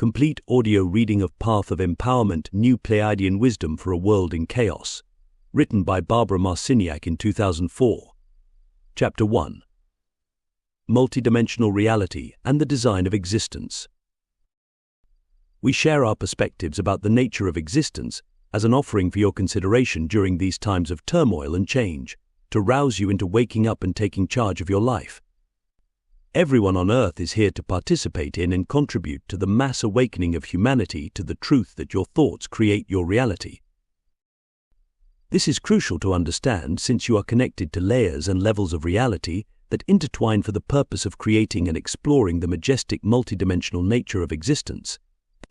complete audio reading of Path of Empowerment, New Pleiadian Wisdom for a World in Chaos, written by Barbara Marciniak in 2004. Chapter 1. Multidimensional Reality and the Design of Existence. We share our perspectives about the nature of existence as an offering for your consideration during these times of turmoil and change, to rouse you into waking up and taking charge of your life. Everyone on Earth is here to participate in and contribute to the mass awakening of humanity to the truth that your thoughts create your reality. This is crucial to understand since you are connected to layers and levels of reality that intertwine for the purpose of creating and exploring the majestic multidimensional nature of existence.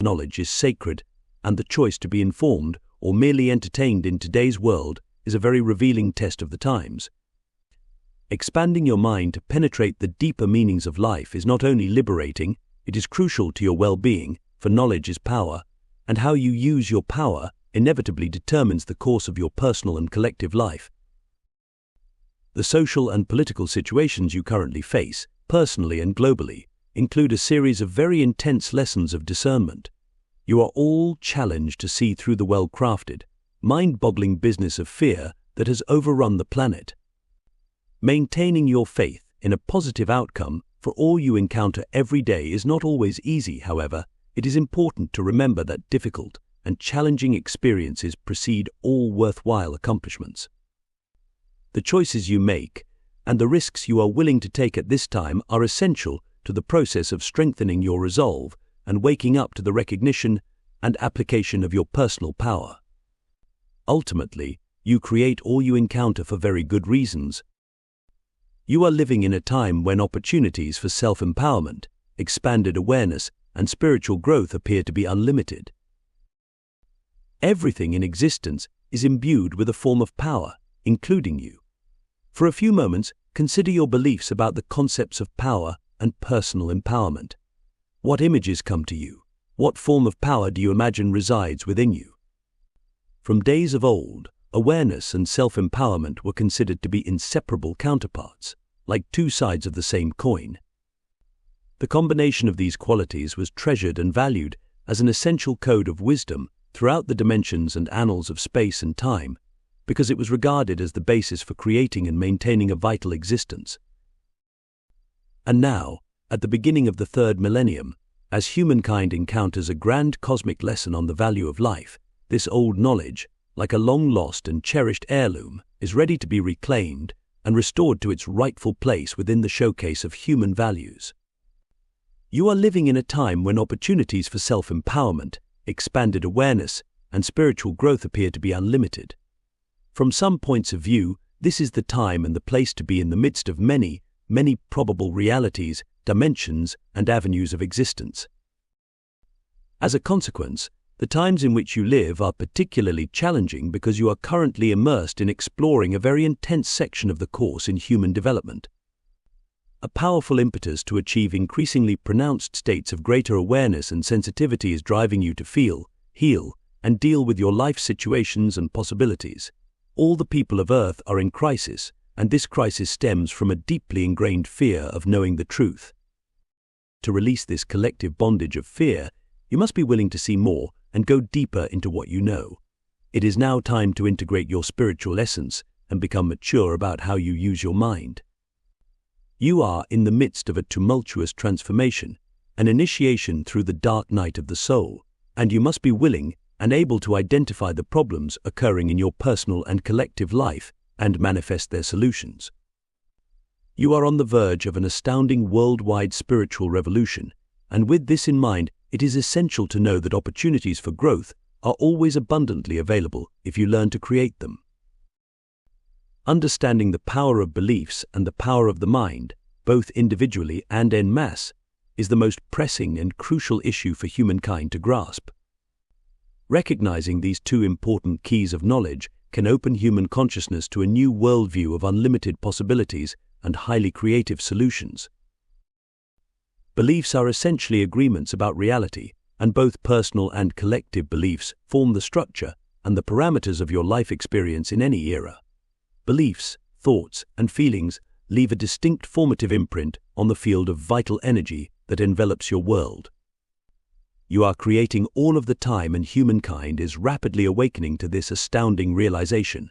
Knowledge is sacred, and the choice to be informed or merely entertained in today's world is a very revealing test of the times. Expanding your mind to penetrate the deeper meanings of life is not only liberating, it is crucial to your well-being, for knowledge is power, and how you use your power inevitably determines the course of your personal and collective life. The social and political situations you currently face, personally and globally, include a series of very intense lessons of discernment. You are all challenged to see through the well-crafted, mind-boggling business of fear that has overrun the planet. Maintaining your faith in a positive outcome for all you encounter every day is not always easy. However, it is important to remember that difficult and challenging experiences precede all worthwhile accomplishments. The choices you make and the risks you are willing to take at this time are essential to the process of strengthening your resolve and waking up to the recognition and application of your personal power. Ultimately, you create all you encounter for very good reasons. You are living in a time when opportunities for self-empowerment, expanded awareness, and spiritual growth appear to be unlimited. Everything in existence is imbued with a form of power, including you. For a few moments, consider your beliefs about the concepts of power and personal empowerment. What images come to you? What form of power do you imagine resides within you? From days of old, awareness and self-empowerment were considered to be inseparable counterparts, like two sides of the same coin. The combination of these qualities was treasured and valued as an essential code of wisdom throughout the dimensions and annals of space and time, because it was regarded as the basis for creating and maintaining a vital existence. And now, at the beginning of the third millennium, as humankind encounters a grand cosmic lesson on the value of life, this old knowledge, like a long-lost and cherished heirloom, is ready to be reclaimed and restored to its rightful place within the showcase of human values. You are living in a time when opportunities for self-empowerment, expanded awareness, and spiritual growth appear to be unlimited. From some points of view, this is the time and the place to be in the midst of many, many probable realities, dimensions, and avenues of existence. As a consequence, the times in which you live are particularly challenging because you are currently immersed in exploring a very intense section of the course in human development. A powerful impetus to achieve increasingly pronounced states of greater awareness and sensitivity is driving you to feel, heal, and deal with your life situations and possibilities. All the people of Earth are in crisis, and this crisis stems from a deeply ingrained fear of knowing the truth. To release this collective bondage of fear, you must be willing to see more and go deeper into what you know. It is now time to integrate your spiritual essence and become mature about how you use your mind. You are in the midst of a tumultuous transformation, an initiation through the dark night of the soul, and you must be willing and able to identify the problems occurring in your personal and collective life and manifest their solutions. You are on the verge of an astounding worldwide spiritual revolution, and with this in mind, it is essential to know that opportunities for growth are always abundantly available if you learn to create them. Understanding the power of beliefs and the power of the mind, both individually and en masse, is the most pressing and crucial issue for humankind to grasp. Recognizing these two important keys of knowledge can open human consciousness to a new worldview of unlimited possibilities and highly creative solutions. Beliefs are essentially agreements about reality, and both personal and collective beliefs form the structure and the parameters of your life experience in any era. Beliefs, thoughts, and feelings leave a distinct formative imprint on the field of vital energy that envelops your world. You are creating all of the time, and humankind is rapidly awakening to this astounding realization.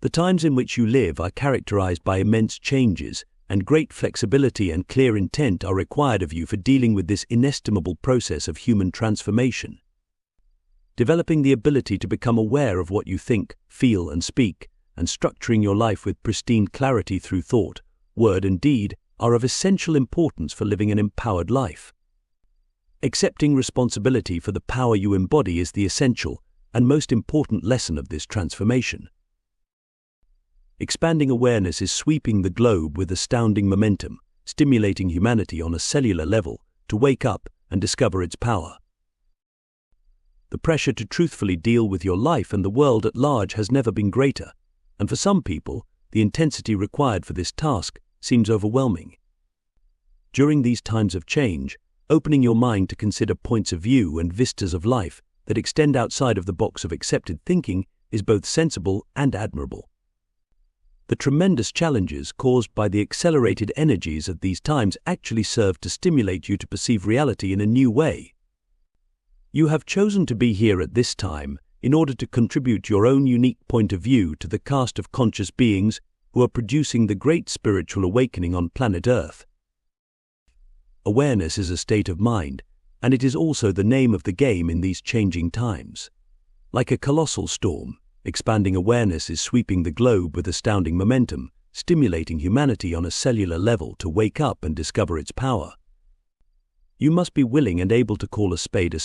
The times in which you live are characterized by immense changes, and great flexibility and clear intent are required of you for dealing with this inestimable process of human transformation. Developing the ability to become aware of what you think, feel, and speak, and structuring your life with pristine clarity through thought, word, and deed are of essential importance for living an empowered life. Accepting responsibility for the power you embody is the essential and most important lesson of this transformation. Expanding awareness is sweeping the globe with astounding momentum, stimulating humanity on a cellular level to wake up and discover its power. The pressure to truthfully deal with your life and the world at large has never been greater, and for some people, the intensity required for this task seems overwhelming. During these times of change, opening your mind to consider points of view and vistas of life that extend outside of the box of accepted thinking is both sensible and admirable. The tremendous challenges caused by the accelerated energies of these times actually serve to stimulate you to perceive reality in a new way. You have chosen to be here at this time in order to contribute your own unique point of view to the cast of conscious beings who are producing the great spiritual awakening on planet Earth. Awareness is a state of mind, and it is also the name of the game in these changing times. Like a colossal storm, expanding awareness is sweeping the globe with astounding momentum, stimulating humanity on a cellular level to wake up and discover its power. You must be willing and able to call a spade,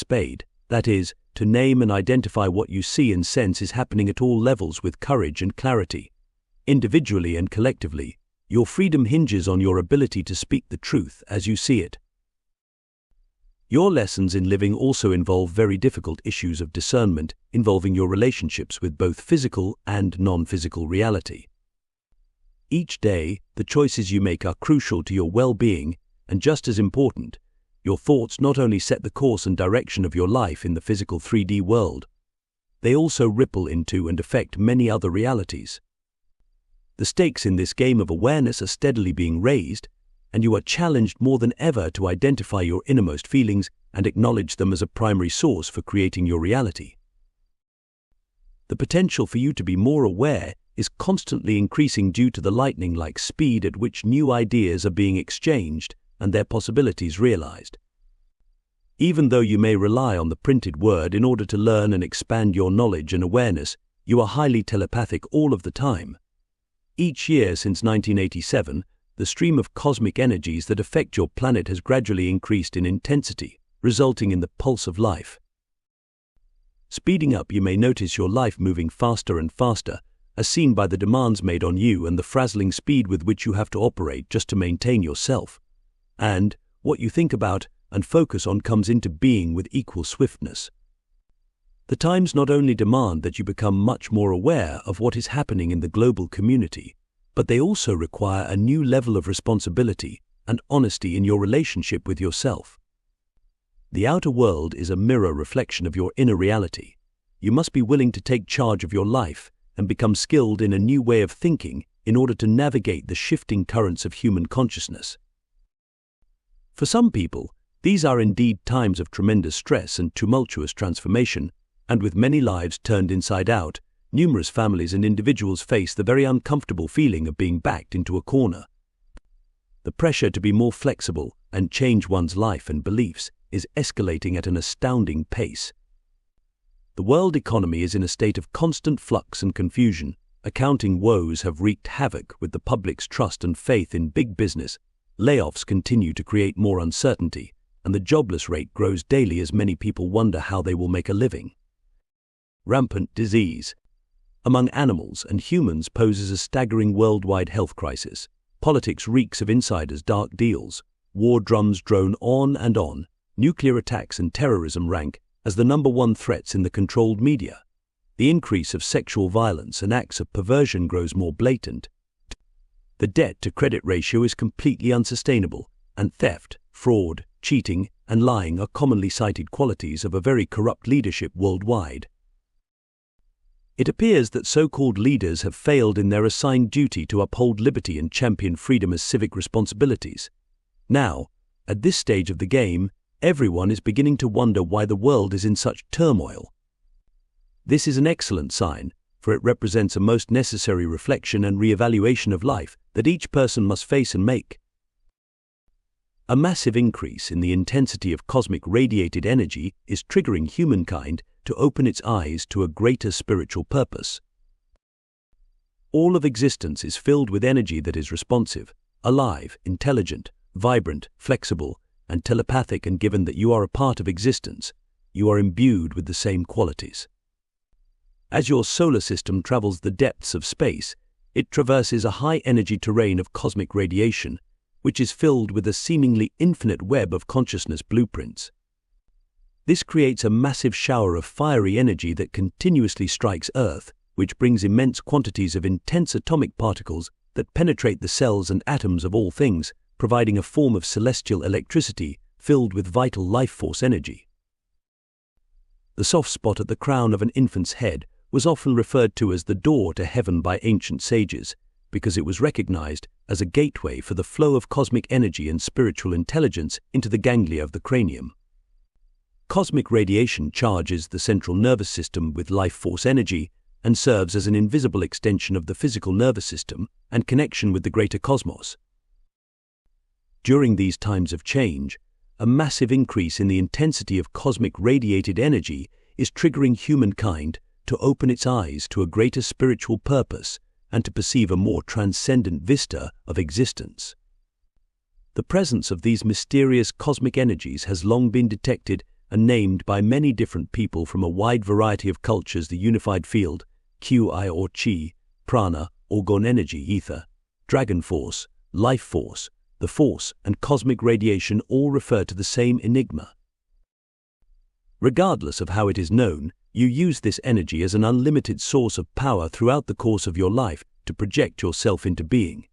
that is, to name and identify what you see and sense is happening at all levels with courage and clarity. Individually and collectively, your freedom hinges on your ability to speak the truth as you see it. Your lessons in living also involve very difficult issues of discernment involving your relationships with both physical and non-physical reality. Each day, the choices you make are crucial to your well-being, and just as important, your thoughts not only set the course and direction of your life in the physical 3D world, they also ripple into and affect many other realities. The stakes in this game of awareness are steadily being raised, and you are challenged more than ever to identify your innermost feelings and acknowledge them as a primary source for creating your reality. The potential for you to be more aware is constantly increasing due to the lightning-like speed at which new ideas are being exchanged and their possibilities realized. Even though you may rely on the printed word in order to learn and expand your knowledge and awareness, you are highly telepathic all of the time. Each year since 1987, the stream of cosmic energies that affect your planet has gradually increased in intensity, resulting in the pulse of life. Speeding up, you may notice your life moving faster and faster, as seen by the demands made on you and the frazzling speed with which you have to operate just to maintain yourself. And what you think about and focus on comes into being with equal swiftness. The times not only demand that you become much more aware of what is happening in the global community, but they also require a new level of responsibility and honesty in your relationship with yourself. The outer world is a mirror reflection of your inner reality. You must be willing to take charge of your life and become skilled in a new way of thinking in order to navigate the shifting currents of human consciousness. For some people, these are indeed times of tremendous stress and tumultuous transformation, and with many lives turned inside out, numerous families and individuals face the very uncomfortable feeling of being backed into a corner. The pressure to be more flexible and change one's life and beliefs is escalating at an astounding pace. The world economy is in a state of constant flux and confusion. Accounting woes have wreaked havoc with the public's trust and faith in big business. Layoffs continue to create more uncertainty, and the jobless rate grows daily as many people wonder how they will make a living. Rampant disease among animals and humans poses a staggering worldwide health crisis. Politics reeks of insiders' dark deals. War drums drone on and on. Nuclear attacks and terrorism rank as the #1 threats in the controlled media. The increase of sexual violence and acts of perversion grows more blatant. The debt-to-credit ratio is completely unsustainable, and theft, fraud, cheating, and lying are commonly cited qualities of a very corrupt leadership worldwide. It appears that so-called leaders have failed in their assigned duty to uphold liberty and champion freedom as civic responsibilities. Now, at this stage of the game, Everyone is beginning to wonder why the world is in such turmoil. This is an excellent sign, for it represents a most necessary reflection and re-evaluation of life that each person must face and make. A massive increase in the intensity of cosmic radiated energy is triggering humankind to open its eyes to a greater spiritual purpose. All of existence is filled with energy that is responsive, alive, intelligent, vibrant, flexible, and telepathic, and given that you are a part of existence, you are imbued with the same qualities. As your solar system travels the depths of space, it traverses a high-energy terrain of cosmic radiation, which is filled with a seemingly infinite web of consciousness blueprints. This creates a massive shower of fiery energy that continuously strikes Earth, which brings immense quantities of intense atomic particles that penetrate the cells and atoms of all things, providing a form of celestial electricity filled with vital life force energy. The soft spot at the crown of an infant's head was often referred to as the door to heaven by ancient sages, because it was recognized as a gateway for the flow of cosmic energy and spiritual intelligence into the ganglia of the cranium. Cosmic radiation charges the central nervous system with life force energy and serves as an invisible extension of the physical nervous system and connection with the greater cosmos. During these times of change, a massive increase in the intensity of cosmic radiated energy is triggering humankind to open its eyes to a greater spiritual purpose and to perceive a more transcendent vista of existence. The presence of these mysterious cosmic energies has long been detected and named by many different people from a wide variety of cultures: the unified field, Qi or Chi, prana, orgone energy, ether, dragon force, life force, the force, and cosmic radiation all refer to the same enigma. Regardless of how it is known, you use this energy as an unlimited source of power throughout the course of your life to project yourself into being.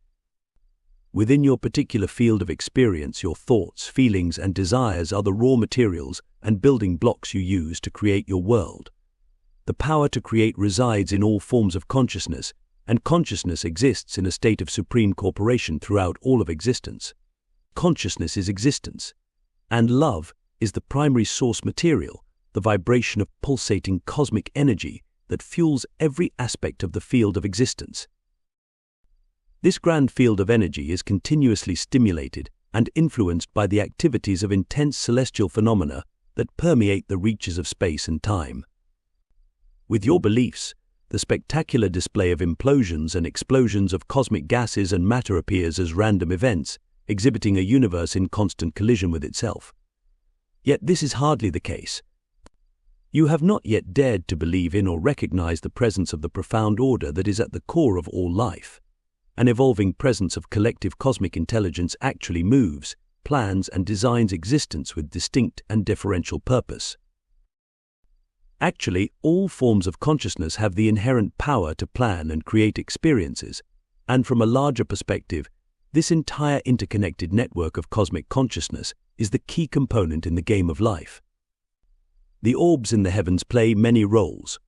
Within your particular field of experience, your thoughts, feelings, and desires are the raw materials and building blocks you use to create your world. The power to create resides in all forms of consciousness, and consciousness exists in a state of supreme corporation throughout all of existence. Consciousness is existence, and love is the primary source material, the vibration of pulsating cosmic energy that fuels every aspect of the field of existence. This grand field of energy is continuously stimulated and influenced by the activities of intense celestial phenomena that permeate the reaches of space and time. With your beliefs, the spectacular display of implosions and explosions of cosmic gases and matter appears as random events, exhibiting a universe in constant collision with itself. Yet this is hardly the case. You have not yet dared to believe in or recognize the presence of the profound order that is at the core of all life. An evolving presence of collective cosmic intelligence actually moves, plans, and designs existence with distinct and differential purpose. Actually, all forms of consciousness have the inherent power to plan and create experiences, and from a larger perspective, this entire interconnected network of cosmic consciousness is the key component in the game of life. The orbs in the heavens play many roles.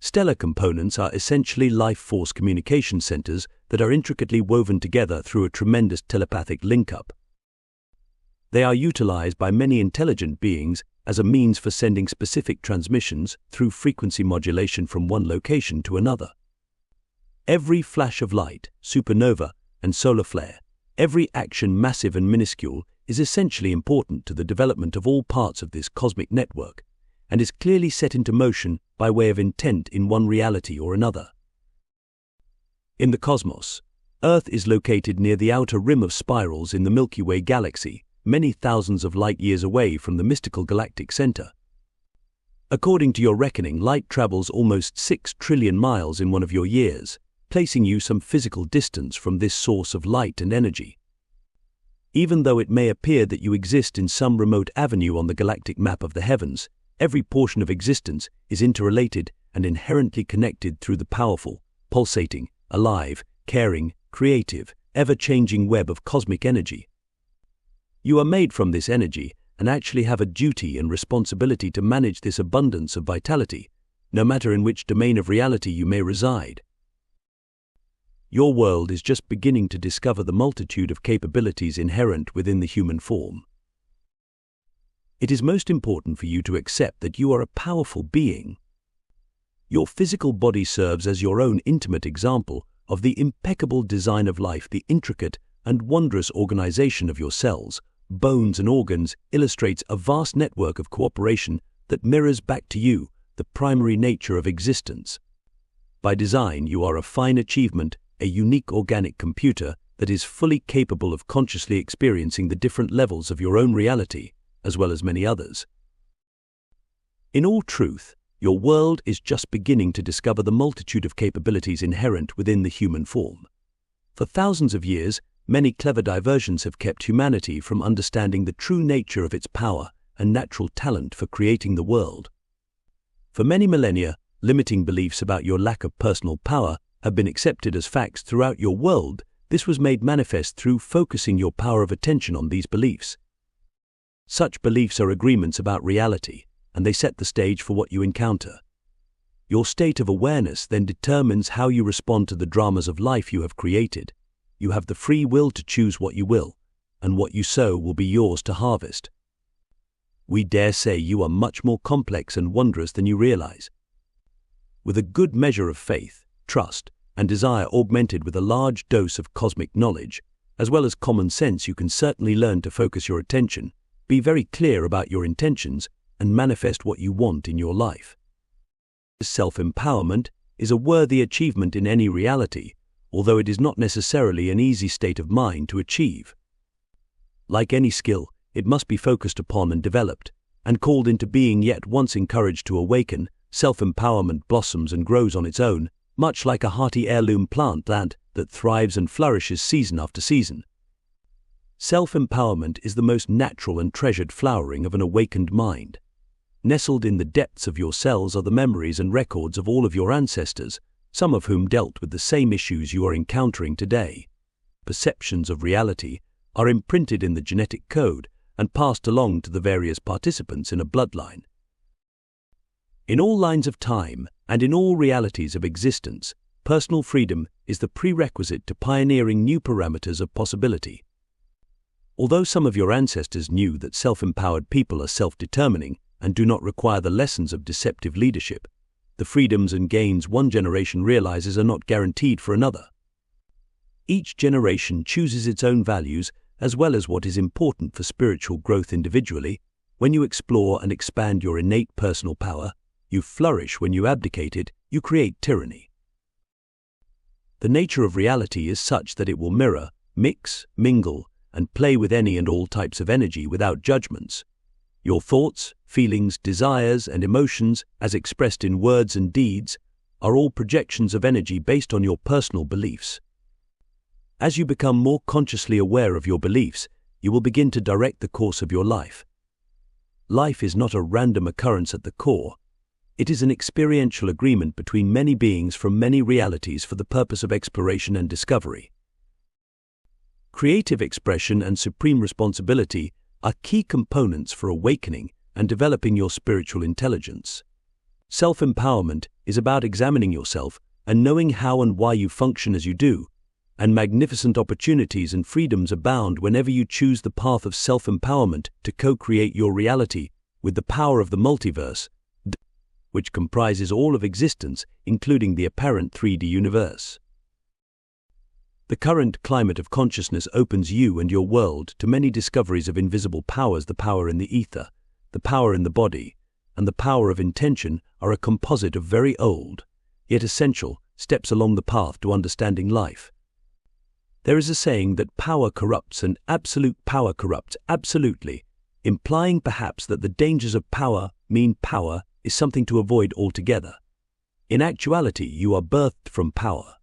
Stellar components are essentially life force communication centers that are intricately woven together through a tremendous telepathic link-up. They are utilized by many intelligent beings as a means for sending specific transmissions through frequency modulation from one location to another. Every flash of light, supernova, and solar flare, every action massive and minuscule, is essentially important to the development of all parts of this cosmic network, and is clearly set into motion by way of intent in one reality or another. In the cosmos, Earth is located near the outer rim of spirals in the Milky Way galaxy, many thousands of light-years away from the mystical galactic center. According to your reckoning, light travels almost 6 trillion miles in one of your years, placing you some physical distance from this source of light and energy. Even though it may appear that you exist in some remote avenue on the galactic map of the heavens, every portion of existence is interrelated and inherently connected through the powerful, pulsating, alive, caring, creative, ever-changing web of cosmic energy. You are made from this energy and actually have a duty and responsibility to manage this abundance of vitality, no matter in which domain of reality you may reside. Your world is just beginning to discover the multitude of capabilities inherent within the human form. it is most important for you to accept that you are a powerful being. Your physical body serves as your own intimate example of the impeccable design of life. The intricate and wondrous organization of your cells, bones and organs illustrates a vast network of cooperation that mirrors back to you the primary nature of existence. By design, you are a fine achievement, a unique organic computer that is fully capable of consciously experiencing the different levels of your own reality, as well as many others. In all truth, your world is just beginning to discover the multitude of capabilities inherent within the human form. For thousands of years, many clever diversions have kept humanity from understanding the true nature of its power and natural talent for creating the world. For many millennia, limiting beliefs about your lack of personal power have been accepted as facts throughout your world. This was made manifest through focusing your power of attention on these beliefs. Such beliefs are agreements about reality, and they set the stage for what you encounter. Your state of awareness then determines how you respond to the dramas of life you have created. You have the free will to choose what you will, and what you sow will be yours to harvest. We dare say you are much more complex and wondrous than you realize. With a good measure of faith, trust, and desire augmented with a large dose of cosmic knowledge, as well as common sense, you can certainly learn to focus your attention, be very clear about your intentions, and manifest what you want in your life. Self-empowerment is a worthy achievement in any reality, although it is not necessarily an easy state of mind to achieve. Like any skill, it must be focused upon and developed, and called into being. Yet once encouraged to awaken, self-empowerment blossoms and grows on its own, much like a hearty heirloom plant that thrives and flourishes season after season. Self-empowerment is the most natural and treasured flowering of an awakened mind. Nestled in the depths of your cells are the memories and records of all of your ancestors, some of whom dealt with the same issues you are encountering today. Perceptions of reality are imprinted in the genetic code and passed along to the various participants in a bloodline. In all lines of time and in all realities of existence, personal freedom is the prerequisite to pioneering new parameters of possibility. Although some of your ancestors knew that self-empowered people are self-determining and do not require the lessons of deceptive leadership, the freedoms and gains one generation realizes are not guaranteed for another. Each generation chooses its own values as well as what is important for spiritual growth individually. When you explore and expand your innate personal power, you flourish. When you abdicate it, you create tyranny. The nature of reality is such that it will mirror, mix, mingle, and play with any and all types of energy without judgments. Your thoughts, feelings, desires, and emotions, as expressed in words and deeds, are all projections of energy based on your personal beliefs. As you become more consciously aware of your beliefs, you will begin to direct the course of your life. Life is not a random occurrence at the core. It is an experiential agreement between many beings from many realities for the purpose of exploration and discovery. Creative expression and supreme responsibility are key components for awakening and developing your spiritual intelligence. Self-empowerment is about examining yourself and knowing how and why you function as you do, and magnificent opportunities and freedoms abound whenever you choose the path of self-empowerment to co-create your reality with the power of the multiverse, which comprises all of existence, including the apparent 3D universe. The current climate of consciousness opens you and your world to many discoveries of invisible powers. The power in the ether, the power in the body, and the power of intention are a composite of very old, yet essential, steps along the path to understanding life. There is a saying that power corrupts and absolute power corrupts absolutely, implying perhaps that the dangers of power mean power is something to avoid altogether. In actuality, you are birthed from power.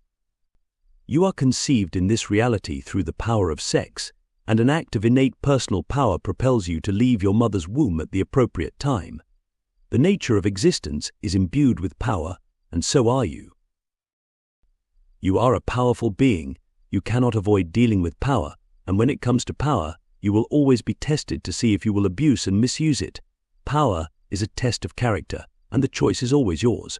You are conceived in this reality through the power of sex, and an act of innate personal power propels you to leave your mother's womb at the appropriate time. The nature of existence is imbued with power, and so are you. You are a powerful being. You cannot avoid dealing with power, and when it comes to power, you will always be tested to see if you will abuse and misuse it. Power is a test of character, and the choice is always yours.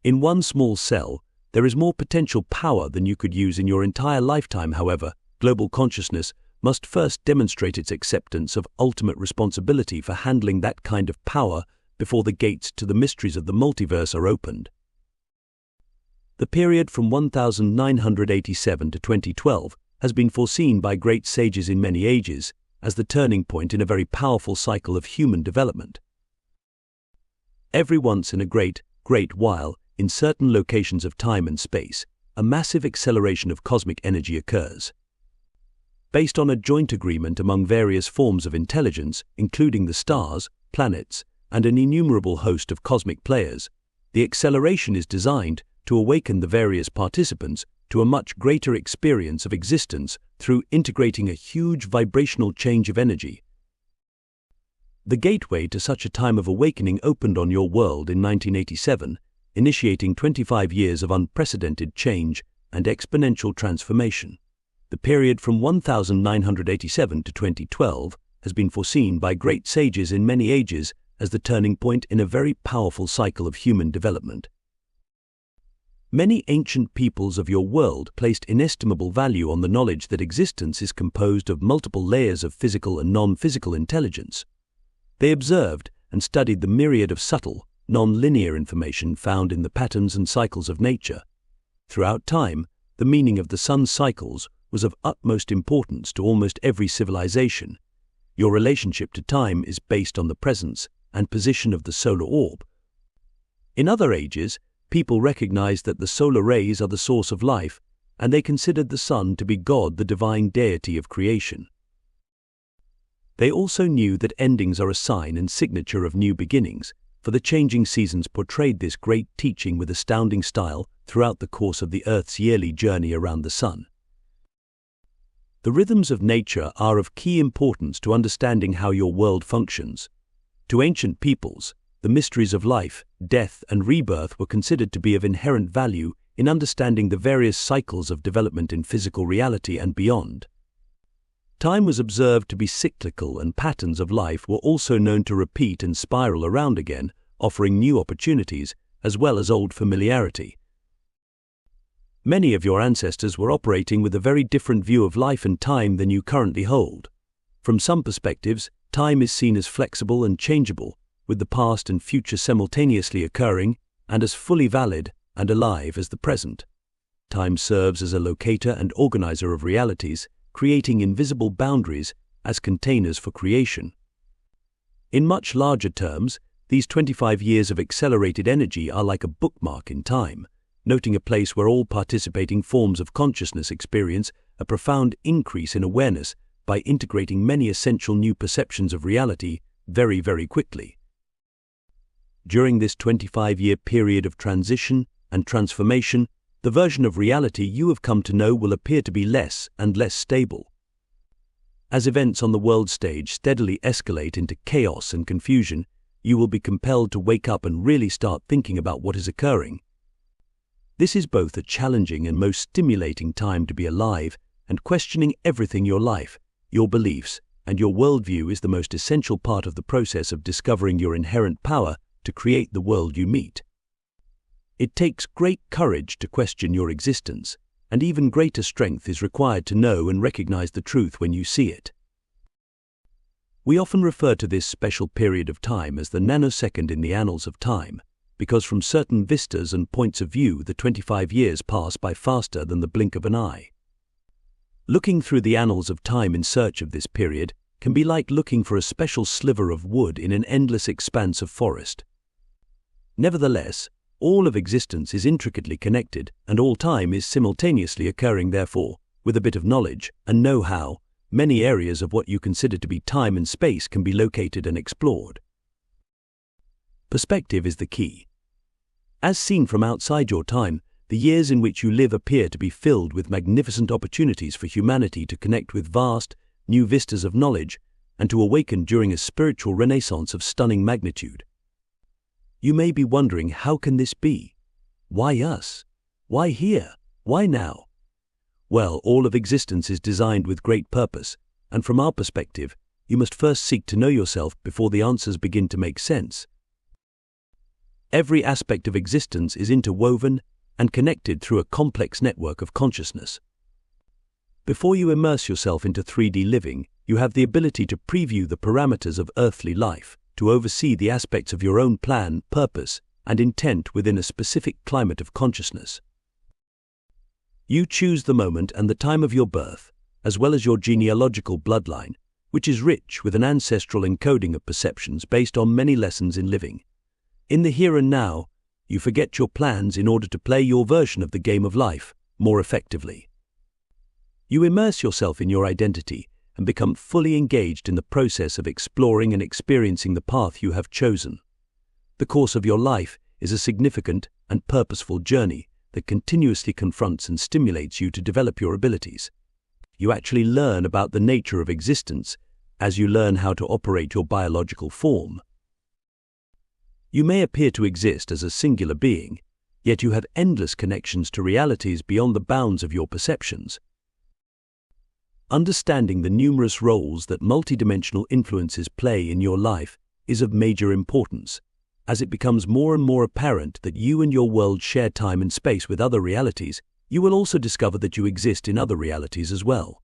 In one small cell, there is more potential power than you could use in your entire lifetime. However, global consciousness must first demonstrate its acceptance of ultimate responsibility for handling that kind of power before the gates to the mysteries of the multiverse are opened. The period from 1987 to 2012 has been foreseen by great sages in many ages as the turning point in a very powerful cycle of human development. Every once in a great while, in certain locations of time and space, a massive acceleration of cosmic energy occurs. Based on a joint agreement among various forms of intelligence, including the stars, planets, and an innumerable host of cosmic players, the acceleration is designed to awaken the various participants to a much greater experience of existence through integrating a huge vibrational change of energy. The gateway to such a time of awakening opened on your world in 1987, initiating 25 years of unprecedented change and exponential transformation. The period from 1987 to 2012 has been foreseen by great sages in many ages as the turning point in a very powerful cycle of human development. Many ancient peoples of your world placed inestimable value on the knowledge that existence is composed of multiple layers of physical and non-physical intelligence. They observed and studied the myriad of subtle, non-linear information found in the patterns and cycles of nature. Throughout time, the meaning of the sun's cycles was of utmost importance to almost every civilization. Your relationship to time is based on the presence and position of the solar orb. In other ages, people recognized that the solar rays are the source of life, and they considered the sun to be God, the divine deity of creation. They also knew that endings are a sign and signature of new beginnings, for the changing seasons portrayed this great teaching with astounding style throughout the course of the Earth's yearly journey around the sun. The rhythms of nature are of key importance to understanding how your world functions. To ancient peoples, the mysteries of life, death, and rebirth were considered to be of inherent value in understanding the various cycles of development in physical reality and beyond. Time was observed to be cyclical, and patterns of life were also known to repeat and spiral around again, offering new opportunities as well as old familiarity. Many of your ancestors were operating with a very different view of life and time than you currently hold. From some perspectives, time is seen as flexible and changeable, with the past and future simultaneously occurring, and as fully valid and alive as the present. Time serves as a locator and organizer of realities, creating invisible boundaries as containers for creation. In much larger terms, these 25 years of accelerated energy are like a bookmark in time, noting a place where all participating forms of consciousness experience a profound increase in awareness by integrating many essential new perceptions of reality very, very quickly. During this 25-year period of transition and transformation, the version of reality you have come to know will appear to be less and less stable. As events on the world stage steadily escalate into chaos and confusion, you will be compelled to wake up and really start thinking about what is occurring. This is both a challenging and most stimulating time to be alive, and questioning everything your life, your beliefs, and your worldview is the most essential part of the process of discovering your inherent power to create the world you meet. It takes great courage to question your existence, and even greater strength is required to know and recognize the truth when you see it. We often refer to this special period of time as the nanosecond in the annals of time, because from certain vistas and points of view the 25 years pass by faster than the blink of an eye. Looking through the annals of time in search of this period can be like looking for a special sliver of wood in an endless expanse of forest. Nevertheless, all of existence is intricately connected, and all time is simultaneously occurring. Therefore, with a bit of knowledge and know-how, many areas of what you consider to be time and space can be located and explored. Perspective is the key. As seen from outside your time, the years in which you live appear to be filled with magnificent opportunities for humanity to connect with vast, new vistas of knowledge and to awaken during a spiritual renaissance of stunning magnitude. You may be wondering, how can this be? Why us? Why here? Why now? Well, all of existence is designed with great purpose, and from our perspective, you must first seek to know yourself before the answers begin to make sense. Every aspect of existence is interwoven and connected through a complex network of consciousness. Before you immerse yourself into 3D living, you have the ability to preview the parameters of earthly life, to oversee the aspects of your own plan, purpose, and intent within a specific climate of consciousness. You choose the moment and the time of your birth, as well as your genealogical bloodline, which is rich with an ancestral encoding of perceptions based on many lessons in living. In the here and now, you forget your plans in order to play your version of the game of life more effectively. You immerse yourself in your identity and become fully engaged in the process of exploring and experiencing the path you have chosen. The course of your life is a significant and purposeful journey that continuously confronts and stimulates you to develop your abilities. You actually learn about the nature of existence as you learn how to operate your biological form. You may appear to exist as a singular being, yet you have endless connections to realities beyond the bounds of your perceptions. Understanding the numerous roles that multidimensional influences play in your life is of major importance, as it becomes more and more apparent that you and your world share time and space with other realities. You will also discover that you exist in other realities as well.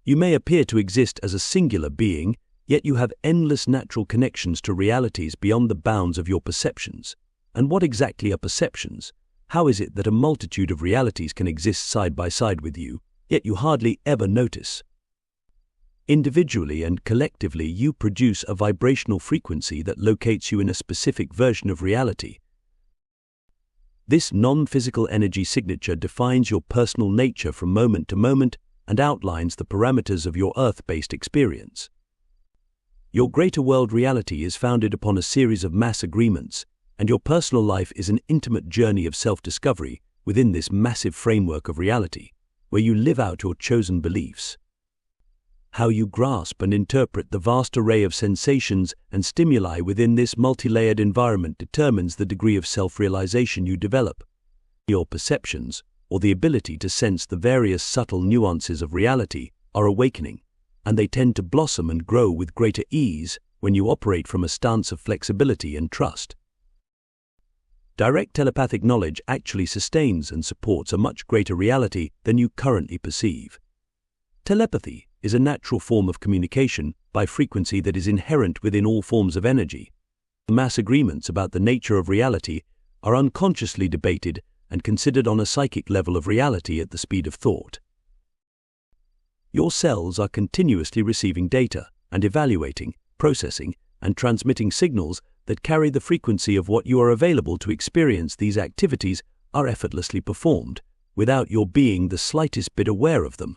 You may appear to exist as a singular being, yet you have endless natural connections to realities beyond the bounds of your perceptions. And what exactly are perceptions? How is it that a multitude of realities can exist side by side with you, yet you hardly ever notice? Individually and collectively, you produce a vibrational frequency that locates you in a specific version of reality. This non-physical energy signature defines your personal nature from moment to moment and outlines the parameters of your earth-based experience. Your greater world reality is founded upon a series of mass agreements, and your personal life is an intimate journey of self-discovery within this massive framework of reality, where you live out your chosen beliefs. How you grasp and interpret the vast array of sensations and stimuli within this multi-layered environment determines the degree of self-realization you develop. Your perceptions, or the ability to sense the various subtle nuances of reality, are awakening, and they tend to blossom and grow with greater ease when you operate from a stance of flexibility and trust. Direct telepathic knowledge actually sustains and supports a much greater reality than you currently perceive. Telepathy is a natural form of communication by frequency that is inherent within all forms of energy. Mass agreements about the nature of reality are unconsciously debated and considered on a psychic level of reality at the speed of thought. Your cells are continuously receiving data and evaluating, processing, and transmitting signals that carry the frequency of what you are available to experience. These activities are effortlessly performed, without your being the slightest bit aware of them.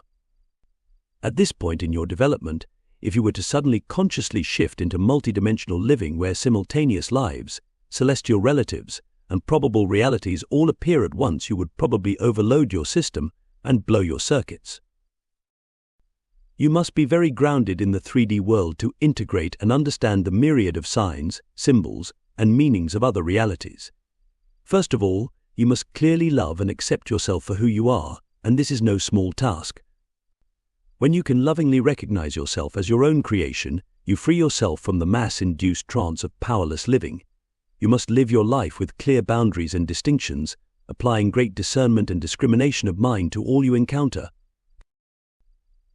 At this point in your development, if you were to suddenly consciously shift into multidimensional living where simultaneous lives, celestial relatives, and probable realities all appear at once, you would probably overload your system and blow your circuits. You must be very grounded in the 3D world to integrate and understand the myriad of signs, symbols, and meanings of other realities. First of all, you must clearly love and accept yourself for who you are, and this is no small task. When you can lovingly recognize yourself as your own creation, you free yourself from the mass-induced trance of powerless living. You must live your life with clear boundaries and distinctions, applying great discernment and discrimination of mind to all you encounter.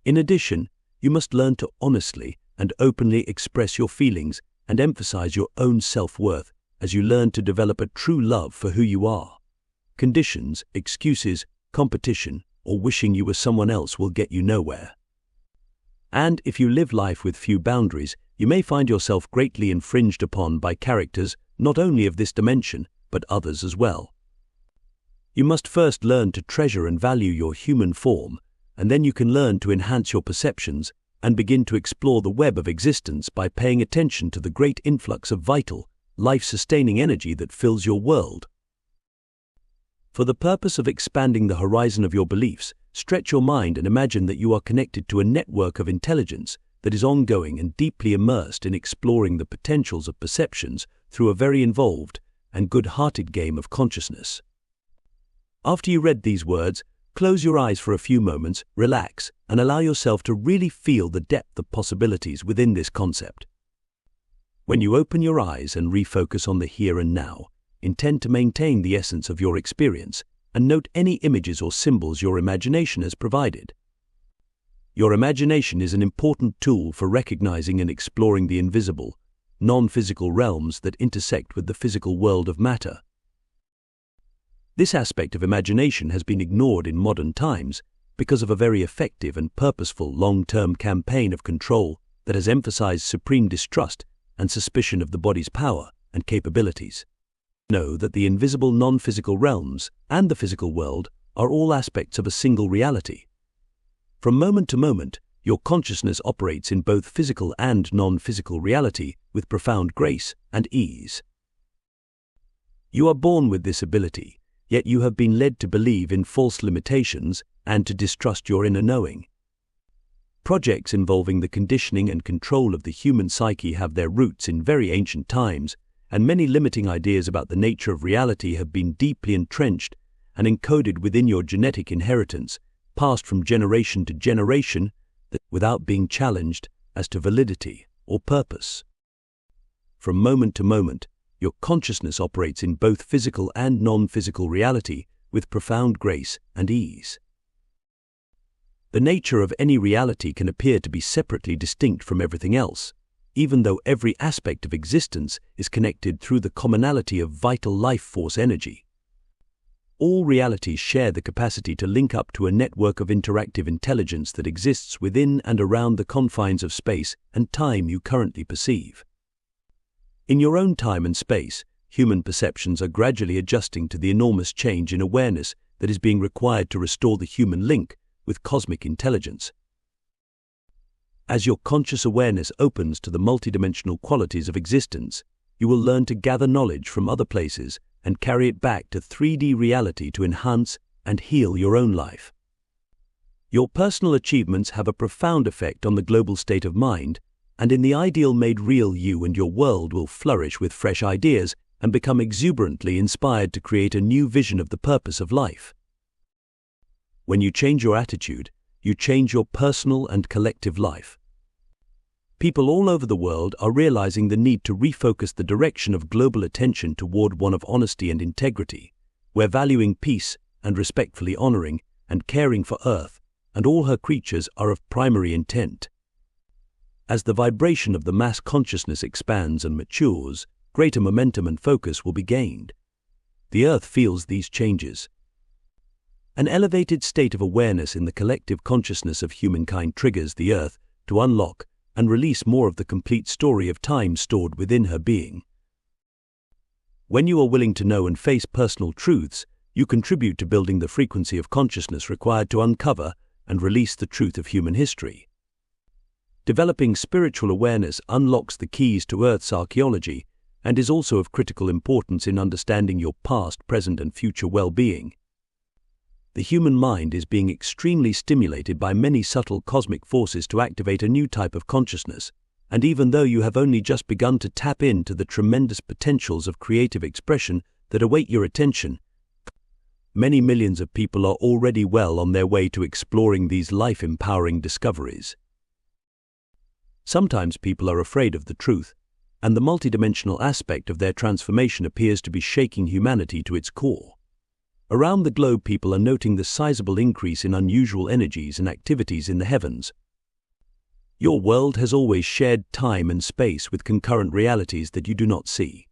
In addition, you must learn to honestly and openly express your feelings and emphasize your own self-worth as you learn to develop a true love for who you are. Conditions, excuses, competition, or wishing you were someone else will get you nowhere. And if you live life with few boundaries, you may find yourself greatly infringed upon by characters not only of this dimension, but others as well. You must first learn to treasure and value your human form, and then you can learn to enhance your perceptions and begin to explore the web of existence by paying attention to the great influx of vital, life-sustaining energy that fills your world. For the purpose of expanding the horizon of your beliefs, stretch your mind and imagine that you are connected to a network of intelligence that is ongoing and deeply immersed in exploring the potentials of perceptions through a very involved and good-hearted game of consciousness. After you read these words, close your eyes for a few moments, relax, and allow yourself to really feel the depth of possibilities within this concept. When you open your eyes and refocus on the here and now, intend to maintain the essence of your experience and note any images or symbols your imagination has provided. Your imagination is an important tool for recognizing and exploring the invisible, non-physical realms that intersect with the physical world of matter. This aspect of imagination has been ignored in modern times because of a very effective and purposeful long-term campaign of control that has emphasized supreme distrust and suspicion of the body's power and capabilities. Know that the invisible non-physical realms and the physical world are all aspects of a single reality. From moment to moment, your consciousness operates in both physical and non-physical reality with profound grace and ease. You are born with this ability, yet you have been led to believe in false limitations and to distrust your inner knowing. Projects involving the conditioning and control of the human psyche have their roots in very ancient times, and many limiting ideas about the nature of reality have been deeply entrenched and encoded within your genetic inheritance, passed from generation to generation, without being challenged as to validity or purpose. From moment to moment, your consciousness operates in both physical and non-physical reality with profound grace and ease. The nature of any reality can appear to be separately distinct from everything else, even though every aspect of existence is connected through the commonality of vital life force energy. All realities share the capacity to link up to a network of interactive intelligence that exists within and around the confines of space and time you currently perceive. In your own time and space, human perceptions are gradually adjusting to the enormous change in awareness that is being required to restore the human link with cosmic intelligence. As your conscious awareness opens to the multidimensional qualities of existence, you will learn to gather knowledge from other places and carry it back to 3D reality to enhance and heal your own life. Your personal achievements have a profound effect on the global state of mind, and in the ideal made real, you and your world will flourish with fresh ideas and become exuberantly inspired to create a new vision of the purpose of life. When you change your attitude, you change your personal and collective life. People all over the world are realizing the need to refocus the direction of global attention toward one of honesty and integrity, where valuing peace and respectfully honoring and caring for Earth and all her creatures are of primary intent. As the vibration of the mass consciousness expands and matures, greater momentum and focus will be gained. The Earth feels these changes. An elevated state of awareness in the collective consciousness of humankind triggers the Earth to unlock and release more of the complete story of time stored within her being. When you are willing to know and face personal truths, you contribute to building the frequency of consciousness required to uncover and release the truth of human history. Developing spiritual awareness unlocks the keys to Earth's archaeology and is also of critical importance in understanding your past, present, and future well-being. The human mind is being extremely stimulated by many subtle cosmic forces to activate a new type of consciousness, and even though you have only just begun to tap into the tremendous potentials of creative expression that await your attention, many millions of people are already well on their way to exploring these life-empowering discoveries. Sometimes people are afraid of the truth, and the multidimensional aspect of their transformation appears to be shaking humanity to its core. Around the globe, people are noting the sizable increase in unusual energies and activities in the heavens. Your world has always shared time and space with concurrent realities that you do not see.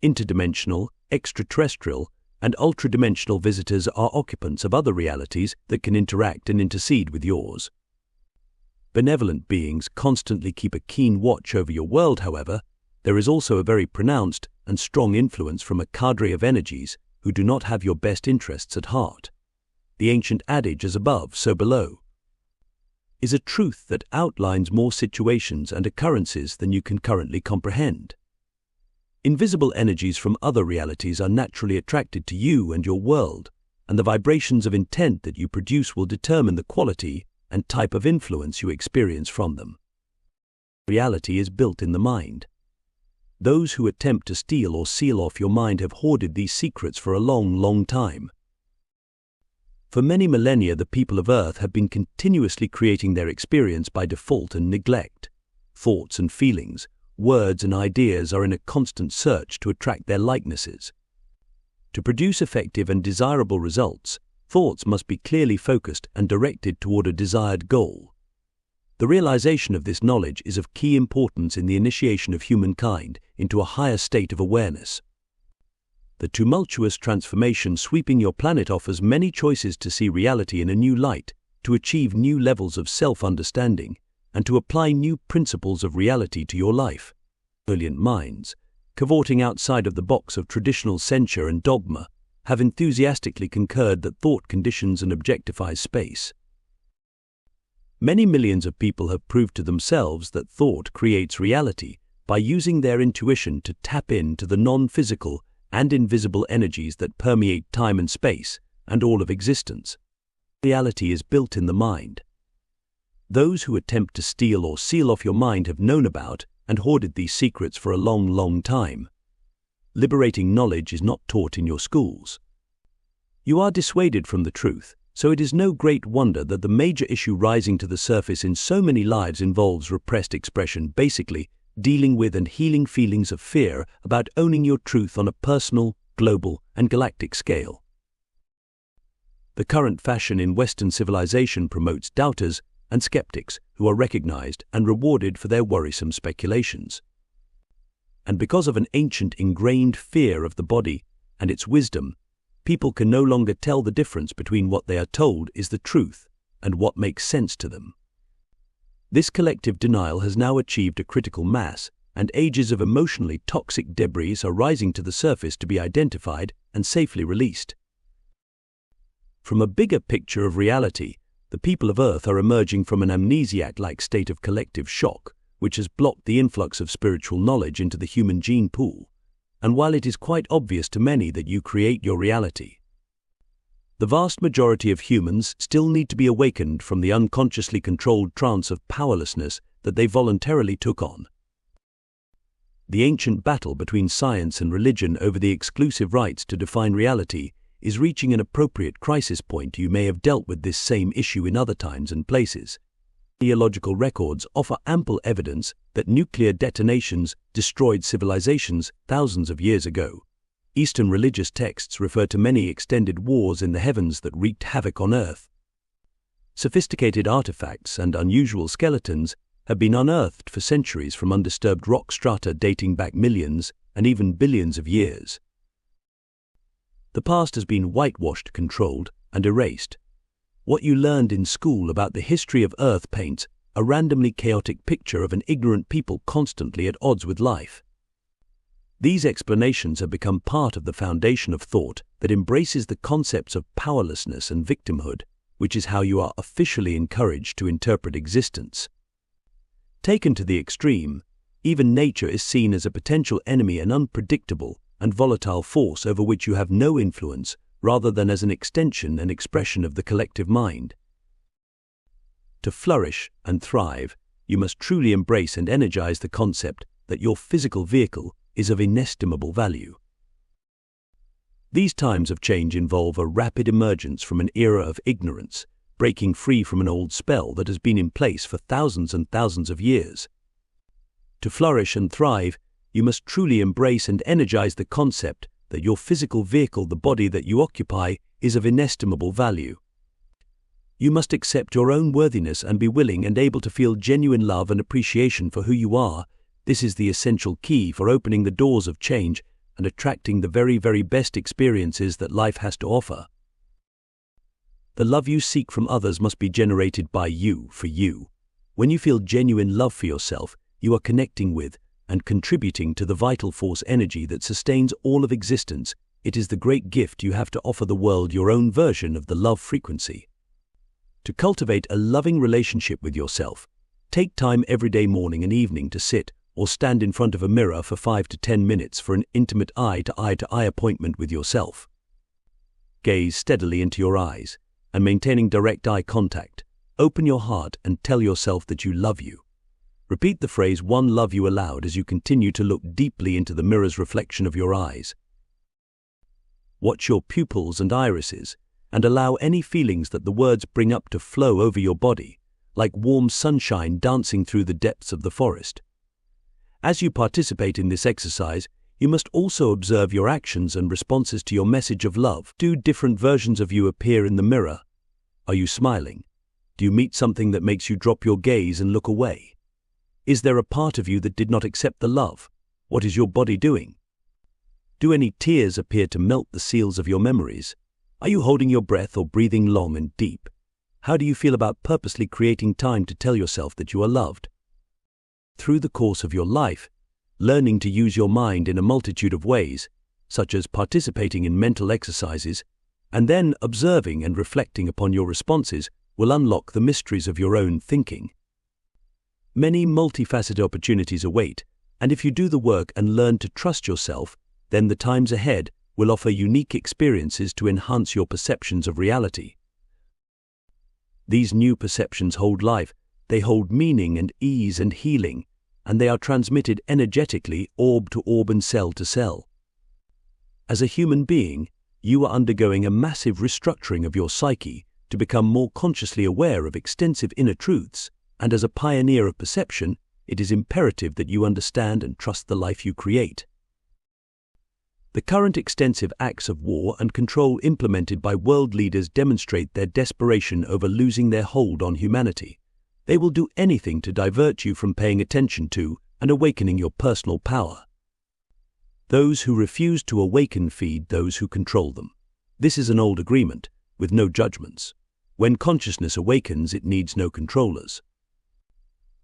Interdimensional, extraterrestrial, and ultradimensional visitors are occupants of other realities that can interact and intercede with yours. Benevolent beings constantly keep a keen watch over your world. However, there is also a very pronounced and strong influence from a cadre of energies who do not have your best interests at heart. The ancient adage, as above, so below, is a truth that outlines more situations and occurrences than you can currently comprehend. Invisible energies from other realities are naturally attracted to you and your world, and the vibrations of intent that you produce will determine the quality and type of influence you experience from them. Reality is built in the mind. Those who attempt to steal or seal off your mind have hoarded these secrets for a long, long time. For many millennia, the people of Earth have been continuously creating their experience by default and neglect. Thoughts and feelings, words and ideas are in a constant search to attract their likenesses. To produce effective and desirable results, thoughts must be clearly focused and directed toward a desired goal. The realization of this knowledge is of key importance in the initiation of humankind into a higher state of awareness. The tumultuous transformation sweeping your planet offers many choices to see reality in a new light, to achieve new levels of self-understanding, and to apply new principles of reality to your life. Brilliant minds, cavorting outside of the box of traditional censure and dogma, have enthusiastically concurred that thought conditions and objectifies space. Many millions of people have proved to themselves that thought creates reality by using their intuition to tap into the non-physical and invisible energies that permeate time and space and all of existence. Reality is built in the mind. Those who attempt to steal or seal off your mind have known about and hoarded these secrets for a long, long time. Liberating knowledge is not taught in your schools. You are dissuaded from the truth, so it is no great wonder that the major issue rising to the surface in so many lives involves repressed expression, basically dealing with and healing feelings of fear about owning your truth on a personal, global, and galactic scale. The current fashion in Western civilization promotes doubters and skeptics who are recognized and rewarded for their worrisome speculations. And because of an ancient ingrained fear of the body and its wisdom, people can no longer tell the difference between what they are told is the truth and what makes sense to them. This collective denial has now achieved a critical mass, and ages of emotionally toxic debris are rising to the surface to be identified and safely released. From a bigger picture of reality, the people of Earth are emerging from an amnesiac-like state of collective shock, which has blocked the influx of spiritual knowledge into the human gene pool. And while it is quite obvious to many that you create your reality, the vast majority of humans still need to be awakened from the unconsciously controlled trance of powerlessness that they voluntarily took on. The ancient battle between science and religion over the exclusive rights to define reality is reaching an appropriate crisis point. You may have dealt with this same issue in other times and places. Geological records offer ample evidence that nuclear detonations destroyed civilizations thousands of years ago. Eastern religious texts refer to many extended wars in the heavens that wreaked havoc on Earth. Sophisticated artifacts and unusual skeletons have been unearthed for centuries from undisturbed rock strata dating back millions and even billions of years. The past has been whitewashed, controlled, and erased. What you learned in school about the history of Earth paints a randomly chaotic picture of an ignorant people constantly at odds with life. These explanations have become part of the foundation of thought that embraces the concepts of powerlessness and victimhood, which is how you are officially encouraged to interpret existence. Taken to the extreme, even nature is seen as a potential enemy, an unpredictable and volatile force over which you have no influence, rather than as an extension and expression of the collective mind. To flourish and thrive, you must truly embrace and energize the concept that your physical vehicle is of inestimable value. These times of change involve a rapid emergence from an era of ignorance, breaking free from an old spell that has been in place for thousands and thousands of years. To flourish and thrive, you must truly embrace and energize the concept that your physical vehicle, the body that you occupy, is of inestimable value. You must accept your own worthiness and be willing and able to feel genuine love and appreciation for who you are. This is the essential key for opening the doors of change and attracting the very, very best experiences that life has to offer. The love you seek from others must be generated by you, for you. When you feel genuine love for yourself, you are connecting with and contributing to the vital force energy that sustains all of existence. It is the great gift you have to offer the world, your own version of the love frequency. To cultivate a loving relationship with yourself, take time every day, morning and evening, to sit or stand in front of a mirror for 5 to 10 minutes for an intimate eye-to-eye appointment with yourself. Gaze steadily into your eyes and, maintaining direct eye contact, open your heart and tell yourself that you love you. Repeat the phrase "one love you" aloud as you continue to look deeply into the mirror's reflection of your eyes. Watch your pupils and irises and allow any feelings that the words bring up to flow over your body, like warm sunshine dancing through the depths of the forest. As you participate in this exercise, You must also observe your actions and responses to your message of love. Do different versions of you appear in the mirror? Are you smiling? Do you meet something that makes you drop your gaze and look away? Is there a part of you that did not accept the love? What is your body doing? Do any tears appear to melt the seals of your memories? Are you holding your breath or breathing long and deep? How do you feel about purposely creating time to tell yourself that you are loved? Through the course of your life, learning to use your mind in a multitude of ways, such as participating in mental exercises, and then observing and reflecting upon your responses, will unlock the mysteries of your own thinking. Many multifaceted opportunities await, and if you do the work and learn to trust yourself, then the times ahead will offer unique experiences to enhance your perceptions of reality. These new perceptions hold life, they hold meaning and ease and healing, and they are transmitted energetically orb to orb and cell to cell. As a human being, you are undergoing a massive restructuring of your psyche to become more consciously aware of extensive inner truths, and as a pioneer of perception, it is imperative that you understand and trust the life you create. The current extensive acts of war and control implemented by world leaders demonstrate their desperation over losing their hold on humanity. They will do anything to divert you from paying attention to and awakening your personal power. Those who refuse to awaken feed those who control them. This is an old agreement, with no judgments. When consciousness awakens, it needs no controllers.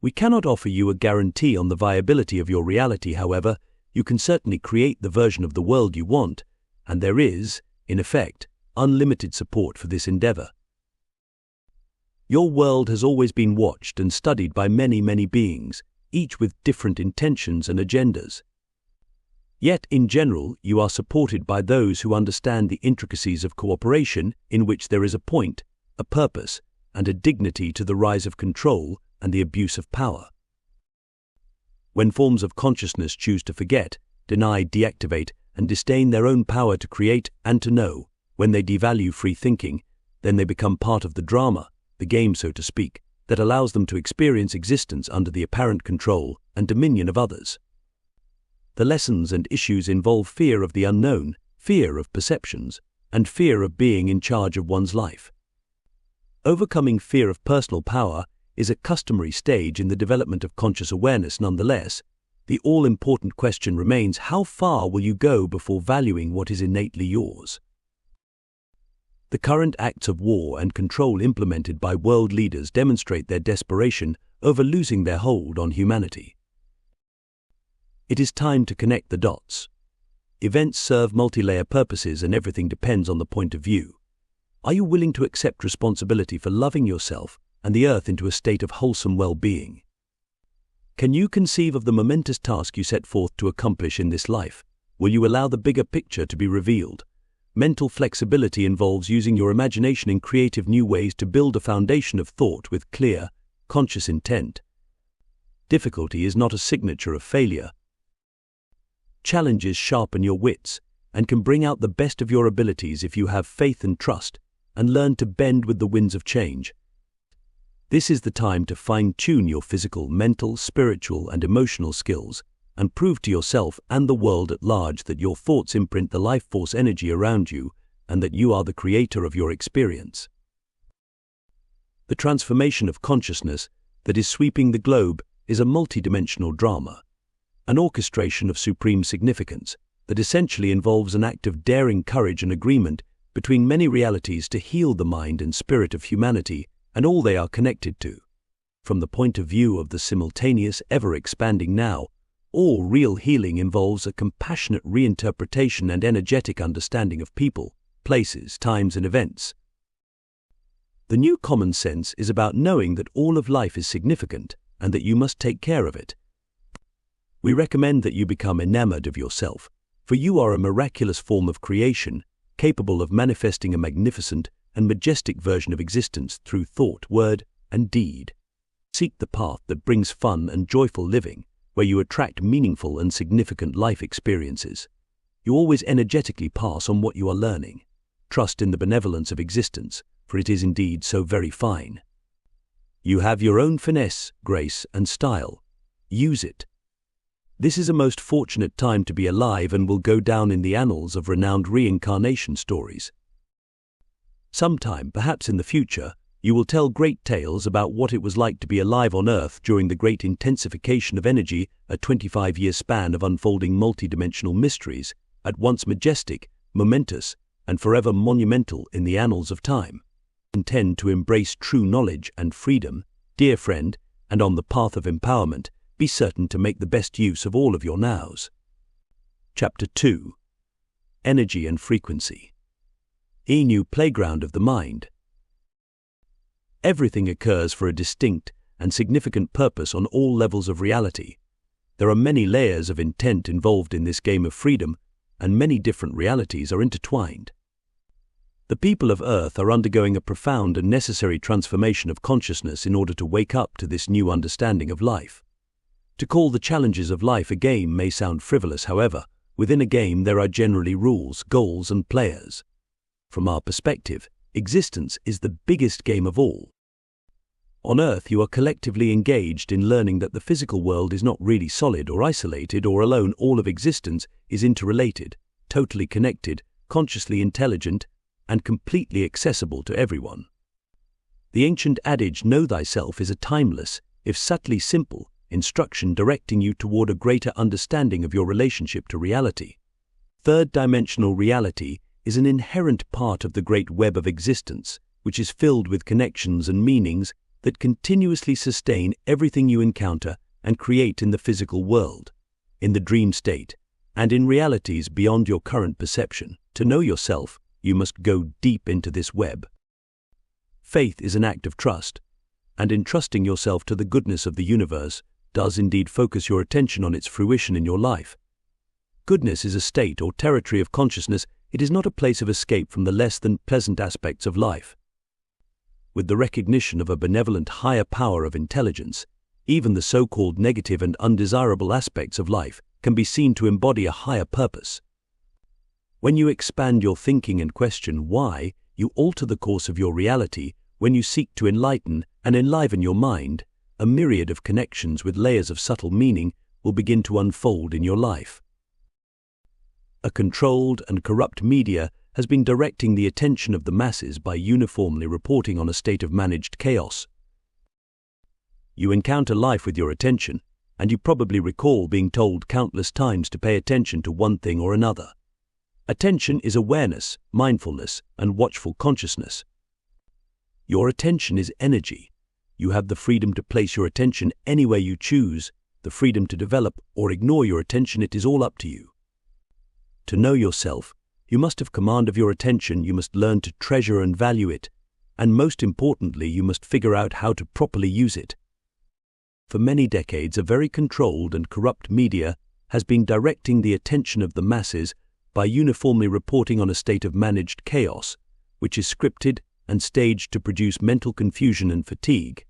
We cannot offer you a guarantee on the viability of your reality, however. You can certainly create the version of the world you want, and there is, in effect, unlimited support for this endeavor. Your world has always been watched and studied by many, many beings, each with different intentions and agendas. Yet, in general, you are supported by those who understand the intricacies of cooperation, in which there is a point, a purpose, and a dignity to the rise of control and the abuse of power. When forms of consciousness choose to forget, deny, deactivate, and disdain their own power to create and to know, when they devalue free thinking, then they become part of the drama, the game so to speak, that allows them to experience existence under the apparent control and dominion of others. The lessons and issues involve fear of the unknown, fear of perceptions, and fear of being in charge of one's life. Overcoming fear of personal power is a customary stage in the development of conscious awareness. Nonetheless, the all-important question remains: how far will you go before valuing what is innately yours? The current acts of war and control implemented by world leaders demonstrate their desperation over losing their hold on humanity. It is time to connect the dots. Events serve multi-layer purposes, and everything depends on the point of view. Are you willing to accept responsibility for loving yourself and the earth into a state of wholesome well-being? Can you conceive of the momentous task you set forth to accomplish in this life? Will you allow the bigger picture to be revealed? Mental flexibility involves using your imagination in creative new ways to build a foundation of thought with clear, conscious intent. Difficulty is not a signature of failure. Challenges sharpen your wits and can bring out the best of your abilities if you have faith and trust and learn to bend with the winds of change. This is the time to fine-tune your physical, mental, spiritual, and emotional skills and prove to yourself and the world at large that your thoughts imprint the life force energy around you and that you are the creator of your experience. The transformation of consciousness that is sweeping the globe is a multidimensional drama, an orchestration of supreme significance that essentially involves an act of daring courage and agreement between many realities to heal the mind and spirit of humanity and all they are connected to. From the point of view of the simultaneous, ever-expanding now, all real healing involves a compassionate reinterpretation and energetic understanding of people, places, times, and events. The new common sense is about knowing that all of life is significant and that you must take care of it. We recommend that you become enamored of yourself, for you are a miraculous form of creation, capable of manifesting a magnificent and majestic version of existence through thought, word, and deed. Seek the path that brings fun and joyful living, where you attract meaningful and significant life experiences. You always energetically pass on what you are learning. Trust in the benevolence of existence, for it is indeed so very fine. You have your own finesse, grace, and style. Use it. This is a most fortunate time to be alive and will go down in the annals of renowned reincarnation stories. Sometime, perhaps in the future, you will tell great tales about what it was like to be alive on Earth during the great intensification of energy, a 25-year span of unfolding multidimensional mysteries, at once majestic, momentous, and forever monumental in the annals of time. Intend to embrace true knowledge and freedom, dear friend, and on the path of empowerment, be certain to make the best use of all of your nows. Chapter 2. Energy and Frequency. A new playground of the mind. Everything occurs for a distinct and significant purpose on all levels of reality. There are many layers of intent involved in this game of freedom, and many different realities are intertwined. The people of Earth are undergoing a profound and necessary transformation of consciousness in order to wake up to this new understanding of life. To call the challenges of life a game may sound frivolous, however, within a game there are generally rules, goals, and players. From our perspective, existence is the biggest game of all. On Earth, you are collectively engaged in learning that the physical world is not really solid or isolated or alone. All of existence is interrelated, totally connected, consciously intelligent, and completely accessible to everyone. The ancient adage, "Know thyself," is a timeless, if subtly simple, instruction directing you toward a greater understanding of your relationship to reality. Third-dimensional reality is an inherent part of the great web of existence, which is filled with connections and meanings that continuously sustain everything you encounter and create in the physical world, in the dream state, and in realities beyond your current perception. To know yourself, you must go deep into this web. Faith is an act of trust, and in trusting yourself to the goodness of the universe, does indeed focus your attention on its fruition in your life. Goodness is a state or territory of consciousness. It is not a place of escape from the less than pleasant aspects of life. With the recognition of a benevolent higher power of intelligence, even the so-called negative and undesirable aspects of life can be seen to embody a higher purpose. When you expand your thinking and question why, you alter the course of your reality. When you seek to enlighten and enliven your mind, a myriad of connections with layers of subtle meaning will begin to unfold in your life. A controlled and corrupt media has been directing the attention of the masses by uniformly reporting on a state of managed chaos. You encounter life with your attention, and you probably recall being told countless times to pay attention to one thing or another. Attention is awareness, mindfulness, and watchful consciousness. Your attention is energy. You have the freedom to place your attention anywhere you choose, the freedom to develop or ignore your attention. It is all up to you. To know yourself, you must have command of your attention. You must learn to treasure and value it, and most importantly, you must figure out how to properly use it. For many decades, a very controlled and corrupt media has been directing the attention of the masses by uniformly reporting on a state of managed chaos, which is scripted and staged to produce mental confusion and fatigue.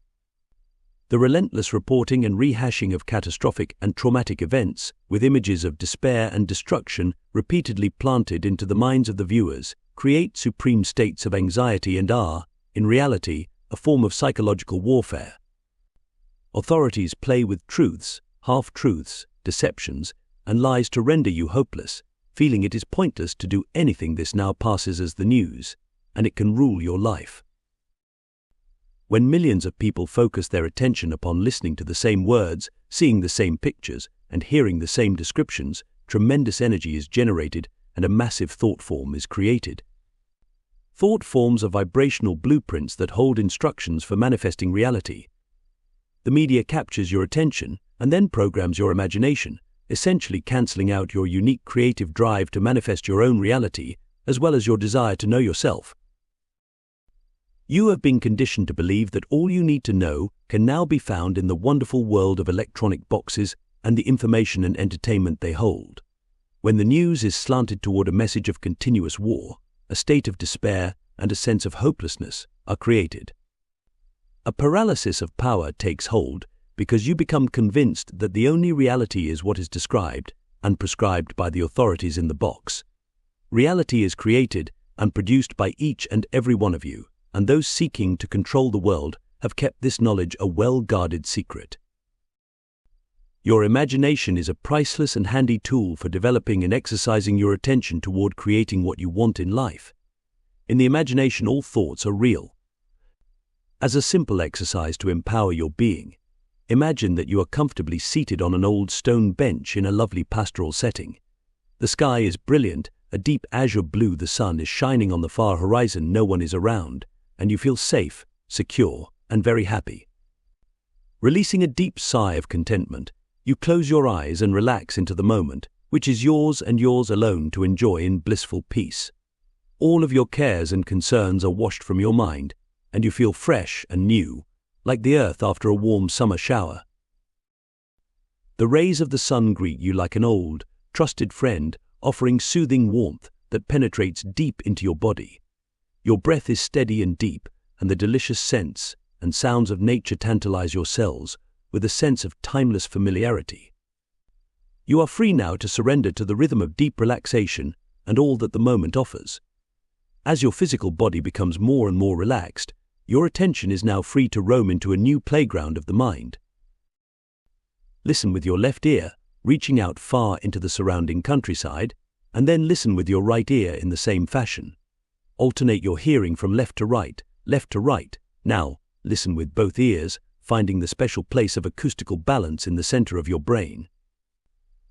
The relentless reporting and rehashing of catastrophic and traumatic events, with images of despair and destruction repeatedly planted into the minds of the viewers, create supreme states of anxiety and are, in reality, a form of psychological warfare. Authorities play with truths, half-truths, deceptions, and lies to render you hopeless, feeling it is pointless to do anything. This now passes as the news, and it can rule your life. When millions of people focus their attention upon listening to the same words, seeing the same pictures, and hearing the same descriptions, tremendous energy is generated and a massive thought form is created. Thought forms are vibrational blueprints that hold instructions for manifesting reality. The media captures your attention and then programs your imagination, essentially cancelling out your unique creative drive to manifest your own reality, as well as your desire to know yourself. You have been conditioned to believe that all you need to know can now be found in the wonderful world of electronic boxes and the information and entertainment they hold. When the news is slanted toward a message of continuous war, a state of despair and a sense of hopelessness are created. A paralysis of power takes hold because you become convinced that the only reality is what is described and prescribed by the authorities in the box. Reality is created and produced by each and every one of you, and those seeking to control the world have kept this knowledge a well-guarded secret. Your imagination is a priceless and handy tool for developing and exercising your attention toward creating what you want in life. In the imagination, all thoughts are real. As a simple exercise to empower your being, imagine that you are comfortably seated on an old stone bench in a lovely pastoral setting. The sky is brilliant, a deep azure blue, the sun is shining on the far horizon, no one is around, and you feel safe, secure, and very happy. Releasing a deep sigh of contentment, you close your eyes and relax into the moment, which is yours and yours alone to enjoy in blissful peace. All of your cares and concerns are washed from your mind, and you feel fresh and new, like the earth after a warm summer shower. The rays of the sun greet you like an old, trusted friend, offering soothing warmth that penetrates deep into your body. Your breath is steady and deep, and the delicious scents and sounds of nature tantalize your cells with a sense of timeless familiarity. You are free now to surrender to the rhythm of deep relaxation and all that the moment offers. As your physical body becomes more and more relaxed, your attention is now free to roam into a new playground of the mind. Listen with your left ear, reaching out far into the surrounding countryside, and then listen with your right ear in the same fashion. Alternate your hearing from left to right, left to right. Now, listen with both ears, finding the special place of acoustical balance in the center of your brain.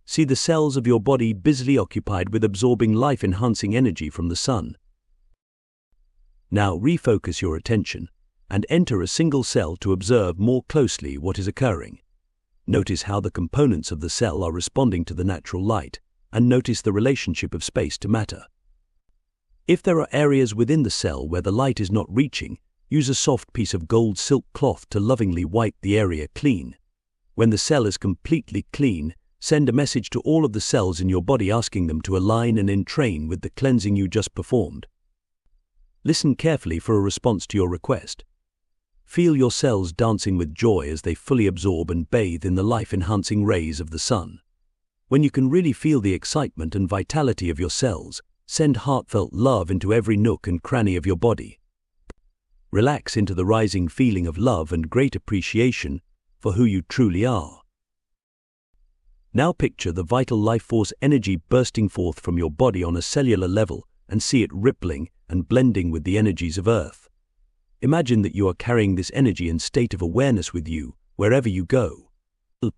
See the cells of your body busily occupied with absorbing life-enhancing energy from the sun. Now refocus your attention and enter a single cell to observe more closely what is occurring. Notice how the components of the cell are responding to the natural light, and notice the relationship of space to matter. If there are areas within the cell where the light is not reaching, use a soft piece of gold silk cloth to lovingly wipe the area clean. When the cell is completely clean, send a message to all of the cells in your body asking them to align and entrain with the cleansing you just performed. Listen carefully for a response to your request. Feel your cells dancing with joy as they fully absorb and bathe in the life-enhancing rays of the sun. When you can really feel the excitement and vitality of your cells, send heartfelt love into every nook and cranny of your body. Relax into the rising feeling of love and great appreciation for who you truly are. Now picture the vital life force energy bursting forth from your body on a cellular level and see it rippling and blending with the energies of Earth. Imagine that you are carrying this energy and state of awareness with you wherever you go.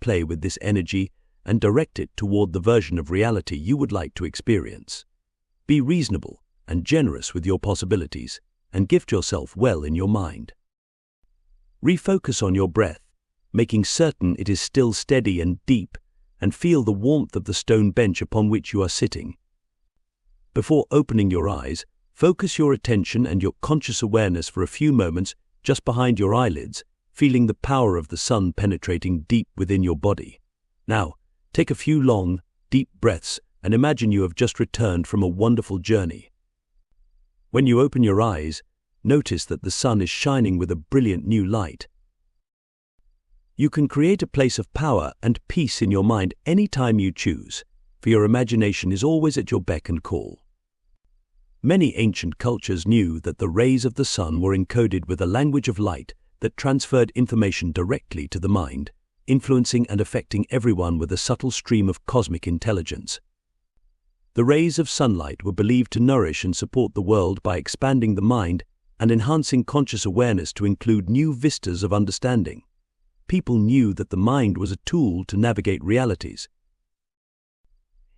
Play with this energy and direct it toward the version of reality you would like to experience. Be reasonable and generous with your possibilities and gift yourself well in your mind. Refocus on your breath, making certain it is still steady and deep, and feel the warmth of the stone bench upon which you are sitting. Before opening your eyes, focus your attention and your conscious awareness for a few moments just behind your eyelids, feeling the power of the sun penetrating deep within your body. Now, take a few long, deep breaths and imagine you have just returned from a wonderful journey. When you open your eyes, notice that the sun is shining with a brilliant new light. You can create a place of power and peace in your mind any time you choose, for your imagination is always at your beck and call. Many ancient cultures knew that the rays of the sun were encoded with a language of light that transferred information directly to the mind, influencing and affecting everyone with a subtle stream of cosmic intelligence. The rays of sunlight were believed to nourish and support the world by expanding the mind and enhancing conscious awareness to include new vistas of understanding. People knew that the mind was a tool to navigate realities.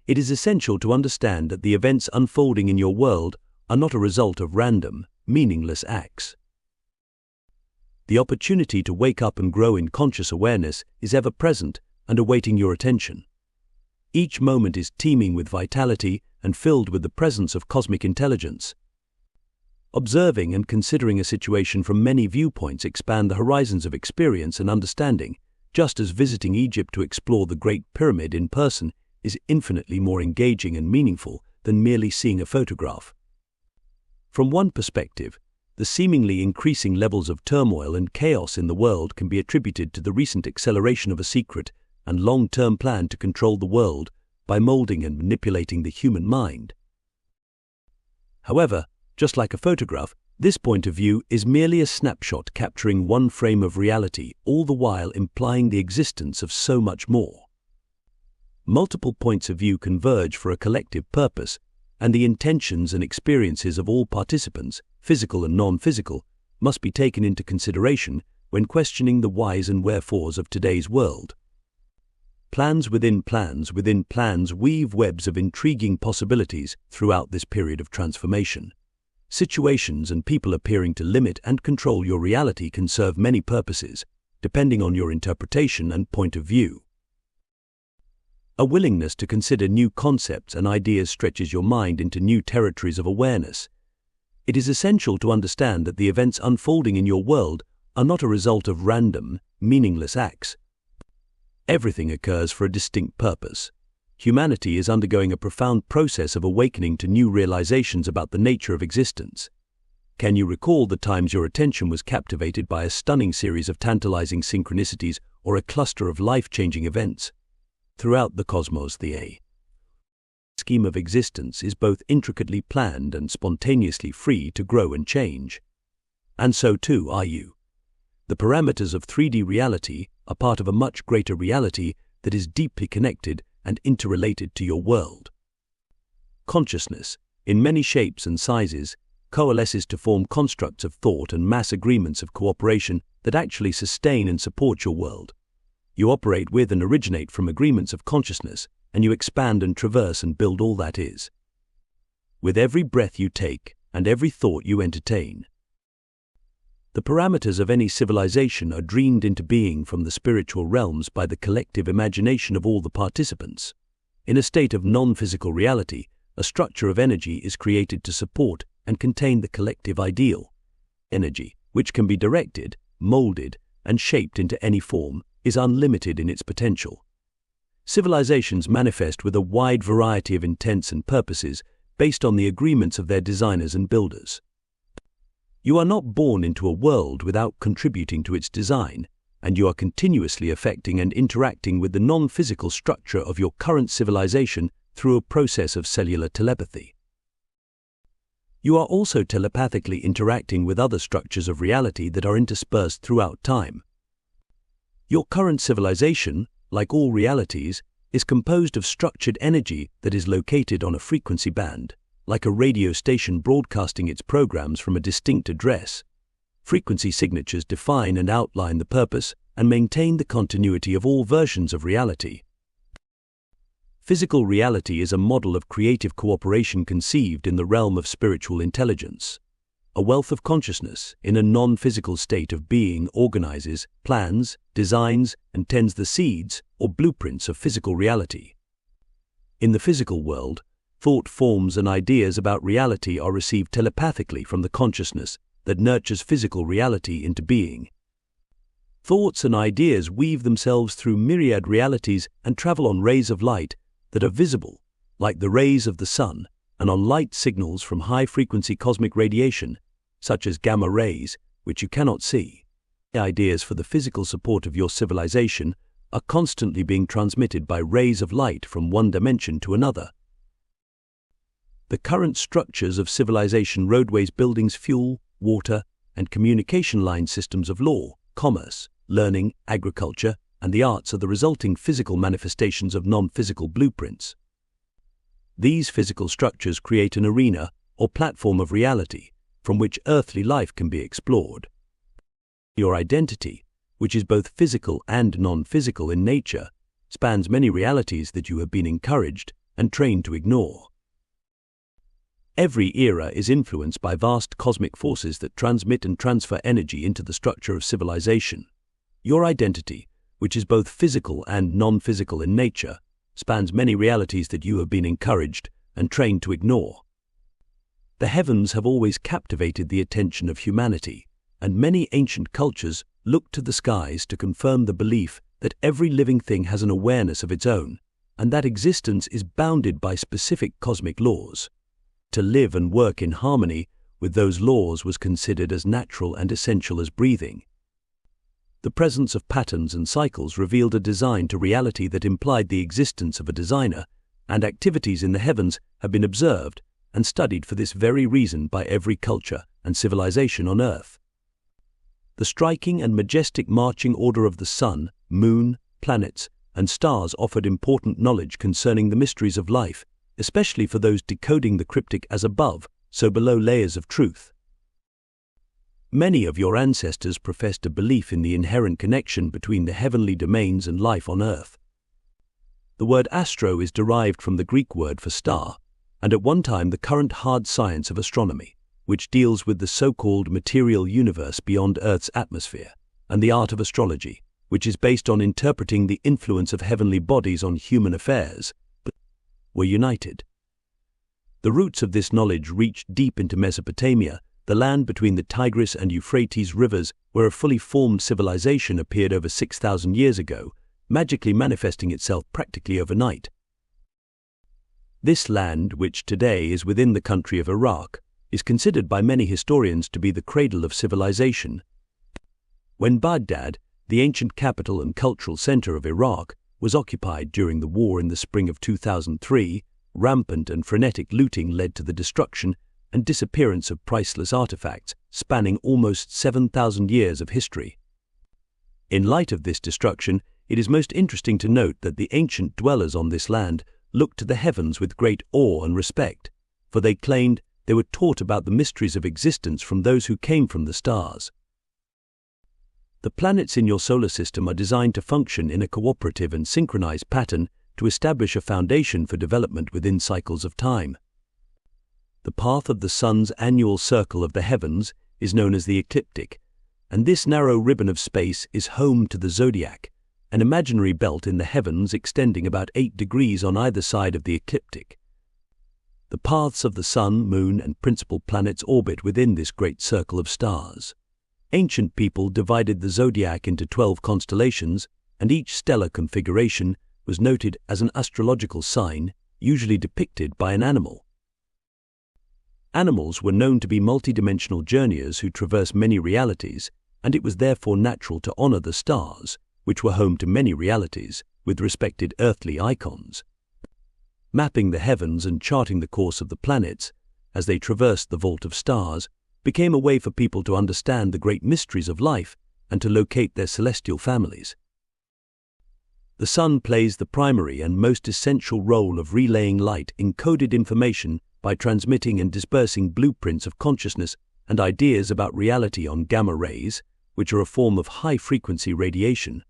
It is essential to understand that the events unfolding in your world are not a result of random, meaningless acts. The opportunity to wake up and grow in conscious awareness is ever present and awaiting your attention. Each moment is teeming with vitality and filled with the presence of cosmic intelligence. Observing and considering a situation from many viewpoints expand the horizons of experience and understanding, just as visiting Egypt to explore the Great Pyramid in person is infinitely more engaging and meaningful than merely seeing a photograph. From one perspective, the seemingly increasing levels of turmoil and chaos in the world can be attributed to the recent acceleration of a secret and long-term plan to control the world by molding and manipulating the human mind. However, just like a photograph, this point of view is merely a snapshot capturing one frame of reality, all the while implying the existence of so much more. multiple points of view converge for a collective purpose, and the intentions and experiences of all participants, physical and non-physical, must be taken into consideration when questioning the whys and wherefores of today's world. Plans within plans weave webs of intriguing possibilities throughout this period of transformation. Situations and people appearing to limit and control your reality can serve many purposes, depending on your interpretation and point of view. A willingness to consider new concepts and ideas stretches your mind into new territories of awareness. It is essential to understand that the events unfolding in your world are not a result of random, meaningless acts. Everything occurs for a distinct purpose. Humanity is undergoing a profound process of awakening to new realizations about the nature of existence. Can you recall the times your attention was captivated by a stunning series of tantalizing synchronicities or a cluster of life-changing events? Throughout the cosmos, the scheme of existence is both intricately planned and spontaneously free to grow and change. And so too are you. The parameters of 3D reality are part of a much greater reality that is deeply connected and interrelated to your world. Consciousness, in many shapes and sizes, coalesces to form constructs of thought and mass agreements of cooperation that actually sustain and support your world. You operate with and originate from agreements of consciousness, and you expand and traverse and build all that is. With every breath you take and every thought you entertain. The parameters of any civilization are dreamed into being from the spiritual realms by the collective imagination of all the participants. In a state of non-physical reality, a structure of energy is created to support and contain the collective ideal. Energy, which can be directed, molded, and shaped into any form, is unlimited in its potential. Civilizations manifest with a wide variety of intents and purposes based on the agreements of their designers and builders. You are not born into a world without contributing to its design, and you are continuously affecting and interacting with the non-physical structure of your current civilization through a process of cellular telepathy. You are also telepathically interacting with other structures of reality that are interspersed throughout time. Your current civilization, like all realities, is composed of structured energy that is located on a frequency band, like a radio station broadcasting its programs from a distinct address. Frequency signatures define and outline the purpose and maintain the continuity of all versions of reality. Physical reality is a model of creative cooperation conceived in the realm of spiritual intelligence. A wealth of consciousness in a non-physical state of being organizes, plans, designs, and tends the seeds or blueprints of physical reality. In the physical world, thought forms and ideas about reality are received telepathically from the consciousness that nurtures physical reality into being. Thoughts and ideas weave themselves through myriad realities and travel on rays of light that are visible, like the rays of the sun, and on light signals from high-frequency cosmic radiation, such as gamma rays, which you cannot see. Ideas for the physical support of your civilization are constantly being transmitted by rays of light from one dimension to another. The current structures of civilization, roadways, buildings, fuel, water, and communication line systems of law, commerce, learning, agriculture, and the arts are the resulting physical manifestations of non-physical blueprints. These physical structures create an arena or platform of reality from which earthly life can be explored. Your identity, which is both physical and non-physical in nature, spans many realities that you have been encouraged and trained to ignore. Every era is influenced by vast cosmic forces that transmit and transfer energy into the structure of civilization. Your identity, which is both physical and non-physical in nature, spans many realities that you have been encouraged and trained to ignore. The heavens have always captivated the attention of humanity, and many ancient cultures looked to the skies to confirm the belief that every living thing has an awareness of its own, and that existence is bounded by specific cosmic laws. To live and work in harmony with those laws was considered as natural and essential as breathing. The presence of patterns and cycles revealed a design to reality that implied the existence of a designer, and activities in the heavens have been observed and studied for this very reason by every culture and civilization on Earth. The striking and majestic marching order of the sun, moon, planets, and stars offered important knowledge concerning the mysteries of life, especially for those decoding the cryptic as above, so below layers of truth. Many of your ancestors professed a belief in the inherent connection between the heavenly domains and life on Earth. The word astro is derived from the Greek word for star, and at one time the current hard science of astronomy, which deals with the so-called material universe beyond Earth's atmosphere, and the art of astrology, which is based on interpreting the influence of heavenly bodies on human affairs, were united. The roots of this knowledge reached deep into Mesopotamia, the land between the Tigris and Euphrates rivers, where a fully formed civilization appeared over 6,000 years ago, magically manifesting itself practically overnight. This land, which today is within the country of Iraq, is considered by many historians to be the cradle of civilization. When Baghdad, the ancient capital and cultural center of Iraq, was occupied during the war in the spring of 2003, rampant and frenetic looting led to the destruction and disappearance of priceless artifacts spanning almost 7,000 years of history. In light of this destruction, it is most interesting to note that the ancient dwellers on this land looked to the heavens with great awe and respect, for they claimed they were taught about the mysteries of existence from those who came from the stars. The planets in your solar system are designed to function in a cooperative and synchronized pattern to establish a foundation for development within cycles of time. The path of the Sun's annual circle of the heavens is known as the ecliptic, and this narrow ribbon of space is home to the zodiac, an imaginary belt in the heavens extending about 8 degrees on either side of the ecliptic. The paths of the Sun, Moon, and principal planets orbit within this great circle of stars. Ancient people divided the zodiac into 12 constellations, and each stellar configuration was noted as an astrological sign, usually depicted by an animal. Animals were known to be multidimensional journeyers who traverse many realities, and it was therefore natural to honor the stars, which were home to many realities, with respected earthly icons. Mapping the heavens and charting the course of the planets, as they traversed the vault of stars, became a way for people to understand the great mysteries of life and to locate their celestial families. The Sun plays the primary and most essential role of relaying light encoded information by transmitting and dispersing blueprints of consciousness and ideas about reality on gamma rays, which are a form of high-frequency radiation.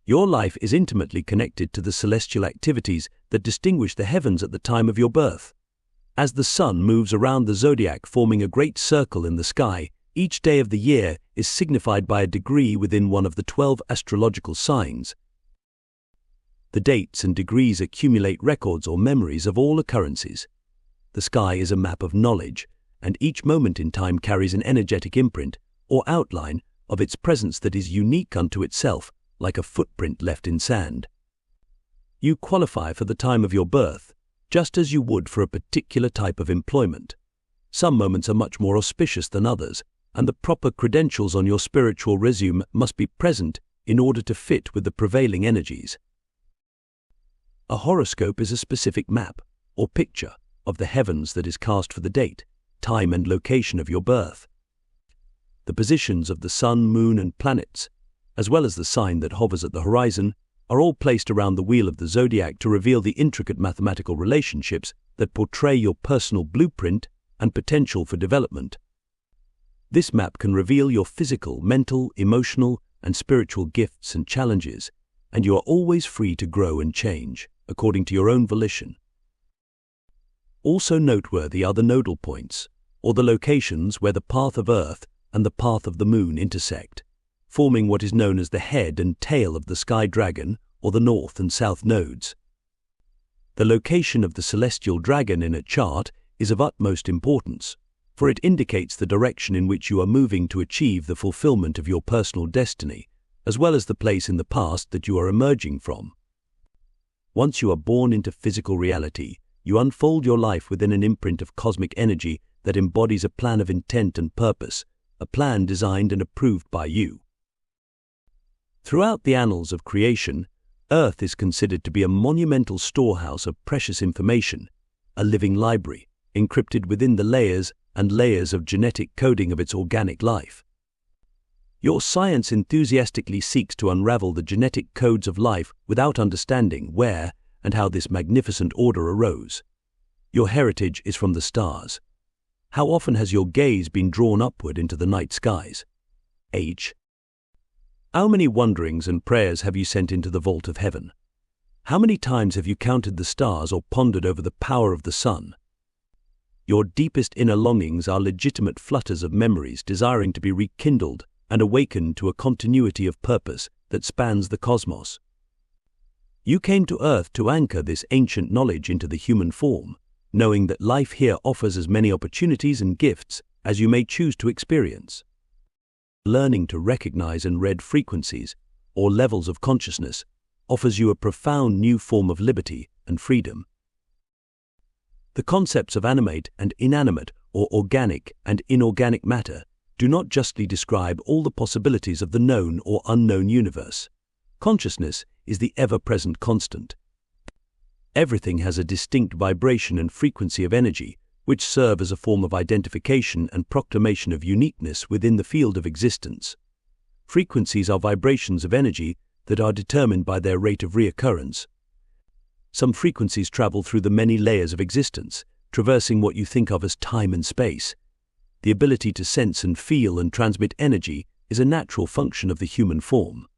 Your life is intimately connected to the celestial activities that distinguish the heavens at the time of your birth. As the Sun moves around the zodiac forming a great circle in the sky, each day of the year is signified by a degree within one of the 12 astrological signs. The dates and degrees accumulate records or memories of all occurrences. The sky is a map of knowledge, and each moment in time carries an energetic imprint or outline of its presence that is unique unto itself, like a footprint left in sand. You qualify for the time of your birth, just as you would for a particular type of employment. Some moments are much more auspicious than others, and the proper credentials on your spiritual resume must be present in order to fit with the prevailing energies. A horoscope is a specific map, or picture, of the heavens that is cast for the date, time and location of your birth. The positions of the Sun, Moon, and planets, as well as the sign that hovers at the horizon, are all placed around the wheel of the zodiac to reveal the intricate mathematical relationships that portray your personal blueprint and potential for development. This map can reveal your physical, mental, emotional, and spiritual gifts and challenges, and you are always free to grow and change, according to your own volition. Also noteworthy are the nodal points, or the locations where the path of Earth and the path of the Moon intersect, forming what is known as the head and tail of the sky dragon, or the north and south nodes. The location of the celestial dragon in a chart is of utmost importance, for it indicates the direction in which you are moving to achieve the fulfillment of your personal destiny, as well as the place in the past that you are emerging from. Once you are born into physical reality, you unfold your life within an imprint of cosmic energy that embodies a plan of intent and purpose, a plan designed and approved by you. Throughout the annals of creation, Earth is considered to be a monumental storehouse of precious information, a living library, encrypted within the layers and layers of genetic coding of its organic life. Your science enthusiastically seeks to unravel the genetic codes of life without understanding where and how this magnificent order arose. Your heritage is from the stars. How often has your gaze been drawn upward into the night skies? H. How many wonderings and prayers have you sent into the vault of heaven? How many times have you counted the stars or pondered over the power of the sun? Your deepest inner longings are legitimate flutters of memories desiring to be rekindled and awakened to a continuity of purpose that spans the cosmos. You came to Earth to anchor this ancient knowledge into the human form, knowing that life here offers as many opportunities and gifts as you may choose to experience. Learning to recognize and read frequencies, or levels of consciousness, offers you a profound new form of liberty and freedom. The concepts of animate and inanimate, or organic and inorganic matter, do not justly describe all the possibilities of the known or unknown universe. Consciousness is the ever-present constant. Everything has a distinct vibration and frequency of energy, which serve as a form of identification and proclamation of uniqueness within the field of existence. Frequencies are vibrations of energy that are determined by their rate of reoccurrence. Some frequencies travel through the many layers of existence, traversing what you think of as time and space. The ability to sense and feel and transmit energy is a natural function of the human form.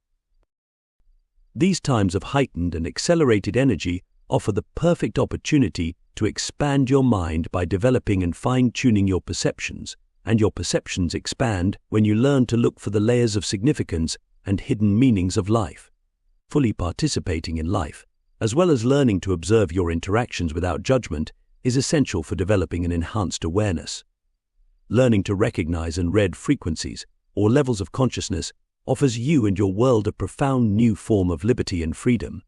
These times of heightened and accelerated energy offer the perfect opportunity to expand your mind by developing and fine-tuning your perceptions, and your perceptions expand when you learn to look for the layers of significance and hidden meanings of life. Fully participating in life, as well as learning to observe your interactions without judgment, is essential for developing an enhanced awareness. Learning to recognize and read frequencies, or levels of consciousness, offers you and your world a profound new form of liberty and freedom.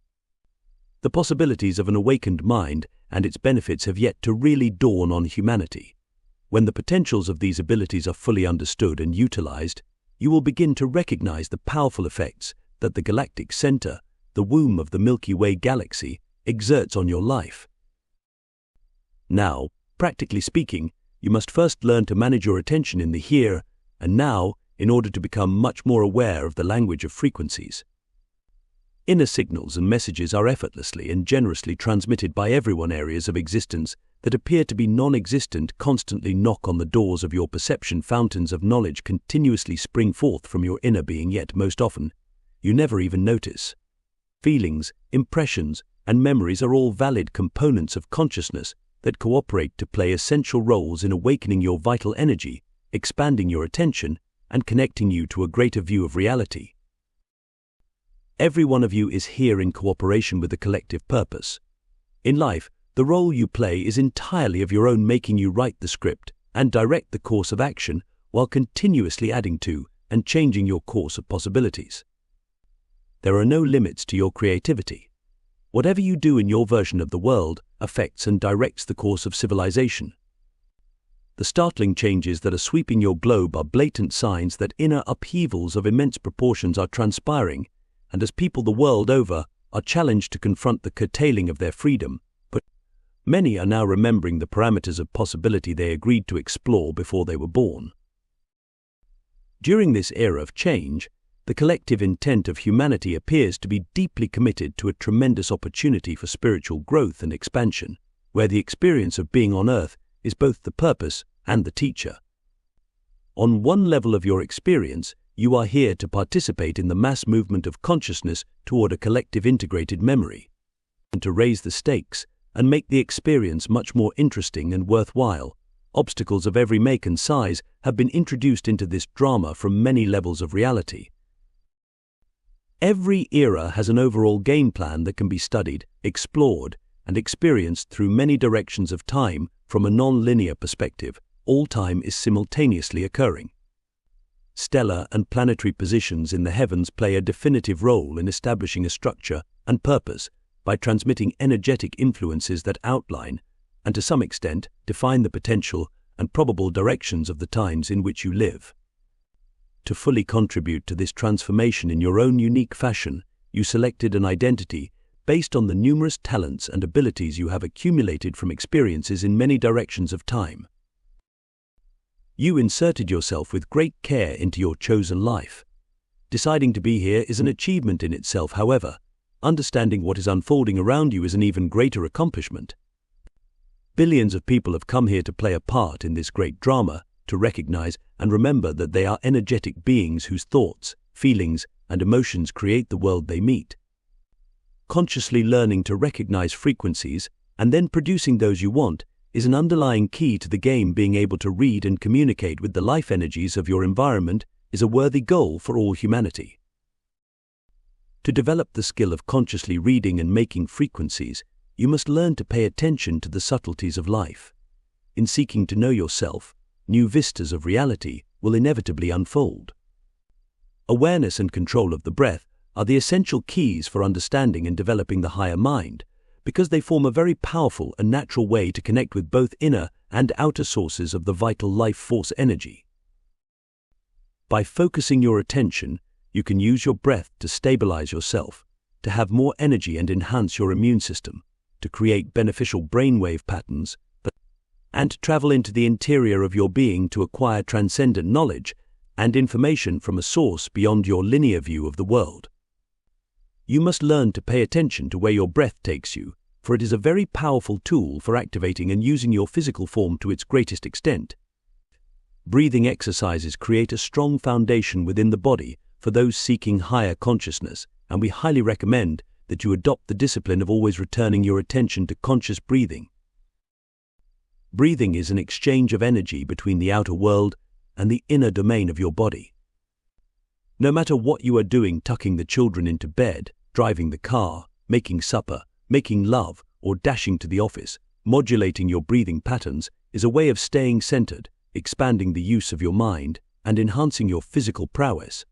The possibilities of an awakened mind and its benefits have yet to really dawn on humanity. When the potentials of these abilities are fully understood and utilized, you will begin to recognize the powerful effects that the galactic center, the womb of the Milky Way galaxy, exerts on your life. Now, practically speaking, you must first learn to manage your attention in the here and now in order to become much more aware of the language of frequencies. Inner signals and messages are effortlessly and generously transmitted by everyone. Areas of existence that appear to be non-existent constantly knock on the doors of your perception. Fountains of knowledge continuously spring forth from your inner being, yet most often, you never even notice. Feelings, impressions, and memories are all valid components of consciousness that cooperate to play essential roles in awakening your vital energy, expanding your attention, and connecting you to a greater view of reality. Every one of you is here in cooperation with the collective purpose. In life, the role you play is entirely of your own, making you write the script and direct the course of action while continuously adding to and changing your course of possibilities. There are no limits to your creativity. Whatever you do in your version of the world affects and directs the course of civilization. The startling changes that are sweeping your globe are blatant signs that inner upheavals of immense proportions are transpiring, and as people the world over are challenged to confront the curtailing of their freedom, but many are now remembering the parameters of possibility they agreed to explore before they were born. During this era of change, the collective intent of humanity appears to be deeply committed to a tremendous opportunity for spiritual growth and expansion, where the experience of being on Earth is both the purpose and the teacher. On one level of your experience, you are here to participate in the mass movement of consciousness toward a collective integrated memory, and to raise the stakes and make the experience much more interesting and worthwhile. Obstacles of every make and size have been introduced into this drama from many levels of reality. Every era has an overall game plan that can be studied, explored, and experienced through many directions of time. From a non-linear perspective, all time is simultaneously occurring. Stellar and planetary positions in the heavens play a definitive role in establishing a structure and purpose by transmitting energetic influences that outline, and to some extent, define the potential and probable directions of the times in which you live. To fully contribute to this transformation in your own unique fashion, you selected an identity based on the numerous talents and abilities you have accumulated from experiences in many directions of time. You inserted yourself with great care into your chosen life. Deciding to be here is an achievement in itself, however. Understanding what is unfolding around you is an even greater accomplishment. Billions of people have come here to play a part in this great drama, to recognize and remember that they are energetic beings whose thoughts, feelings, and emotions create the world they meet. Consciously learning to recognize frequencies and then producing those you want is an underlying key to the game. Being able to read and communicate with the life energies of your environment is a worthy goal for all humanity. To develop the skill of consciously reading and making frequencies, you must learn to pay attention to the subtleties of life. In seeking to know yourself, new vistas of reality will inevitably unfold. Awareness and control of the breath are the essential keys for understanding and developing the higher mind, because they form a very powerful and natural way to connect with both inner and outer sources of the vital life force energy. By focusing your attention, you can use your breath to stabilize yourself, to have more energy and enhance your immune system, to create beneficial brainwave patterns, and to travel into the interior of your being to acquire transcendent knowledge and information from a source beyond your linear view of the world. You must learn to pay attention to where your breath takes you, for it is a very powerful tool for activating and using your physical form to its greatest extent. Breathing exercises create a strong foundation within the body for those seeking higher consciousness, and we highly recommend that you adopt the discipline of always returning your attention to conscious breathing. Breathing is an exchange of energy between the outer world and the inner domain of your body. No matter what you are doing, tucking the children into bed, driving the car, making supper, making love, or dashing to the office, modulating your breathing patterns is a way of staying centered, expanding the use of your mind, and enhancing your physical prowess.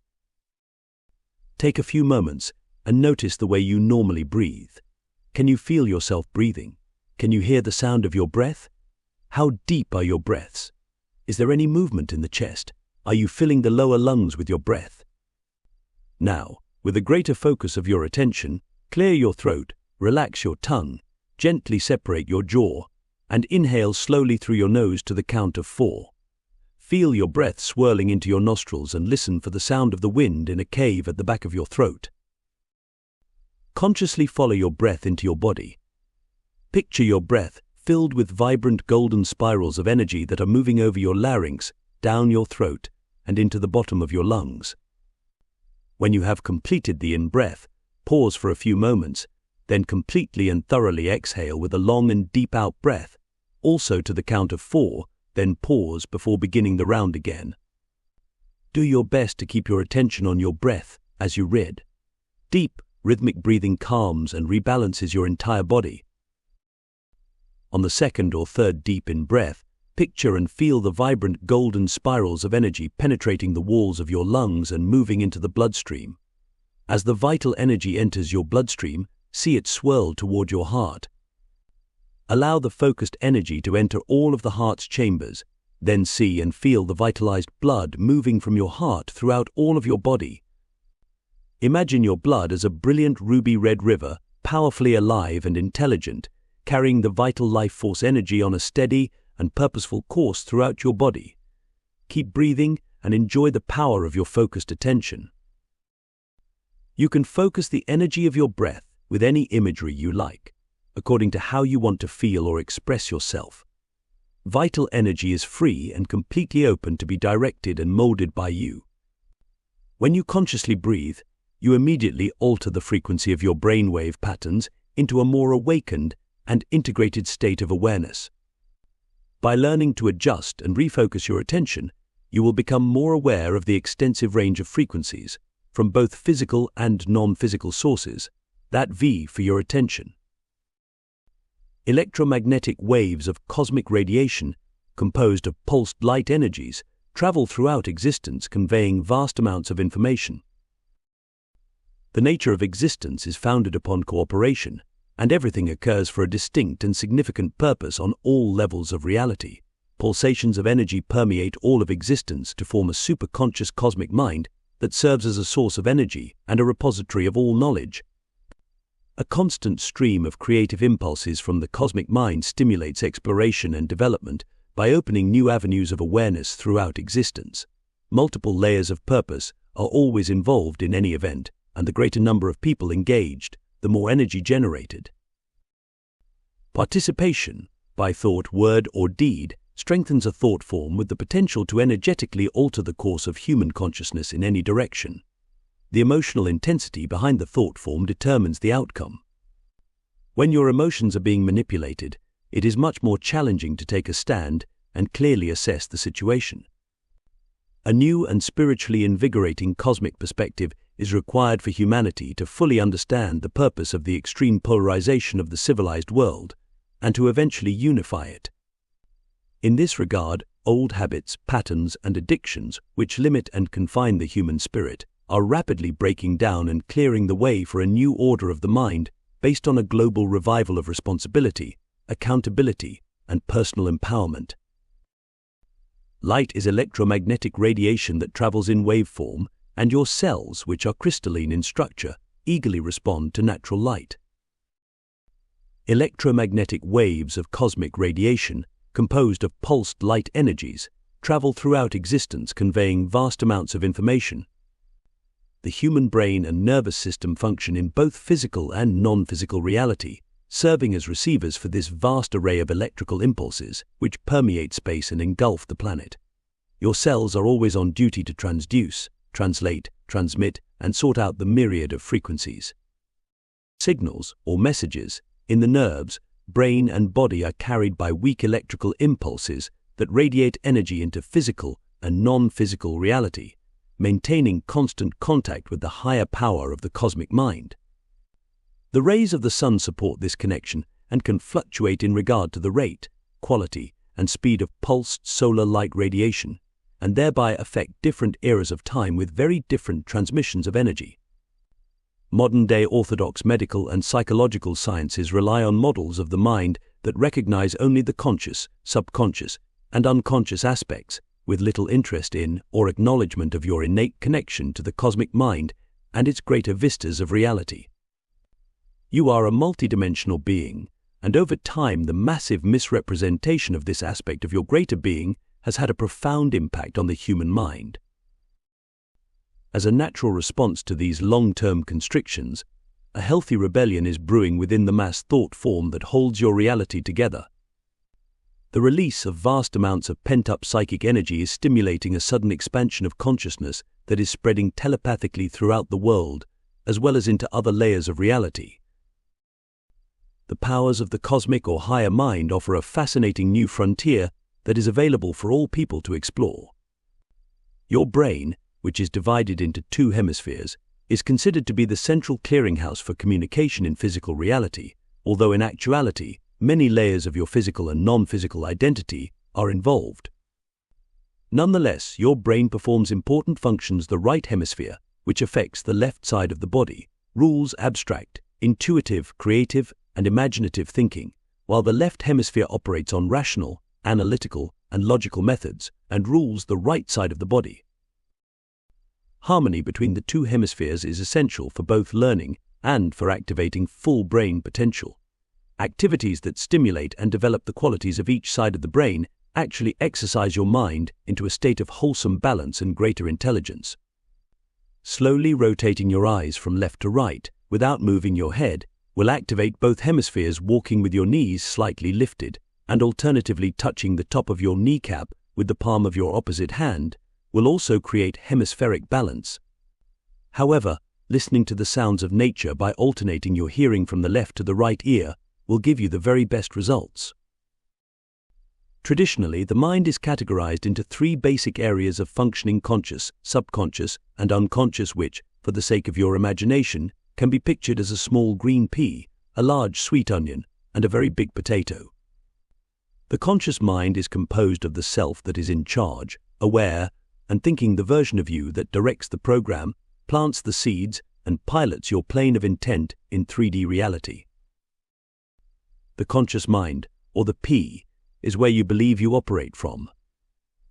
Take a few moments and notice the way you normally breathe. Can you feel yourself breathing? Can you hear the sound of your breath? How deep are your breaths? Is there any movement in the chest? Are you filling the lower lungs with your breath? Now, with a greater focus of your attention, clear your throat, relax your tongue, gently separate your jaw, and inhale slowly through your nose to the count of 4. Feel your breath swirling into your nostrils and listen for the sound of the wind in a cave at the back of your throat. Consciously follow your breath into your body. Picture your breath filled with vibrant golden spirals of energy that are moving over your larynx, down your throat, and into the bottom of your lungs. When you have completed the in-breath, pause for a few moments, then completely and thoroughly exhale with a long and deep out-breath, also to the count of 4, then pause before beginning the round again. Do your best to keep your attention on your breath as you read. Deep, rhythmic breathing calms and rebalances your entire body. On the second or third deep in-breath, picture and feel the vibrant golden spirals of energy penetrating the walls of your lungs and moving into the bloodstream. As the vital energy enters your bloodstream, see it swirl toward your heart. Allow the focused energy to enter all of the heart's chambers, then see and feel the vitalized blood moving from your heart throughout all of your body. Imagine your blood as a brilliant ruby red river, powerfully alive and intelligent, carrying the vital life force energy on a steady and purposeful course throughout your body. Keep breathing and enjoy the power of your focused attention. You can focus the energy of your breath with any imagery you like, according to how you want to feel or express yourself. Vital energy is free and completely open to be directed and molded by you. When you consciously breathe, you immediately alter the frequency of your brainwave patterns into a more awakened and integrated state of awareness. By learning to adjust and refocus your attention, you will become more aware of the extensive range of frequencies, from both physical and non-physical sources, that vie for your attention. Electromagnetic waves of cosmic radiation, composed of pulsed light energies, travel throughout existence, conveying vast amounts of information. The nature of existence is founded upon cooperation, and everything occurs for a distinct and significant purpose on all levels of reality. Pulsations of energy permeate all of existence to form a superconscious cosmic mind that serves as a source of energy and a repository of all knowledge. A constant stream of creative impulses from the cosmic mind stimulates exploration and development, by opening new avenues of awareness throughout existence. Multiple layers of purpose are always involved in any event, and the greater number of people engaged, the more energy generated. Participation, by thought, word, or deed, strengthens a thought form with the potential to energetically alter the course of human consciousness in any direction. The emotional intensity behind the thought form determines the outcome. When your emotions are being manipulated, it is much more challenging to take a stand and clearly assess the situation. A new and spiritually invigorating cosmic perspective is required for humanity to fully understand the purpose of the extreme polarization of the civilized world and to eventually unify it. In this regard, old habits, patterns, and addictions which limit and confine the human spirit are rapidly breaking down and clearing the way for a new order of the mind based on a global revival of responsibility, accountability, and personal empowerment. Light is electromagnetic radiation that travels in waveform, and your cells, which are crystalline in structure, eagerly respond to natural light. Electromagnetic waves of cosmic radiation, composed of pulsed light energies, travel throughout existence, conveying vast amounts of information. The human brain and nervous system function in both physical and non-physical reality, serving as receivers for this vast array of electrical impulses which permeate space and engulf the planet. Your cells are always on duty to transduce, translate, transmit, and sort out the myriad of frequencies. Signals, or messages, in the nerves, brain, and body are carried by weak electrical impulses that radiate energy into physical and non-physical reality, maintaining constant contact with the higher power of the cosmic mind. The rays of the sun support this connection and can fluctuate in regard to the rate, quality, and speed of pulsed solar light radiation, and thereby affect different eras of time with very different transmissions of energy. Modern-day orthodox medical and psychological sciences rely on models of the mind that recognize only the conscious, subconscious, and unconscious aspects, with little interest in or acknowledgement of your innate connection to the cosmic mind and its greater vistas of reality. You are a multidimensional being, and over time the massive misrepresentation of this aspect of your greater being has had a profound impact on the human mind. As a natural response to these long-term constrictions, a healthy rebellion is brewing within the mass thought form that holds your reality together. The release of vast amounts of pent-up psychic energy is stimulating a sudden expansion of consciousness that is spreading telepathically throughout the world, as well as into other layers of reality. The powers of the cosmic or higher mind offer a fascinating new frontier that is available for all people to explore. Your brain, which is divided into two hemispheres, is considered to be the central clearinghouse for communication in physical reality, although in actuality, many layers of your physical and non-physical identity are involved. Nonetheless, your brain performs important functions. The right hemisphere, which affects the left side of the body, rules abstract, intuitive, creative, and imaginative thinking, while the left hemisphere operates on rational, analytical, and logical methods and rules the right side of the body. Harmony between the two hemispheres is essential for both learning and for activating full brain potential. Activities that stimulate and develop the qualities of each side of the brain actually exercise your mind into a state of wholesome balance and greater intelligence. Slowly rotating your eyes from left to right without moving your head will activate both hemispheres. Walking with your knees slightly lifted and alternatively touching the top of your kneecap with the palm of your opposite hand will also create hemispheric balance. However, listening to the sounds of nature by alternating your hearing from the left to the right ear will give you the very best results. Traditionally, the mind is categorized into three basic areas of functioning: conscious, subconscious, and unconscious, which, for the sake of your imagination, can be pictured as a small green pea, a large sweet onion, and a very big potato. The conscious mind is composed of the self that is in charge, aware, and thinking, the version of you that directs the program, plants the seeds, and pilots your plane of intent in 3D reality. The conscious mind, or the P, is where you believe you operate from.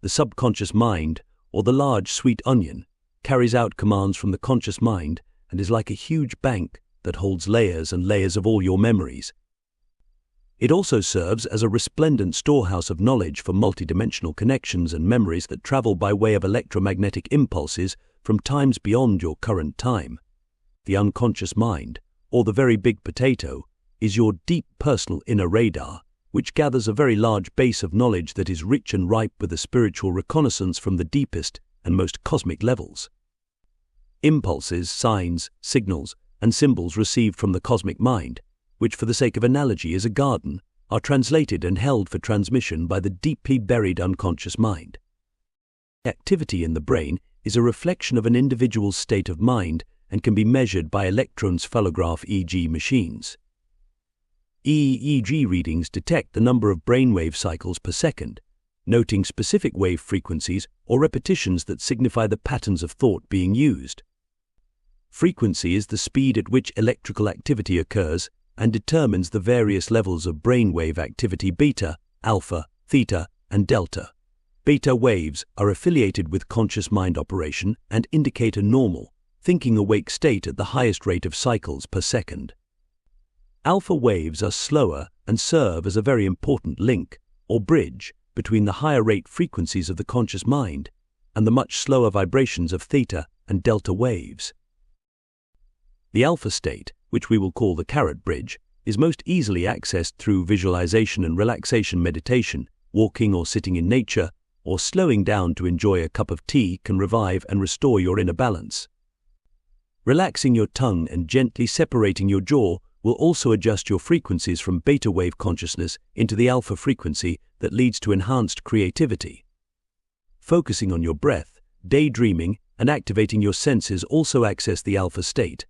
The subconscious mind, or the large sweet onion, carries out commands from the conscious mind and is like a huge bank that holds layers and layers of all your memories. It also serves as a resplendent storehouse of knowledge for multidimensional connections and memories that travel by way of electromagnetic impulses from times beyond your current time. The unconscious mind, or the very big potato, is your deep personal inner radar, which gathers a very large base of knowledge that is rich and ripe with a spiritual reconnaissance from the deepest and most cosmic levels. Impulses, signs, signals, and symbols received from the cosmic mind, which for the sake of analogy is a garden, are translated and held for transmission by the deeply buried unconscious mind. Activity in the brain is a reflection of an individual's state of mind and can be measured by electroencephalograph EEG machines. EEG readings detect the number of brainwave cycles per second, noting specific wave frequencies or repetitions that signify the patterns of thought being used. Frequency is the speed at which electrical activity occurs and determines the various levels of brainwave activity beta, alpha, theta, and delta. Beta waves are affiliated with conscious mind operation and indicate a normal, thinking awake state at the highest rate of cycles per second. Alpha waves are slower and serve as a very important link, or bridge, between the higher rate frequencies of the conscious mind and the much slower vibrations of theta and delta waves. The alpha state, which we will call the carrot bridge, is most easily accessed through visualization and relaxation meditation. Walking or sitting in nature, or slowing down to enjoy a cup of tea can revive and restore your inner balance. Relaxing your tongue and gently separating your jaw will also adjust your frequencies from beta wave consciousness into the alpha frequency that leads to enhanced creativity. Focusing on your breath, daydreaming, and activating your senses also access the alpha state.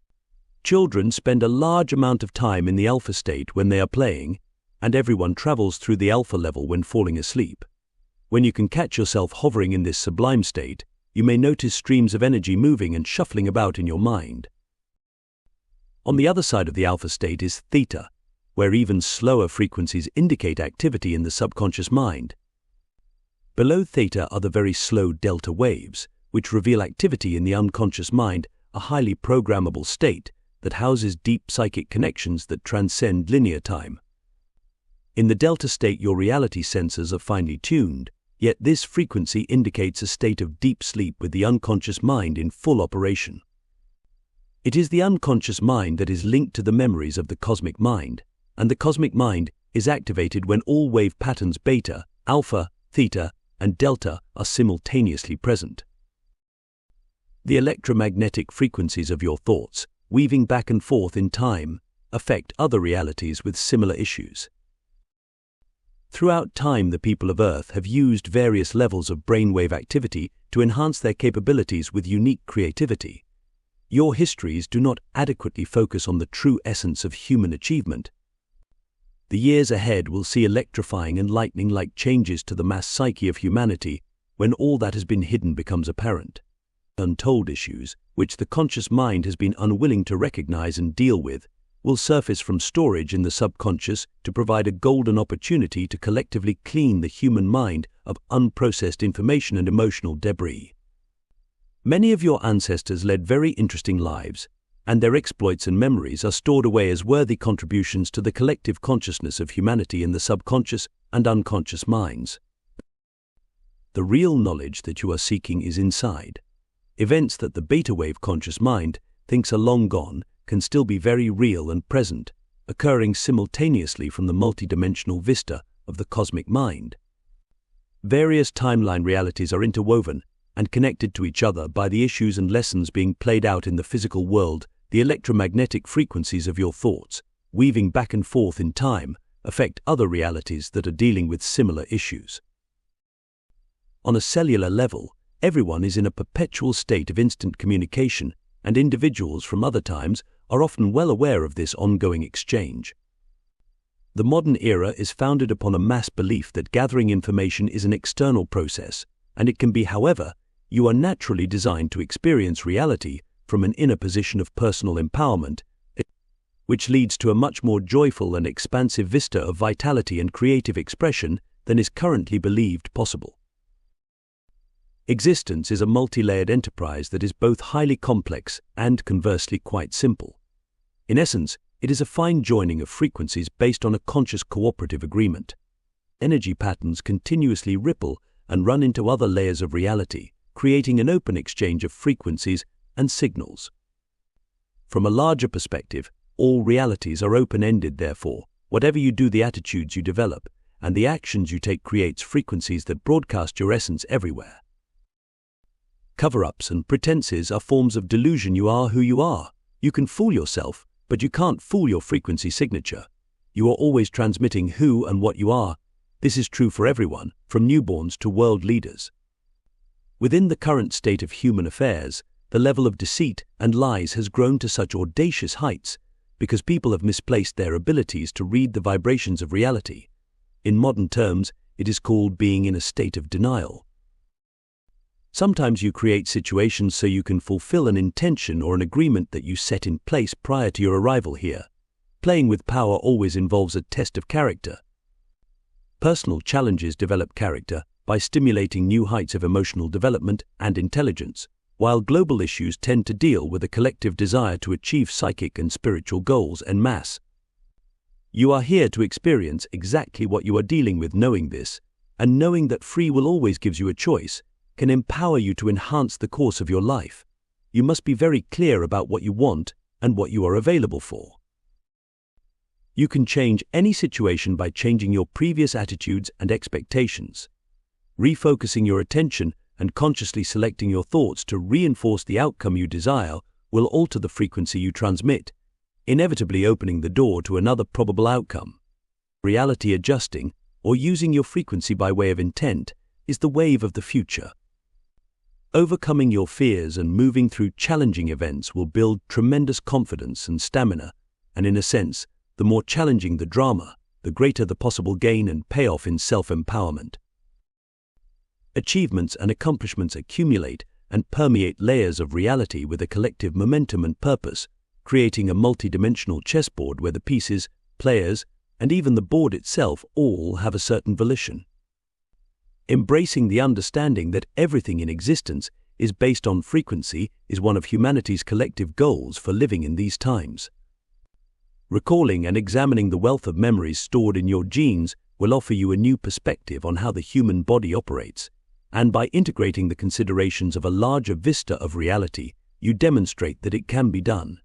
Children spend a large amount of time in the alpha state when they are playing, and everyone travels through the alpha level when falling asleep. When you can catch yourself hovering in this sublime state, you may notice streams of energy moving and shuffling about in your mind. On the other side of the alpha state is theta, where even slower frequencies indicate activity in the subconscious mind. Below theta are the very slow delta waves, which reveal activity in the unconscious mind, a highly programmable state that houses deep psychic connections that transcend linear time. In the delta state, your reality sensors are finely tuned, yet this frequency indicates a state of deep sleep with the unconscious mind in full operation. It is the unconscious mind that is linked to the memories of the cosmic mind, and the cosmic mind is activated when all wave patterns beta, alpha, theta, and delta are simultaneously present. The electromagnetic frequencies of your thoughts, weaving back and forth in time, affect other realities with similar issues. Throughout time, the people of Earth have used various levels of brainwave activity to enhance their capabilities with unique creativity. Your histories do not adequately focus on the true essence of human achievement. The years ahead will see electrifying and lightning-like changes to the mass psyche of humanity when all that has been hidden becomes apparent. Untold issues, which the conscious mind has been unwilling to recognize and deal with, will surface from storage in the subconscious to provide a golden opportunity to collectively clean the human mind of unprocessed information and emotional debris. Many of your ancestors led very interesting lives, and their exploits and memories are stored away as worthy contributions to the collective consciousness of humanity in the subconscious and unconscious minds. The real knowledge that you are seeking is inside. Events that the beta wave conscious mind thinks are long gone can still be very real and present, occurring simultaneously from the multidimensional vista of the cosmic mind. Various timeline realities are interwoven and connected to each other by the issues and lessons being played out in the physical world. The electromagnetic frequencies of your thoughts, weaving back and forth in time, affect other realities that are dealing with similar issues. On a cellular level, everyone is in a perpetual state of instant communication, and individuals from other times are often well aware of this ongoing exchange. The modern era is founded upon a mass belief that gathering information is an external process, and it can be, however, you are naturally designed to experience reality from an inner position of personal empowerment, which leads to a much more joyful and expansive vista of vitality and creative expression than is currently believed possible. Existence is a multi-layered enterprise that is both highly complex and conversely quite simple. In essence, It is a fine joining of frequencies based on a conscious cooperative agreement. Energy patterns continuously ripple and run into other layers of reality, creating an open exchange of frequencies and signals. From a larger perspective, all realities are open-ended, therefore, whatever you do, the attitudes you develop, and the actions you take creates frequencies that broadcast your essence everywhere. Cover-ups and pretenses are forms of delusion. You are who you are. You can fool yourself, but you can't fool your frequency signature. You are always transmitting who and what you are. This is true for everyone, from newborns to world leaders. Within the current state of human affairs, the level of deceit and lies has grown to such audacious heights because people have misplaced their abilities to read the vibrations of reality. In modern terms, it is called being in a state of denial. Sometimes you create situations so you can fulfill an intention or an agreement that you set in place prior to your arrival here. Playing with power always involves a test of character. Personal challenges develop character by stimulating new heights of emotional development and intelligence, while global issues tend to deal with a collective desire to achieve psychic and spiritual goals en masse. You are here to experience exactly what you are dealing with. Knowing this, and knowing that free will always gives you a choice, can empower you to enhance the course of your life. You must be very clear about what you want and what you are available for. You can change any situation by changing your previous attitudes and expectations. Refocusing your attention and consciously selecting your thoughts to reinforce the outcome you desire will alter the frequency you transmit, inevitably opening the door to another probable outcome. Reality adjusting, or using your frequency by way of intent, is the wave of the future. Overcoming your fears and moving through challenging events will build tremendous confidence and stamina, and in a sense, the more challenging the drama, the greater the possible gain and payoff in self-empowerment. Achievements and accomplishments accumulate and permeate layers of reality with a collective momentum and purpose, creating a multi-dimensional chessboard where the pieces, players, and even the board itself all have a certain volition. Embracing the understanding that everything in existence is based on frequency is one of humanity's collective goals for living in these times. Recalling and examining the wealth of memories stored in your genes will offer you a new perspective on how the human body operates, and by integrating the considerations of a larger vista of reality, you demonstrate that it can be done.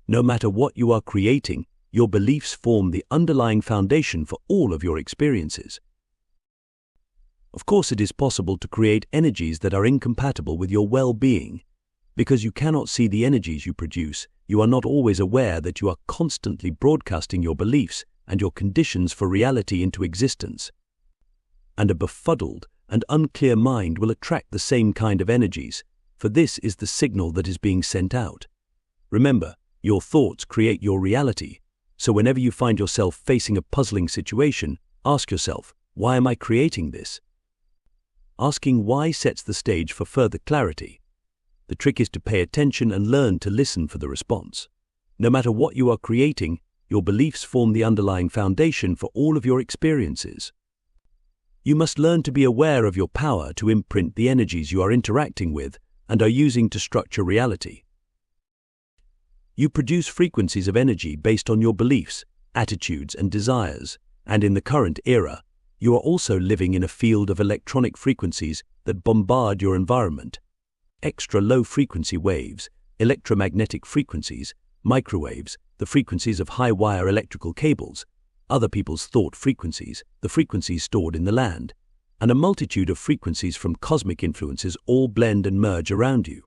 No matter what you are creating, your beliefs form the underlying foundation for all of your experiences. Of course, it is possible to create energies that are incompatible with your well-being. Because you cannot see the energies you produce, you are not always aware that you are constantly broadcasting your beliefs and your conditions for reality into existence. And a befuddled and unclear mind will attract the same kind of energies, for this is the signal that is being sent out. Remember, your thoughts create your reality, so whenever you find yourself facing a puzzling situation, ask yourself, why am I creating this? Asking why sets the stage for further clarity. The trick is to pay attention and learn to listen for the response. No matter what you are creating, your beliefs form the underlying foundation for all of your experiences. You must learn to be aware of your power to imprint the energies you are interacting with and are using to structure reality. You produce frequencies of energy based on your beliefs, attitudes, and desires, and in the current era, you are also living in a field of electronic frequencies that bombard your environment. Extra low-frequency waves, electromagnetic frequencies, microwaves, the frequencies of high-wire electrical cables, other people's thought frequencies, the frequencies stored in the land, and a multitude of frequencies from cosmic influences all blend and merge around you.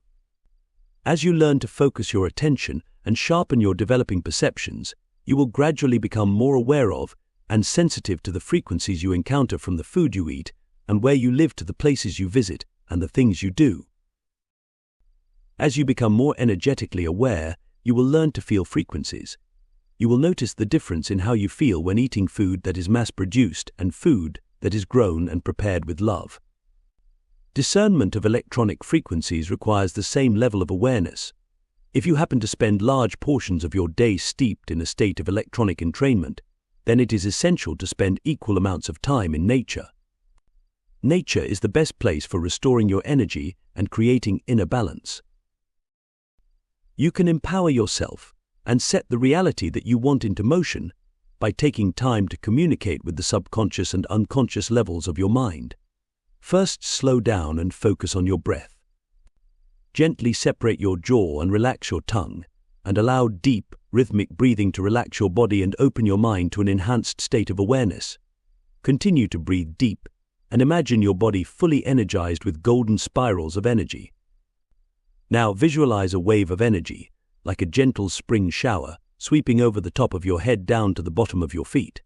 As you learn to focus your attention and sharpen your developing perceptions, you will gradually become more aware of and sensitive to the frequencies you encounter from the food you eat and where you live to the places you visit and the things you do. As you become more energetically aware, you will learn to feel frequencies. You will notice the difference in how you feel when eating food that is mass-produced and food that is grown and prepared with love. Discernment of electronic frequencies requires the same level of awareness. If you happen to spend large portions of your day steeped in a state of electronic entrainment, then it is essential to spend equal amounts of time in nature. Nature is the best place for restoring your energy and creating inner balance. You can empower yourself and set the reality that you want into motion by taking time to communicate with the subconscious and unconscious levels of your mind. First, slow down and focus on your breath. Gently separate your jaw and relax your tongue, and allow deep, rhythmic breathing to relax your body and open your mind to an enhanced state of awareness. Continue to breathe deep, and imagine your body fully energized with golden spirals of energy. Now visualize a wave of energy, like a gentle spring shower, sweeping over the top of your head down to the bottom of your feet.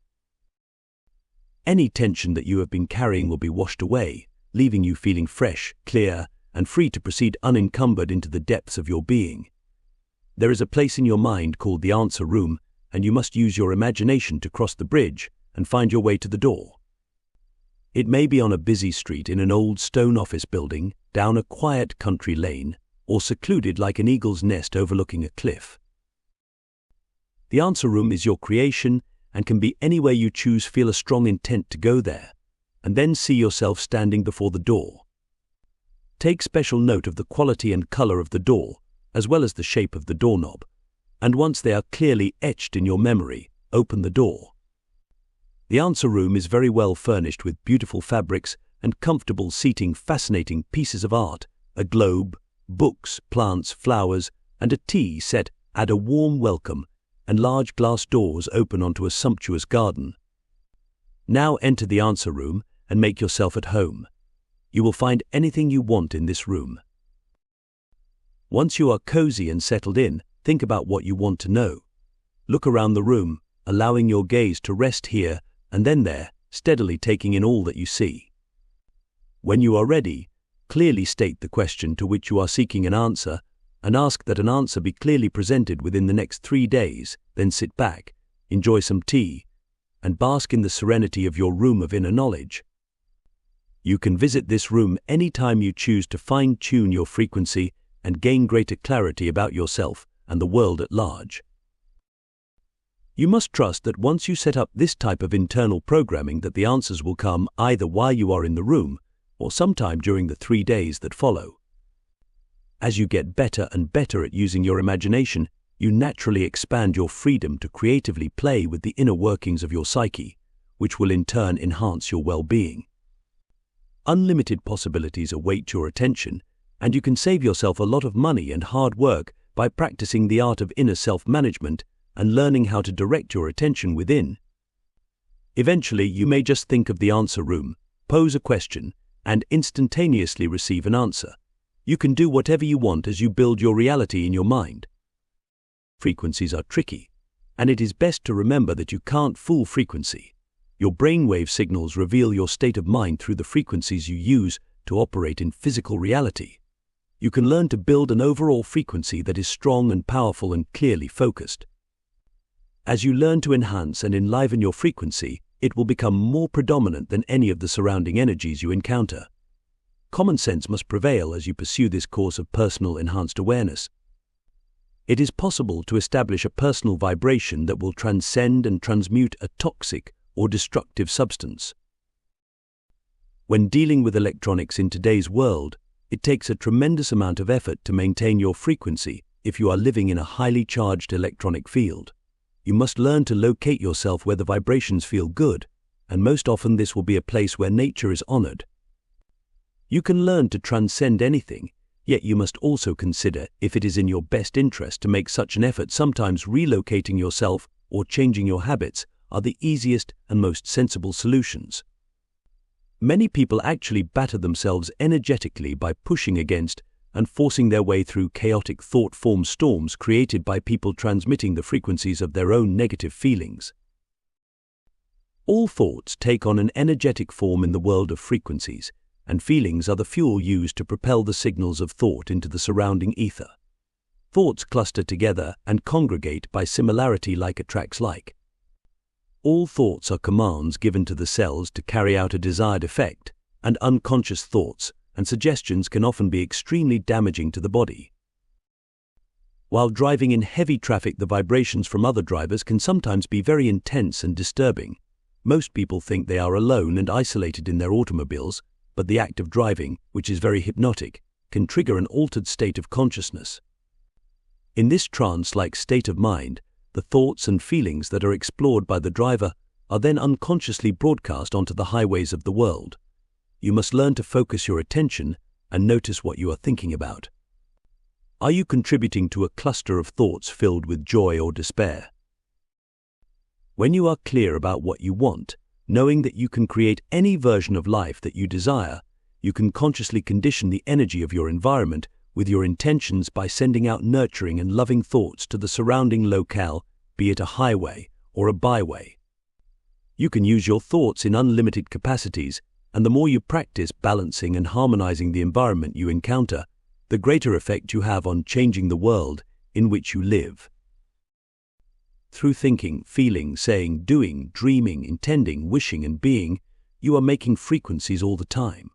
Any tension that you have been carrying will be washed away, leaving you feeling fresh, clear, and free to proceed unencumbered into the depths of your being. There is a place in your mind called the answer room, and you must use your imagination to cross the bridge and find your way to the door. It may be on a busy street in an old stone office building, down a quiet country lane, or secluded like an eagle's nest overlooking a cliff. The answer room is your creation and can be anywhere you choose. Feel a strong intent to go there, and then see yourself standing before the door. Take special note of the quality and color of the door, as well as the shape of the doorknob, and once they are clearly etched in your memory, open the door. The answer room is very well furnished with beautiful fabrics and comfortable seating, fascinating pieces of art, a globe, books, plants, flowers, and a tea set add a warm welcome, and large glass doors open onto a sumptuous garden. Now enter the answer room and make yourself at home. You will find anything you want in this room. Once you are cozy and settled in, think about what you want to know. Look around the room, allowing your gaze to rest here and then there, steadily taking in all that you see. When you are ready, clearly state the question to which you are seeking an answer, and ask that an answer be clearly presented within the next 3 days. Then sit back, enjoy some tea, and bask in the serenity of your room of inner knowledge. You can visit this room anytime you choose to fine-tune your frequency and gain greater clarity about yourself and the world at large. You must trust that once you set up this type of internal programming that the answers will come either while you are in the room or sometime during the 3 days that follow. As you get better and better at using your imagination, you naturally expand your freedom to creatively play with the inner workings of your psyche, which will in turn enhance your well-being. Unlimited possibilities await your attention, and you can save yourself a lot of money and hard work by practicing the art of inner self-management and learning how to direct your attention within. Eventually, you may just think of the answer room, pose a question, and instantaneously receive an answer. You can do whatever you want as you build your reality in your mind. Frequencies are tricky, and it is best to remember that you can't fool frequency. Your brainwave signals reveal your state of mind through the frequencies you use to operate in physical reality. You can learn to build an overall frequency that is strong and powerful and clearly focused. As you learn to enhance and enliven your frequency, it will become more predominant than any of the surrounding energies you encounter. Common sense must prevail as you pursue this course of personal enhanced awareness. It is possible to establish a personal vibration that will transcend and transmute a toxic or destructive substance. When dealing with electronics in today's world, it takes a tremendous amount of effort to maintain your frequency if you are living in a highly charged electronic field. You must learn to locate yourself where the vibrations feel good, and most often this will be a place where nature is honored. You can learn to transcend anything, yet you must also consider if it is in your best interest to make such an effort. Sometimes relocating yourself or changing your habits are the easiest and most sensible solutions. Many people actually batter themselves energetically by pushing against and forcing their way through chaotic thought-form storms created by people transmitting the frequencies of their own negative feelings. All thoughts take on an energetic form in the world of frequencies, and feelings are the fuel used to propel the signals of thought into the surrounding ether. Thoughts cluster together and congregate by similarity like attracts like. All thoughts are commands given to the cells to carry out a desired effect, and unconscious thoughts and suggestions can often be extremely damaging to the body. While driving in heavy traffic, the vibrations from other drivers can sometimes be very intense and disturbing. Most people think they are alone and isolated in their automobiles, but the act of driving, which is very hypnotic, can trigger an altered state of consciousness. In this trance-like state of mind, the thoughts and feelings that are explored by the driver are then unconsciously broadcast onto the highways of the world. You must learn to focus your attention and notice what you are thinking about. Are you contributing to a cluster of thoughts filled with joy or despair? When you are clear about what you want, knowing that you can create any version of life that you desire, you can consciously condition the energy of your environment with your intentions by sending out nurturing and loving thoughts to the surrounding locale, be it a highway or a byway. You can use your thoughts in unlimited capacities, and the more you practice balancing and harmonizing the environment you encounter, the greater effect you have on changing the world in which you live. Through thinking, feeling, saying, doing, dreaming, intending, wishing, and being, you are making frequencies all the time.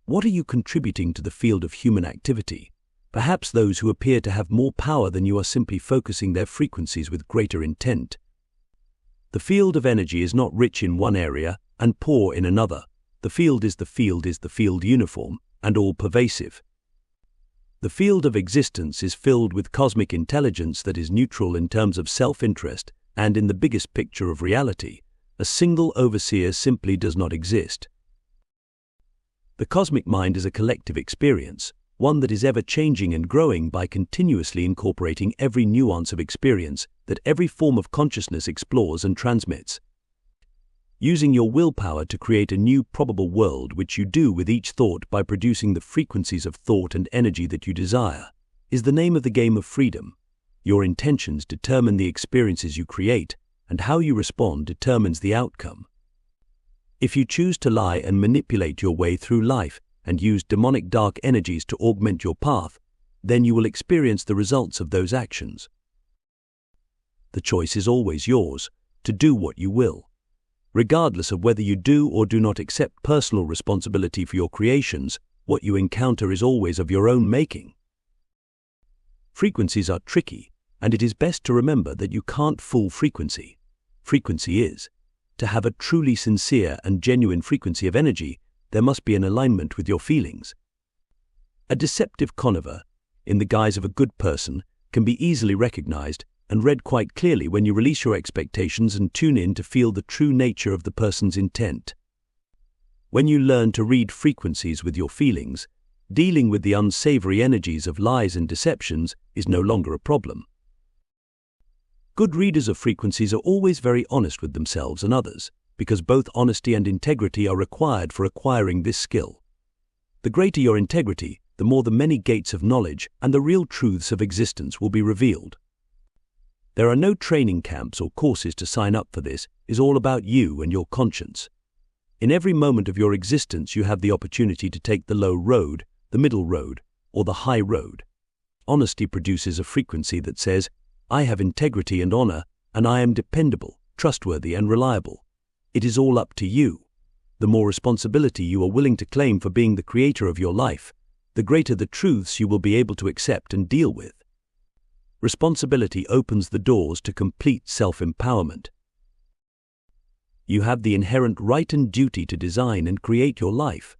What are you contributing to the field of human activity? Perhaps those who appear to have more power than you are simply focusing their frequencies with greater intent. The field of energy is not rich in one area and poor in another. The field is the field uniform and all-pervasive. The field of existence is filled with cosmic intelligence that is neutral in terms of self-interest, and in the biggest picture of reality, a single overseer simply does not exist. The cosmic mind is a collective experience, one that is ever-changing and growing by continuously incorporating every nuance of experience that every form of consciousness explores and transmits. Using your willpower to create a new probable world, which you do with each thought by producing the frequencies of thought and energy that you desire, is the name of the game of freedom. Your intentions determine the experiences you create, and how you respond determines the outcome. If you choose to lie and manipulate your way through life and use demonic dark energies to augment your path, then you will experience the results of those actions. The choice is always yours, to do what you will. Regardless of whether you do or do not accept personal responsibility for your creations, what you encounter is always of your own making. Frequencies are tricky, and it is best to remember that you can't fool frequency. Frequency is. To have a truly sincere and genuine frequency of energy, there must be an alignment with your feelings. A deceptive conniver, in the guise of a good person, can be easily recognized and read quite clearly when you release your expectations and tune in to feel the true nature of the person's intent. When you learn to read frequencies with your feelings, dealing with the unsavory energies of lies and deceptions is no longer a problem. Good readers of frequencies are always very honest with themselves and others, because both honesty and integrity are required for acquiring this skill. The greater your integrity, the more the many gates of knowledge and the real truths of existence will be revealed. There are no training camps or courses to sign up for this. It's all about you and your conscience. In every moment of your existence you have the opportunity to take the low road, the middle road, or the high road. Honesty produces a frequency that says, I have integrity and honor, and I am dependable, trustworthy, and reliable. It is all up to you. The more responsibility you are willing to claim for being the creator of your life, the greater the truths you will be able to accept and deal with. Responsibility opens the doors to complete self-empowerment. You have the inherent right and duty to design and create your life.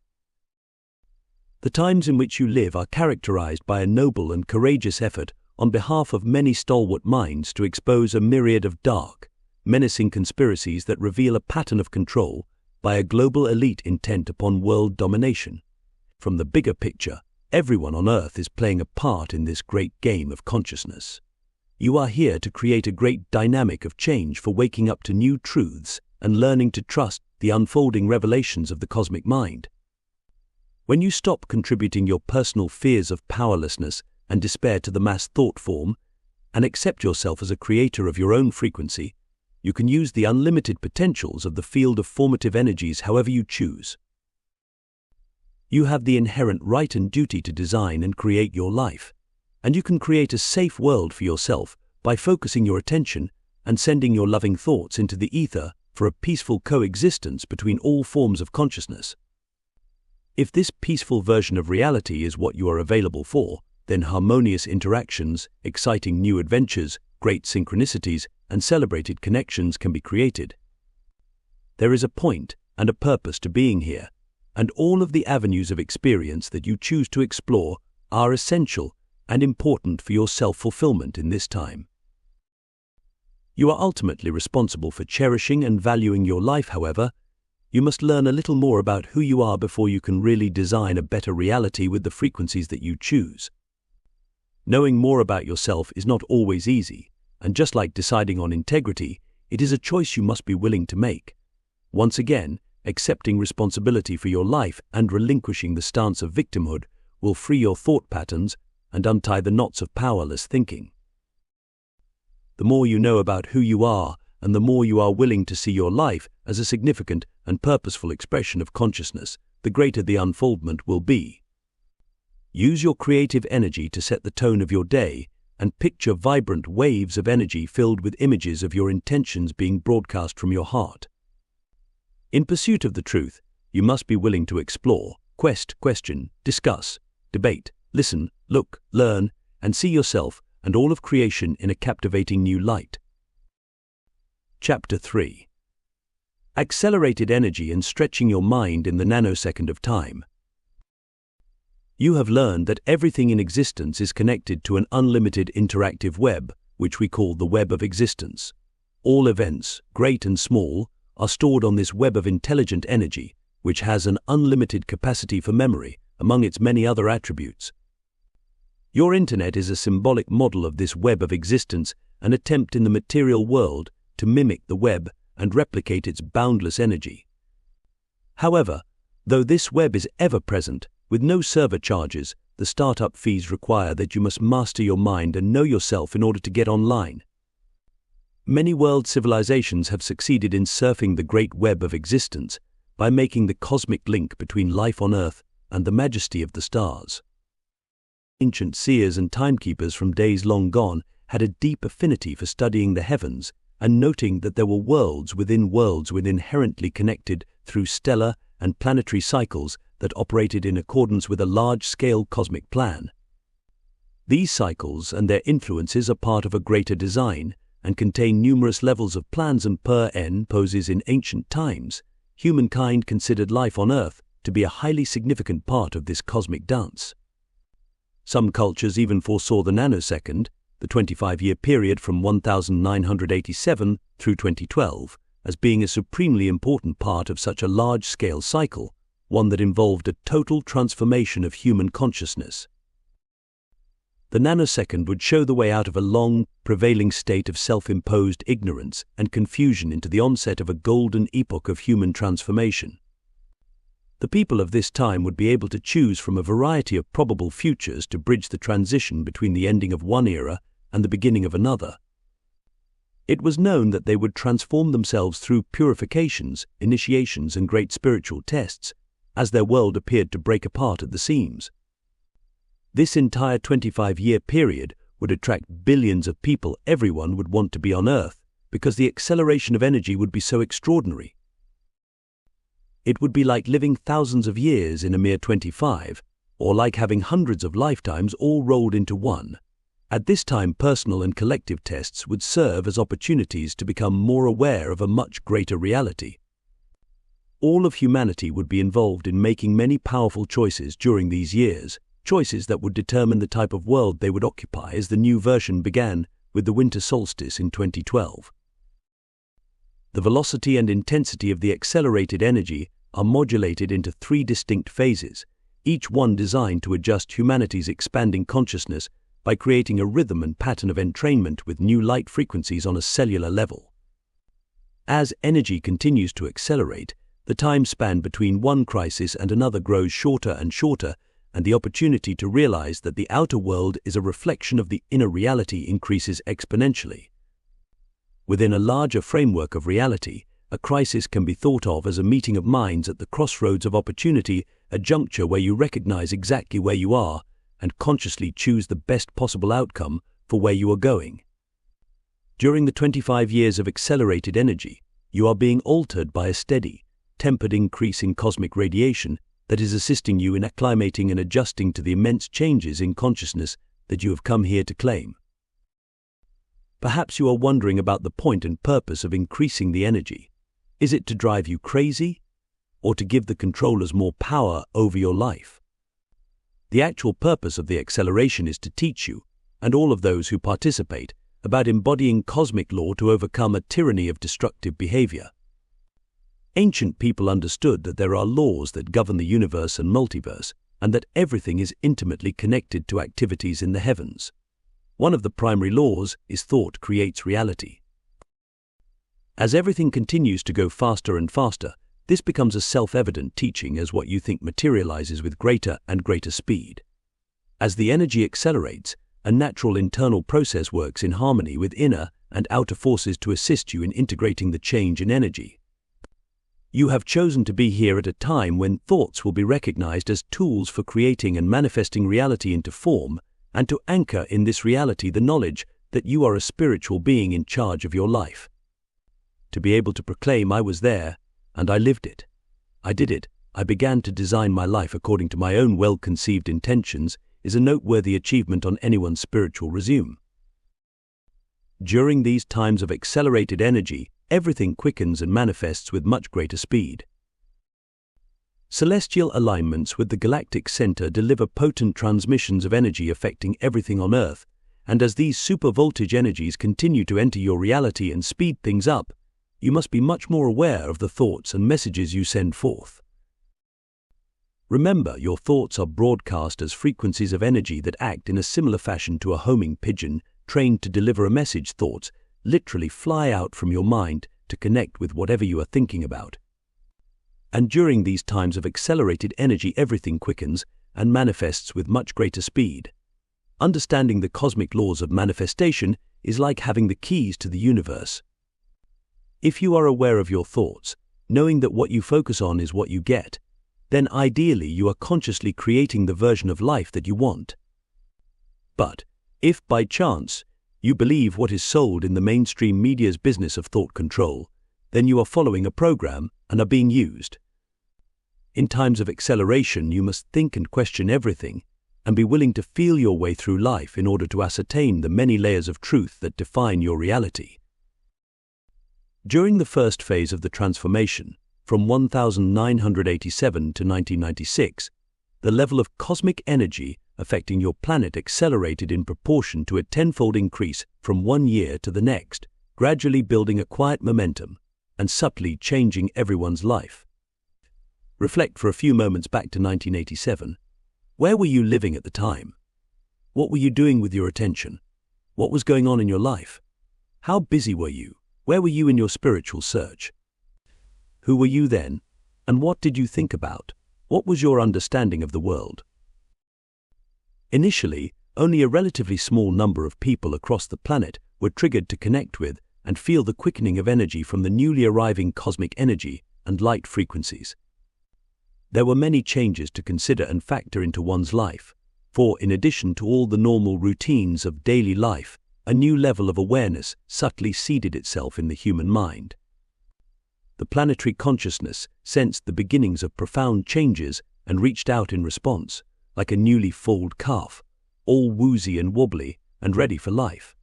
The times in which you live are characterized by a noble and courageous effort on behalf of many stalwart minds to expose a myriad of dark, menacing conspiracies that reveal a pattern of control by a global elite intent upon world domination. From the bigger picture, everyone on Earth is playing a part in this great game of consciousness. You are here to create a great dynamic of change for waking up to new truths and learning to trust the unfolding revelations of the cosmic mind. When you stop contributing your personal fears of powerlessness and despair to the mass thought form, and accept yourself as a creator of your own frequency, you can use the unlimited potentials of the field of formative energies however you choose. You have the inherent right and duty to design and create your life, and you can create a safe world for yourself by focusing your attention and sending your loving thoughts into the ether for a peaceful coexistence between all forms of consciousness. If this peaceful version of reality is what you are available for, then harmonious interactions, exciting new adventures, great synchronicities, and celebrated connections can be created. There is a point and a purpose to being here, and all of the avenues of experience that you choose to explore are essential and important for your self-fulfillment in this time. You are ultimately responsible for cherishing and valuing your life, however. You must learn a little more about who you are before you can really design a better reality with the frequencies that you choose. Knowing more about yourself is not always easy, and just like deciding on integrity, it is a choice you must be willing to make. Once again, accepting responsibility for your life and relinquishing the stance of victimhood will free your thought patterns and untie the knots of powerless thinking. The more you know about who you are, and the more you are willing to see your life as a significant and purposeful expression of consciousness, the greater the unfoldment will be. Use your creative energy to set the tone of your day and picture vibrant waves of energy filled with images of your intentions being broadcast from your heart. In pursuit of the truth, you must be willing to explore, question, discuss, debate, listen, look, learn, and see yourself and all of creation in a captivating new light. Chapter 3. Accelerated energy and stretching your mind in the nanosecond of time. You have learned that everything in existence is connected to an unlimited interactive web, which we call the web of existence. All events, great and small, are stored on this web of intelligent energy, which has an unlimited capacity for memory, among its many other attributes. Your internet is a symbolic model of this web of existence, an attempt in the material world to mimic the web and replicate its boundless energy. However, though this web is ever present, with no server charges, the startup fees require that you must master your mind and know yourself in order to get online. Many world civilizations have succeeded in surfing the great web of existence by making the cosmic link between life on Earth and the majesty of the stars. Ancient seers and timekeepers from days long gone had a deep affinity for studying the heavens and noting that there were worlds within inherently connected through stellar and planetary cycles that operated in accordance with a large-scale cosmic plan. These cycles and their influences are part of a greater design and contain numerous levels of plans, and per n poses in ancient times, humankind considered life on Earth to be a highly significant part of this cosmic dance. Some cultures even foresaw the nanosecond, the 25-year period from 1987 through 2012, as being a supremely important part of such a large-scale cycle, one that involved a total transformation of human consciousness. The nanosecond would show the way out of a long, prevailing state of self-imposed ignorance and confusion into the onset of a golden epoch of human transformation. The people of this time would be able to choose from a variety of probable futures to bridge the transition between the ending of one era and the beginning of another. It was known that they would transform themselves through purifications, initiations, and great spiritual tests, as their world appeared to break apart at the seams. This entire 25-year period would attract billions of people. Everyone would want to be on Earth because the acceleration of energy would be so extraordinary. It would be like living thousands of years in a mere 25, or like having hundreds of lifetimes all rolled into one. At this time, personal and collective tests would serve as opportunities to become more aware of a much greater reality. All of humanity would be involved in making many powerful choices during these years, choices that would determine the type of world they would occupy as the new version began with the winter solstice in 2012. The velocity and intensity of the accelerated energy are modulated into 3 distinct phases, each one designed to adjust humanity's expanding consciousness by creating a rhythm and pattern of entrainment with new light frequencies on a cellular level. As energy continues to accelerate, the time span between one crisis and another grows shorter and shorter, and the opportunity to realize that the outer world is a reflection of the inner reality increases exponentially. Within a larger framework of reality, a crisis can be thought of as a meeting of minds at the crossroads of opportunity, a juncture where you recognize exactly where you are and consciously choose the best possible outcome for where you are going. During the 25 years of accelerated energy, you are being altered by a steady, tempered increase in cosmic radiation that is assisting you in acclimating and adjusting to the immense changes in consciousness that you have come here to claim. Perhaps you are wondering about the point and purpose of increasing the energy. Is it to drive you crazy, or to give the controllers more power over your life? The actual purpose of the acceleration is to teach you, and all of those who participate, about embodying cosmic law to overcome a tyranny of destructive behavior. Ancient people understood that there are laws that govern the universe and multiverse, and that everything is intimately connected to activities in the heavens. One of the primary laws is thought creates reality. As everything continues to go faster and faster, this becomes a self-evident teaching as what you think materializes with greater and greater speed. As the energy accelerates, a natural internal process works in harmony with inner and outer forces to assist you in integrating the change in energy. You have chosen to be here at a time when thoughts will be recognized as tools for creating and manifesting reality into form, and to anchor in this reality the knowledge that you are a spiritual being in charge of your life. To be able to proclaim I was there, and I lived it. I did it. I began to design my life according to my own well-conceived intentions is a noteworthy achievement on anyone's spiritual resume. During these times of accelerated energy, everything quickens and manifests with much greater speed. Celestial alignments with the galactic center deliver potent transmissions of energy affecting everything on Earth, and as these super-voltage energies continue to enter your reality and speed things up, you must be much more aware of the thoughts and messages you send forth. Remember, your thoughts are broadcast as frequencies of energy that act in a similar fashion to a homing pigeon trained to deliver a message. Thoughts literally fly out from your mind to connect with whatever you are thinking about. And during these times of accelerated energy, everything quickens and manifests with much greater speed. Understanding the cosmic laws of manifestation is like having the keys to the universe. If you are aware of your thoughts, knowing that what you focus on is what you get, then ideally you are consciously creating the version of life that you want. But if by chance you believe what is sold in the mainstream media's business of thought control, then you are following a program and are being used. In times of acceleration, you must think and question everything, and be willing to feel your way through life in order to ascertain the many layers of truth that define your reality. During the first phase of the transformation, from 1987 to 1996, the level of cosmic energy affecting your planet accelerated in proportion to a tenfold increase from one year to the next, gradually building a quiet momentum and subtly changing everyone's life. Reflect for a few moments back to 1987. Where were you living at the time? What were you doing with your attention? What was going on in your life? How busy were you? Where were you in your spiritual search? Who were you then, and what did you think about? What was your understanding of the world? Initially, only a relatively small number of people across the planet were triggered to connect with and feel the quickening of energy from the newly arriving cosmic energy and light frequencies. There were many changes to consider and factor into one's life, for in addition to all the normal routines of daily life, a new level of awareness subtly seeded itself in the human mind. The planetary consciousness sensed the beginnings of profound changes and reached out in response, like a newly foaled calf, all woozy and wobbly and ready for life.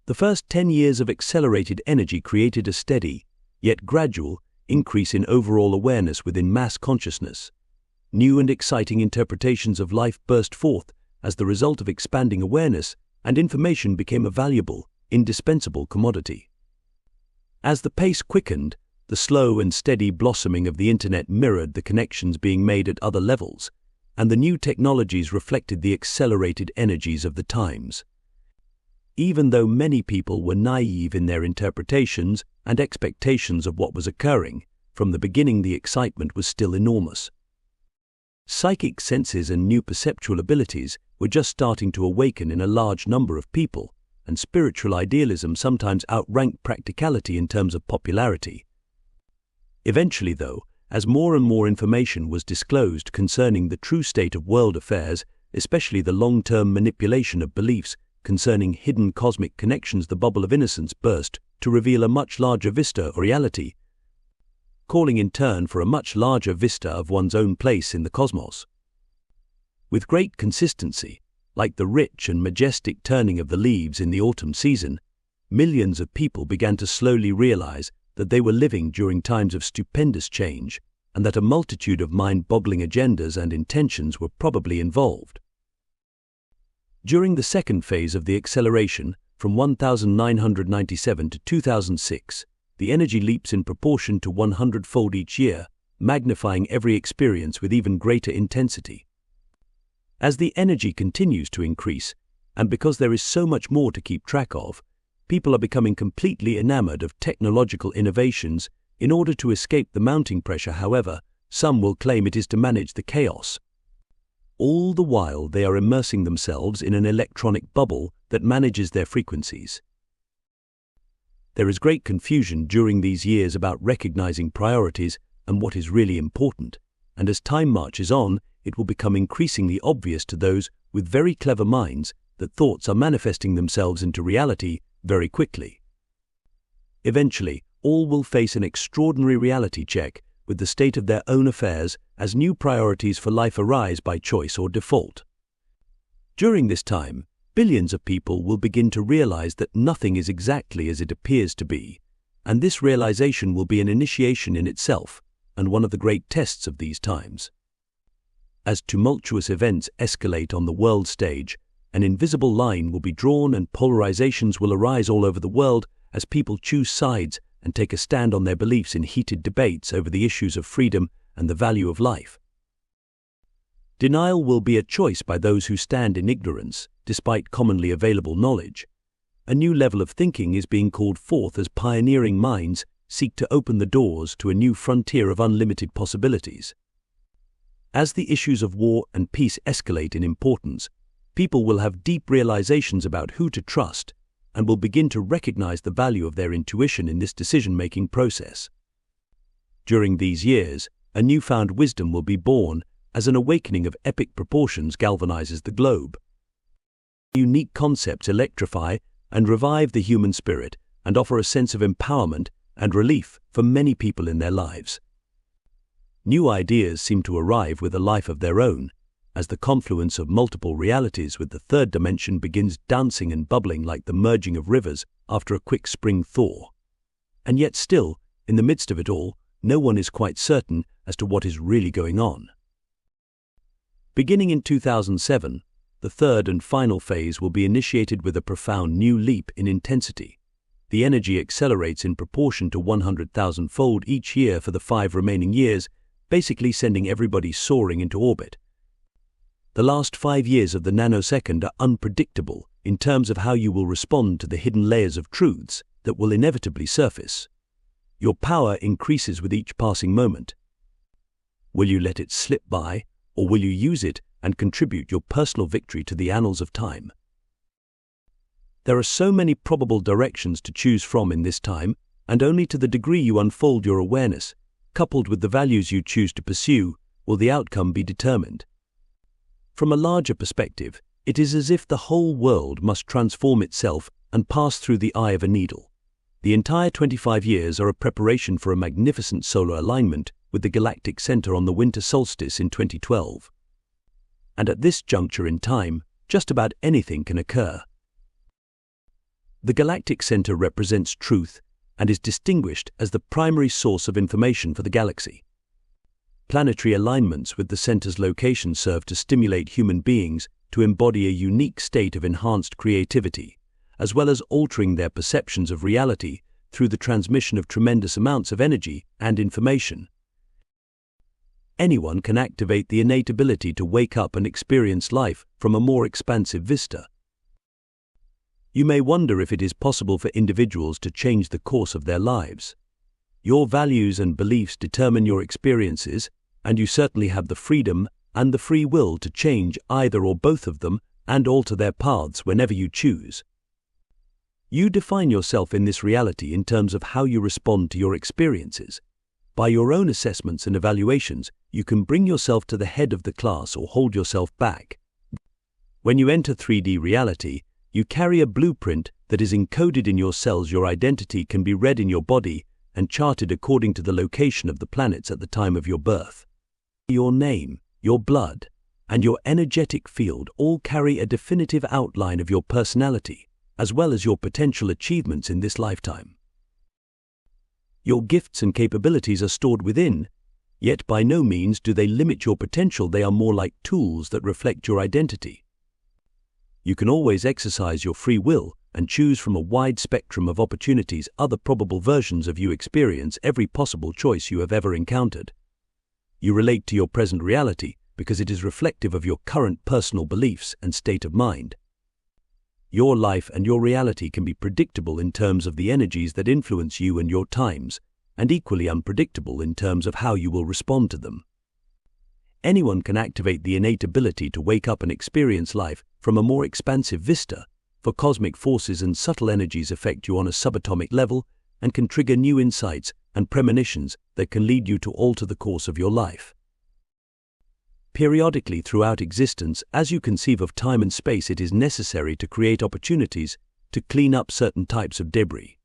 The first 10 years of accelerated energy created a steady, yet gradual, increase in overall awareness within mass consciousness. New and exciting interpretations of life burst forth as the result of expanding awareness, and information became a valuable, indispensable commodity. As the pace quickened, the slow and steady blossoming of the internet mirrored the connections being made at other levels, and the new technologies reflected the accelerated energies of the times. Even though many people were naive in their interpretations and expectations of what was occurring, from the beginning the excitement was still enormous. Psychic senses and new perceptual abilities were just starting to awaken in a large number of people, and spiritual idealism sometimes outranked practicality in terms of popularity. Eventually, though, as more and more information was disclosed concerning the true state of world affairs, especially the long-term manipulation of beliefs concerning hidden cosmic connections, the bubble of innocence burst to reveal a much larger vista of reality, calling in turn for a much larger vista of one's own place in the cosmos. With great consistency, like the rich and majestic turning of the leaves in the autumn season, millions of people began to slowly realize that they were living during times of stupendous change, and that a multitude of mind-boggling agendas and intentions were probably involved. During the second phase of the acceleration, from 1997 to 2006, the energy leaps in proportion to 100-fold each year, magnifying every experience with even greater intensity. As the energy continues to increase, and because there is so much more to keep track of, people are becoming completely enamored of technological innovations in order to escape the mounting pressure. However, some will claim it is to manage the chaos. All the while they are immersing themselves in an electronic bubble that manages their frequencies. There is great confusion during these years about recognizing priorities and what is really important, and as time marches on, it will become increasingly obvious to those with very clever minds that thoughts are manifesting themselves into reality very quickly. Eventually, all will face an extraordinary reality check with the state of their own affairs as new priorities for life arise by choice or default. During this time, billions of people will begin to realize that nothing is exactly as it appears to be, and this realization will be an initiation in itself and one of the great tests of these times. As tumultuous events escalate on the world stage, an invisible line will be drawn and polarizations will arise all over the world as people choose sides and take a stand on their beliefs in heated debates over the issues of freedom and the value of life. Denial will be a choice by those who stand in ignorance, despite commonly available knowledge. A new level of thinking is being called forth as pioneering minds seek to open the doors to a new frontier of unlimited possibilities. As the issues of war and peace escalate in importance, people will have deep realizations about who to trust and will begin to recognize the value of their intuition in this decision-making process. During these years, a newfound wisdom will be born as an awakening of epic proportions galvanizes the globe. Unique concepts electrify and revive the human spirit and offer a sense of empowerment and relief for many people in their lives. New ideas seem to arrive with a life of their own, as the confluence of multiple realities with the third dimension begins dancing and bubbling like the merging of rivers after a quick spring thaw. And yet still, in the midst of it all, no one is quite certain as to what is really going on. Beginning in 2007, the third and final phase will be initiated with a profound new leap in intensity. The energy accelerates in proportion to 100,000-fold each year for the 5 remaining years, basically sending everybody soaring into orbit. The last 5 years of the nanosecond are unpredictable in terms of how you will respond to the hidden layers of truths that will inevitably surface. Your power increases with each passing moment. Will you let it slip by, or will you use it and contribute your personal victory to the annals of time? There are so many probable directions to choose from in this time, and only to the degree you unfold your awareness, coupled with the values you choose to pursue, will the outcome be determined. From a larger perspective, it is as if the whole world must transform itself and pass through the eye of a needle. The entire 25 years are a preparation for a magnificent solar alignment with the galactic center on the winter solstice in 2012. And at this juncture in time, just about anything can occur. The galactic center represents truth and is distinguished as the primary source of information for the galaxy. Planetary alignments with the center's location serve to stimulate human beings to embody a unique state of enhanced creativity, as well as altering their perceptions of reality through the transmission of tremendous amounts of energy and information. Anyone can activate the innate ability to wake up and experience life from a more expansive vista. You may wonder if it is possible for individuals to change the course of their lives. Your values and beliefs determine your experiences, and you certainly have the freedom and the free will to change either or both of them and alter their paths whenever you choose. You define yourself in this reality in terms of how you respond to your experiences. By your own assessments and evaluations, you can bring yourself to the head of the class or hold yourself back. When you enter 3D reality, you carry a blueprint that is encoded in your cells. Your identity can be read in your body and charted according to the location of the planets at the time of your birth. Your name, your blood, and your energetic field all carry a definitive outline of your personality, as well as your potential achievements in this lifetime. Your gifts and capabilities are stored within, Yet by no means do they limit your potential. They are more like tools that reflect your identity. You can always exercise your free will and choose from a wide spectrum of opportunities. Other probable versions of you experience every possible choice you have ever encountered. You relate to your present reality because it is reflective of your current personal beliefs and state of mind. Your life and your reality can be predictable in terms of the energies that influence you and your times, and equally unpredictable in terms of how you will respond to them. Anyone can activate the innate ability to wake up and experience life from a more expansive vista, for cosmic forces and subtle energies affect you on a subatomic level and can trigger new insights and premonitions that can lead you to alter the course of your life. Periodically throughout existence, as you conceive of time and space, it is necessary to create opportunities to clean up certain types of debris.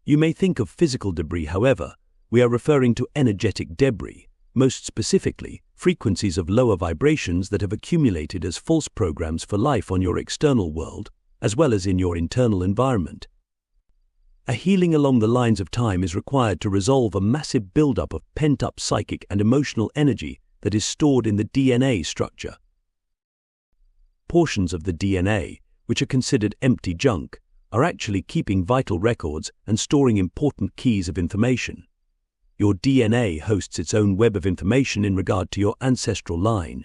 You may think of physical debris, however, we are referring to energetic debris, most specifically, frequencies of lower vibrations that have accumulated as false programs for life on your external world, as well as in your internal environment. A healing along the lines of time is required to resolve a massive buildup of pent-up psychic and emotional energy that is stored in the DNA structure. Portions of the DNA, which are considered empty junk, are actually keeping vital records and storing important keys of information. Your DNA hosts its own web of information in regard to your ancestral line.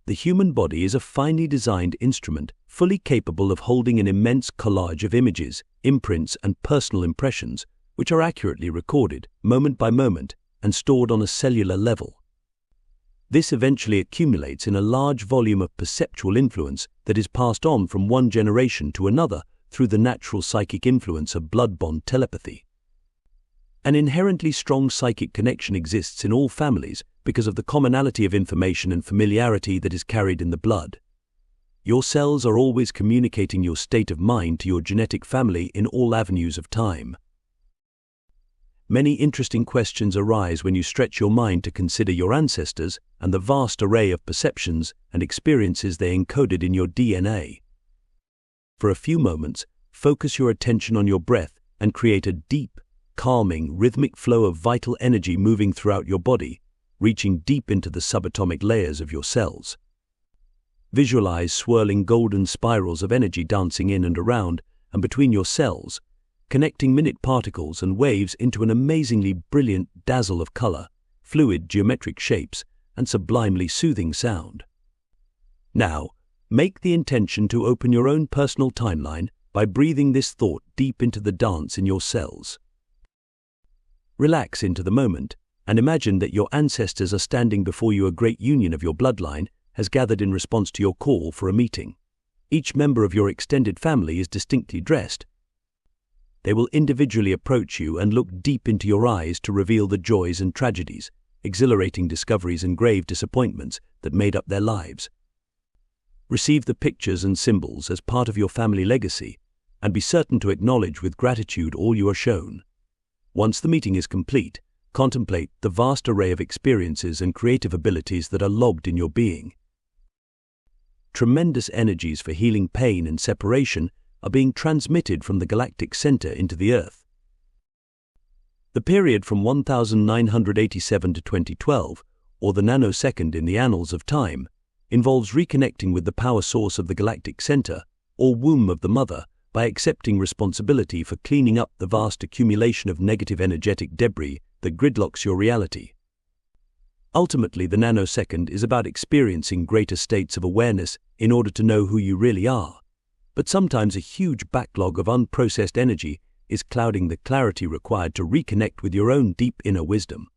The human body is a finely designed instrument, fully capable of holding an immense collage of images, imprints, and personal impressions, which are accurately recorded, moment by moment, and stored on a cellular level. This eventually accumulates in a large volume of perceptual influence that is passed on from one generation to another through the natural psychic influence of blood bond telepathy. An inherently strong psychic connection exists in all families because of the commonality of information and familiarity that is carried in the blood. Your cells are always communicating your state of mind to your genetic family in all avenues of time. Many interesting questions arise when you stretch your mind to consider your ancestors and the vast array of perceptions and experiences they encoded in your DNA. For a few moments, focus your attention on your breath and create a deep, calming, rhythmic flow of vital energy moving throughout your body, reaching deep into the subatomic layers of your cells. Visualize swirling golden spirals of energy dancing in and around and between your cells, connecting minute particles and waves into an amazingly brilliant dazzle of color, fluid geometric shapes, and sublimely soothing sound. Now, make the intention to open your own personal timeline by breathing this thought deep into the dance in your cells. Relax into the moment and imagine that your ancestors are standing before you. A great union of your bloodline has gathered in response to your call for a meeting. Each member of your extended family is distinctly dressed. They will individually approach you and look deep into your eyes to reveal the joys and tragedies, exhilarating discoveries and grave disappointments that made up their lives. Receive the pictures and symbols as part of your family legacy and be certain to acknowledge with gratitude all you are shown. Once the meeting is complete, contemplate the vast array of experiences and creative abilities that are logged in your being. Tremendous energies for healing pain and separation are being transmitted from the galactic center into the Earth. The period from 1987 to 2012, or the nanosecond in the annals of time, involves reconnecting with the power source of the galactic center, or womb of the mother, by accepting responsibility for cleaning up the vast accumulation of negative energetic debris that gridlocks your reality. Ultimately, the nanosecond is about experiencing greater states of awareness in order to know who you really are. But sometimes a huge backlog of unprocessed energy is clouding the clarity required to reconnect with your own deep inner wisdom.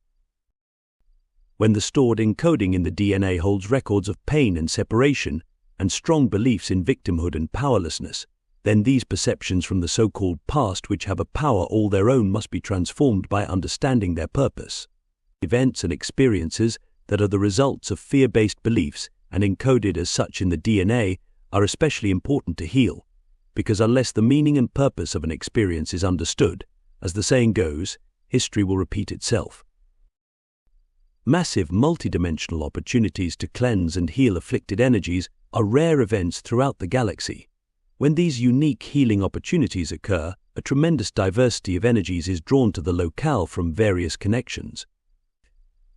When the stored encoding in the DNA holds records of pain and separation and strong beliefs in victimhood and powerlessness, then these perceptions from the so-called past, which have a power all their own, must be transformed by understanding their purpose. Events and experiences that are the results of fear-based beliefs and encoded as such in the DNA are especially important to heal, because unless the meaning and purpose of an experience is understood, as the saying goes, history will repeat itself. Massive multidimensional opportunities to cleanse and heal afflicted energies are rare events throughout the galaxy. When these unique healing opportunities occur, a tremendous diversity of energies is drawn to the locale from various connections.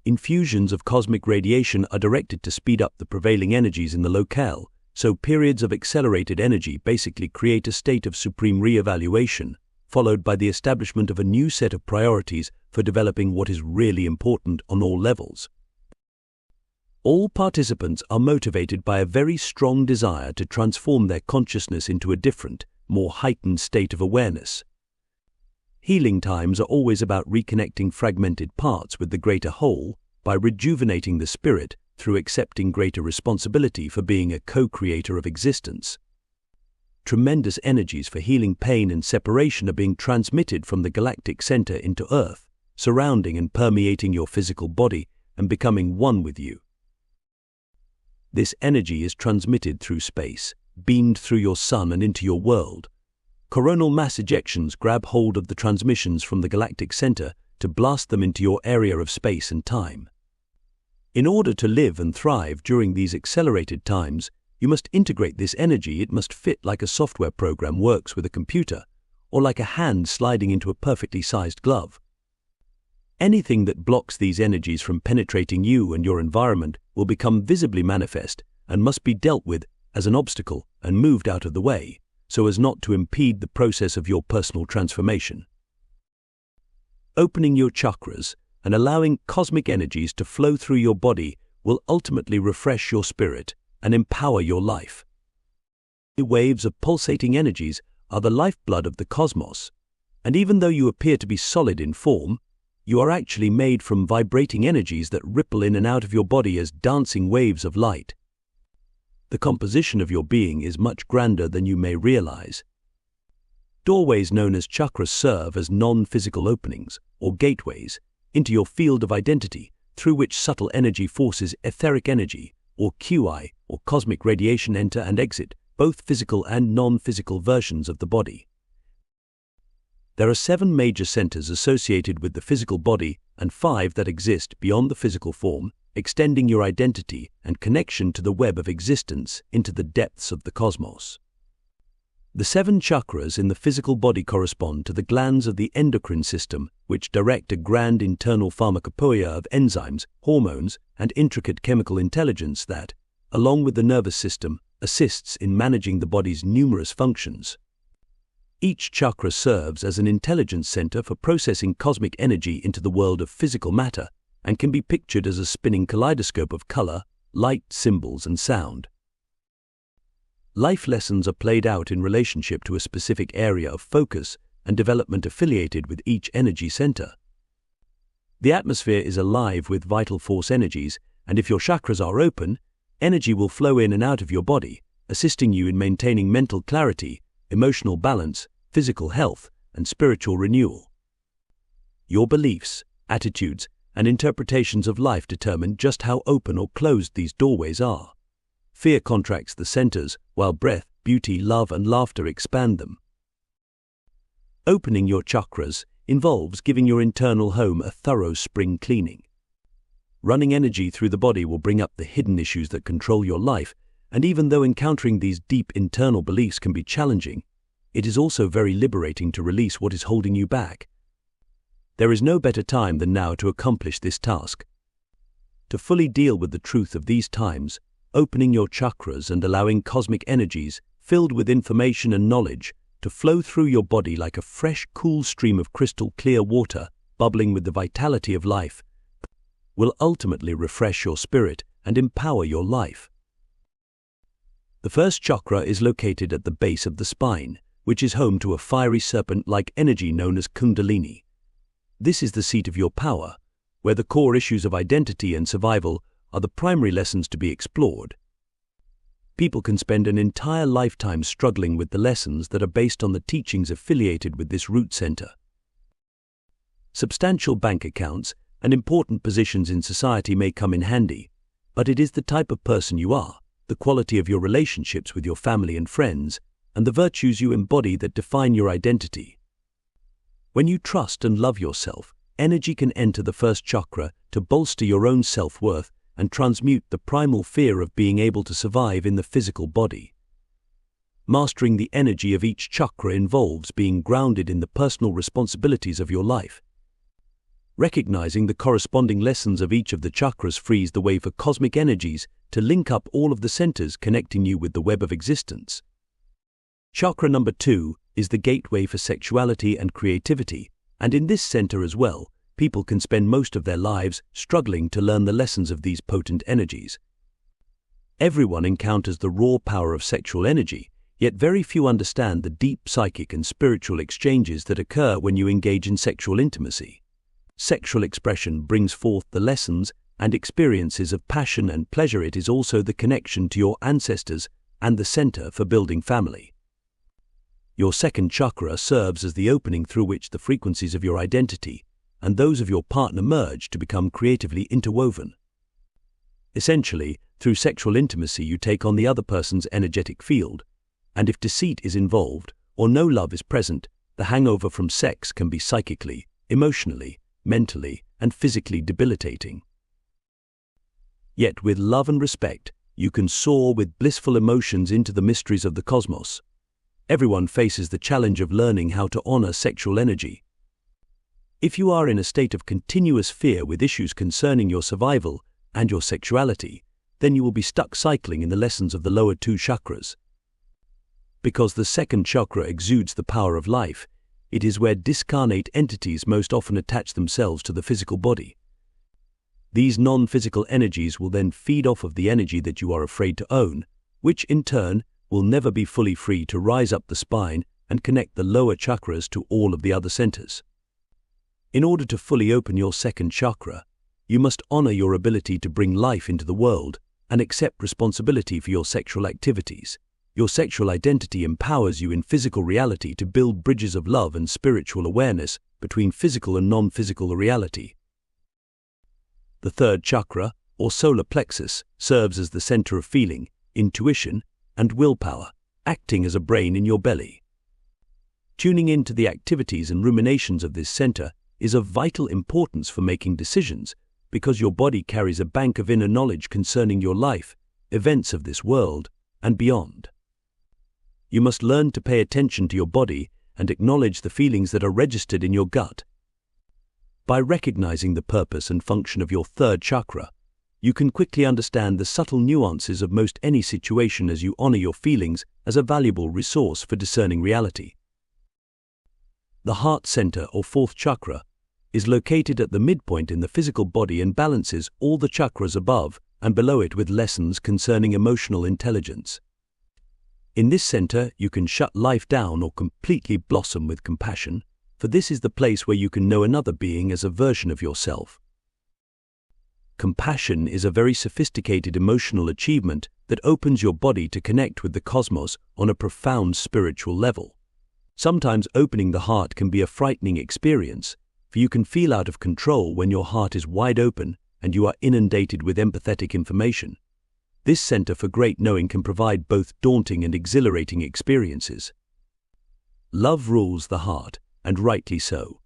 Infusions of cosmic radiation are directed to speed up the prevailing energies in the locale, so periods of accelerated energy basically create a state of supreme re-evaluation, followed by the establishment of a new set of priorities for developing what is really important on all levels. All participants are motivated by a very strong desire to transform their consciousness into a different, more heightened state of awareness. Healing times are always about reconnecting fragmented parts with the greater whole by rejuvenating the spirit through accepting greater responsibility for being a co-creator of existence. Tremendous energies for healing pain and separation are being transmitted from the galactic center into Earth, surrounding and permeating your physical body and becoming one with you. This energy is transmitted through space, beamed through your sun and into your world. Coronal mass ejections grab hold of the transmissions from the galactic center to blast them into your area of space and time. In order to live and thrive during these accelerated times, you must integrate this energy. It must fit like a software program works with a computer, or like a hand sliding into a perfectly sized glove. Anything that blocks these energies from penetrating you and your environment will become visibly manifest and must be dealt with as an obstacle and moved out of the way, so as not to impede the process of your personal transformation. Opening your chakras and allowing cosmic energies to flow through your body will ultimately refresh your spirit and empower your life. The waves of pulsating energies are the lifeblood of the cosmos, and even though you appear to be solid in form, you are actually made from vibrating energies that ripple in and out of your body as dancing waves of light. The composition of your being is much grander than you may realize. Doorways known as chakras serve as non-physical openings, or gateways, into your field of identity, through which subtle energy forces, etheric energy, or QI, or cosmic radiation enter and exit, both physical and non-physical versions of the body. There are 7 major centers associated with the physical body and 5 that exist beyond the physical form, extending your identity and connection to the web of existence into the depths of the cosmos. The 7 chakras in the physical body correspond to the glands of the endocrine system, which direct a grand internal pharmacopoeia of enzymes, hormones, and intricate chemical intelligence that, along with the nervous system, assists in managing the body's numerous functions. Each chakra serves as an intelligence center for processing cosmic energy into the world of physical matter and can be pictured as a spinning kaleidoscope of color, light, symbols, and sound. Life lessons are played out in relationship to a specific area of focus and development affiliated with each energy center. The atmosphere is alive with vital force energies, and if your chakras are open, energy will flow in and out of your body, assisting you in maintaining mental clarity, emotional balance, physical health, and spiritual renewal. Your beliefs, attitudes, and interpretations of life determine just how open or closed these doorways are. Fear contracts the centers, while breath, beauty, love, and laughter expand them. Opening your chakras involves giving your internal home a thorough spring cleaning. Running energy through the body will bring up the hidden issues that control your life, and even though encountering these deep internal beliefs can be challenging, it is also very liberating to release what is holding you back. There is no better time than now to accomplish this task. To fully deal with the truth of these times, opening your chakras and allowing cosmic energies, filled with information and knowledge, to flow through your body like a fresh, cool stream of crystal clear water, bubbling with the vitality of life, will ultimately refresh your spirit and empower your life. The first chakra is located at the base of the spine, which is home to a fiery serpent-like energy known as Kundalini. This is the seat of your power, where the core issues of identity and survival are the primary lessons to be explored. People can spend an entire lifetime struggling with the lessons that are based on the teachings affiliated with this root center. Substantial bank accounts and important positions in society may come in handy, but it is the type of person you are, the quality of your relationships with your family and friends, and the virtues you embody that define your identity. When you trust and love yourself, energy can enter the first chakra to bolster your own self-worth and transmute the primal fear of being able to survive in the physical body. Mastering the energy of each chakra involves being grounded in the personal responsibilities of your life. Recognizing the corresponding lessons of each of the chakras frees the way for cosmic energies to link up all of the centers, connecting you with the web of existence. Chakra number 2 is the gateway for sexuality and creativity, and in this center as well, people can spend most of their lives struggling to learn the lessons of these potent energies. Everyone encounters the raw power of sexual energy, yet very few understand the deep psychic and spiritual exchanges that occur when you engage in sexual intimacy. Sexual expression brings forth the lessons and experiences of passion and pleasure. It is also the connection to your ancestors and the center for building family. Your second chakra serves as the opening through which the frequencies of your identity and those of your partner merge to become creatively interwoven. Essentially, through sexual intimacy you take on the other person's energetic field, and if deceit is involved or no love is present, the hangover from sex can be psychically, emotionally, mentally, and physically debilitating. Yet with love and respect, you can soar with blissful emotions into the mysteries of the cosmos. Everyone faces the challenge of learning how to honor sexual energy. If you are in a state of continuous fear with issues concerning your survival and your sexuality, then you will be stuck cycling in the lessons of the lower 2 chakras. Because the second chakra exudes the power of life, it is where discarnate entities most often attach themselves to the physical body. These non-physical energies will then feed off of the energy that you are afraid to own, which in turn will never be fully free to rise up the spine and connect the lower chakras to all of the other centers. In order to fully open your second chakra, you must honor your ability to bring life into the world and accept responsibility for your sexual activities. Your sexual identity empowers you in physical reality to build bridges of love and spiritual awareness between physical and non-physical reality. The third chakra, or solar plexus, serves as the center of feeling, intuition, and willpower, acting as a brain in your belly. Tuning into the activities and ruminations of this center is of vital importance for making decisions, because your body carries a bank of inner knowledge concerning your life, events of this world, and beyond. You must learn to pay attention to your body and acknowledge the feelings that are registered in your gut. By recognizing the purpose and function of your third chakra, you can quickly understand the subtle nuances of most any situation as you honor your feelings as a valuable resource for discerning reality. The heart center, or fourth chakra, is located at the midpoint in the physical body and balances all the chakras above and below it with lessons concerning emotional intelligence. In this center, you can shut life down or completely blossom with compassion, for this is the place where you can know another being as a version of yourself. Compassion is a very sophisticated emotional achievement that opens your body to connect with the cosmos on a profound spiritual level. Sometimes opening the heart can be a frightening experience, for you can feel out of control when your heart is wide open and you are inundated with empathetic information. This center for great knowing can provide both daunting and exhilarating experiences. Love rules the heart, and rightly so.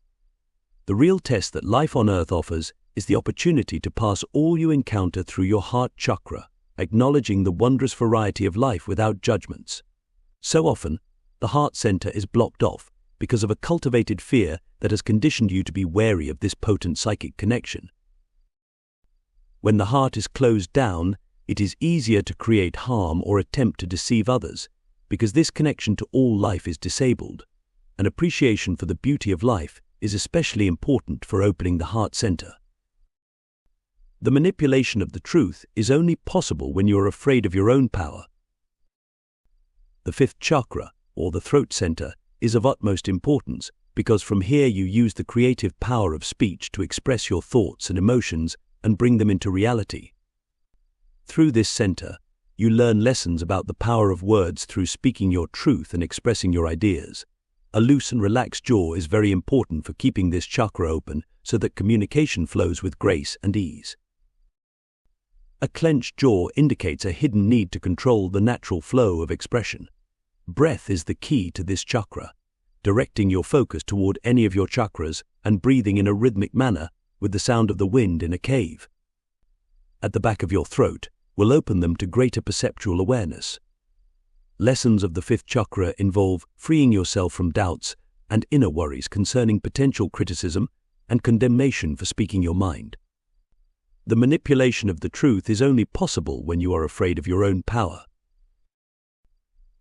The real test that life on earth offers is the opportunity to pass all you encounter through your heart chakra, acknowledging the wondrous variety of life without judgments. So often, the heart center is blocked off because of a cultivated fear that has conditioned you to be wary of this potent psychic connection. When the heart is closed down, it is easier to create harm or attempt to deceive others, because this connection to all life is disabled. An appreciation for the beauty of life is especially important for opening the heart center. The manipulation of the truth is only possible when you are afraid of your own power. The fifth chakra, or the throat center, is of utmost importance because from here you use the creative power of speech to express your thoughts and emotions and bring them into reality. Through this center, you learn lessons about the power of words through speaking your truth and expressing your ideas. A loose and relaxed jaw is very important for keeping this chakra open so that communication flows with grace and ease. A clenched jaw indicates a hidden need to control the natural flow of expression. Breath is the key to this chakra, directing your focus toward any of your chakras and breathing in a rhythmic manner with the sound of the wind in a cave. At the back of your throat will open them to greater perceptual awareness. Lessons of the fifth chakra involve freeing yourself from doubts and inner worries concerning potential criticism and condemnation for speaking your mind. The manipulation of the truth is only possible when you are afraid of your own power.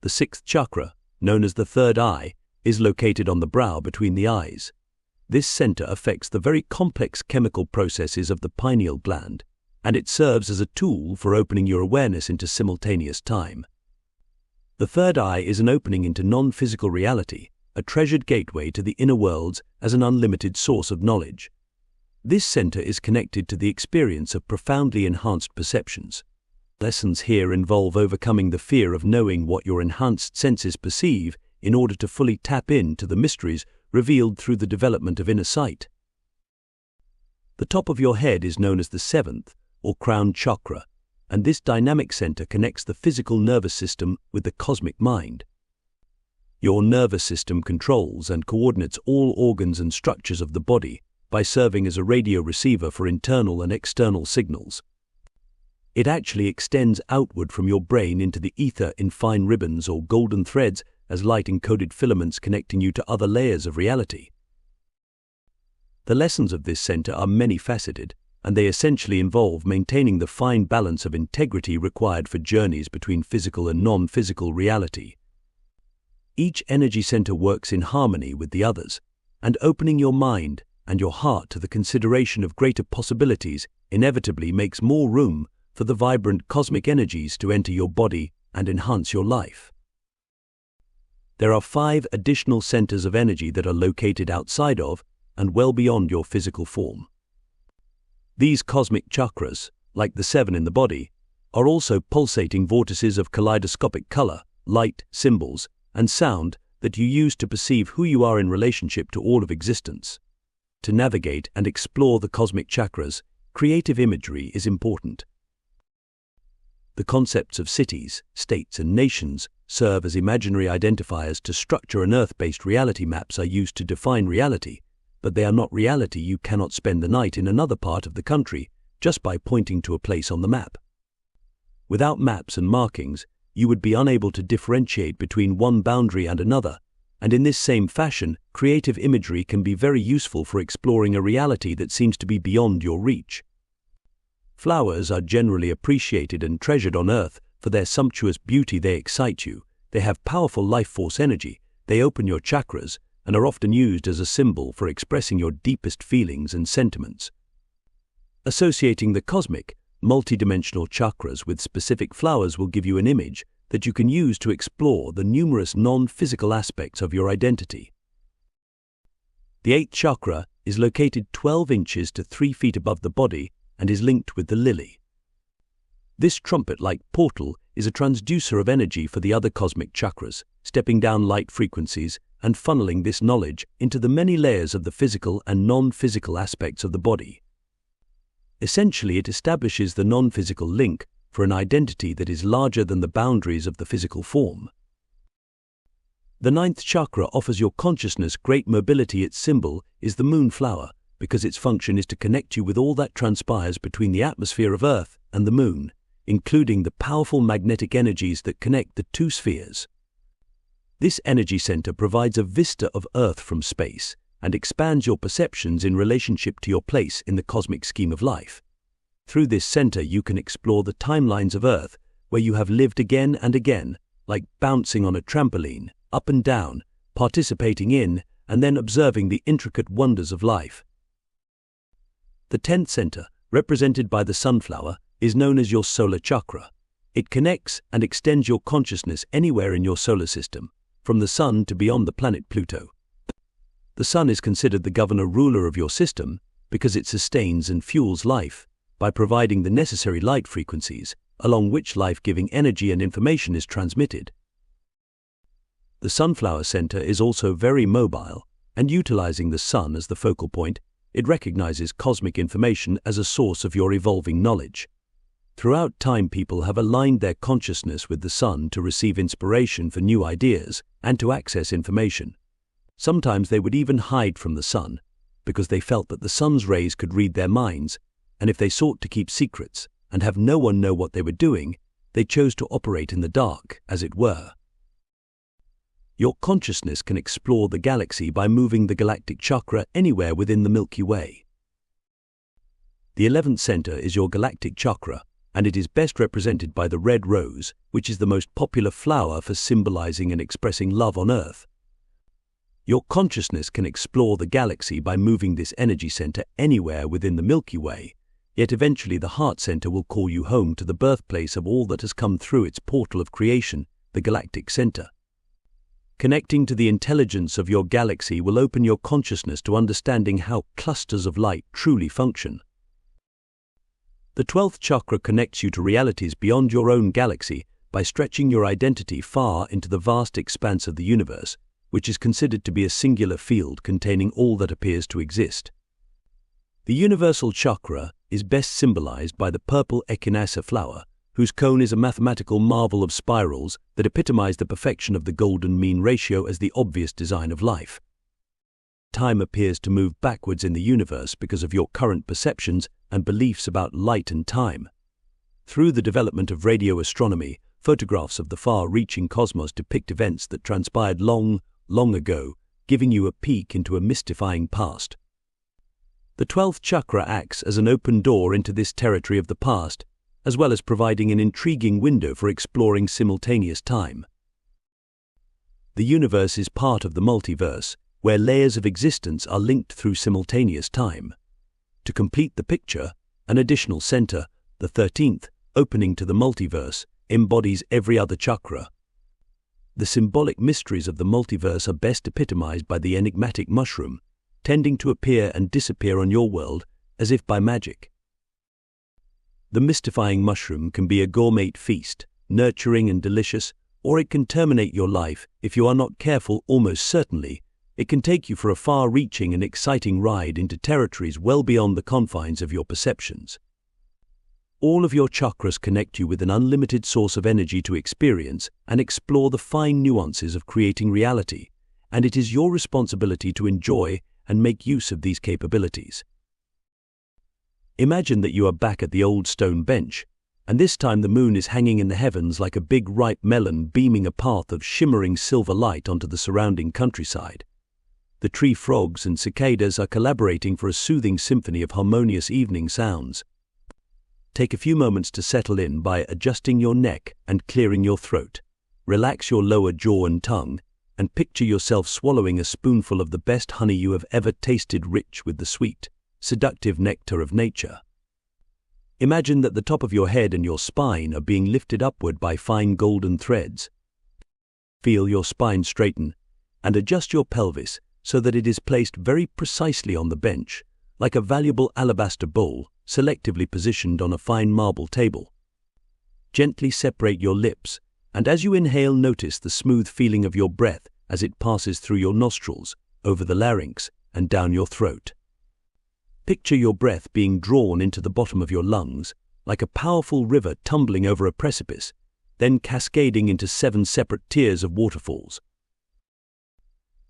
The sixth chakra, known as the third eye, is located on the brow between the eyes. This center affects the very complex chemical processes of the pineal gland, and it serves as a tool for opening your awareness into simultaneous time. The third eye is an opening into non-physical reality, a treasured gateway to the inner worlds as an unlimited source of knowledge. This center is connected to the experience of profoundly enhanced perceptions. Lessons here involve overcoming the fear of knowing what your enhanced senses perceive in order to fully tap into the mysteries revealed through the development of inner sight. The top of your head is known as the seventh, or crown chakra, and this dynamic center connects the physical nervous system with the cosmic mind. Your nervous system controls and coordinates all organs and structures of the body by serving as a radio receiver for internal and external signals. It actually extends outward from your brain into the ether in fine ribbons or golden threads as light-encoded filaments connecting you to other layers of reality. The lessons of this center are many-faceted, and they essentially involve maintaining the fine balance of integrity required for journeys between physical and non-physical reality. Each energy center works in harmony with the others, and opening your mind and your heart to the consideration of greater possibilities inevitably makes more room for the vibrant cosmic energies to enter your body and enhance your life. There are 5 additional centers of energy that are located outside of and well beyond your physical form. These cosmic chakras, like the 7 in the body, are also pulsating vortices of kaleidoscopic color, light, symbols, and sound that you use to perceive who you are in relationship to all of existence. To navigate and explore the cosmic chakras, creative imagery is important. The concepts of cities, states, and nations serve as imaginary identifiers to structure an Earth-based reality. Maps are used to define reality, but they are not reality. You cannot spend the night in another part of the country just by pointing to a place on the map. Without maps and markings, you would be unable to differentiate between one boundary and another, and in this same fashion, creative imagery can be very useful for exploring a reality that seems to be beyond your reach. Flowers are generally appreciated and treasured on Earth for their sumptuous beauty. They excite you, they have powerful life force energy, they open your chakras, and are often used as a symbol for expressing your deepest feelings and sentiments. Associating the cosmic, multidimensional chakras with specific flowers will give you an image that you can use to explore the numerous non-physical aspects of your identity. The 8th chakra is located 12 inches to 3 feet above the body and is linked with the lily. This trumpet-like portal is a transducer of energy for the other cosmic chakras, stepping down light frequencies and funneling this knowledge into the many layers of the physical and non-physical aspects of the body. Essentially, it establishes the non-physical link for an identity that is larger than the boundaries of the physical form. The 9th chakra offers your consciousness great mobility. Its symbol is the moonflower, because its function is to connect you with all that transpires between the atmosphere of Earth and the Moon, including the powerful magnetic energies that connect the 2 spheres. This energy center provides a vista of Earth from space and expands your perceptions in relationship to your place in the cosmic scheme of life. Through this center, you can explore the timelines of Earth where you have lived again and again, like bouncing on a trampoline, up and down, participating in, and then observing the intricate wonders of life. The 10th center, represented by the sunflower, is known as your solar chakra. It connects and extends your consciousness anywhere in your solar system, from the sun to beyond the planet Pluto. The sun is considered the governor-ruler of your system because it sustains and fuels life by providing the necessary light frequencies along which life-giving energy and information is transmitted. The sunflower center is also very mobile, and utilizing the sun as the focal point, it recognizes cosmic information as a source of your evolving knowledge. Throughout time, people have aligned their consciousness with the sun to receive inspiration for new ideas and to access information. Sometimes they would even hide from the sun, because they felt that the sun's rays could read their minds, and if they sought to keep secrets and have no one know what they were doing, they chose to operate in the dark, as it were. Your consciousness can explore the galaxy by moving the galactic chakra anywhere within the Milky Way. The 11th center is your galactic chakra, and it is best represented by the red rose, which is the most popular flower for symbolizing and expressing love on Earth. Your consciousness can explore the galaxy by moving this energy center anywhere within the Milky Way, yet eventually the heart center will call you home to the birthplace of all that has come through its portal of creation, the galactic center. Connecting to the intelligence of your galaxy will open your consciousness to understanding how clusters of light truly function. The 12th chakra connects you to realities beyond your own galaxy by stretching your identity far into the vast expanse of the universe, which is considered to be a singular field containing all that appears to exist. The universal chakra is best symbolized by the purple echinacea flower, whose cone is a mathematical marvel of spirals that epitomize the perfection of the golden mean ratio as the obvious design of life. Time appears to move backwards in the universe because of your current perceptions and beliefs about light and time. Through the development of radio astronomy, photographs of the far-reaching cosmos depict events that transpired long, long ago, giving you a peek into a mystifying past. The 12th chakra acts as an open door into this territory of the past, as well as providing an intriguing window for exploring simultaneous time. The universe is part of the multiverse, where layers of existence are linked through simultaneous time. To complete the picture, an additional center, the 13th, opening to the multiverse, embodies every other chakra. The symbolic mysteries of the multiverse are best epitomized by the enigmatic mushroom, tending to appear and disappear on your world as if by magic. The mystifying mushroom can be a gourmet feast, nurturing and delicious, or it can terminate your life if you are not careful. Almost certainly, it can take you for a far-reaching and exciting ride into territories well beyond the confines of your perceptions. All of your chakras connect you with an unlimited source of energy to experience and explore the fine nuances of creating reality, and it is your responsibility to enjoy and make use of these capabilities. Imagine that you are back at the old stone bench, and this time the moon is hanging in the heavens like a big ripe melon, beaming a path of shimmering silver light onto the surrounding countryside. The tree frogs and cicadas are collaborating for a soothing symphony of harmonious evening sounds. Take a few moments to settle in by adjusting your neck and clearing your throat. Relax your lower jaw and tongue, and picture yourself swallowing a spoonful of the best honey you have ever tasted, rich with the sweet, seductive nectar of nature. Imagine that the top of your head and your spine are being lifted upward by fine golden threads. Feel your spine straighten and adjust your pelvis so that it is placed very precisely on the bench, like a valuable alabaster bowl selectively positioned on a fine marble table. Gently separate your lips, and as you inhale, notice the smooth feeling of your breath as it passes through your nostrils, over the larynx, and down your throat. Picture your breath being drawn into the bottom of your lungs, like a powerful river tumbling over a precipice, then cascading into 7 separate tiers of waterfalls.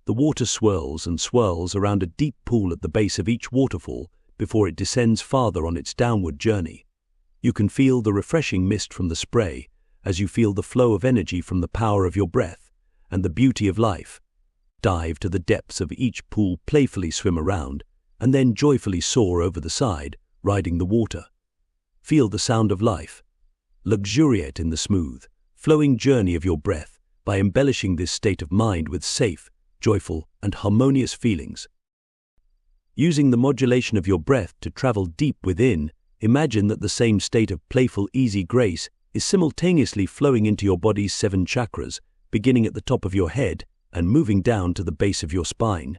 The water swirls and swirls around a deep pool at the base of each waterfall before it descends farther on its downward journey. You can feel the refreshing mist from the spray as you feel the flow of energy from the power of your breath and the beauty of life. Dive to the depths of each pool, playfully swim around, and then joyfully soar over the side, riding the water. Feel the sound of life. Luxuriate in the smooth, flowing journey of your breath by embellishing this state of mind with safe, joyful, and harmonious feelings. Using the modulation of your breath to travel deep within, imagine that the same state of playful, easy grace is simultaneously flowing into your body's 7 chakras, beginning at the top of your head and moving down to the base of your spine.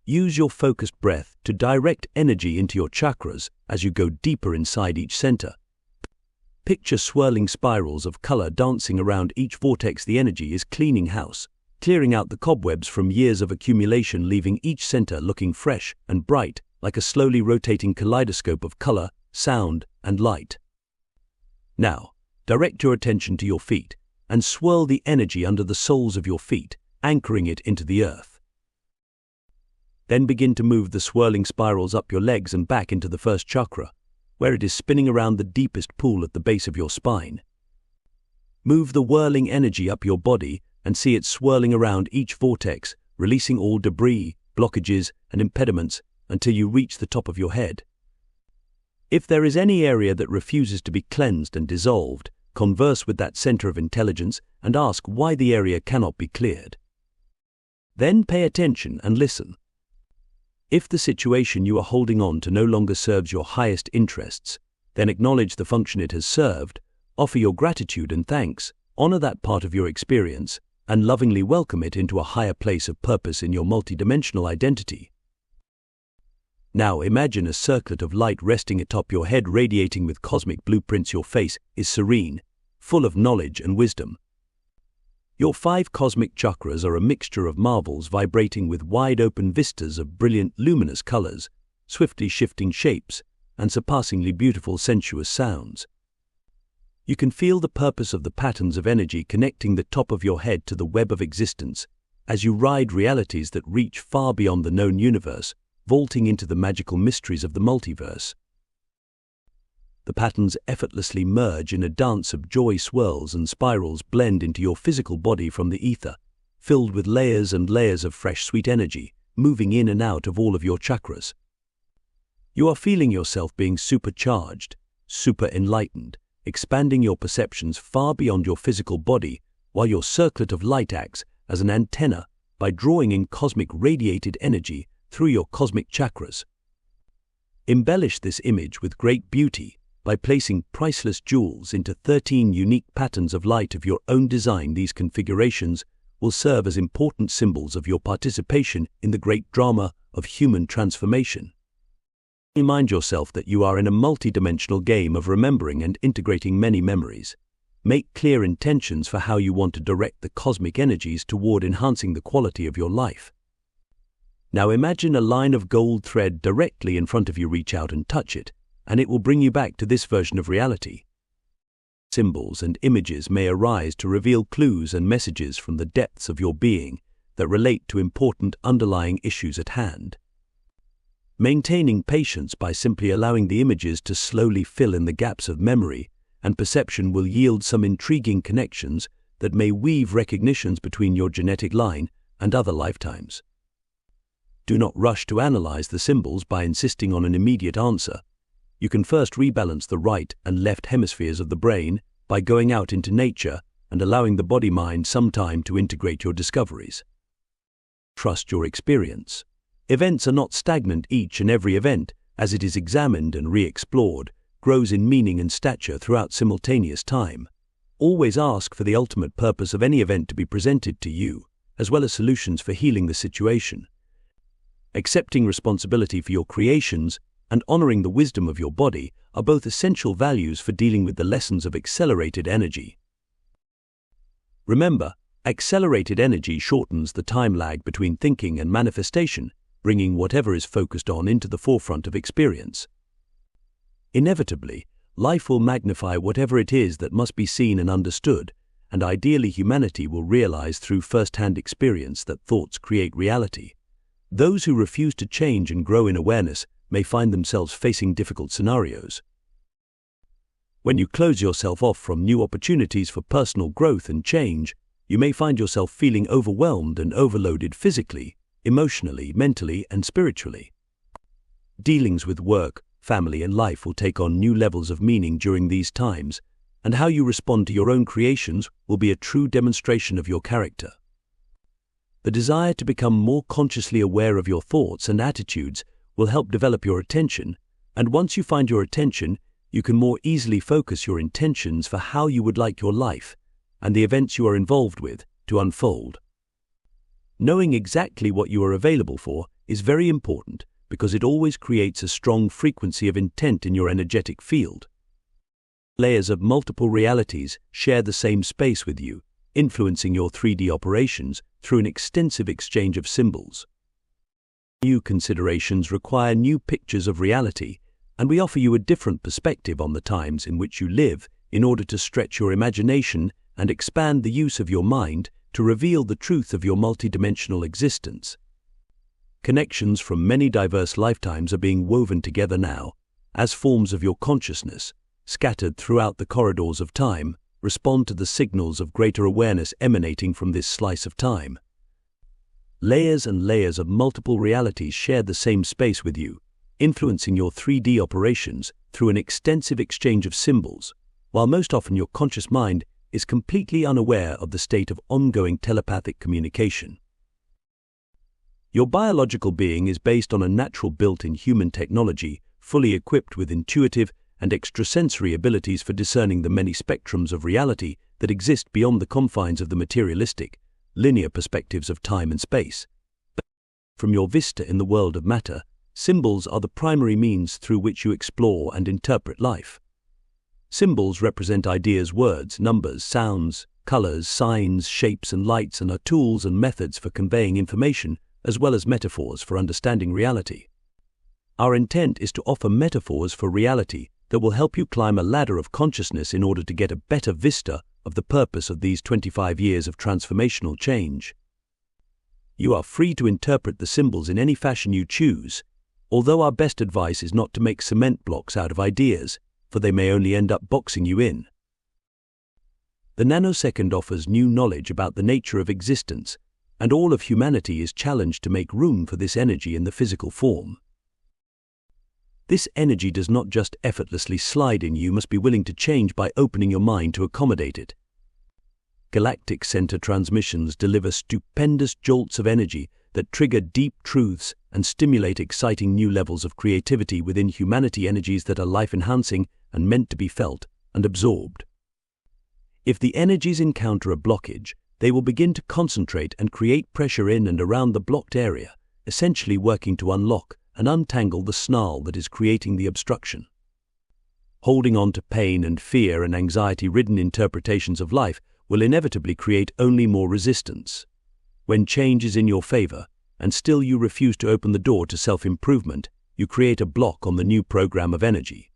Use your focused breath to direct energy into your chakras as you go deeper inside each center. Picture swirling spirals of color dancing around each vortex. The energy is cleaning house, clearing out the cobwebs from years of accumulation, leaving each center looking fresh and bright, like a slowly rotating kaleidoscope of color, sound, and light. Now, direct your attention to your feet and swirl the energy under the soles of your feet, anchoring it into the earth. Then begin to move the swirling spirals up your legs and back into the 1st chakra, where it is spinning around the deepest pool at the base of your spine. Move the whirling energy up your body and see it swirling around each vortex, releasing all debris, blockages, and impediments until you reach the top of your head. If there is any area that refuses to be cleansed and dissolved, converse with that center of intelligence and ask why the area cannot be cleared. Then pay attention and listen. If the situation you are holding on to no longer serves your highest interests, then acknowledge the function it has served, offer your gratitude and thanks, honor that part of your experience, and lovingly welcome it into a higher place of purpose in your multidimensional identity. Now imagine a circlet of light resting atop your head, radiating with cosmic blueprints. Your face is serene, full of knowledge and wisdom. Your 5 cosmic chakras are a mixture of marvels vibrating with wide-open vistas of brilliant luminous colors, swiftly shifting shapes, and surpassingly beautiful sensuous sounds. You can feel the purpose of the patterns of energy connecting the top of your head to the web of existence as you ride realities that reach far beyond the known universe, vaulting into the magical mysteries of the multiverse. The patterns effortlessly merge in a dance of joy. Swirls and spirals blend into your physical body from the ether, filled with layers and layers of fresh sweet energy, moving in and out of all of your chakras. You are feeling yourself being supercharged, super enlightened, expanding your perceptions far beyond your physical body, while your circlet of light acts as an antenna by drawing in cosmic radiated energy through your cosmic chakras. Embellish this image with great beauty by placing priceless jewels into 13 unique patterns of light of your own design. These configurations will serve as important symbols of your participation in the great drama of human transformation. Remind yourself that you are in a multidimensional game of remembering and integrating many memories. Make clear intentions for how you want to direct the cosmic energies toward enhancing the quality of your life. Now imagine a line of gold thread directly in front of you. Reach out and touch it, and it will bring you back to this version of reality. Symbols and images may arise to reveal clues and messages from the depths of your being that relate to important underlying issues at hand. Maintaining patience by simply allowing the images to slowly fill in the gaps of memory and perception will yield some intriguing connections that may weave recognitions between your genetic line and other lifetimes. Do not rush to analyze the symbols by insisting on an immediate answer. You can first rebalance the right and left hemispheres of the brain by going out into nature and allowing the body-mind some time to integrate your discoveries. Trust your experience. Events are not stagnant. Each and every event, as it is examined and re-explored, grows in meaning and stature throughout simultaneous time. Always ask for the ultimate purpose of any event to be presented to you, as well as solutions for healing the situation. Accepting responsibility for your creations and honoring the wisdom of your body are both essential values for dealing with the lessons of accelerated energy. Remember, accelerated energy shortens the time lag between thinking and manifestation, bringing whatever is focused on into the forefront of experience. Inevitably, life will magnify whatever it is that must be seen and understood, and ideally humanity will realize through first-hand experience that thoughts create reality. Those who refuse to change and grow in awareness may find themselves facing difficult scenarios. When you close yourself off from new opportunities for personal growth and change, you may find yourself feeling overwhelmed and overloaded physically, emotionally, mentally, and spiritually. Dealings with work, family, and life will take on new levels of meaning during these times, and how you respond to your own creations will be a true demonstration of your character. The desire to become more consciously aware of your thoughts and attitudes will help develop your attention, and once you find your attention, you can more easily focus your intentions for how you would like your life and the events you are involved with to unfold. Knowing exactly what you are available for is very important because it always creates a strong frequency of intent in your energetic field. Layers of multiple realities share the same space with you, influencing your 3D operations through an extensive exchange of symbols. New considerations require new pictures of reality, and we offer you a different perspective on the times in which you live in order to stretch your imagination and expand the use of your mind to reveal the truth of your multidimensional existence. Connections from many diverse lifetimes are being woven together now, as forms of your consciousness, scattered throughout the corridors of time, respond to the signals of greater awareness emanating from this slice of time. Layers and layers of multiple realities share the same space with you, influencing your 3D operations through an extensive exchange of symbols, while most often your conscious mind is completely unaware of the state of ongoing telepathic communication. Your biological being is based on a natural built-in human technology, fully equipped with intuitive and extrasensory abilities for discerning the many spectrums of reality that exist beyond the confines of the materialistic, linear perspectives of time and space. From your vista in the world of matter, symbols are the primary means through which you explore and interpret life. Symbols represent ideas, words, numbers, sounds, colors, signs, shapes, and lights, and are tools and methods for conveying information, as well as metaphors for understanding reality. Our intent is to offer metaphors for reality that will help you climb a ladder of consciousness in order to get a better vista of the purpose of these 25 years of transformational change. You are free to interpret the symbols in any fashion you choose, although our best advice is not to make cement blocks out of ideas, for they may only end up boxing you in. The nanosecond offers new knowledge about the nature of existence, and all of humanity is challenged to make room for this energy in the physical form. This energy does not just effortlessly slide in, you must be willing to change by opening your mind to accommodate it. Galactic center transmissions deliver stupendous jolts of energy that trigger deep truths and stimulate exciting new levels of creativity within humanity, energies that are life-enhancing and meant to be felt and absorbed. If the energies encounter a blockage, they will begin to concentrate and create pressure in and around the blocked area, essentially working to unlock and untangle the snarl that is creating the obstruction. Holding on to pain and fear and anxiety-ridden interpretations of life will inevitably create only more resistance. When change is in your favor, and still you refuse to open the door to self-improvement, you create a block on the new program of energy.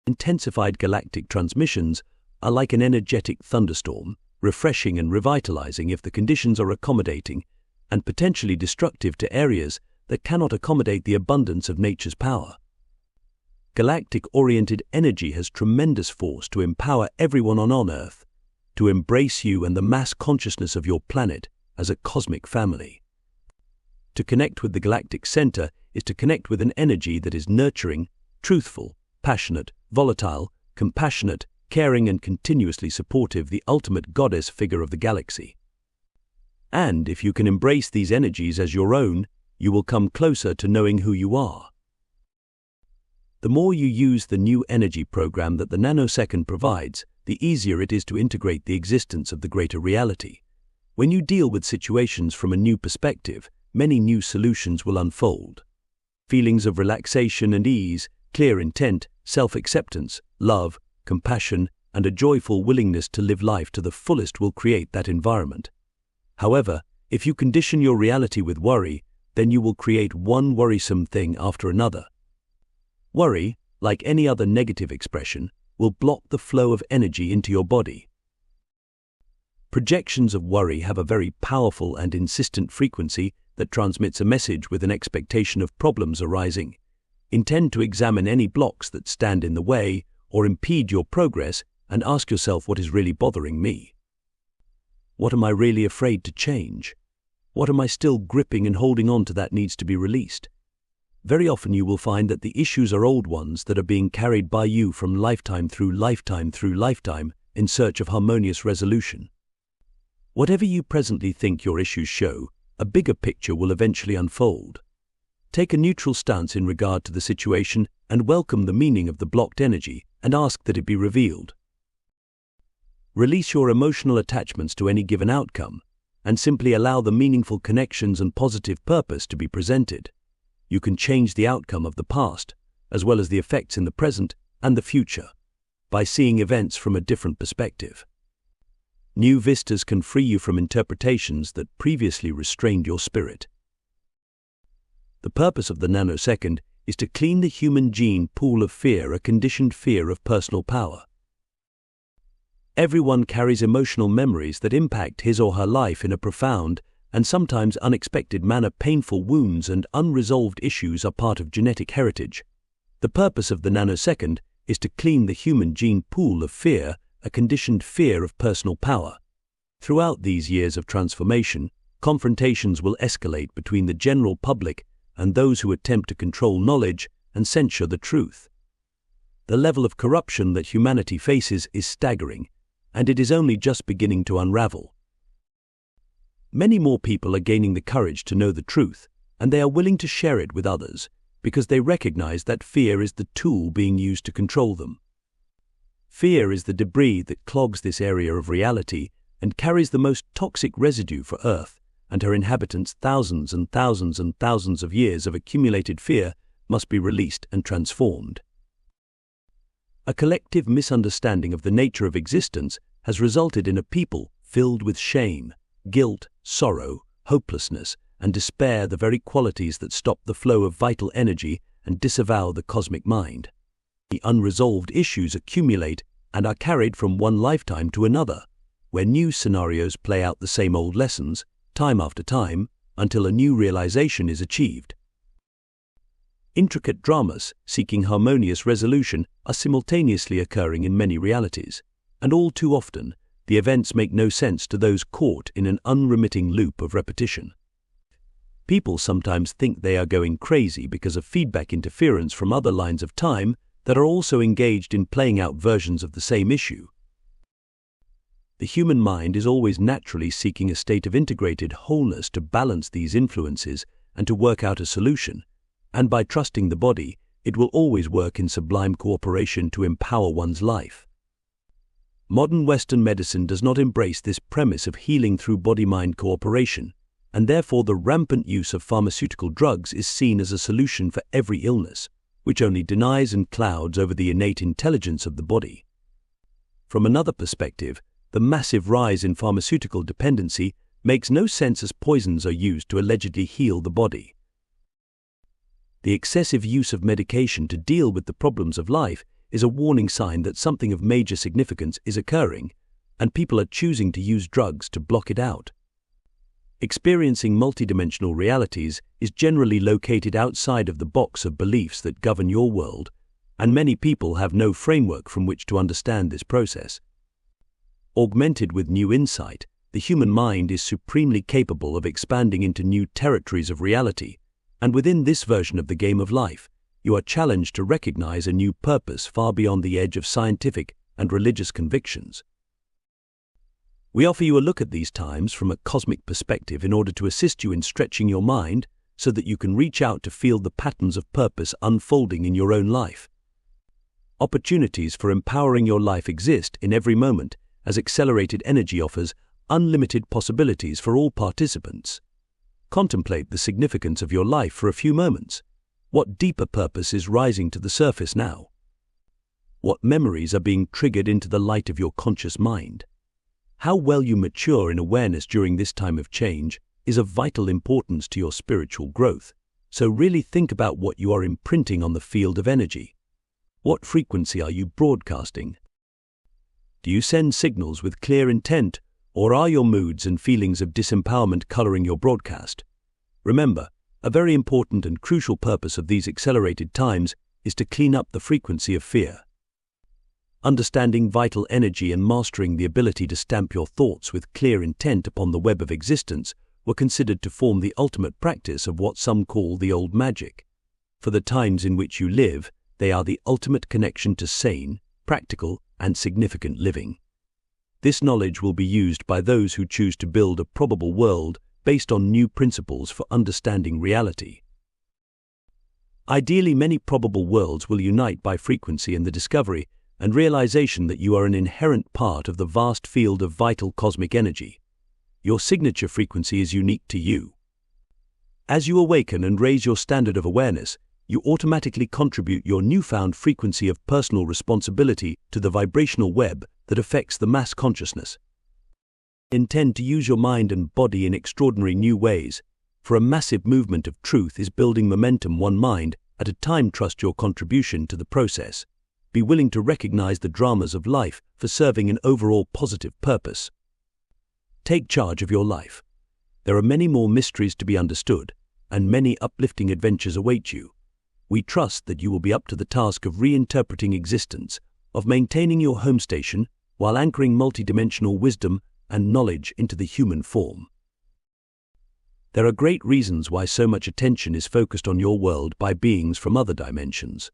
Intensified galactic transmissions are like an energetic thunderstorm, refreshing and revitalizing if the conditions are accommodating, and potentially destructive to areas that cannot accommodate the abundance of nature's power. Galactic-oriented energy has tremendous force to empower everyone on Earth, to embrace you and the mass consciousness of your planet as a cosmic family. To connect with the galactic center is to connect with an energy that is nurturing, truthful, passionate, volatile, compassionate, caring, and continuously supportive, the ultimate goddess figure of the galaxy. And if you can embrace these energies as your own, you will come closer to knowing who you are. The more you use the new energy program that the nanosecond provides, the easier it is to integrate the existence of the greater reality. When you deal with situations from a new perspective, many new solutions will unfold. Feelings of relaxation and ease, clear intent, self-acceptance, love, compassion, and a joyful willingness to live life to the fullest will create that environment. However, if you condition your reality with worry, then you will create one worrisome thing after another. Worry, like any other negative expression, will block the flow of energy into your body. Projections of worry have a very powerful and insistent frequency that transmits a message with an expectation of problems arising. Intend to examine any blocks that stand in the way or impede your progress and ask yourself, what is really bothering me? What am I really afraid to change? What am I still gripping and holding on to that needs to be released? Very often you will find that the issues are old ones that are being carried by you from lifetime through lifetime through lifetime in search of harmonious resolution. Whatever you presently think your issues show, a bigger picture will eventually unfold. Take a neutral stance in regard to the situation and welcome the meaning of the blocked energy and ask that it be revealed. Release your emotional attachments to any given outcome and simply allow the meaningful connections and positive purpose to be presented. You can change the outcome of the past, as well as the effects in the present and the future, by seeing events from a different perspective. New vistas can free you from interpretations that previously restrained your spirit. The purpose of the nanosecond is to clean the human gene pool of fear, a conditioned fear of personal power. Everyone carries emotional memories that impact his or her life in a profound and sometimes unexpected manner. Painful wounds and unresolved issues are part of genetic heritage. The purpose of the nanosecond is to clean the human gene pool of fear a conditioned fear of personal power. Throughout these years of transformation, confrontations will escalate between the general public and those who attempt to control knowledge and censure the truth. The level of corruption that humanity faces is staggering, and it is only just beginning to unravel. Many more people are gaining the courage to know the truth, and they are willing to share it with others because they recognize that fear is the tool being used to control them. Fear is the debris that clogs this area of reality and carries the most toxic residue for Earth and her inhabitants. Thousands and thousands and thousands of years of accumulated fear must be released and transformed. A collective misunderstanding of the nature of existence has resulted in a people filled with shame, guilt, sorrow, hopelessness, and despair, the very qualities that stop the flow of vital energy and disavow the cosmic mind. The unresolved issues accumulate and are carried from one lifetime to another, where new scenarios play out the same old lessons, time after time, until a new realization is achieved. Intricate dramas seeking harmonious resolution are simultaneously occurring in many realities, and all too often, the events make no sense to those caught in an unremitting loop of repetition. People sometimes think they are going crazy because of feedback interference from other lines of time that are also engaged in playing out versions of the same issue. The human mind is always naturally seeking a state of integrated wholeness to balance these influences and to work out a solution, and by trusting the body, it will always work in sublime cooperation to empower one's life. Modern Western medicine does not embrace this premise of healing through body-mind cooperation, and therefore the rampant use of pharmaceutical drugs is seen as a solution for every illness, which only denies and clouds over the innate intelligence of the body. From another perspective, the massive rise in pharmaceutical dependency makes no sense as poisons are used to allegedly heal the body. The excessive use of medication to deal with the problems of life is a warning sign that something of major significance is occurring, and people are choosing to use drugs to block it out. Experiencing multidimensional realities is generally located outside of the box of beliefs that govern your world, and many people have no framework from which to understand this process. Augmented with new insight, the human mind is supremely capable of expanding into new territories of reality, and within this version of the game of life, you are challenged to recognize a new purpose far beyond the edge of scientific and religious convictions. We offer you a look at these times from a cosmic perspective in order to assist you in stretching your mind so that you can reach out to feel the patterns of purpose unfolding in your own life. Opportunities for empowering your life exist in every moment, as accelerated energy offers unlimited possibilities for all participants. Contemplate the significance of your life for a few moments. What deeper purpose is rising to the surface now? What memories are being triggered into the light of your conscious mind? How well you mature in awareness during this time of change is of vital importance to your spiritual growth, so really think about what you are imprinting on the field of energy. What frequency are you broadcasting? Do you send signals with clear intent, or are your moods and feelings of disempowerment coloring your broadcast? Remember, a very important and crucial purpose of these accelerated times is to clean up the frequency of fear. Understanding vital energy and mastering the ability to stamp your thoughts with clear intent upon the web of existence were considered to form the ultimate practice of what some call the old magic. For the times in which you live, they are the ultimate connection to sane, practical, and significant living. This knowledge will be used by those who choose to build a probable world based on new principles for understanding reality. Ideally, many probable worlds will unite by frequency in the discovery and realization that you are an inherent part of the vast field of vital cosmic energy. Your signature frequency is unique to you. As you awaken and raise your standard of awareness, you automatically contribute your newfound frequency of personal responsibility to the vibrational web that affects the mass consciousness. Intend to use your mind and body in extraordinary new ways, for a massive movement of truth is building momentum one mind at a time. Trust your contribution to the process. Be willing to recognize the dramas of life for serving an overall positive purpose. Take charge of your life. There are many more mysteries to be understood, and many uplifting adventures await you. We trust that you will be up to the task of reinterpreting existence, of maintaining your home station, while anchoring multidimensional wisdom and knowledge into the human form. There are great reasons why so much attention is focused on your world by beings from other dimensions.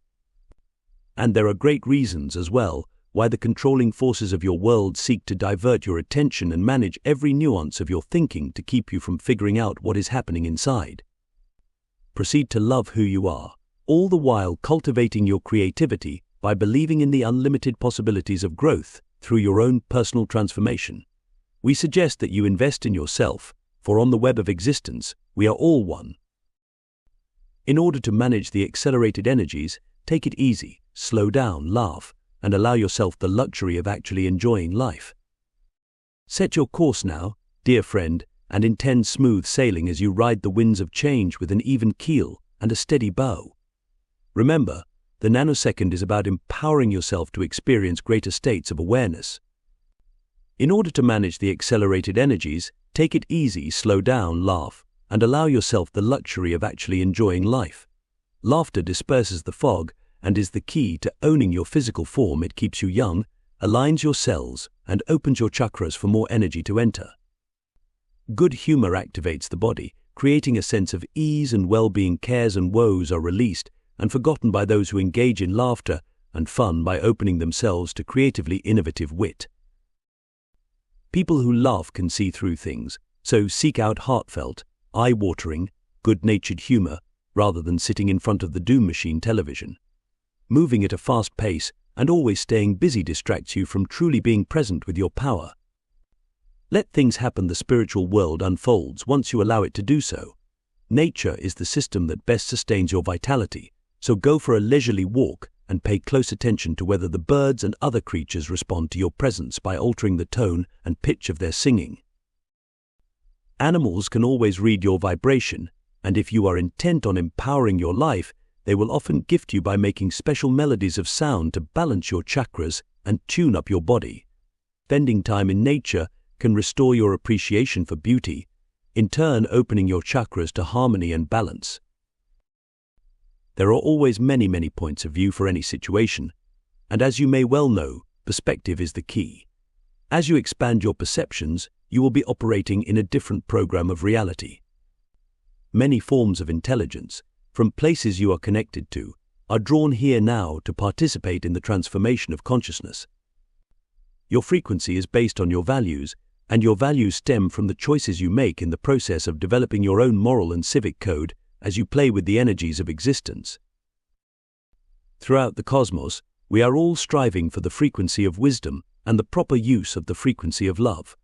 And there are great reasons as well why the controlling forces of your world seek to divert your attention and manage every nuance of your thinking to keep you from figuring out what is happening inside. Proceed to love who you are, all the while cultivating your creativity by believing in the unlimited possibilities of growth through your own personal transformation. We suggest that you invest in yourself, for on the web of existence, we are all one. In order to manage the accelerated energies, take it easy, slow down, laugh, and allow yourself the luxury of actually enjoying life. Set your course now, dear friend, and intend smooth sailing as you ride the winds of change with an even keel and a steady bow. Remember, the nanosecond is about empowering yourself to experience greater states of awareness. In order to manage the accelerated energies, take it easy, slow down, laugh, and allow yourself the luxury of actually enjoying life. Laughter disperses the fog and is the key to owning your physical form. It keeps you young, aligns your cells, and opens your chakras for more energy to enter. Good humor activates the body, creating a sense of ease and well-being. Cares and woes are released and forgotten by those who engage in laughter and fun by opening themselves to creatively innovative wit. People who laugh can see through things, so seek out heartfelt, eye-watering, good-natured humor rather than sitting in front of the doom machine television. Moving at a fast pace and always staying busy distracts you from truly being present with your power. Let things happen. The spiritual world unfolds once you allow it to do so. Nature is the system that best sustains your vitality, so go for a leisurely walk and pay close attention to whether the birds and other creatures respond to your presence by altering the tone and pitch of their singing. Animals can always read your vibration, and if you are intent on empowering your life, they will often gift you by making special melodies of sound to balance your chakras and tune up your body. Spending time in nature can restore your appreciation for beauty, in turn opening your chakras to harmony and balance. There are always many points of view for any situation, and as you may well know, perspective is the key. As you expand your perceptions, you will be operating in a different program of reality. Many forms of intelligence, from places you are connected to, are drawn here now to participate in the transformation of consciousness. Your frequency is based on your values, and your values stem from the choices you make in the process of developing your own moral and civic code as you play with the energies of existence. Throughout the cosmos, we are all striving for the frequency of wisdom and the proper use of the frequency of love.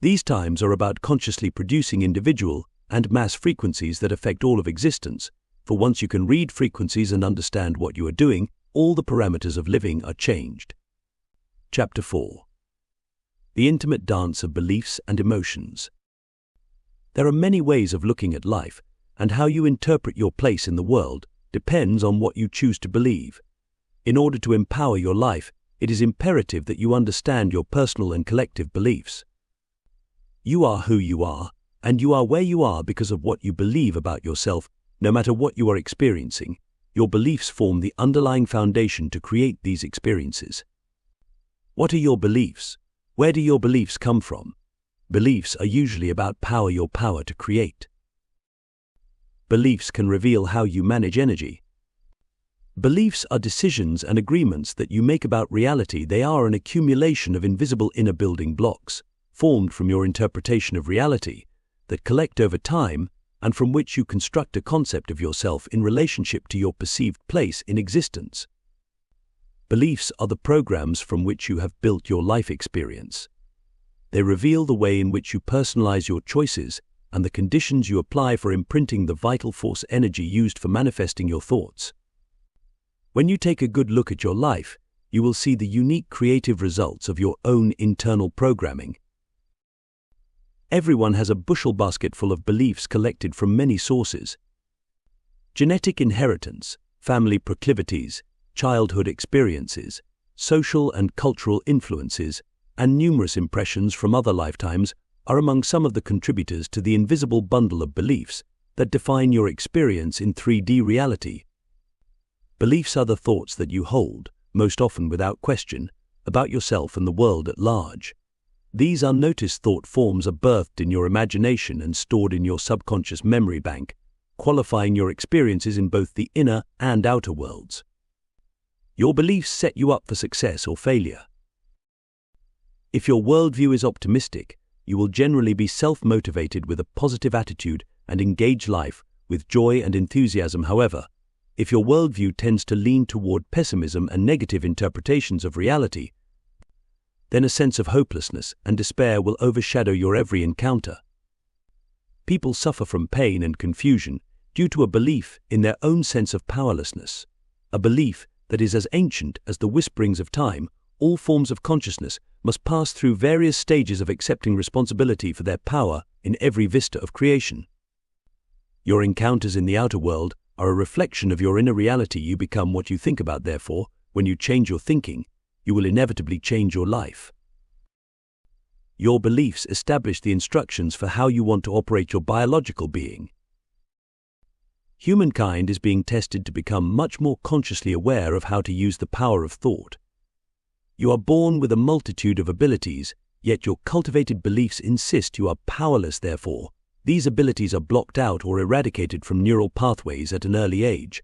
These times are about consciously producing individual and mass frequencies that affect all of existence, for once you can read frequencies and understand what you are doing, all the parameters of living are changed. Chapter 4. The Intimate Dance of Beliefs and Emotions. There are many ways of looking at life, and how you interpret your place in the world depends on what you choose to believe. In order to empower your life, it is imperative that you understand your personal and collective beliefs. You are who you are, and you are where you are because of what you believe about yourself. No matter what you are experiencing, your beliefs form the underlying foundation to create these experiences. What are your beliefs? Where do your beliefs come from? Beliefs are usually about power, your power to create. Beliefs can reveal how you manage energy. Beliefs are decisions and agreements that you make about reality. They are an accumulation of invisible inner building blocks, formed from your interpretation of reality, that collect over time and from which you construct a concept of yourself in relationship to your perceived place in existence. Beliefs are the programs from which you have built your life experience. They reveal the way in which you personalize your choices and the conditions you apply for imprinting the vital force energy used for manifesting your thoughts. When you take a good look at your life, you will see the unique creative results of your own internal programming. Everyone has a bushel basket full of beliefs collected from many sources. Genetic inheritance, family proclivities, childhood experiences, social and cultural influences, and numerous impressions from other lifetimes are among some of the contributors to the invisible bundle of beliefs that define your experience in 3D reality. Beliefs are the thoughts that you hold, most often without question, about yourself and the world at large. These unnoticed thought forms are birthed in your imagination and stored in your subconscious memory bank, qualifying your experiences in both the inner and outer worlds. Your beliefs set you up for success or failure. If your worldview is optimistic, you will generally be self-motivated with a positive attitude and engage life with joy and enthusiasm. However, if your worldview tends to lean toward pessimism and negative interpretations of reality, then a sense of hopelessness and despair will overshadow your every encounter. People suffer from pain and confusion due to a belief in their own sense of powerlessness, a belief that is as ancient as the whisperings of time. All forms of consciousness must pass through various stages of accepting responsibility for their power in every vista of creation. Your encounters in the outer world are a reflection of your inner reality. You become what you think about. Therefore, when you change your thinking, you will inevitably change your life. Your beliefs establish the instructions for how you want to operate your biological being. Humankind is being tested to become much more consciously aware of how to use the power of thought. You are born with a multitude of abilities, yet your cultivated beliefs insist you are powerless. Therefore, these abilities are blocked out or eradicated from neural pathways at an early age.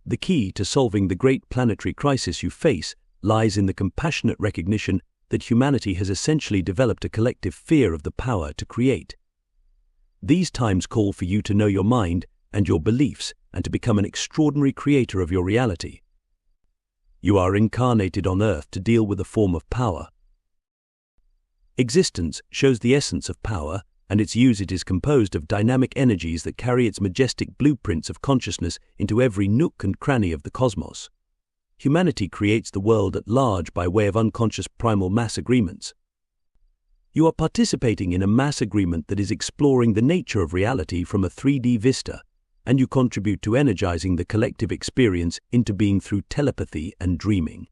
The key to solving the great planetary crisis you face lies in the compassionate recognition that humanity has essentially developed a collective fear of the power to create. These times call for you to know your mind and your beliefs and to become an extraordinary creator of your reality. You are incarnated on Earth to deal with a form of power. Existence shows the essence of power, and its usage is composed of dynamic energies that carry its majestic blueprints of consciousness into every nook and cranny of the cosmos. Humanity creates the world at large by way of unconscious primal mass agreements. You are participating in a mass agreement that is exploring the nature of reality from a 3D vista, and you contribute to energizing the collective experience into being through telepathy and dreaming.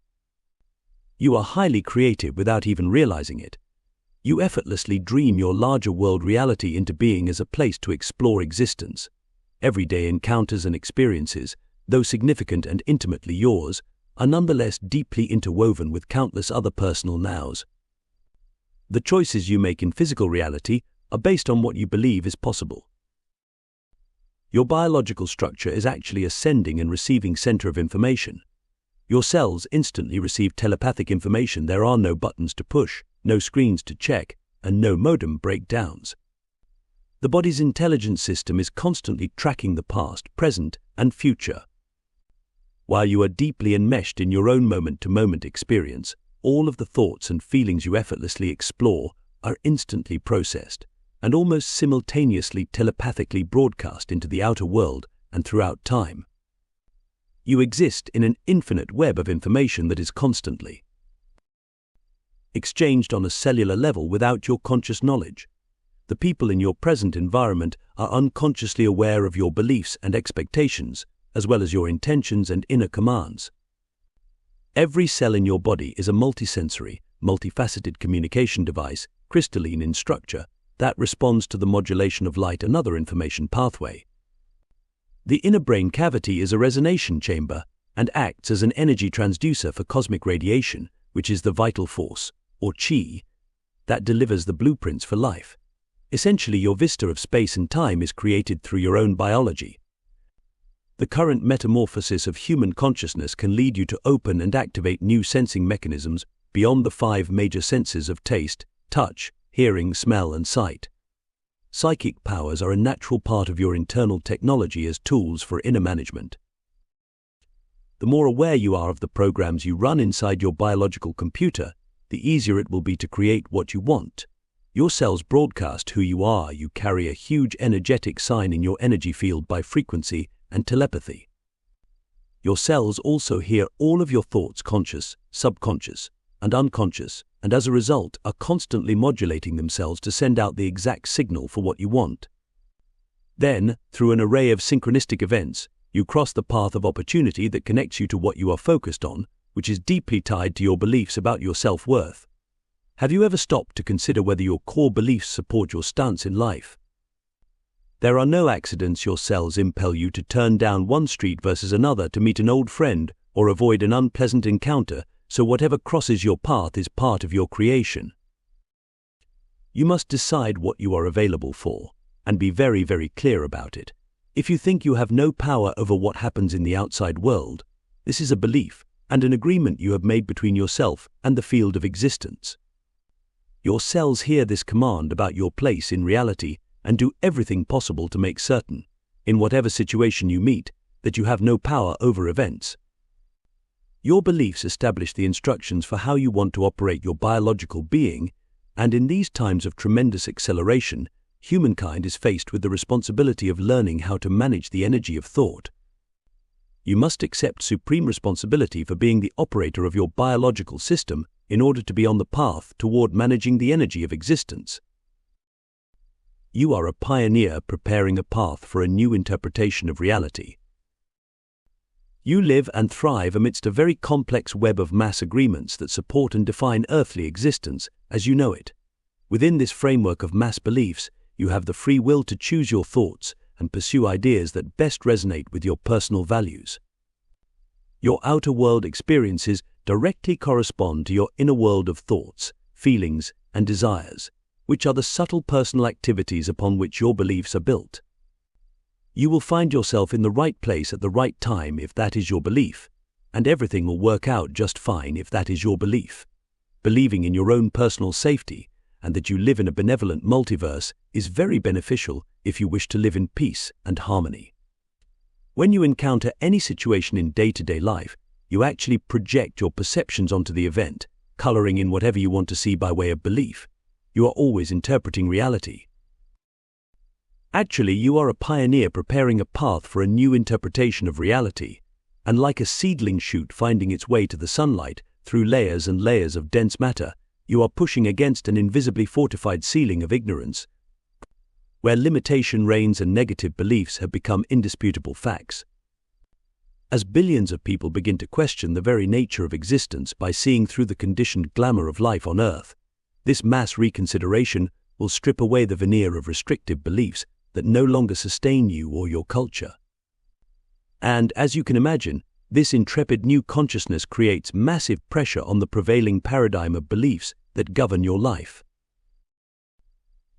You are highly creative without even realizing it. You effortlessly dream your larger world reality into being as a place to explore existence. Everyday encounters and experiences, though significant and intimately yours, are nonetheless deeply interwoven with countless other personal nows. The choices you make in physical reality are based on what you believe is possible. Your biological structure is actually a sending and receiving center of information. Your cells instantly receive telepathic information. There are no buttons to push, no screens to check, and no modem breakdowns. The body's intelligence system is constantly tracking the past, present, and future. While you are deeply enmeshed in your own moment-to-moment experience, all of the thoughts and feelings you effortlessly explore are instantly processed and almost simultaneously telepathically broadcast into the outer world and throughout time. You exist in an infinite web of information that is constantly exchanged on a cellular level without your conscious knowledge. The people in your present environment are unconsciously aware of your beliefs and expectations, as well as your intentions and inner commands. Every cell in your body is a multisensory, multifaceted communication device, crystalline in structure, that responds to the modulation of light and other information pathway. The inner brain cavity is a resonation chamber and acts as an energy transducer for cosmic radiation, which is the vital force, or chi, that delivers the blueprints for life. Essentially, your vista of space and time is created through your own biology. The current metamorphosis of human consciousness can lead you to open and activate new sensing mechanisms beyond the 5 major senses of taste, touch, hearing, smell, and sight. Psychic powers are a natural part of your internal technology as tools for inner management. The more aware you are of the programs you run inside your biological computer, the easier it will be to create what you want. Your cells broadcast who you are. You carry a huge energetic sign in your energy field by frequency and telepathy. Your cells also hear all of your thoughts, conscious, subconscious, and unconscious, and as a result are constantly modulating themselves to send out the exact signal for what you want. Then, through an array of synchronistic events, you cross the path of opportunity that connects you to what you are focused on, which is deeply tied to your beliefs about your self-worth. Have you ever stopped to consider whether your core beliefs support your stance in life? There are no accidents. Your cells impel you to turn down one street versus another to meet an old friend or avoid an unpleasant encounter so whatever crosses your path is part of your creation. You must decide what you are available for, and be very, very clear about it. If you think you have no power over what happens in the outside world, this is a belief and an agreement you have made between yourself and the field of existence. Your cells hear this command about your place in reality and do everything possible to make certain, in whatever situation you meet, that you have no power over events. Your beliefs establish the instructions for how you want to operate your biological being, and in these times of tremendous acceleration, humankind is faced with the responsibility of learning how to manage the energy of thought. You must accept supreme responsibility for being the operator of your biological system in order to be on the path toward managing the energy of existence. You are a pioneer preparing a path for a new interpretation of reality. You live and thrive amidst a very complex web of mass agreements that support and define earthly existence as you know it. Within this framework of mass beliefs, you have the free will to choose your thoughts and pursue ideas that best resonate with your personal values. Your outer world experiences directly correspond to your inner world of thoughts, feelings, and desires, which are the subtle personal activities upon which your beliefs are built. You will find yourself in the right place at the right time if that is your belief, and everything will work out just fine if that is your belief. Believing in your own personal safety and that you live in a benevolent multiverse is very beneficial if you wish to live in peace and harmony. When you encounter any situation in day-to-day life, you actually project your perceptions onto the event, coloring in whatever you want to see by way of belief. You are always interpreting reality. Actually, you are a pioneer preparing a path for a new interpretation of reality, and like a seedling shoot finding its way to the sunlight through layers and layers of dense matter, you are pushing against an invisibly fortified ceiling of ignorance, where limitation reigns and negative beliefs have become indisputable facts. As billions of people begin to question the very nature of existence by seeing through the conditioned glamour of life on Earth, this mass reconsideration will strip away the veneer of restrictive beliefs that no longer sustain you or your culture. And, as you can imagine, this intrepid new consciousness creates massive pressure on the prevailing paradigm of beliefs that govern your life.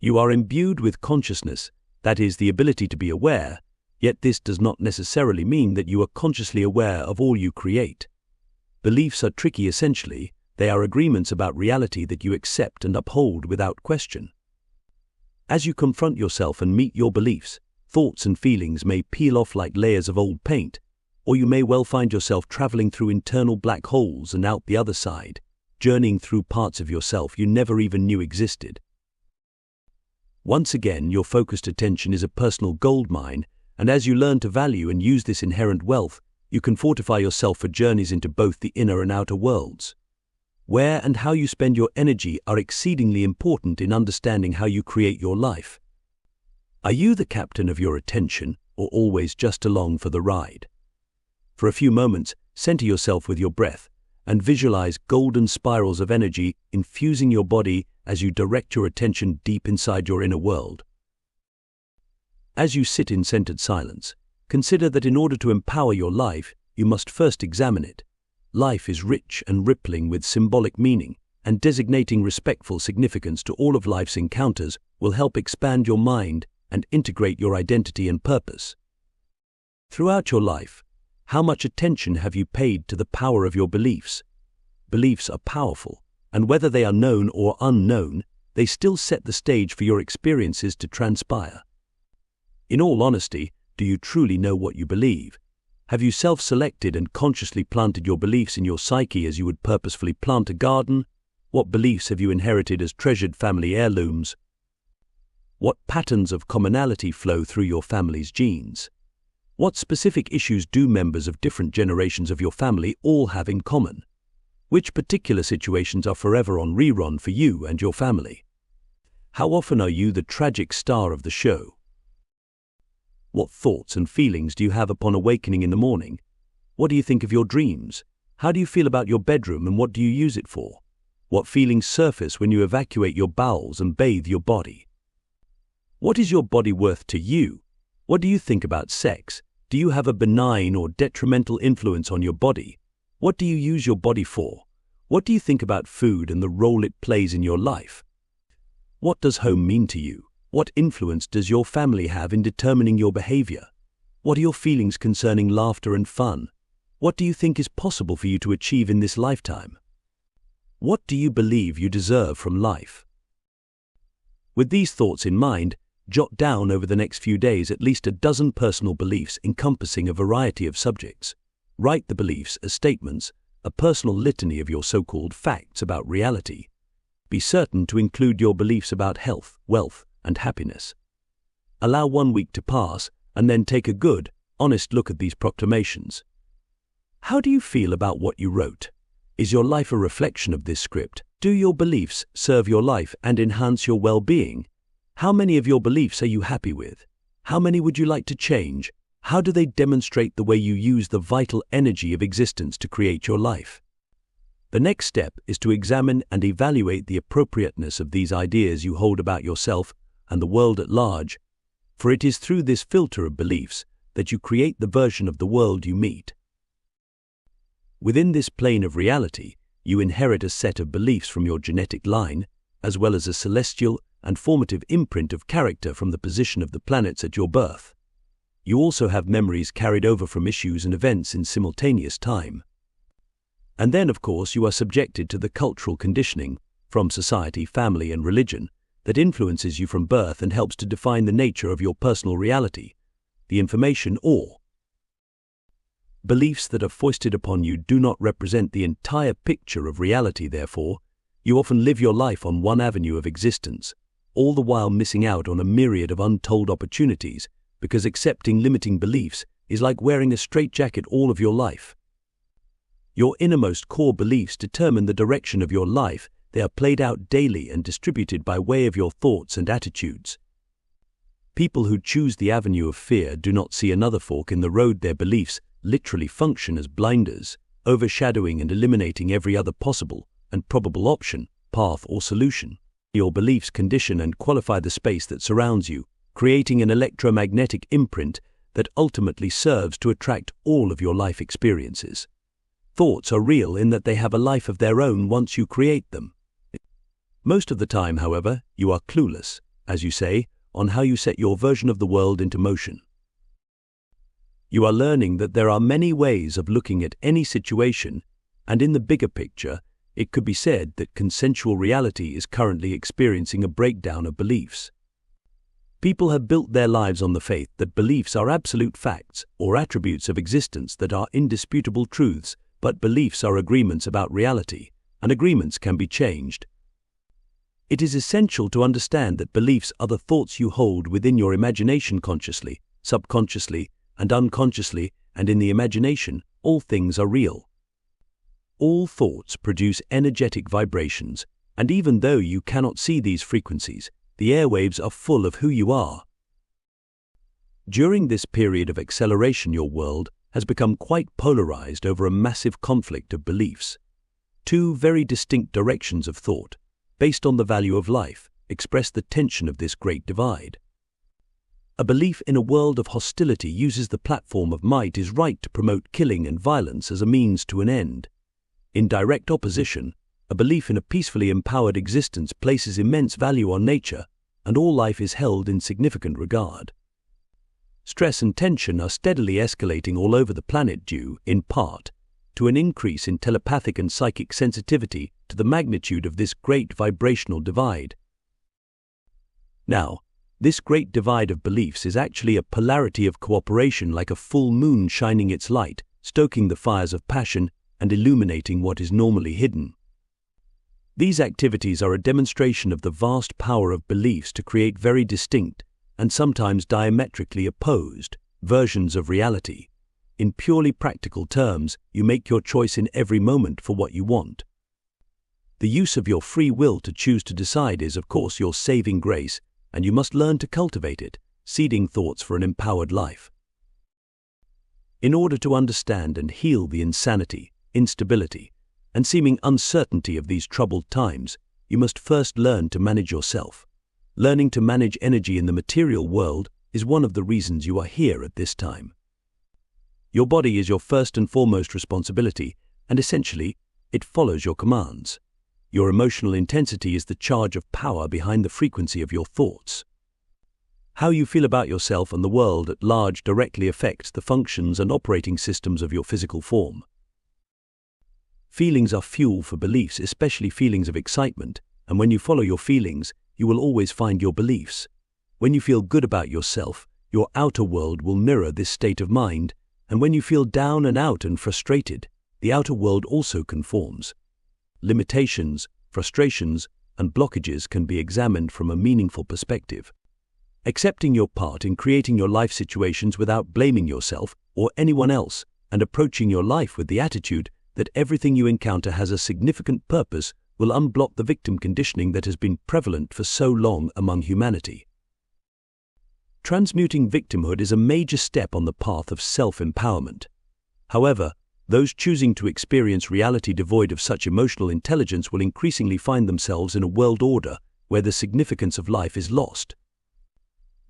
You are imbued with consciousness, that is, the ability to be aware, yet this does not necessarily mean that you are consciously aware of all you create. Beliefs are tricky essentially. They are agreements about reality that you accept and uphold without question. As you confront yourself and meet your beliefs, thoughts and feelings may peel off like layers of old paint, or you may well find yourself traveling through internal black holes and out the other side, journeying through parts of yourself you never even knew existed. Once again, your focused attention is a personal goldmine, and as you learn to value and use this inherent wealth, you can fortify yourself for journeys into both the inner and outer worlds. Where and how you spend your energy are exceedingly important in understanding how you create your life. Are you the captain of your attention, or always just along for the ride? For a few moments, center yourself with your breath, and visualize golden spirals of energy infusing your body as you direct your attention deep inside your inner world. As you sit in centered silence, consider that in order to empower your life, you must first examine it. Life is rich and rippling with symbolic meaning, and designating respectful significance to all of life's encounters will help expand your mind and integrate your identity and purpose. Throughout your life, how much attention have you paid to the power of your beliefs? Beliefs are powerful, and whether they are known or unknown, they still set the stage for your experiences to transpire. In all honesty, do you truly know what you believe? Have you self-selected and consciously planted your beliefs in your psyche as you would purposefully plant a garden? What beliefs have you inherited as treasured family heirlooms? What patterns of commonality flow through your family's genes? What specific issues do members of different generations of your family all have in common? Which particular situations are forever on rerun for you and your family? How often are you the tragic star of the show? What thoughts and feelings do you have upon awakening in the morning? What do you think of your dreams? How do you feel about your bedroom and what do you use it for? What feelings surface when you evacuate your bowels and bathe your body? What is your body worth to you? What do you think about sex? Do you have a benign or detrimental influence on your body? What do you use your body for? What do you think about food and the role it plays in your life? What does home mean to you? What influence does your family have in determining your behavior? What are your feelings concerning laughter and fun? What do you think is possible for you to achieve in this lifetime? What do you believe you deserve from life? With these thoughts in mind, jot down over the next few days at least a dozen personal beliefs encompassing a variety of subjects. Write the beliefs as statements, a personal litany of your so-called facts about reality. Be certain to include your beliefs about health, wealth, and happiness. Allow 1 week to pass, and then take a good, honest look at these proclamations. How do you feel about what you wrote? Is your life a reflection of this script? Do your beliefs serve your life and enhance your well-being? How many of your beliefs are you happy with? How many would you like to change? How do they demonstrate the way you use the vital energy of existence to create your life? The next step is to examine and evaluate the appropriateness of these ideas you hold about yourself and the world at large, for it is through this filter of beliefs that you create the version of the world you meet. Within this plane of reality, you inherit a set of beliefs from your genetic line, as well as a celestial and formative imprint of character from the position of the planets at your birth. You also have memories carried over from issues and events in simultaneous time. And then, of course, you are subjected to the cultural conditioning from society, family, and religion that influences you from birth and helps to define the nature of your personal reality. The information or beliefs that are foisted upon you do not represent the entire picture of reality. Therefore, you often live your life on one avenue of existence, all the while missing out on a myriad of untold opportunities, because accepting limiting beliefs is like wearing a straitjacket all of your life. Your innermost core beliefs determine the direction of your life. They are played out daily and distributed by way of your thoughts and attitudes. People who choose the avenue of fear do not see another fork in the road. Their beliefs literally function as blinders, overshadowing and eliminating every other possible and probable option, path, or solution. Your beliefs condition and qualify the space that surrounds you, creating an electromagnetic imprint that ultimately serves to attract all of your life experiences. Thoughts are real in that they have a life of their own once you create them. Most of the time, however, you are clueless, as you say, on how you set your version of the world into motion. You are learning that there are many ways of looking at any situation, and in the bigger picture, it could be said that consensual reality is currently experiencing a breakdown of beliefs. People have built their lives on the faith that beliefs are absolute facts or attributes of existence that are indisputable truths, but beliefs are agreements about reality, and agreements can be changed. It is essential to understand that beliefs are the thoughts you hold within your imagination consciously, subconsciously, and unconsciously, and in the imagination, all things are real. All thoughts produce energetic vibrations, and even though you cannot see these frequencies, the airwaves are full of who you are. During this period of acceleration, your world has become quite polarized over a massive conflict of beliefs. Two very distinct directions of thought, based on the value of life, express the tension of this great divide. A belief in a world of hostility uses the platform of might is right to promote killing and violence as a means to an end. In direct opposition, a belief in a peacefully empowered existence places immense value on nature, and all life is held in significant regard. Stress and tension are steadily escalating all over the planet due, in part, to an increase in telepathic and psychic sensitivity to the magnitude of this great vibrational divide. Now, this great divide of beliefs is actually a polarity of cooperation, like a full moon shining its light, stoking the fires of passion and illuminating what is normally hidden. These activities are a demonstration of the vast power of beliefs to create very distinct, and sometimes diametrically opposed, versions of reality. In purely practical terms, you make your choice in every moment for what you want. The use of your free will to choose to decide is, of course, your saving grace, and you must learn to cultivate it, seeding thoughts for an empowered life. In order to understand and heal the insanity, instability, and seeming uncertainty of these troubled times, you must first learn to manage yourself. Learning to manage energy in the material world is one of the reasons you are here at this time. Your body is your first and foremost responsibility, and essentially, it follows your commands. Your emotional intensity is the charge of power behind the frequency of your thoughts. How you feel about yourself and the world at large directly affects the functions and operating systems of your physical form. Feelings are fuel for beliefs, especially feelings of excitement, and when you follow your feelings, you will always find your beliefs. When you feel good about yourself, your outer world will mirror this state of mind, and when you feel down and out and frustrated, the outer world also conforms. Limitations, frustrations, and blockages can be examined from a meaningful perspective. Accepting your part in creating your life situations without blaming yourself or anyone else, and approaching your life with the attitude that everything you encounter has a significant purpose will unblock the victim conditioning that has been prevalent for so long among humanity. Transmuting victimhood is a major step on the path of self-empowerment. However, those choosing to experience reality devoid of such emotional intelligence will increasingly find themselves in a world order where the significance of life is lost.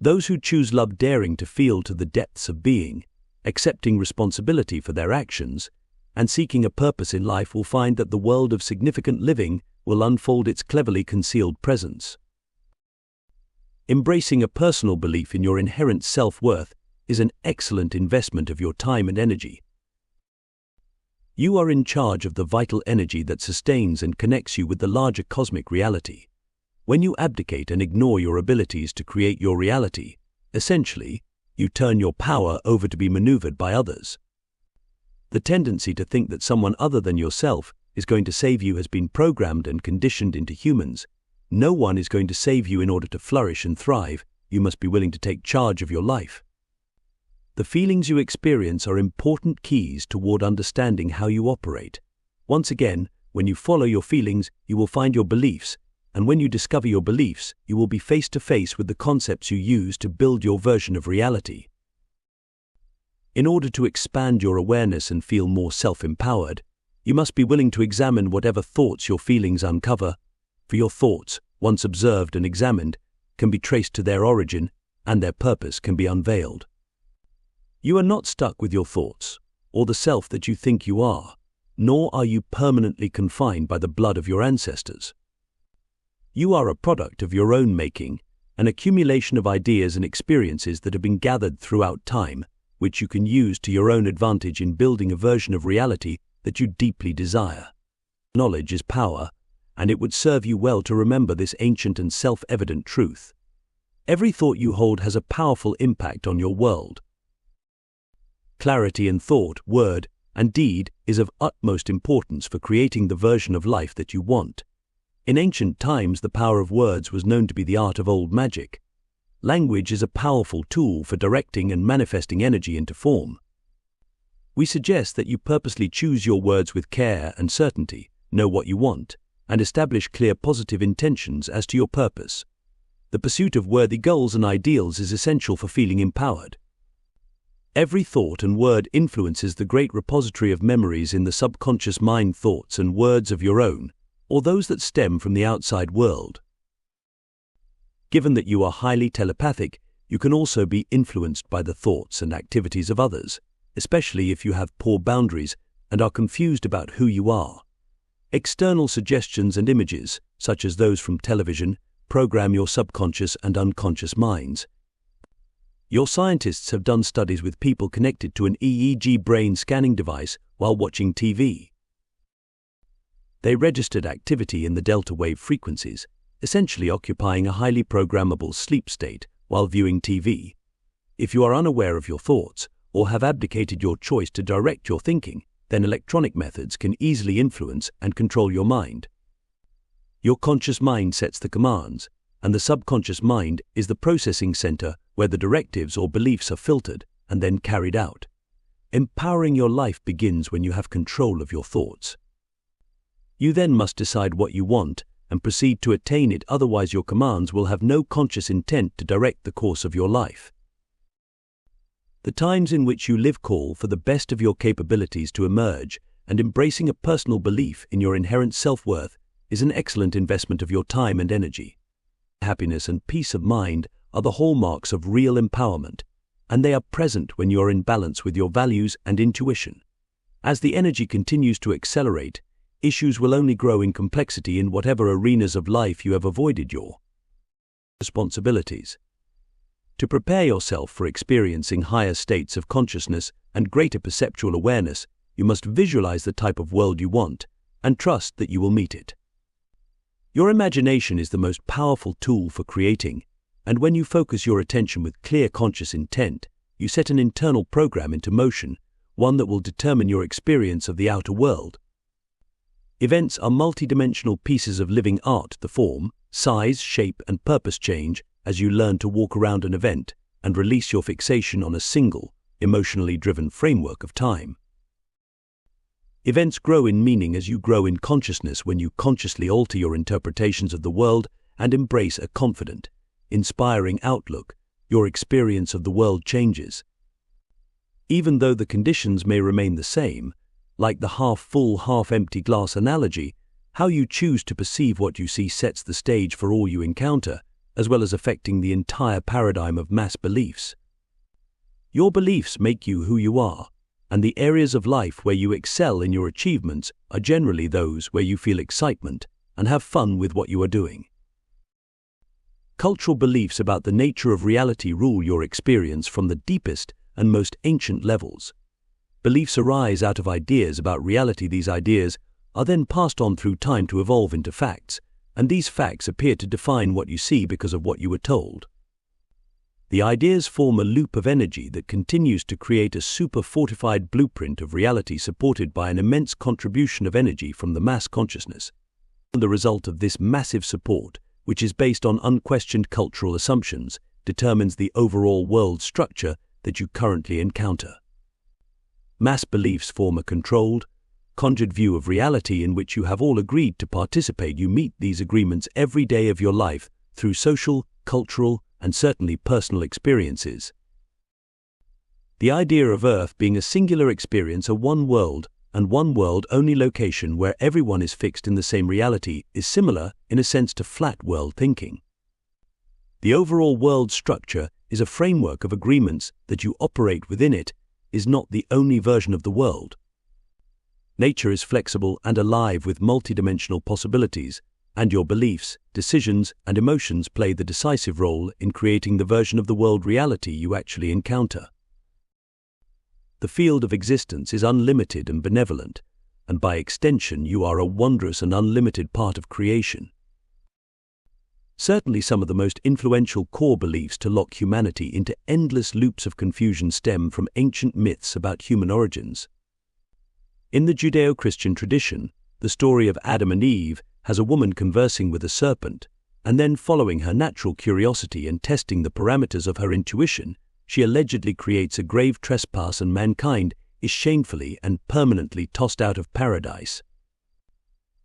Those who choose love, daring to feel to the depths of being, accepting responsibility for their actions, and seeking a purpose in life will find that the world of significant living will unfold its cleverly concealed presence. Embracing a personal belief in your inherent self-worth is an excellent investment of your time and energy. You are in charge of the vital energy that sustains and connects you with the larger cosmic reality. When you abdicate and ignore your abilities to create your reality, essentially, you turn your power over to be maneuvered by others. The tendency to think that someone other than yourself is going to save you has been programmed and conditioned into humans. No one is going to save you in order to flourish and thrive. You must be willing to take charge of your life. The feelings you experience are important keys toward understanding how you operate. Once again, when you follow your feelings, you will find your beliefs, and when you discover your beliefs, you will be face to face with the concepts you use to build your version of reality. In order to expand your awareness and feel more self-empowered, you must be willing to examine whatever thoughts your feelings uncover, for your thoughts, once observed and examined, can be traced to their origin, and their purpose can be unveiled. You are not stuck with your thoughts, or the self that you think you are, nor are you permanently confined by the blood of your ancestors. You are a product of your own making, an accumulation of ideas and experiences that have been gathered throughout time, which you can use to your own advantage in building a version of reality that you deeply desire. Knowledge is power, and it would serve you well to remember this ancient and self-evident truth. Every thought you hold has a powerful impact on your world. Clarity in thought, word, and deed is of utmost importance for creating the version of life that you want. In ancient times, the power of words was known to be the art of old magic. Language is a powerful tool for directing and manifesting energy into form. We suggest that you purposely choose your words with care and certainty, know what you want, and establish clear positive intentions as to your purpose. The pursuit of worthy goals and ideals is essential for feeling empowered. Every thought and word influences the great repository of memories in the subconscious mind. Thoughts and words of your own, or those that stem from the outside world. Given that you are highly telepathic, you can also be influenced by the thoughts and activities of others, especially if you have poor boundaries and are confused about who you are. External suggestions and images, such as those from television, program your subconscious and unconscious minds. Your scientists have done studies with people connected to an EEG brain scanning device while watching TV. They registered activity in the delta wave frequencies, essentially occupying a highly programmable sleep state while viewing TV. If you are unaware of your thoughts or have abdicated your choice to direct your thinking, then electronic methods can easily influence and control your mind. Your conscious mind sets the commands, and the subconscious mind is the processing center where the directives or beliefs are filtered and then carried out. Empowering your life begins when you have control of your thoughts. You then must decide what you want and proceed to attain it, otherwise your commands will have no conscious intent to direct the course of your life. The times in which you live call for the best of your capabilities to emerge, and embracing a personal belief in your inherent self-worth is an excellent investment of your time and energy. Happiness and peace of mind are the hallmarks of real empowerment, and they are present when you are in balance with your values and intuition. As the energy continues to accelerate, issues will only grow in complexity in whatever arenas of life you have avoided your responsibilities. To prepare yourself for experiencing higher states of consciousness and greater perceptual awareness, you must visualize the type of world you want and trust that you will meet it. Your imagination is the most powerful tool for creating, and when you focus your attention with clear conscious intent, you set an internal program into motion, one that will determine your experience of the outer world. Events are multidimensional pieces of living art. The form, size, shape, and purpose change as you learn to walk around an event and release your fixation on a single, emotionally driven framework of time. Events grow in meaning as you grow in consciousness when you consciously alter your interpretations of the world and embrace a confident, inspiring outlook. Your experience of the world changes. Even though the conditions may remain the same, like the half-full, half-empty glass analogy, how you choose to perceive what you see sets the stage for all you encounter, as well as affecting the entire paradigm of mass beliefs. Your beliefs make you who you are, and the areas of life where you excel in your achievements are generally those where you feel excitement and have fun with what you are doing. Cultural beliefs about the nature of reality rule your experience from the deepest and most ancient levels. Beliefs arise out of ideas about reality. These ideas are then passed on through time to evolve into facts, and these facts appear to define what you see because of what you were told. The ideas form a loop of energy that continues to create a super-fortified blueprint of reality supported by an immense contribution of energy from the mass consciousness. The result of this massive support, which is based on unquestioned cultural assumptions, determines the overall world structure that you currently encounter. Mass beliefs form a controlled, conjured view of reality in which you have all agreed to participate. You meet these agreements every day of your life through social, cultural, and certainly personal experiences. The idea of Earth being a singular experience, a one world and one world only location where everyone is fixed in the same reality, is similar in a sense to flat world thinking. The overall world structure is a framework of agreements that you operate within. It is not the only version of the world. Nature is flexible and alive with multidimensional possibilities, and your beliefs, decisions, and emotions play the decisive role in creating the version of the world reality you actually encounter. The field of existence is unlimited and benevolent, and by extension you are a wondrous and unlimited part of creation. Certainly some of the most influential core beliefs to lock humanity into endless loops of confusion stem from ancient myths about human origins. In the Judeo-Christian tradition, the story of Adam and Eve has a woman conversing with a serpent, and then following her natural curiosity and testing the parameters of her intuition, she allegedly creates a grave trespass and mankind is shamefully and permanently tossed out of paradise.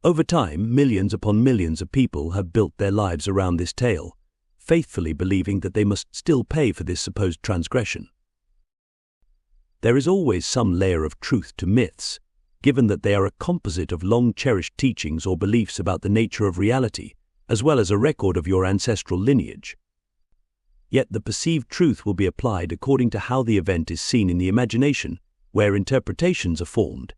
Over time, millions upon millions of people have built their lives around this tale, faithfully believing that they must still pay for this supposed transgression. There is always some layer of truth to myths, given that they are a composite of long-cherished teachings or beliefs about the nature of reality, as well as a record of your ancestral lineage. Yet the perceived truth will be applied according to how the event is seen in the imagination, where interpretations are formed.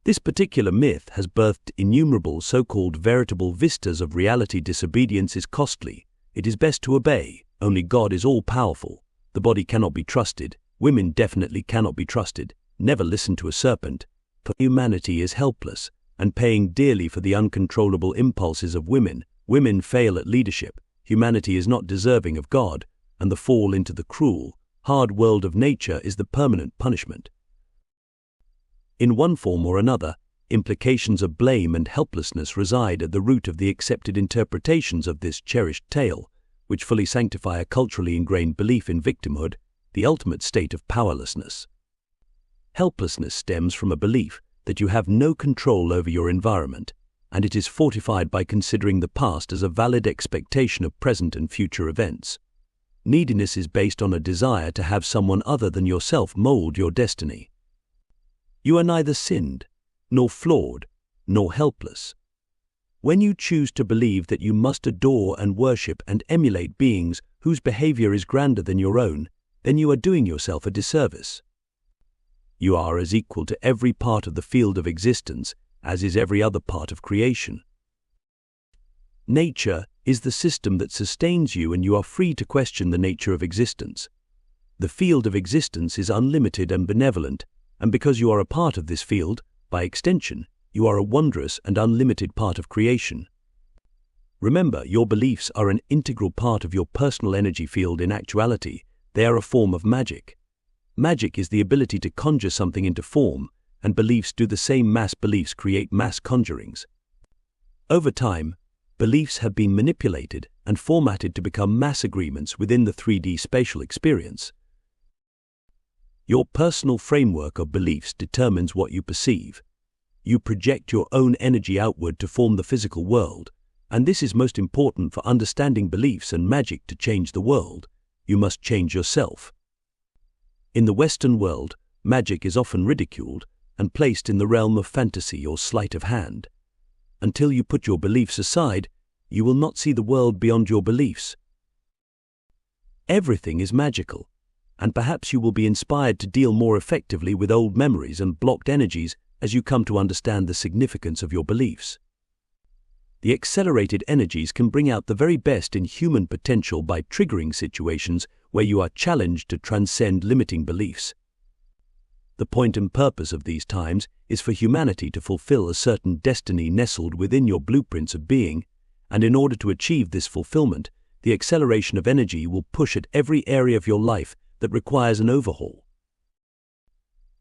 This particular myth has birthed innumerable so-called veritable vistas of reality. Disobedience is costly. It is best to obey. Only God is all-powerful. The body cannot be trusted. Women definitely cannot be trusted. Never listen to a serpent. For humanity is helpless and paying dearly for the uncontrollable impulses of women. Women fail at leadership. Humanity is not deserving of God, and the fall into the cruel, hard world of nature is the permanent punishment. In one form or another, implications of blame and helplessness reside at the root of the accepted interpretations of this cherished tale, which fully sanctify a culturally ingrained belief in victimhood, the ultimate state of powerlessness. Helplessness stems from a belief that you have no control over your environment, and it is fortified by considering the past as a valid expectation of present and future events. Neediness is based on a desire to have someone other than yourself mold your destiny. You are neither sinned, nor flawed, nor helpless. When you choose to believe that you must adore and worship and emulate beings whose behavior is grander than your own, then you are doing yourself a disservice. You are as equal to every part of the field of existence as is every other part of creation. Nature is the system that sustains you, and you are free to question the nature of existence. The field of existence is unlimited and benevolent, and because you are a part of this field, by extension, you are a wondrous and unlimited part of creation. Remember, your beliefs are an integral part of your personal energy field. In actuality, they are a form of magic. Magic is the ability to conjure something into form, and beliefs do the same. Mass beliefs create mass conjurings. Over time, beliefs have been manipulated and formatted to become mass agreements within the 3D spatial experience. Your personal framework of beliefs determines what you perceive. You project your own energy outward to form the physical world, and this is most important for understanding beliefs and magic. To change the world, you must change yourself. In the Western world, magic is often ridiculed and placed in the realm of fantasy or sleight of hand. Until you put your beliefs aside, you will not see the world beyond your beliefs. Everything is magical, and perhaps you will be inspired to deal more effectively with old memories and blocked energies as you come to understand the significance of your beliefs. The accelerated energies can bring out the very best in human potential by triggering situations where you are challenged to transcend limiting beliefs. The point and purpose of these times is for humanity to fulfill a certain destiny nestled within your blueprints of being, and in order to achieve this fulfillment, the acceleration of energy will push at every area of your life that requires an overhaul.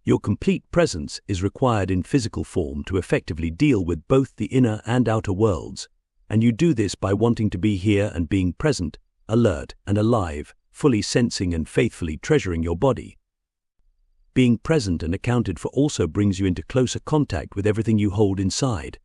Your complete presence is required in physical form to effectively deal with both the inner and outer worlds, and you do this by wanting to be here and being present, alert and alive, fully sensing and faithfully treasuring your body. Being present and accounted for also brings you into closer contact with everything you hold inside.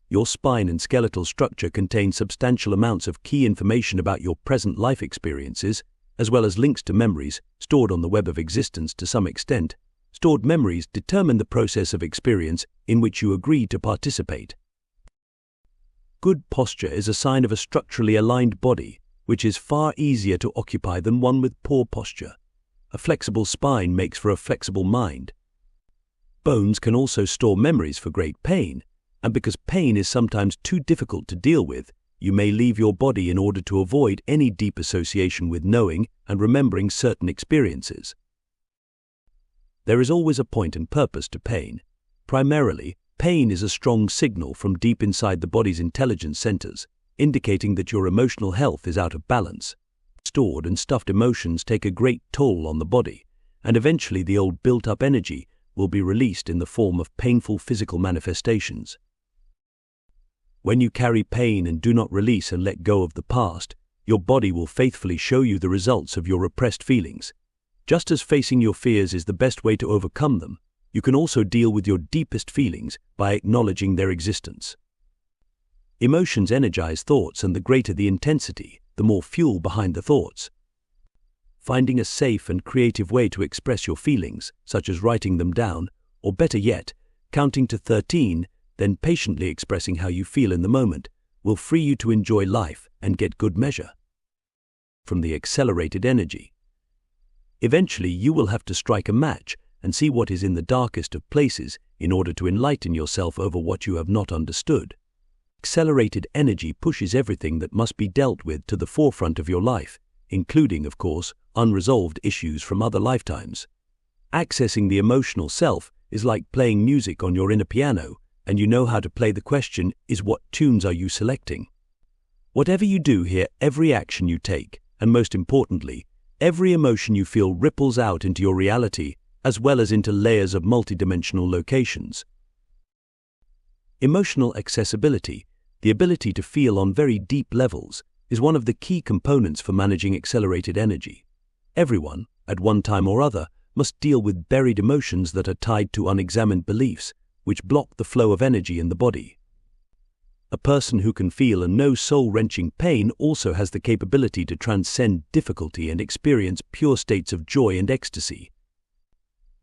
Your spine and skeletal structure contain substantial amounts of key information about your present life experiences, as well as links to memories stored on the web of existence. To some extent, stored memories determine the process of experience in which you agree to participate. Good posture is a sign of a structurally aligned body, which is far easier to occupy than one with poor posture. A flexible spine makes for a flexible mind. Bones can also store memories for great pain, and because pain is sometimes too difficult to deal with, you may leave your body in order to avoid any deep association with knowing and remembering certain experiences. There is always a point and purpose to pain. Primarily, pain is a strong signal from deep inside the body's intelligence centers, indicating that your emotional health is out of balance. Stored and stuffed emotions take a great toll on the body, and eventually the old built-up energy will be released in the form of painful physical manifestations. When you carry pain and do not release and let go of the past, your body will faithfully show you the results of your repressed feelings. Just as facing your fears is the best way to overcome them, you can also deal with your deepest feelings by acknowledging their existence. Emotions energize thoughts, and the greater the intensity, the more fuel behind the thoughts. Finding a safe and creative way to express your feelings, such as writing them down, or better yet, counting to 13, then patiently expressing how you feel in the moment, will free you to enjoy life and get good measure from the accelerated energy. Eventually, you will have to strike a match and see what is in the darkest of places in order to enlighten yourself over what you have not understood. Accelerated energy pushes everything that must be dealt with to the forefront of your life, including, of course, unresolved issues from other lifetimes. Accessing the emotional self is like playing music on your inner piano, and you know how to play. The question is, what tunes are you selecting? Whatever you do here, every action you take, and most importantly, every emotion you feel ripples out into your reality, as well as into layers of multidimensional locations. Emotional accessibility, the ability to feel on very deep levels, is one of the key components for managing accelerated energy. Everyone, at one time or other, must deal with buried emotions that are tied to unexamined beliefs, which block the flow of energy in the body. A person who can feel and know soul-wrenching pain also has the capability to transcend difficulty and experience pure states of joy and ecstasy.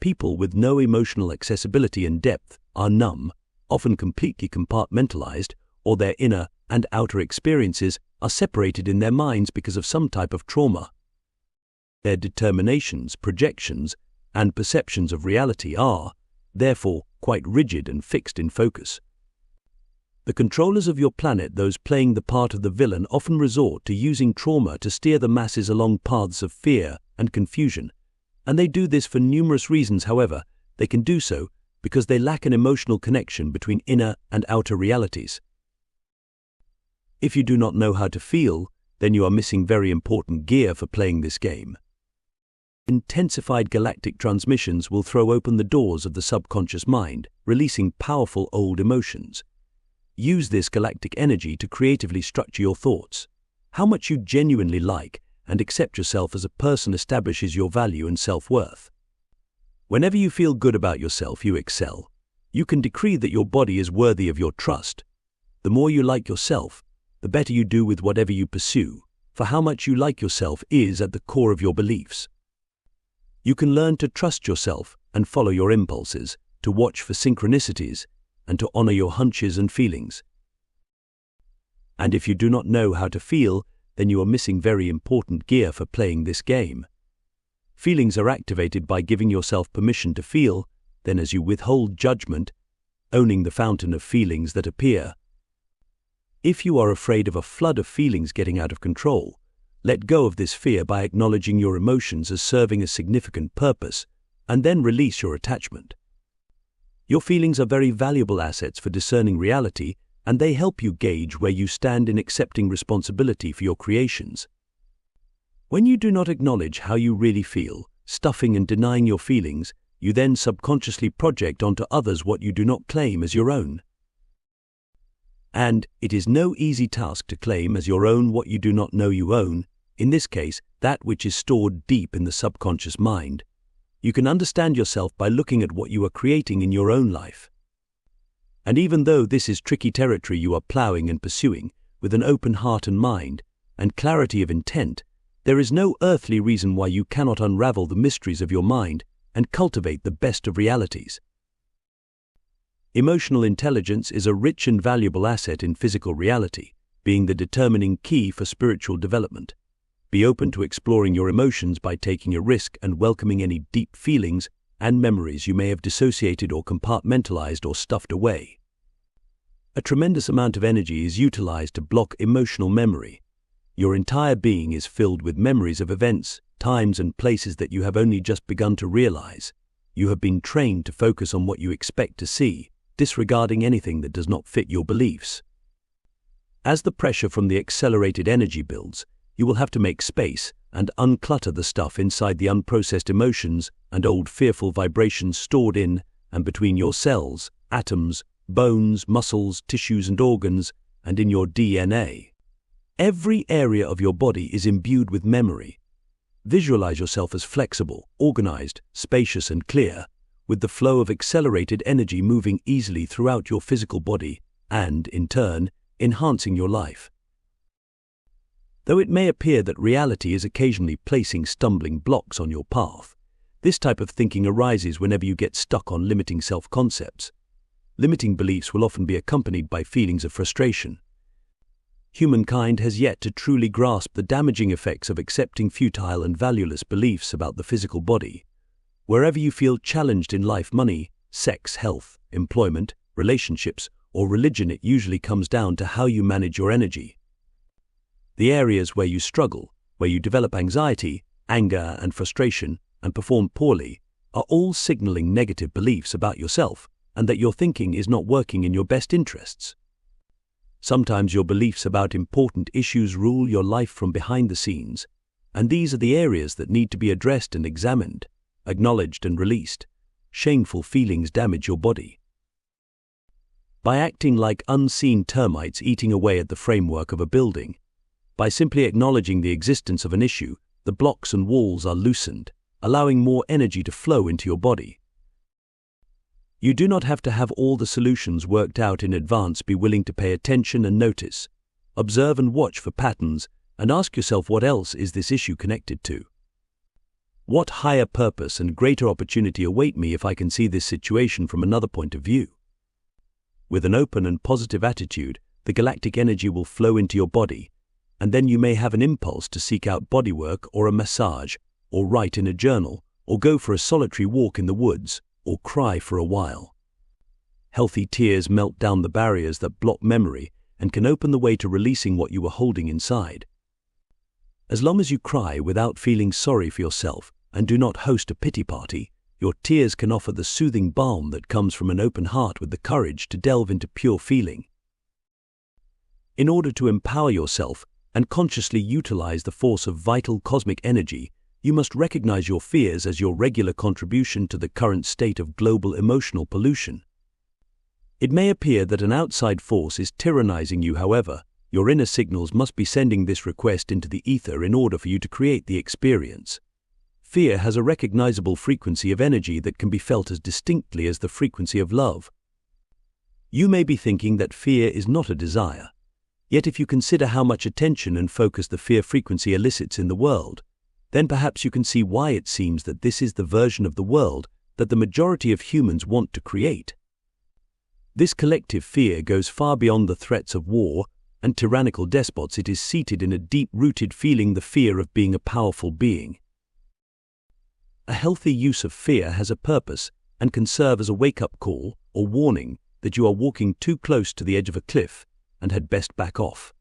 People with no emotional accessibility and depth are numb, often completely compartmentalized, or their inner and outer experiences are separated in their minds because of some type of trauma. Their determinations, projections, and perceptions of reality are, therefore quite rigid and fixed in focus. The controllers of your planet, those playing the part of the villain, often resort to using trauma to steer the masses along paths of fear and confusion, and they do this for numerous reasons. However, they can do so because they lack an emotional connection between inner and outer realities. If you do not know how to feel, then you are missing very important gear for playing this game. Intensified galactic transmissions will throw open the doors of the subconscious mind, releasing powerful old emotions. Use this galactic energy to creatively structure your thoughts. How much you genuinely like and accept yourself as a person establishes your value and self-worth. Whenever you feel good about yourself, you excel. You can decree that your body is worthy of your trust. The more you like yourself, the better you do with whatever you pursue, for how much you like yourself is at the core of your beliefs. You can learn to trust yourself and follow your impulses, to watch for synchronicities, and to honor your hunches and feelings. And if you do not know how to feel, then you are missing very important gear for playing this game. Feelings are activated by giving yourself permission to feel, then as you withhold judgment, owning the fountain of feelings that appear. If you are afraid of a flood of feelings getting out of control, let go of this fear by acknowledging your emotions as serving a significant purpose, and then release your attachment. Your feelings are very valuable assets for discerning reality, and they help you gauge where you stand in accepting responsibility for your creations. When you do not acknowledge how you really feel, stuffing and denying your feelings, you then subconsciously project onto others what you do not claim as your own. And it is no easy task to claim as your own what you do not know you own, in this case, that which is stored deep in the subconscious mind. You can understand yourself by looking at what you are creating in your own life. And even though this is tricky territory you are plowing and pursuing, with an open heart and mind, and clarity of intent, there is no earthly reason why you cannot unravel the mysteries of your mind and cultivate the best of realities. Emotional intelligence is a rich and valuable asset in physical reality, being the determining key for spiritual development. Be open to exploring your emotions by taking a risk and welcoming any deep feelings and memories you may have dissociated or compartmentalized or stuffed away. A tremendous amount of energy is utilized to block emotional memory. Your entire being is filled with memories of events, times, and places that you have only just begun to realize. You have been trained to focus on what you expect to see, disregarding anything that does not fit your beliefs. As the pressure from the accelerated energy builds, you will have to make space and unclutter the stuff inside the unprocessed emotions and old fearful vibrations stored in and between your cells, atoms, bones, muscles, tissues, and organs, and in your DNA. Every area of your body is imbued with memory. Visualize yourself as flexible, organized, spacious, and clear, with the flow of accelerated energy moving easily throughout your physical body and, in turn, enhancing your life. Though it may appear that reality is occasionally placing stumbling blocks on your path, this type of thinking arises whenever you get stuck on limiting self-concepts. Limiting beliefs will often be accompanied by feelings of frustration. Humankind has yet to truly grasp the damaging effects of accepting futile and valueless beliefs about the physical body. Wherever you feel challenged in life, money, sex, health, employment, relationships, or religion, it usually comes down to how you manage your energy. The areas where you struggle, where you develop anxiety, anger, and frustration, and perform poorly, are all signaling negative beliefs about yourself and that your thinking is not working in your best interests. Sometimes your beliefs about important issues rule your life from behind the scenes, and these are the areas that need to be addressed and examined, acknowledged and released. Shameful feelings damage your body. By acting like unseen termites eating away at the framework of a building, by simply acknowledging the existence of an issue, the blocks and walls are loosened, allowing more energy to flow into your body. You do not have to have all the solutions worked out in advance. Be willing to pay attention and notice. Observe and watch for patterns, and ask yourself, what else is this issue connected to? What higher purpose and greater opportunity await me if I can see this situation from another point of view? With an open and positive attitude, the galactic energy will flow into your body, and then you may have an impulse to seek out bodywork or a massage, or write in a journal, or go for a solitary walk in the woods, or cry for a while. Healthy tears melt down the barriers that block memory and can open the way to releasing what you were holding inside. As long as you cry without feeling sorry for yourself and do not host a pity party, your tears can offer the soothing balm that comes from an open heart with the courage to delve into pure feeling. In order to empower yourself and consciously utilize the force of vital cosmic energy, you must recognize your fears as your regular contribution to the current state of global emotional pollution. It may appear that an outside force is tyrannizing you, however, your inner signals must be sending this request into the ether in order for you to create the experience. Fear has a recognizable frequency of energy that can be felt as distinctly as the frequency of love. You may be thinking that fear is not a desire. Yet if you consider how much attention and focus the fear frequency elicits in the world, then perhaps you can see why it seems that this is the version of the world that the majority of humans want to create. This collective fear goes far beyond the threats of war and tyrannical despots. It is seated in a deep-rooted feeling, the fear of being a powerful being. A healthy use of fear has a purpose and can serve as a wake-up call or warning that you are walking too close to the edge of a cliff and had best back off.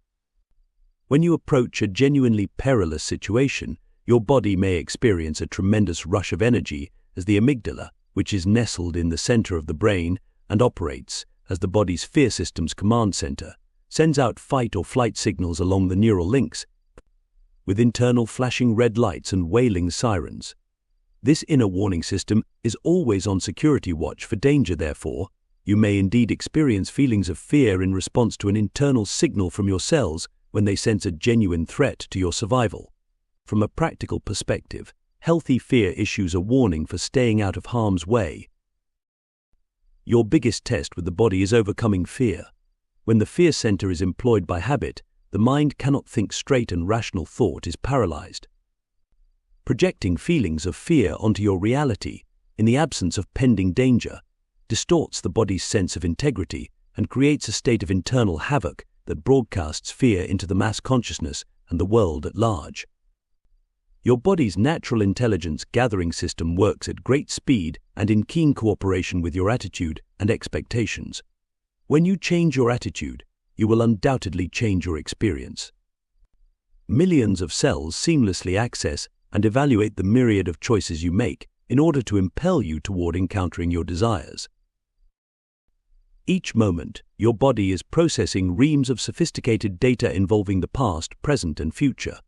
When you approach a genuinely perilous situation, your body may experience a tremendous rush of energy as the amygdala, which is nestled in the center of the brain and operates as the body's fear system's command center, sends out fight or flight signals along the neural links, with internal flashing red lights and wailing sirens. This inner warning system is always on security watch for danger. Therefore, you may indeed experience feelings of fear in response to an internal signal from your cells when they sense a genuine threat to your survival. From a practical perspective, healthy fear issues a warning for staying out of harm's way. Your biggest test with the body is overcoming fear. When the fear center is employed by habit, the mind cannot think straight and rational thought is paralyzed. Projecting feelings of fear onto your reality, in the absence of pending danger, distorts the body's sense of integrity and creates a state of internal havoc that broadcasts fear into the mass consciousness and the world at large. Your body's natural intelligence gathering system works at great speed and in keen cooperation with your attitude and expectations. When you change your attitude, you will undoubtedly change your experience. Millions of cells seamlessly access and evaluate the myriad of choices you make in order to impel you toward encountering your desires. Each moment, your body is processing reams of sophisticated data involving the past, present, and future.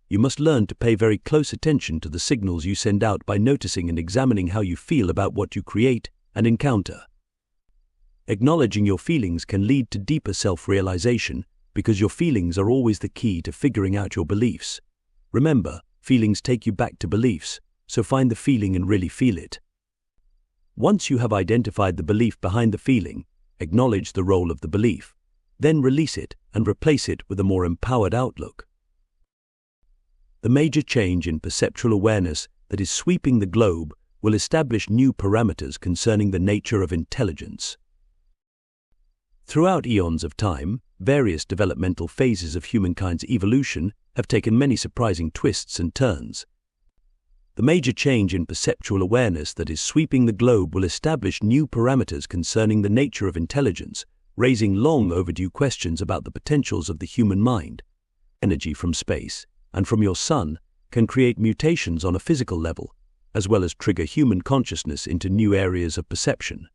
You must learn to pay very close attention to the signals you send out by noticing and examining how you feel about what you create and encounter. Acknowledging your feelings can lead to deeper self-realization because your feelings are always the key to figuring out your beliefs. Remember, feelings take you back to beliefs, so find the feeling and really feel it. Once you have identified the belief behind the feeling, acknowledge the role of the belief, then release it and replace it with a more empowered outlook. The major change in perceptual awareness that is sweeping the globe will establish new parameters concerning the nature of intelligence. Throughout eons of time, various developmental phases of humankind's evolution have taken many surprising twists and turns. The major change in perceptual awareness that is sweeping the globe will establish new parameters concerning the nature of intelligence, raising long overdue questions about the potentials of the human mind. Energy from space and from your sun can create mutations on a physical level, as well as trigger human consciousness into new areas of perception.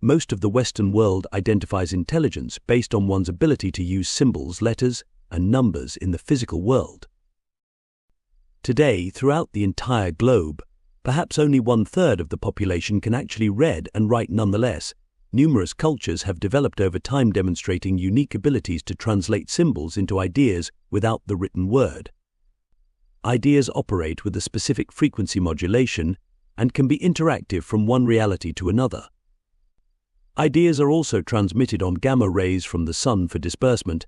Most of the Western world identifies intelligence based on one's ability to use symbols, letters, and numbers in the physical world. Today, throughout the entire globe, perhaps only 1/3 of the population can actually read and write. Nonetheless, numerous cultures have developed over time demonstrating unique abilities to translate symbols into ideas without the written word. Ideas operate with a specific frequency modulation and can be interactive from one reality to another. Ideas are also transmitted on gamma rays from the sun for disbursement,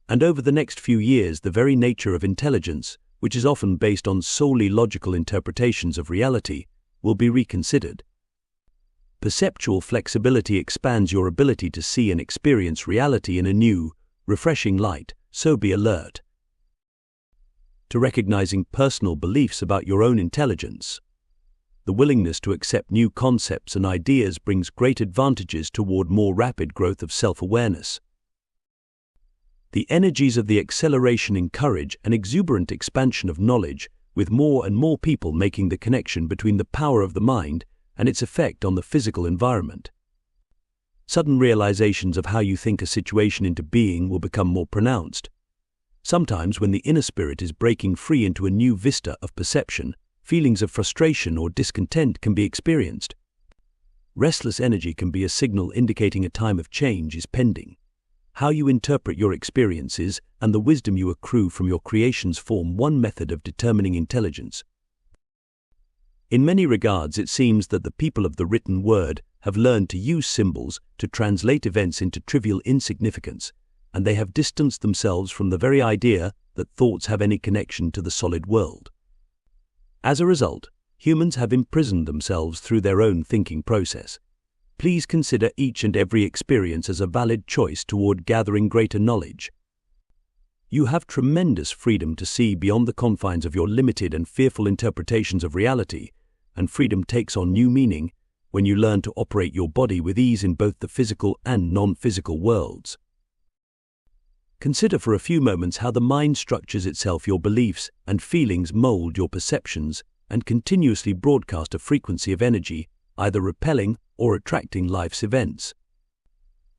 and over the next few years the very nature of intelligence, which is often based on solely logical interpretations of reality, will be reconsidered. Perceptual flexibility expands your ability to see and experience reality in a new, refreshing light, so be alert to recognizing personal beliefs about your own intelligence. the willingness to accept new concepts and ideas brings great advantages toward more rapid growth of self-awareness. The energies of the acceleration encourage an exuberant expansion of knowledge, with more and more people making the connection between the power of the mind and its effect on the physical environment. Sudden realizations of how you think a situation into being will become more pronounced. Sometimes when the inner spirit is breaking free into a new vista of perception, feelings of frustration or discontent can be experienced. Restless energy can be a signal indicating a time of change is pending. How you interpret your experiences and the wisdom you accrue from your creations form one method of determining intelligence. In many regards, it seems that the people of the written word have learned to use symbols to translate events into trivial insignificance, and they have distanced themselves from the very idea that thoughts have any connection to the solid world. As a result, humans have imprisoned themselves through their own thinking process. Please consider each and every experience as a valid choice toward gathering greater knowledge. You have tremendous freedom to see beyond the confines of your limited and fearful interpretations of reality, and freedom takes on new meaning when you learn to operate your body with ease in both the physical and non-physical worlds. Consider for a few moments how the mind structures itself. Your beliefs and feelings mold your perceptions and continuously broadcast a frequency of energy, either repelling or attracting life's events.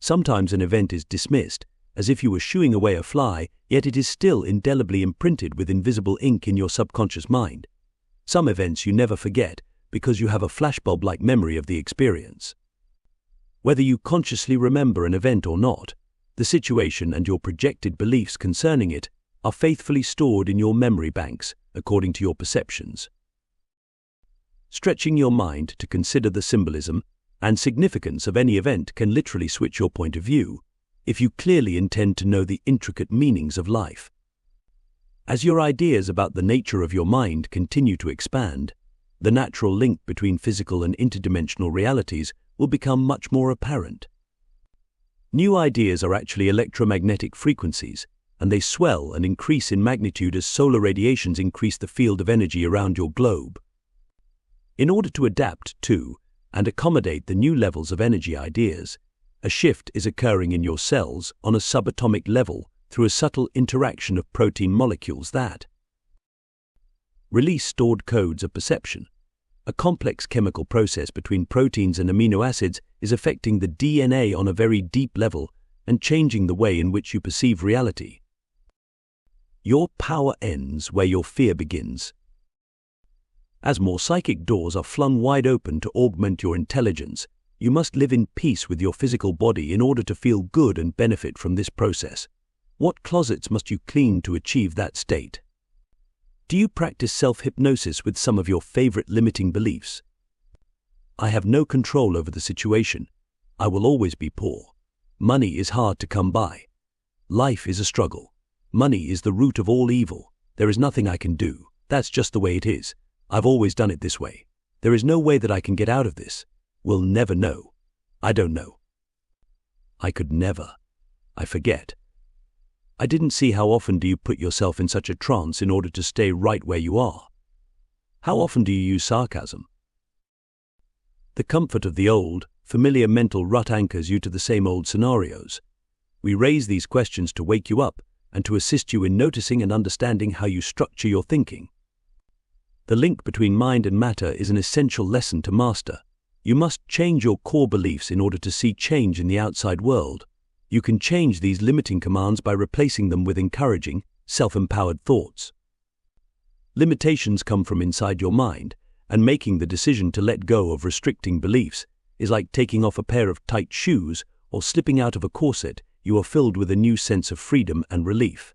Sometimes an event is dismissed, as if you were shooing away a fly, yet it is still indelibly imprinted with invisible ink in your subconscious mind. Some events you never forget because you have a flashbulb-like memory of the experience. Whether you consciously remember an event or not, the situation and your projected beliefs concerning it are faithfully stored in your memory banks according to your perceptions. Stretching your mind to consider the symbolism and significance of any event can literally switch your point of view if you clearly intend to know the intricate meanings of life. As your ideas about the nature of your mind continue to expand, the natural link between physical and interdimensional realities will become much more apparent. New ideas are actually electromagnetic frequencies, and they swell and increase in magnitude as solar radiations increase the field of energy around your globe. In order to adapt to and accommodate the new levels of energy ideas, a shift is occurring in your cells on a subatomic level through a subtle interaction of protein molecules that release stored codes of perception. A complex chemical process between proteins and amino acids is affecting the DNA on a very deep level and changing the way in which you perceive reality. Your power ends where your fear begins. As more psychic doors are flung wide open to augment your intelligence, you must live in peace with your physical body in order to feel good and benefit from this process. What closets must you clean to achieve that state? Do you practice self-hypnosis with some of your favorite limiting beliefs? I have no control over the situation. I will always be poor. Money is hard to come by. Life is a struggle. Money is the root of all evil. There is nothing I can do. That's just the way it is. I've always done it this way. There is no way that I can get out of this. We'll never know. I don't know. I could never. I forget. I didn't see how often do you put yourself in such a trance in order to stay right where you are? How often do you use sarcasm? The comfort of the old, familiar mental rut anchors you to the same old scenarios. We raise these questions to wake you up and to assist you in noticing and understanding how you structure your thinking. The link between mind and matter is an essential lesson to master. You must change your core beliefs in order to see change in the outside world. You can change these limiting commands by replacing them with encouraging, self-empowered thoughts. Limitations come from inside your mind, and making the decision to let go of restricting beliefs is like taking off a pair of tight shoes or slipping out of a corset. You are filled with a new sense of freedom and relief.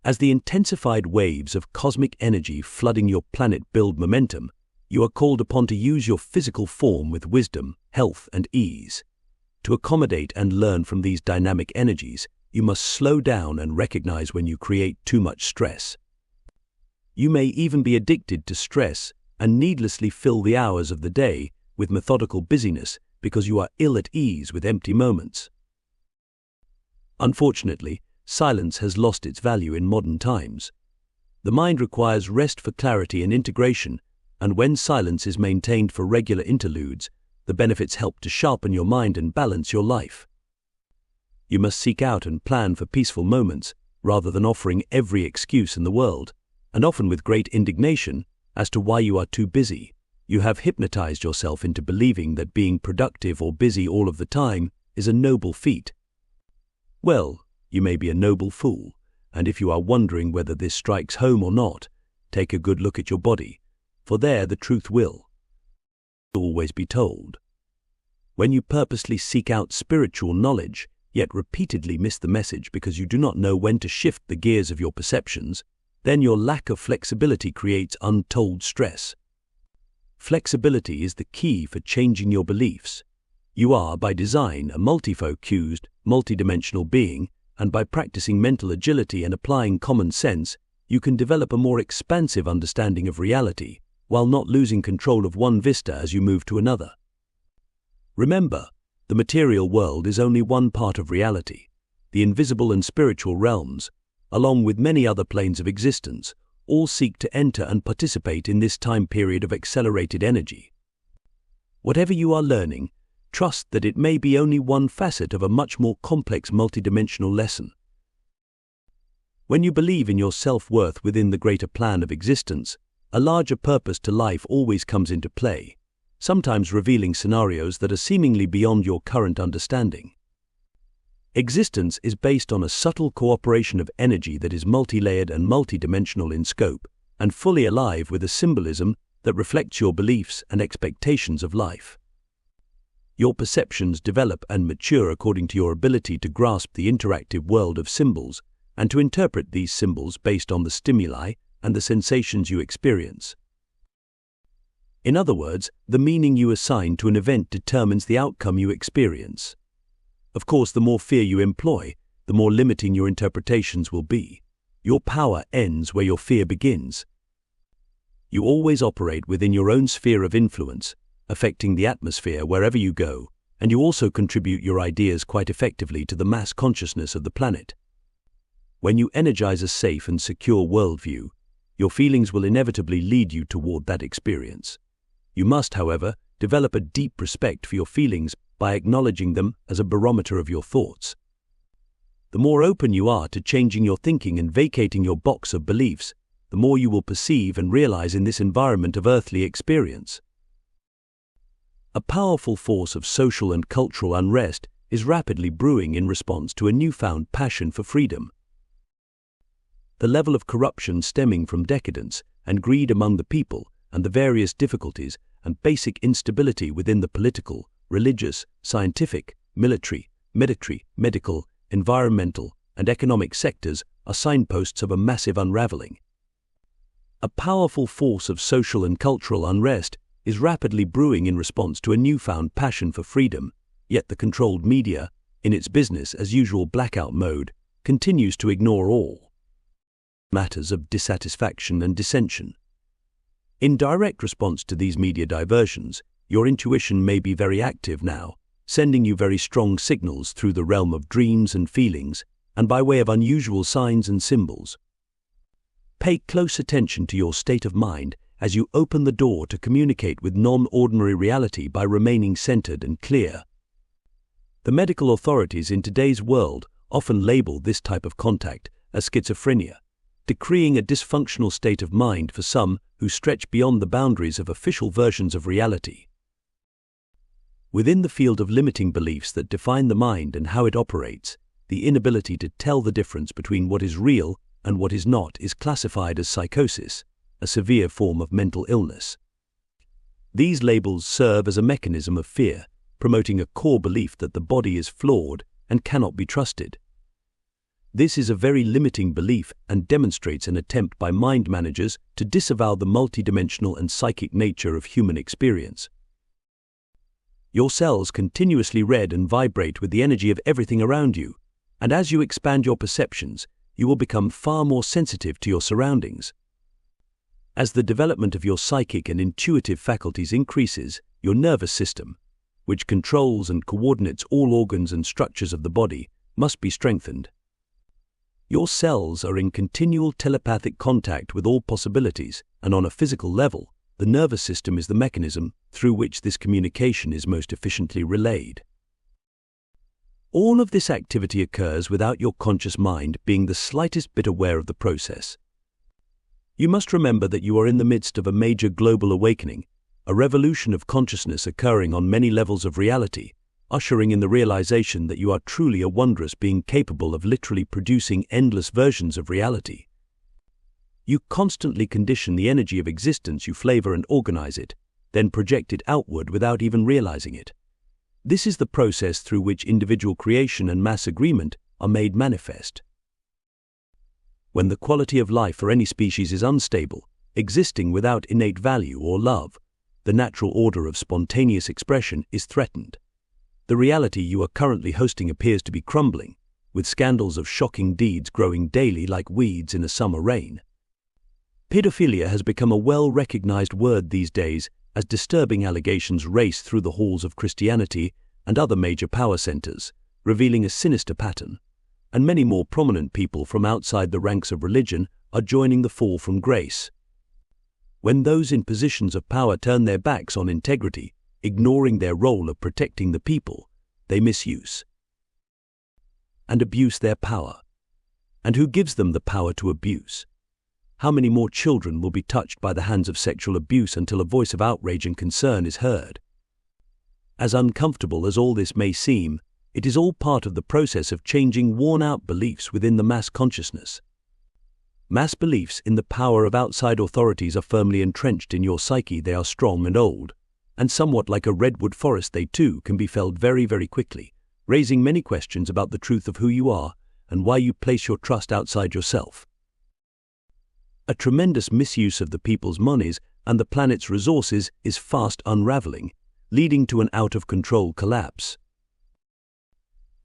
As the intensified waves of cosmic energy flooding your planet build momentum, you are called upon to use your physical form with wisdom, health, and ease. To accommodate and learn from these dynamic energies, you must slow down and recognize when you create too much stress. You may even be addicted to stress and needlessly fill the hours of the day with methodical busyness because you are ill at ease with empty moments. Unfortunately, silence has lost its value in modern times. The mind requires rest for clarity and integration, and when silence is maintained for regular interludes, the benefits help to sharpen your mind and balance your life. You must seek out and plan for peaceful moments, rather than offering every excuse in the world, and often with great indignation, as to why you are too busy. You have hypnotized yourself into believing that being productive or busy all of the time is a noble feat. Well, you may be a noble fool, and if you are wondering whether this strikes home or not, take a good look at your body, for there the truth will always be told. When you purposely seek out spiritual knowledge, yet repeatedly miss the message because you do not know when to shift the gears of your perceptions, then your lack of flexibility creates untold stress. Flexibility is the key for changing your beliefs. You are, by design, a multifocused, multidimensional being, and by practicing mental agility and applying common sense, you can develop a more expansive understanding of reality, while not losing control of one vista as you move to another. Remember, the material world is only one part of reality. The invisible and spiritual realms, along with many other planes of existence, all seek to enter and participate in this time period of accelerated energy. Whatever you are learning, trust that it may be only one facet of a much more complex multidimensional lesson. When you believe in your self-worth within the greater plan of existence, a larger purpose to life always comes into play, sometimes revealing scenarios that are seemingly beyond your current understanding. Existence is based on a subtle cooperation of energy that is multi-layered and multidimensional in scope, and fully alive with a symbolism that reflects your beliefs and expectations of life. Your perceptions develop and mature according to your ability to grasp the interactive world of symbols and to interpret these symbols based on the stimuli and the sensations you experience. In other words, the meaning you assign to an event determines the outcome you experience. Of course, the more fear you employ, the more limiting your interpretations will be. Your power ends where your fear begins. You always operate within your own sphere of influence, affecting the atmosphere wherever you go, and you also contribute your ideas quite effectively to the mass consciousness of the planet. When you energize a safe and secure worldview, your feelings will inevitably lead you toward that experience. You must, however, develop a deep respect for your feelings by acknowledging them as a barometer of your thoughts. The more open you are to changing your thinking and vacating your box of beliefs, the more you will perceive and realize in this environment of earthly experience. A powerful force of social and cultural unrest is rapidly brewing in response to a newfound passion for freedom. The level of corruption stemming from decadence and greed among the people, and the various difficulties and basic instability within the political, religious, scientific, military, medical, environmental, and economic sectors are signposts of a massive unraveling. A powerful force of social and cultural unrest is rapidly brewing in response to a newfound passion for freedom, yet the controlled media, in its business-as-usual blackout mode, continues to ignore all matters of dissatisfaction and dissension. In direct response to these media diversions, your intuition may be very active now, sending you very strong signals through the realm of dreams and feelings, and by way of unusual signs and symbols. Pay close attention to your state of mind as you open the door to communicate with non-ordinary reality by remaining centered and clear. The medical authorities in today's world often label this type of contact as schizophrenia, decreeing a dysfunctional state of mind for some who stretch beyond the boundaries of official versions of reality. Within the field of limiting beliefs that define the mind and how it operates, the inability to tell the difference between what is real and what is not is classified as psychosis, a severe form of mental illness. These labels serve as a mechanism of fear, promoting a core belief that the body is flawed and cannot be trusted. This is a very limiting belief and demonstrates an attempt by mind managers to disavow the multidimensional and psychic nature of human experience. Your cells continuously read and vibrate with the energy of everything around you, and as you expand your perceptions, you will become far more sensitive to your surroundings. As the development of your psychic and intuitive faculties increases, your nervous system, which controls and coordinates all organs and structures of the body, must be strengthened. Your cells are in continual telepathic contact with all possibilities, and on a physical level, the nervous system is the mechanism through which this communication is most efficiently relayed. All of this activity occurs without your conscious mind being the slightest bit aware of the process. You must remember that you are in the midst of a major global awakening, a revolution of consciousness occurring on many levels of reality, ushering in the realization that you are truly a wondrous being capable of literally producing endless versions of reality. You constantly condition the energy of existence, you flavor and organize it, then project it outward without even realizing it. This is the process through which individual creation and mass agreement are made manifest. When the quality of life for any species is unstable, existing without innate value or love, the natural order of spontaneous expression is threatened. The reality you are currently hosting appears to be crumbling, with scandals of shocking deeds growing daily like weeds in a summer rain. Pedophilia has become a well-recognized word these days as disturbing allegations race through the halls of Christianity and other major power centers, revealing a sinister pattern, and many more prominent people from outside the ranks of religion are joining the fall from grace. When those in positions of power turn their backs on integrity, ignoring their role of protecting the people, they misuse and abuse their power. And who gives them the power to abuse? How many more children will be touched by the hands of sexual abuse until a voice of outrage and concern is heard? As uncomfortable as all this may seem, it is all part of the process of changing worn-out beliefs within the mass consciousness. Mass beliefs in the power of outside authorities are firmly entrenched in your psyche. They are strong and old, and somewhat like a redwood forest, they too can be felled very, very quickly, raising many questions about the truth of who you are and why you place your trust outside yourself. A tremendous misuse of the people's monies and the planet's resources is fast unraveling, leading to an out-of-control collapse.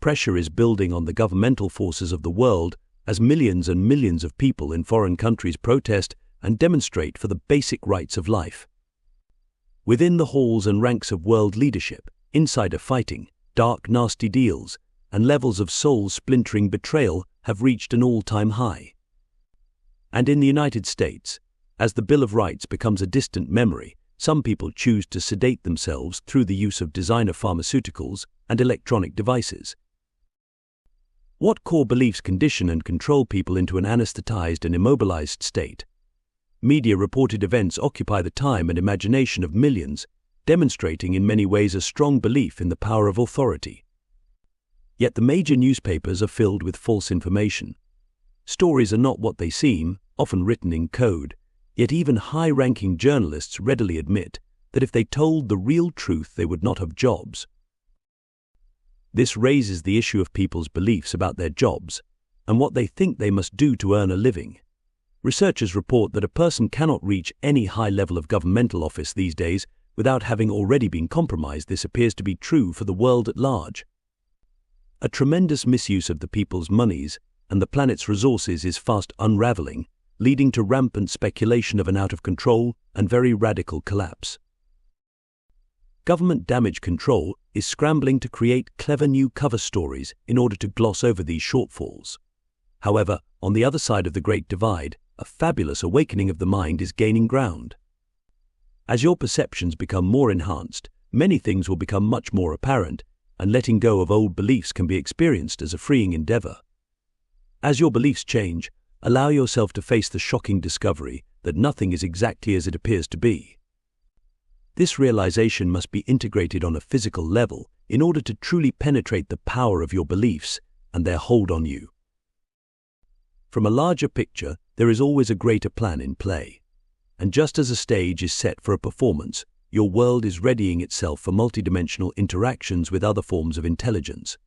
Pressure is building on the governmental forces of the world as millions and millions of people in foreign countries protest and demonstrate for the basic rights of life. Within the halls and ranks of world leadership, insider fighting, dark, nasty deals, and levels of soul-splintering betrayal have reached an all-time high. And in the United States, as the Bill of Rights becomes a distant memory, some people choose to sedate themselves through the use of designer pharmaceuticals and electronic devices. What core beliefs condition and control people into an anesthetized and immobilized state? Media-reported events occupy the time and imagination of millions, demonstrating in many ways a strong belief in the power of authority. Yet the major newspapers are filled with false information. Stories are not what they seem, often written in code, yet even high-ranking journalists readily admit that if they told the real truth, they would not have jobs. This raises the issue of people's beliefs about their jobs and what they think they must do to earn a living. Researchers report that a person cannot reach any high level of governmental office these days without having already been compromised. This appears to be true for the world at large. A tremendous misuse of the people's monies and the planet's resources is fast unraveling, leading to rampant speculation of an out-of-control and very radical collapse. Government damage control is scrambling to create clever new cover stories in order to gloss over these shortfalls. However, on the other side of the Great Divide, a fabulous awakening of the mind is gaining ground. As your perceptions become more enhanced, many things will become much more apparent, and letting go of old beliefs can be experienced as a freeing endeavor. As your beliefs change, allow yourself to face the shocking discovery that nothing is exactly as it appears to be. This realization must be integrated on a physical level in order to truly penetrate the power of your beliefs and their hold on you. From a larger picture, there is always a greater plan in play. And just as a stage is set for a performance, your world is readying itself for multidimensional interactions with other forms of intelligence.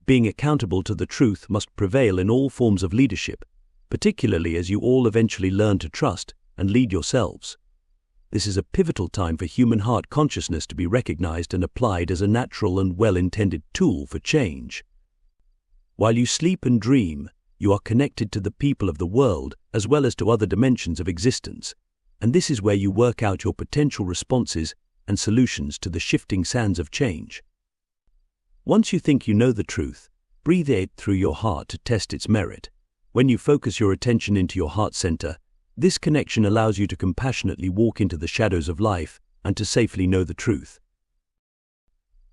Being accountable to the truth must prevail in all forms of leadership, particularly as you all eventually learn to trust and lead yourselves. This is a pivotal time for human heart consciousness to be recognized and applied as a natural and well-intended tool for change. While you sleep and dream, you are connected to the people of the world as well as to other dimensions of existence, and this is where you work out your potential responses and solutions to the shifting sands of change. Once you think you know the truth, breathe it through your heart to test its merit. When you focus your attention into your heart center, This connection allows you to compassionately walk into the shadows of life and to safely know the truth.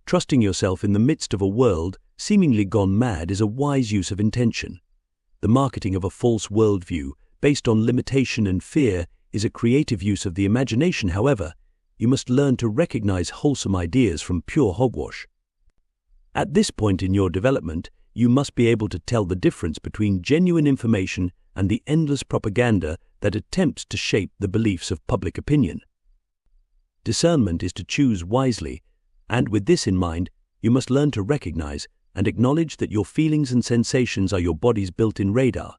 Trusting yourself in the midst of a world seemingly gone mad is a wise use of intention. The marketing of a false worldview based on limitation and fear is a creative use of the imagination. However, you must learn to recognize wholesome ideas from pure hogwash. At this point in your development, you must be able to tell the difference between genuine information and the endless propaganda that attempts to shape the beliefs of public opinion. Discernment is to choose wisely, and with this in mind, you must learn to recognize and acknowledge that your feelings and sensations are your body's built-in radar.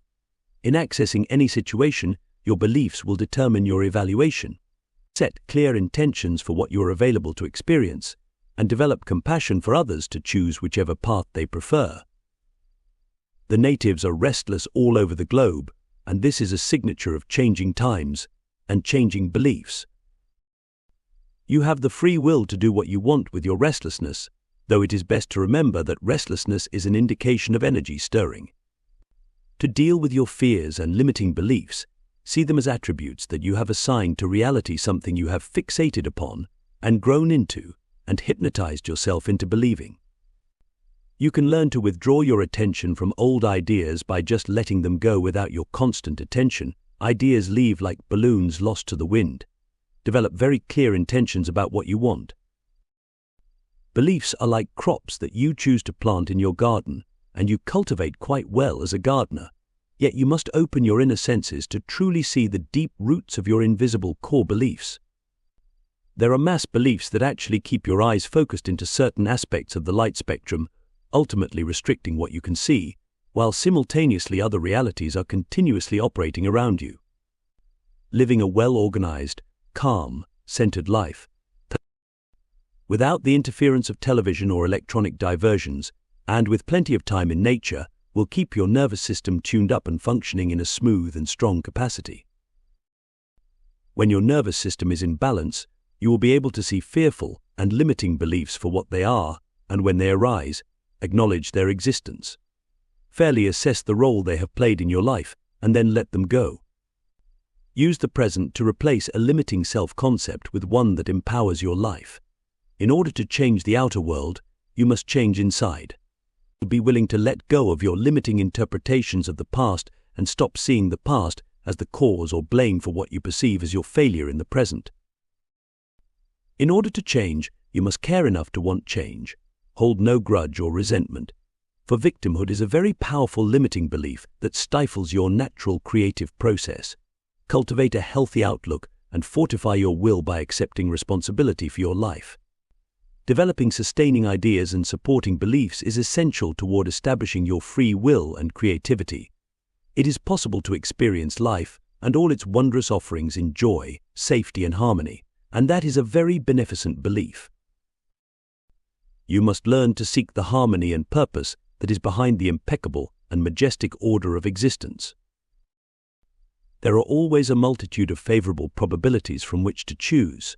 In accessing any situation, your beliefs will determine your evaluation. Set clear intentions for what you are available to experience, and develop compassion for others to choose whichever path they prefer. The natives are restless all over the globe, and this is a signature of changing times and changing beliefs. You have the free will to do what you want with your restlessness, though it is best to remember that restlessness is an indication of energy stirring. To deal with your fears and limiting beliefs, see them as attributes that you have assigned to reality, something you have fixated upon and grown into and hypnotized yourself into believing. You can learn to withdraw your attention from old ideas by just letting them go without your constant attention. Ideas leave like balloons lost to the wind. Develop very clear intentions about what you want. Beliefs are like crops that you choose to plant in your garden, and you cultivate quite well as a gardener. Yet you must open your inner senses to truly see the deep roots of your invisible core beliefs. There are mass beliefs that actually keep your eyes focused into certain aspects of the light spectrum, ultimately restricting what you can see, while simultaneously other realities are continuously operating around you. Living a well-organized, calm, centered life, without the interference of television or electronic diversions, and with plenty of time in nature, will keep your nervous system tuned up and functioning in a smooth and strong capacity. When your nervous system is in balance, you will be able to see fearful and limiting beliefs for what they are, and when they arise, acknowledge their existence. Fairly assess the role they have played in your life, and then let them go. Use the present to replace a limiting self-concept with one that empowers your life. In order to change the outer world, you must change inside. Be willing to let go of your limiting interpretations of the past and stop seeing the past as the cause or blame for what you perceive as your failure in the present. In order to change, you must care enough to want change. Hold no grudge or resentment, for victimhood is a very powerful limiting belief that stifles your natural creative process. Cultivate a healthy outlook and fortify your will by accepting responsibility for your life. Developing sustaining ideas and supporting beliefs is essential toward establishing your free will and creativity. It is possible to experience life and all its wondrous offerings in joy, safety, and harmony, and that is a very beneficent belief. You must learn to seek the harmony and purpose that is behind the impeccable and majestic order of existence. There are always a multitude of favorable probabilities from which to choose.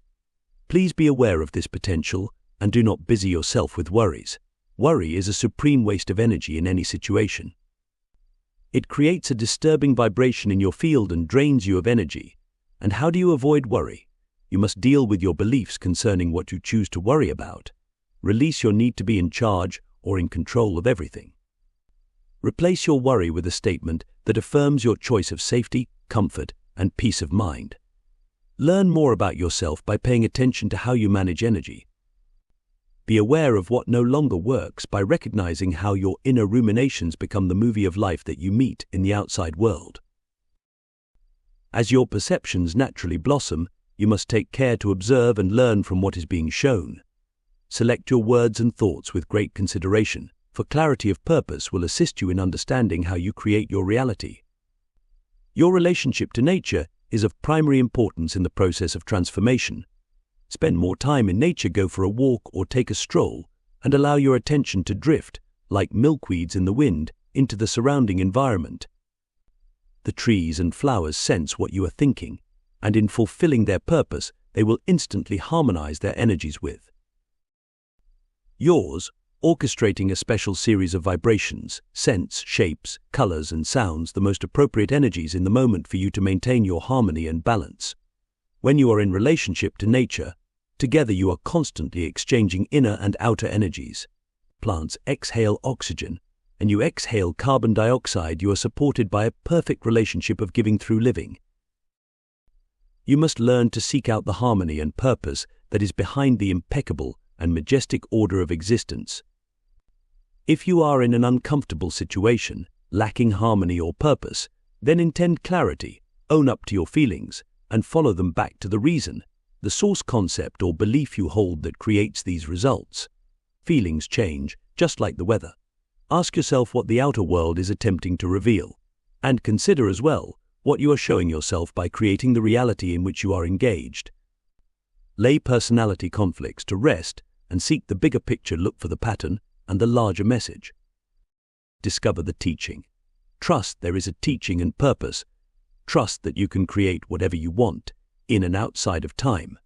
Please be aware of this potential and do not busy yourself with worries. Worry is a supreme waste of energy in any situation. It creates a disturbing vibration in your field and drains you of energy. And how do you avoid worry? You must deal with your beliefs concerning what you choose to worry about. Release your need to be in charge or in control of everything. Replace your worry with a statement that affirms your choice of safety, comfort, and peace of mind. Learn more about yourself by paying attention to how you manage energy. Be aware of what no longer works by recognizing how your inner ruminations become the movie of life that you meet in the outside world. As your perceptions naturally blossom, you must take care to observe and learn from what is being shown. Select your words and thoughts with great consideration, for clarity of purpose will assist you in understanding how you create your reality. Your relationship to nature is of primary importance in the process of transformation. Spend more time in nature, go for a walk or take a stroll, and allow your attention to drift, like milkweeds in the wind, into the surrounding environment. The trees and flowers sense what you are thinking, and in fulfilling their purpose, they will instantly harmonize their energies with yours, orchestrating a special series of vibrations, scents, shapes, colors, and sounds, the most appropriate energies in the moment for you to maintain your harmony and balance. When you are in relationship to nature, together you are constantly exchanging inner and outer energies. Plants exhale oxygen, and you exhale carbon dioxide. You are supported by a perfect relationship of giving through living. You must learn to seek out the harmony and purpose that is behind the impeccable and majestic order of existence. If you are in an uncomfortable situation, lacking harmony or purpose, then intend clarity, own up to your feelings, and follow them back to the reason, the source concept or belief you hold that creates these results. Feelings change, just like the weather. Ask yourself what the outer world is attempting to reveal, and consider as well what you are showing yourself by creating the reality in which you are engaged. Lay personality conflicts to rest and seek the bigger picture. Look for the pattern and the larger message. Discover the teaching. Trust there is a teaching and purpose. Trust that you can create whatever you want, in and outside of time.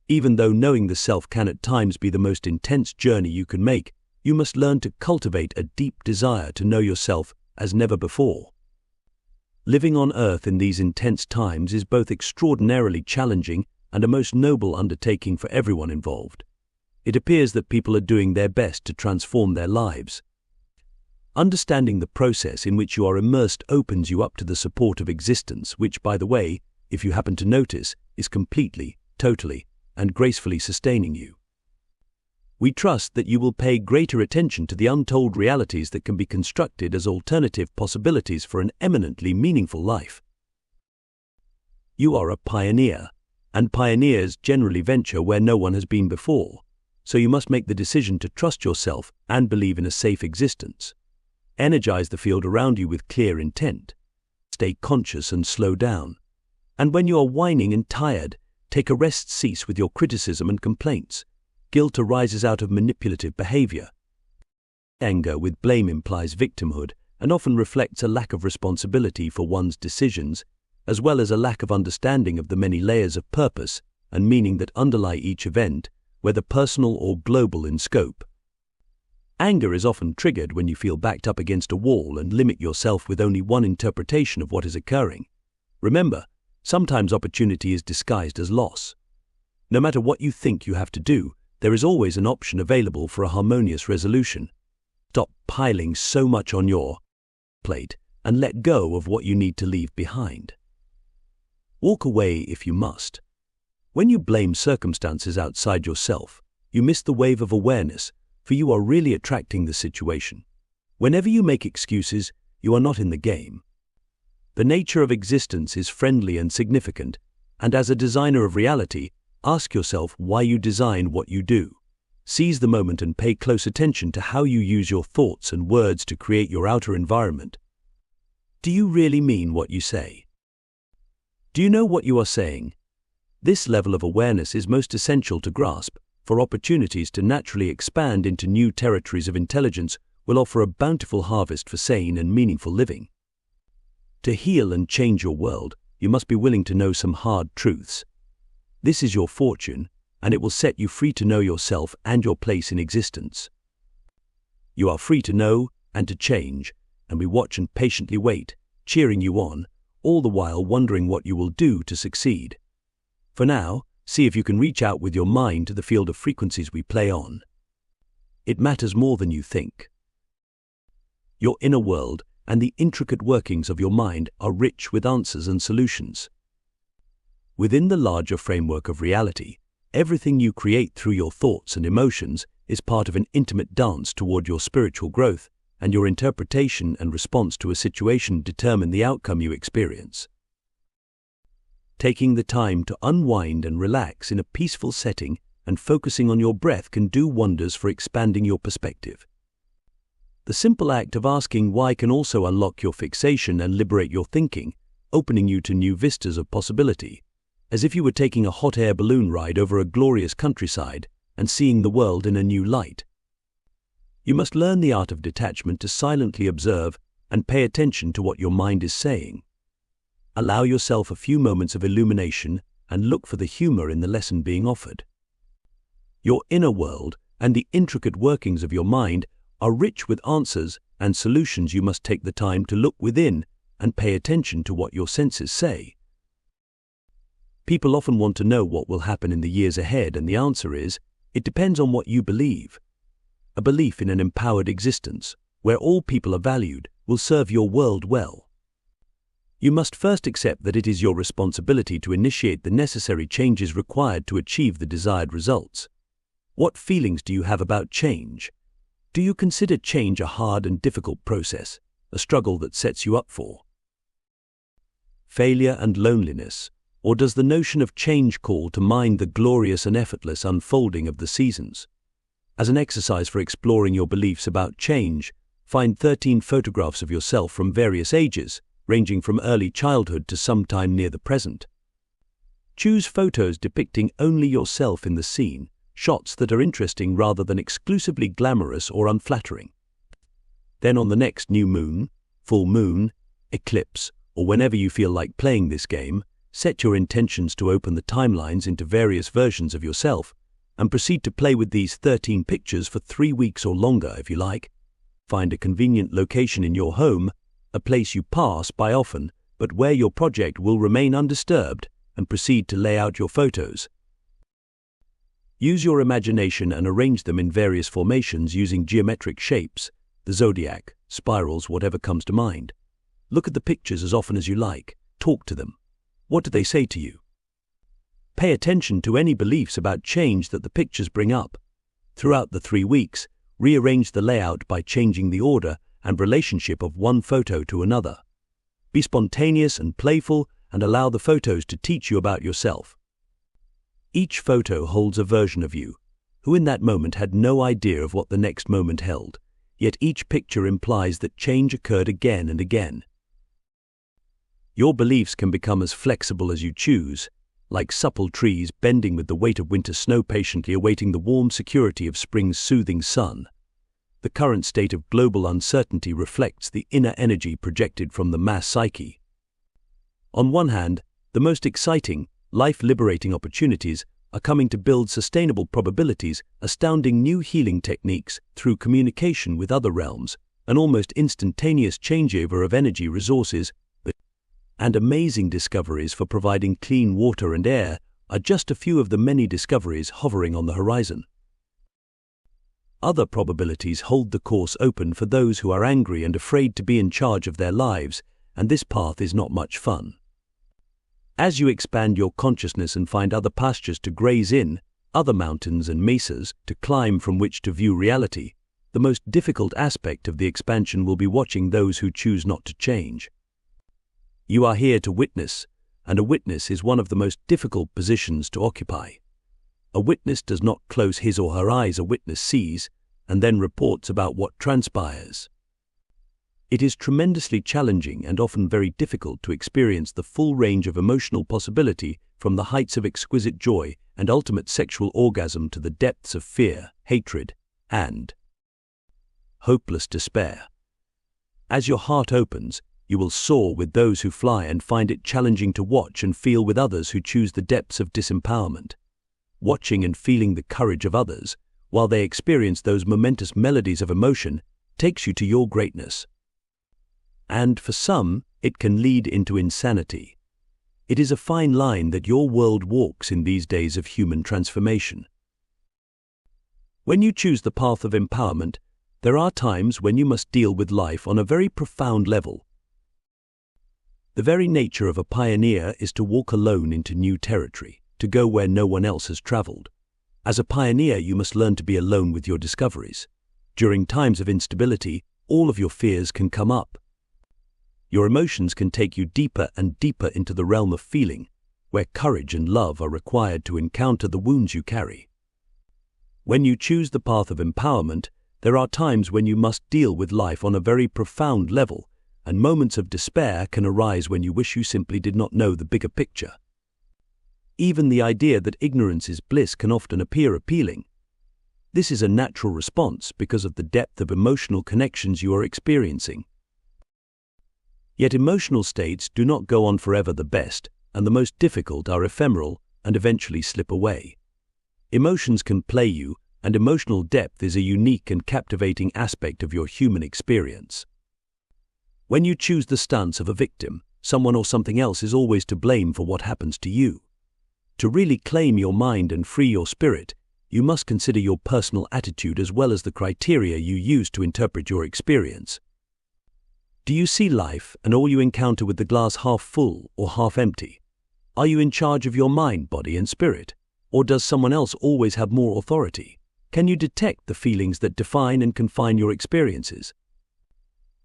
Even though knowing the self can at times be the most intense journey you can make, you must learn to cultivate a deep desire to know yourself as never before. Living on Earth in these intense times is both extraordinarily challenging and a most noble undertaking for everyone involved. It appears that people are doing their best to transform their lives. Understanding the process in which you are immersed opens you up to the support of existence, which, by the way, if you happen to notice, is completely, totally, and gracefully sustaining you. We trust that you will pay greater attention to the untold realities that can be constructed as alternative possibilities for an eminently meaningful life. You are a pioneer, and pioneers generally venture where no one has been before, so you must make the decision to trust yourself and believe in a safe existence. Energize the field around you with clear intent. Stay conscious and slow down. And when you are whining and tired, take a rest. Cease with your criticism and complaints. Guilt arises out of manipulative behavior. Anger with blame implies victimhood and often reflects a lack of responsibility for one's decisions, as well as a lack of understanding of the many layers of purpose and meaning that underlie each event, whether personal or global in scope. Anger is often triggered when you feel backed up against a wall and limit yourself with only one interpretation of what is occurring. Remember, sometimes opportunity is disguised as loss. No matter what you think you have to do, there is always an option available for a harmonious resolution. Stop piling so much on your plate and let go of what you need to leave behind. Walk away if you must. When you blame circumstances outside yourself, you miss the wave of awareness, for you are really attracting the situation. Whenever you make excuses, you are not in the game. The nature of existence is friendly and significant, and as a designer of reality, ask yourself why you design what you do. Seize the moment and pay close attention to how you use your thoughts and words to create your outer environment. Do you really mean what you say? Do you know what you are saying? This level of awareness is most essential to grasp, for opportunities to naturally expand into new territories of intelligence will offer a bountiful harvest for sane and meaningful living. To heal and change your world, you must be willing to know some hard truths. This is your fortune, and it will set you free to know yourself and your place in existence. You are free to know and to change, and we watch and patiently wait, cheering you on, all the while wondering what you will do to succeed. For now, see if you can reach out with your mind to the field of frequencies we play on. It matters more than you think. Your inner world and the intricate workings of your mind are rich with answers and solutions. Within the larger framework of reality, everything you create through your thoughts and emotions is part of an intimate dance toward your spiritual growth, and your interpretation and response to a situation determine the outcome you experience. Taking the time to unwind and relax in a peaceful setting and focusing on your breath can do wonders for expanding your perspective. The simple act of asking why can also unlock your fixation and liberate your thinking, opening you to new vistas of possibility, as if you were taking a hot air balloon ride over a glorious countryside and seeing the world in a new light. You must learn the art of detachment to silently observe and pay attention to what your mind is saying. Allow yourself a few moments of illumination and look for the humor in the lesson being offered. Your inner world and the intricate workings of your mind are rich with answers and solutions. You must take the time to look within and pay attention to what your senses say. People often want to know what will happen in the years ahead, and the answer is, it depends on what you believe. A belief in an empowered existence, where all people are valued, will serve your world well. You must first accept that it is your responsibility to initiate the necessary changes required to achieve the desired results. What feelings do you have about change? Do you consider change a hard and difficult process, a struggle that sets you up for failure and loneliness? Or does the notion of change call to mind the glorious and effortless unfolding of the seasons? As an exercise for exploring your beliefs about change, find 13 photographs of yourself from various ages, ranging from early childhood to sometime near the present. Choose photos depicting only yourself in the scene, shots that are interesting rather than exclusively glamorous or unflattering. Then on the next new moon, full moon, eclipse, or whenever you feel like playing this game, set your intentions to open the timelines into various versions of yourself and proceed to play with these 13 pictures for 3 weeks or longer if you like. Find a convenient location in your home, a place you pass by often but where your project will remain undisturbed, and proceed to lay out your photos. Use your imagination and arrange them in various formations using geometric shapes, the zodiac, spirals, whatever comes to mind. Look at the pictures as often as you like. Talk to them. What do they say to you? Pay attention to any beliefs about change that the pictures bring up. Throughout the 3 weeks, rearrange the layout by changing the order and relationship of one photo to another. Be spontaneous and playful and allow the photos to teach you about yourself. Each photo holds a version of you, who in that moment had no idea of what the next moment held, yet each picture implies that change occurred again and again. Your beliefs can become as flexible as you choose, like supple trees bending with the weight of winter snow, patiently awaiting the warm security of spring's soothing sun. The current state of global uncertainty reflects the inner energy projected from the mass psyche. On one hand, the most exciting, life-liberating opportunities are coming to build sustainable probabilities, astounding new healing techniques through communication with other realms, an almost instantaneous changeover of energy resources, and amazing discoveries for providing clean water and air are just a few of the many discoveries hovering on the horizon. Other probabilities hold the course open for those who are angry and afraid to be in charge of their lives, and this path is not much fun. As you expand your consciousness and find other pastures to graze in, other mountains and mesas to climb from which to view reality, the most difficult aspect of the expansion will be watching those who choose not to change. You are here to witness, and a witness is one of the most difficult positions to occupy. A witness does not close his or her eyes. A witness sees, and then reports about what transpires. It is tremendously challenging and often very difficult to experience the full range of emotional possibility, from the heights of exquisite joy and ultimate sexual orgasm to the depths of fear, hatred, and hopeless despair. As your heart opens, you will soar with those who fly and find it challenging to watch and feel with others who choose the depths of disempowerment. Watching and feeling the courage of others, while they experience those momentous melodies of emotion, takes you to your greatness. And for some, it can lead into insanity. It is a fine line that your world walks in these days of human transformation. When you choose the path of empowerment, there are times when you must deal with life on a very profound level. The very nature of a pioneer is to walk alone into new territory, to go where no one else has traveled. As a pioneer, you must learn to be alone with your discoveries. During times of instability, all of your fears can come up. Your emotions can take you deeper and deeper into the realm of feeling, where courage and love are required to encounter the wounds you carry. When you choose the path of empowerment, there are times when you must deal with life on a very profound level, and moments of despair can arise when you wish you simply did not know the bigger picture. Even the idea that ignorance is bliss can often appear appealing. This is a natural response because of the depth of emotional connections you are experiencing. Yet emotional states do not go on forever. The best and the most difficult are ephemeral and eventually slip away. Emotions can play you, and emotional depth is a unique and captivating aspect of your human experience. When you choose the stance of a victim, someone or something else is always to blame for what happens to you. To really claim your mind and free your spirit, you must consider your personal attitude as well as the criteria you use to interpret your experience. Do you see life and all you encounter with the glass half full or half empty? Are you in charge of your mind, body, and spirit? Or does someone else always have more authority? Can you detect the feelings that define and confine your experiences?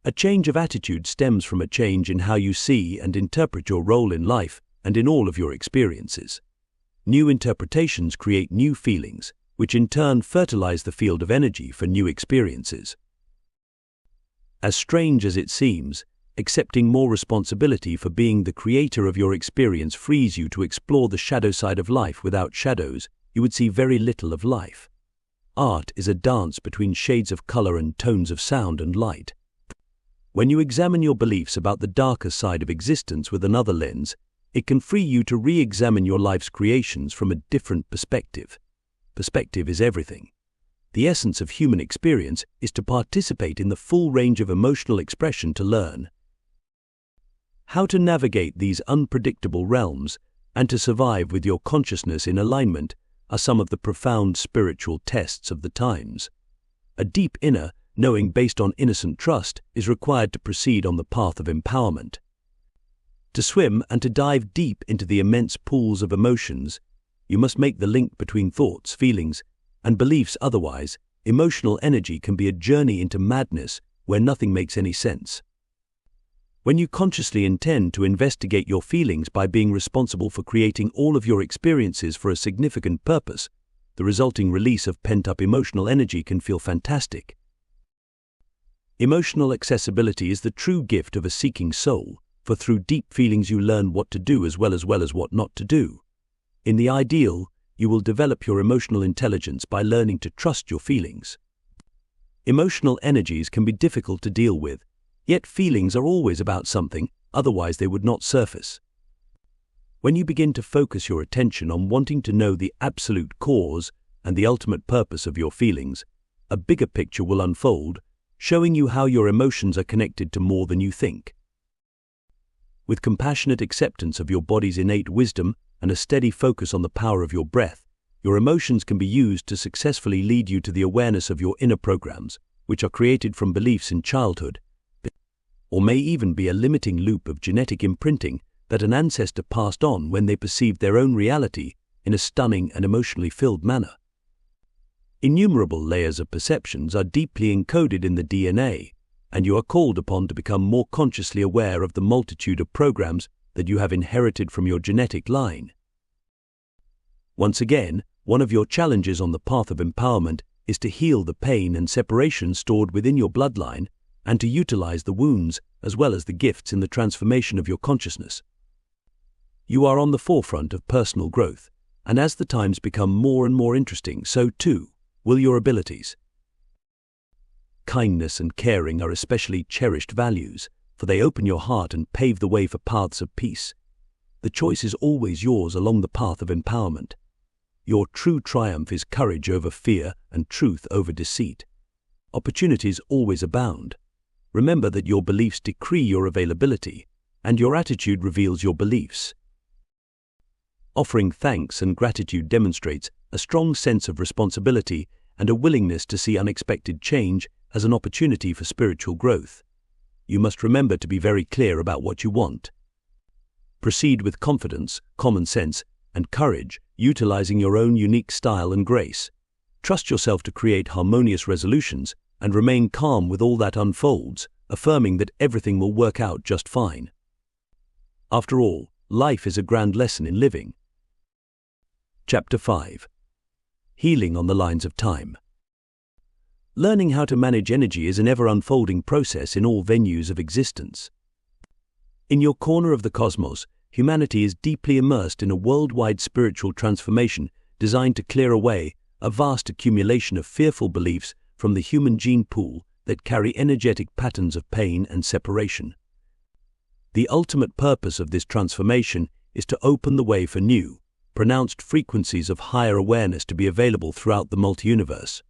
A change of attitude stems from a change in how you see and interpret your role in life and in all of your experiences. New interpretations create new feelings, which in turn fertilize the field of energy for new experiences. As strange as it seems, accepting more responsibility for being the creator of your experience frees you to explore the shadow side of life. Without shadows, you would see very little of life. Art is a dance between shades of color and tones of sound and light. When you examine your beliefs about the darker side of existence with another lens, it can free you to re-examine your life's creations from a different perspective. Perspective is everything. The essence of human experience is to participate in the full range of emotional expression, to learn how to navigate these unpredictable realms and to survive with your consciousness in alignment are some of the profound spiritual tests of the times. A deep inner knowing based on innocent trust is required to proceed on the path of empowerment. To swim and to dive deep into the immense pools of emotions, you must make the link between thoughts, feelings, and beliefs. Otherwise, emotional energy can be a journey into madness where nothing makes any sense. When you consciously intend to investigate your feelings by being responsible for creating all of your experiences for a significant purpose, the resulting release of pent-up emotional energy can feel fantastic. Emotional accessibility is the true gift of a seeking soul, for through deep feelings you learn what to do as well as what not to do. In the ideal, you will develop your emotional intelligence by learning to trust your feelings. Emotional energies can be difficult to deal with, yet feelings are always about something, otherwise they would not surface. When you begin to focus your attention on wanting to know the absolute cause and the ultimate purpose of your feelings, a bigger picture will unfold, showing you how your emotions are connected to more than you think. With compassionate acceptance of your body's innate wisdom and a steady focus on the power of your breath, your emotions can be used to successfully lead you to the awareness of your inner programs, which are created from beliefs in childhood, or may even be a limiting loop of genetic imprinting that an ancestor passed on when they perceived their own reality in a stunning and emotionally filled manner. Innumerable layers of perceptions are deeply encoded in the DNA, and you are called upon to become more consciously aware of the multitude of programs that you have inherited from your genetic line. Once again, one of your challenges on the path of empowerment is to heal the pain and separation stored within your bloodline and to utilize the wounds as well as the gifts in the transformation of your consciousness. You are on the forefront of personal growth, and as the times become more and more interesting, so too will your abilities. Kindness and caring are especially cherished values, for they open your heart and pave the way for paths of peace. The choice is always yours along the path of empowerment. Your true triumph is courage over fear and truth over deceit. Opportunities always abound. Remember that your beliefs decree your availability, and your attitude reveals your beliefs. Offering thanks and gratitude demonstrates a strong sense of responsibility and a willingness to see unexpected change as an opportunity for spiritual growth. You must remember to be very clear about what you want. Proceed with confidence, common sense, and courage, utilizing your own unique style and grace. Trust yourself to create harmonious resolutions and remain calm with all that unfolds, affirming that everything will work out just fine. After all, life is a grand lesson in living. Chapter 5. Healing on the Lines of Time. Learning how to manage energy is an ever-unfolding process in all venues of existence. In your corner of the cosmos, humanity is deeply immersed in a worldwide spiritual transformation designed to clear away a vast accumulation of fearful beliefs from the human gene pool that carry energetic patterns of pain and separation. The ultimate purpose of this transformation is to open the way for new, pronounced frequencies of higher awareness to be available throughout the multi-universe.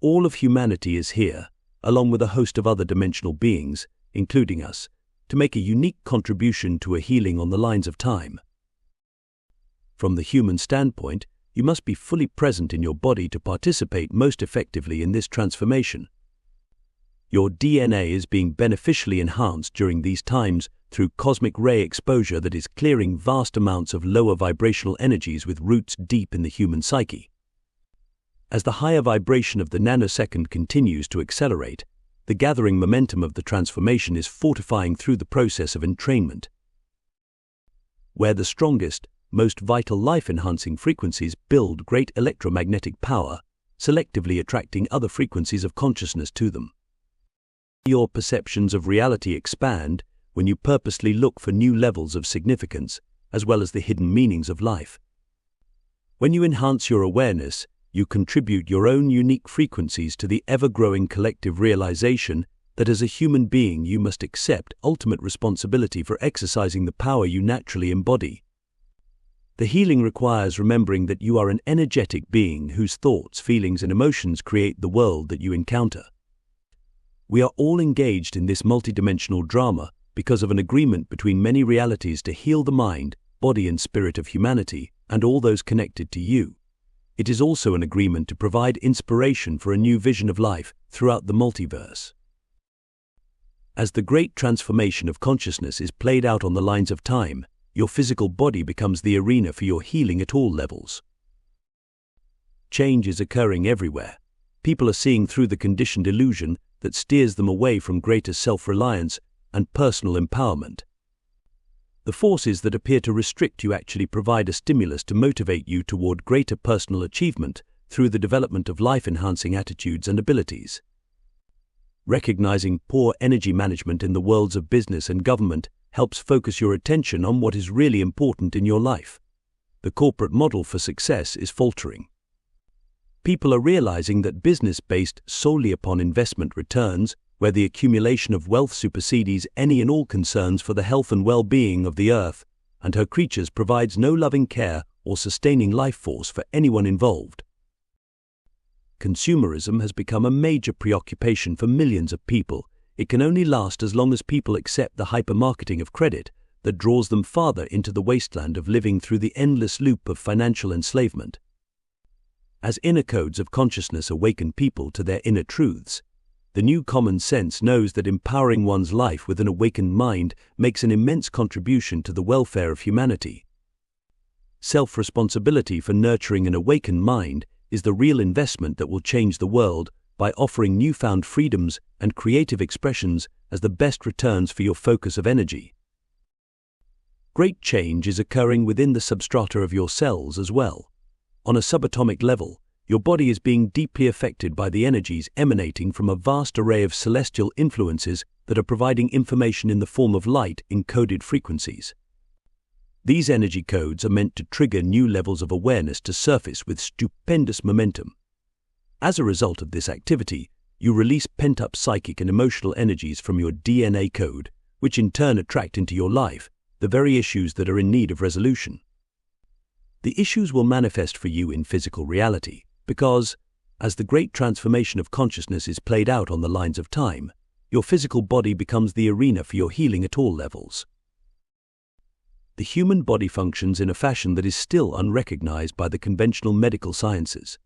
All of humanity is here, along with a host of other dimensional beings, including us, to make a unique contribution to a healing on the lines of time. From the human standpoint, you must be fully present in your body to participate most effectively in this transformation. Your DNA is being beneficially enhanced during these times through cosmic ray exposure that is clearing vast amounts of lower vibrational energies with roots deep in the human psyche. As the higher vibration of the nanosecond continues to accelerate, the gathering momentum of the transformation is fortifying through the process of entrainment. Where the strongest, most vital life-enhancing frequencies build great electromagnetic power, selectively attracting other frequencies of consciousness to them. Your perceptions of reality expand when you purposely look for new levels of significance, as well as the hidden meanings of life. When you enhance your awareness, you contribute your own unique frequencies to the ever-growing collective realization that as a human being you must accept ultimate responsibility for exercising the power you naturally embody. The healing requires remembering that you are an energetic being whose thoughts, feelings, and emotions create the world that you encounter. We are all engaged in this multidimensional drama because of an agreement between many realities to heal the mind, body, and spirit of humanity, and all those connected to you. It is also an agreement to provide inspiration for a new vision of life throughout the multiverse. As the great transformation of consciousness is played out on the lines of time, your physical body becomes the arena for your healing at all levels. Change is occurring everywhere. People are seeing through the conditioned illusion that steers them away from greater self-reliance and personal empowerment. The forces that appear to restrict you actually provide a stimulus to motivate you toward greater personal achievement through the development of life-enhancing attitudes and abilities. Recognizing poor energy management in the worlds of business and government helps focus your attention on what is really important in your life. The corporate model for success is faltering. People are realizing that business based solely upon investment returns, where the accumulation of wealth supersedes any and all concerns for the health and well-being of the earth and her creatures, provides no loving care or sustaining life force for anyone involved. Consumerism has become a major preoccupation for millions of people. It can only last as long as people accept the hypermarketing of credit that draws them farther into the wasteland of living through the endless loop of financial enslavement. As inner codes of consciousness awaken people to their inner truths, the new common sense knows that empowering one's life with an awakened mind makes an immense contribution to the welfare of humanity. Self-responsibility for nurturing an awakened mind is the real investment that will change the world by offering newfound freedoms and creative expressions as the best returns for your focus of energy. Great change is occurring within the substrata of your cells as well. On a subatomic level, your body is being deeply affected by the energies emanating from a vast array of celestial influences that are providing information in the form of light in coded frequencies. These energy codes are meant to trigger new levels of awareness to surface with stupendous momentum. As a result of this activity, you release pent-up psychic and emotional energies from your DNA code, which in turn attract into your life the very issues that are in need of resolution. The issues will manifest for you in physical reality, because, as the great transformation of consciousness is played out on the lines of time, your physical body becomes the arena for your healing at all levels. The human body functions in a fashion that is still unrecognized by the conventional medical sciences.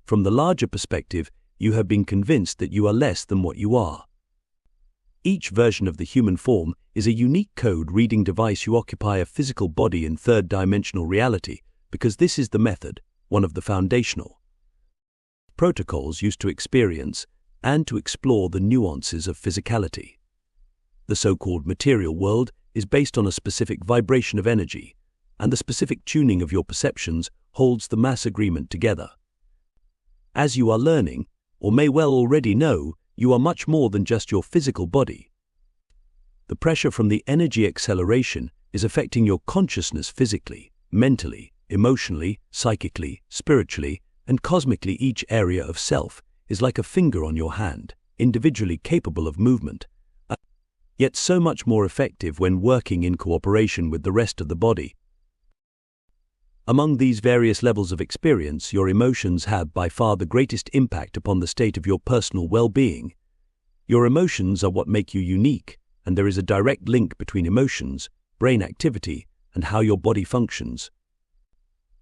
From the larger perspective, you have been convinced that you are less than what you are. Each version of the human form is a unique code-reading device. You occupy a physical body in third-dimensional reality because this is the method, one of the foundational protocols used to experience and to explore the nuances of physicality. The so-called material world is based on a specific vibration of energy, and the specific tuning of your perceptions holds the mass agreement together. As you are learning, or may well already know, you are much more than just your physical body. The pressure from the energy acceleration is affecting your consciousness physically, mentally, emotionally, psychically, spiritually, and cosmically. Each area of self is like a finger on your hand, individually capable of movement, yet so much more effective when working in cooperation with the rest of the body. Among these various levels of experience, your emotions have by far the greatest impact upon the state of your personal well-being. Your emotions are what make you unique, and there is a direct link between emotions, brain activity, and how your body functions.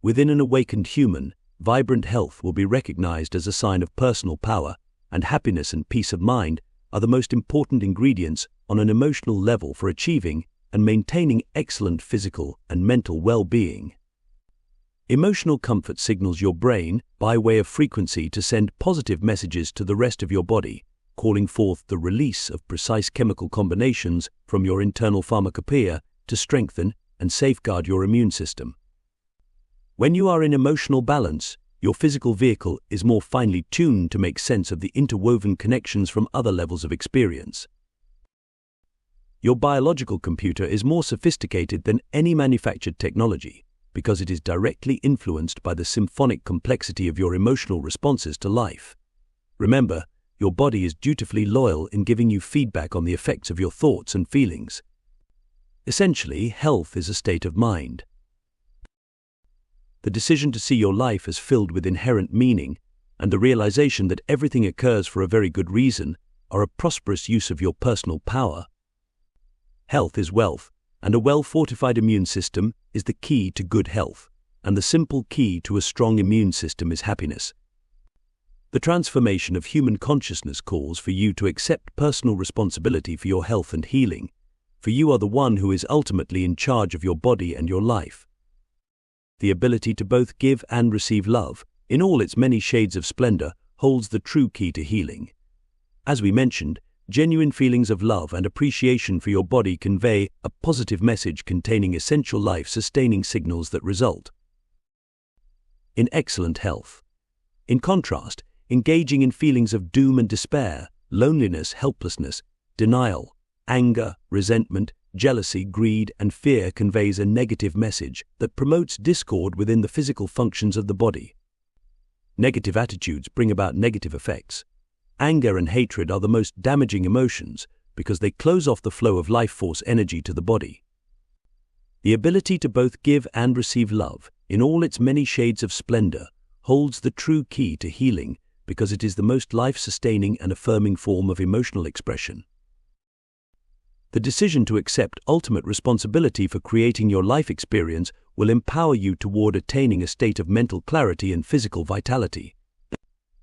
Within an awakened human, vibrant health will be recognized as a sign of personal power, and happiness and peace of mind are the most important ingredients on an emotional level for achieving and maintaining excellent physical and mental well-being. Emotional comfort signals your brain by way of frequency to send positive messages to the rest of your body, calling forth the release of precise chemical combinations from your internal pharmacopoeia to strengthen and safeguard your immune system. When you are in emotional balance, your physical vehicle is more finely tuned to make sense of the interwoven connections from other levels of experience. Your biological computer is more sophisticated than any manufactured technology, because it is directly influenced by the symphonic complexity of your emotional responses to life. Remember, your body is dutifully loyal in giving you feedback on the effects of your thoughts and feelings. Essentially, health is a state of mind. The decision to see your life as filled with inherent meaning, and the realization that everything occurs for a very good reason, are a prosperous use of your personal power. Health is wealth, and a well-fortified immune system is the key to good health, and the simple key to a strong immune system is happiness. The transformation of human consciousness calls for you to accept personal responsibility for your health and healing, for you are the one who is ultimately in charge of your body and your life. The ability to both give and receive love, in all its many shades of splendor, holds the true key to healing. As we mentioned, genuine feelings of love and appreciation for your body convey a positive message containing essential life-sustaining signals that result in excellent health. In contrast, engaging in feelings of doom and despair, loneliness, helplessness, denial, anger, resentment, jealousy, greed, and fear conveys a negative message that promotes discord within the physical functions of the body. Negative attitudes bring about negative effects. Anger and hatred are the most damaging emotions because they close off the flow of life force energy to the body. The ability to both give and receive love, in all its many shades of splendor, holds the true key to healing because it is the most life-sustaining and affirming form of emotional expression. The decision to accept ultimate responsibility for creating your life experience will empower you toward attaining a state of mental clarity and physical vitality.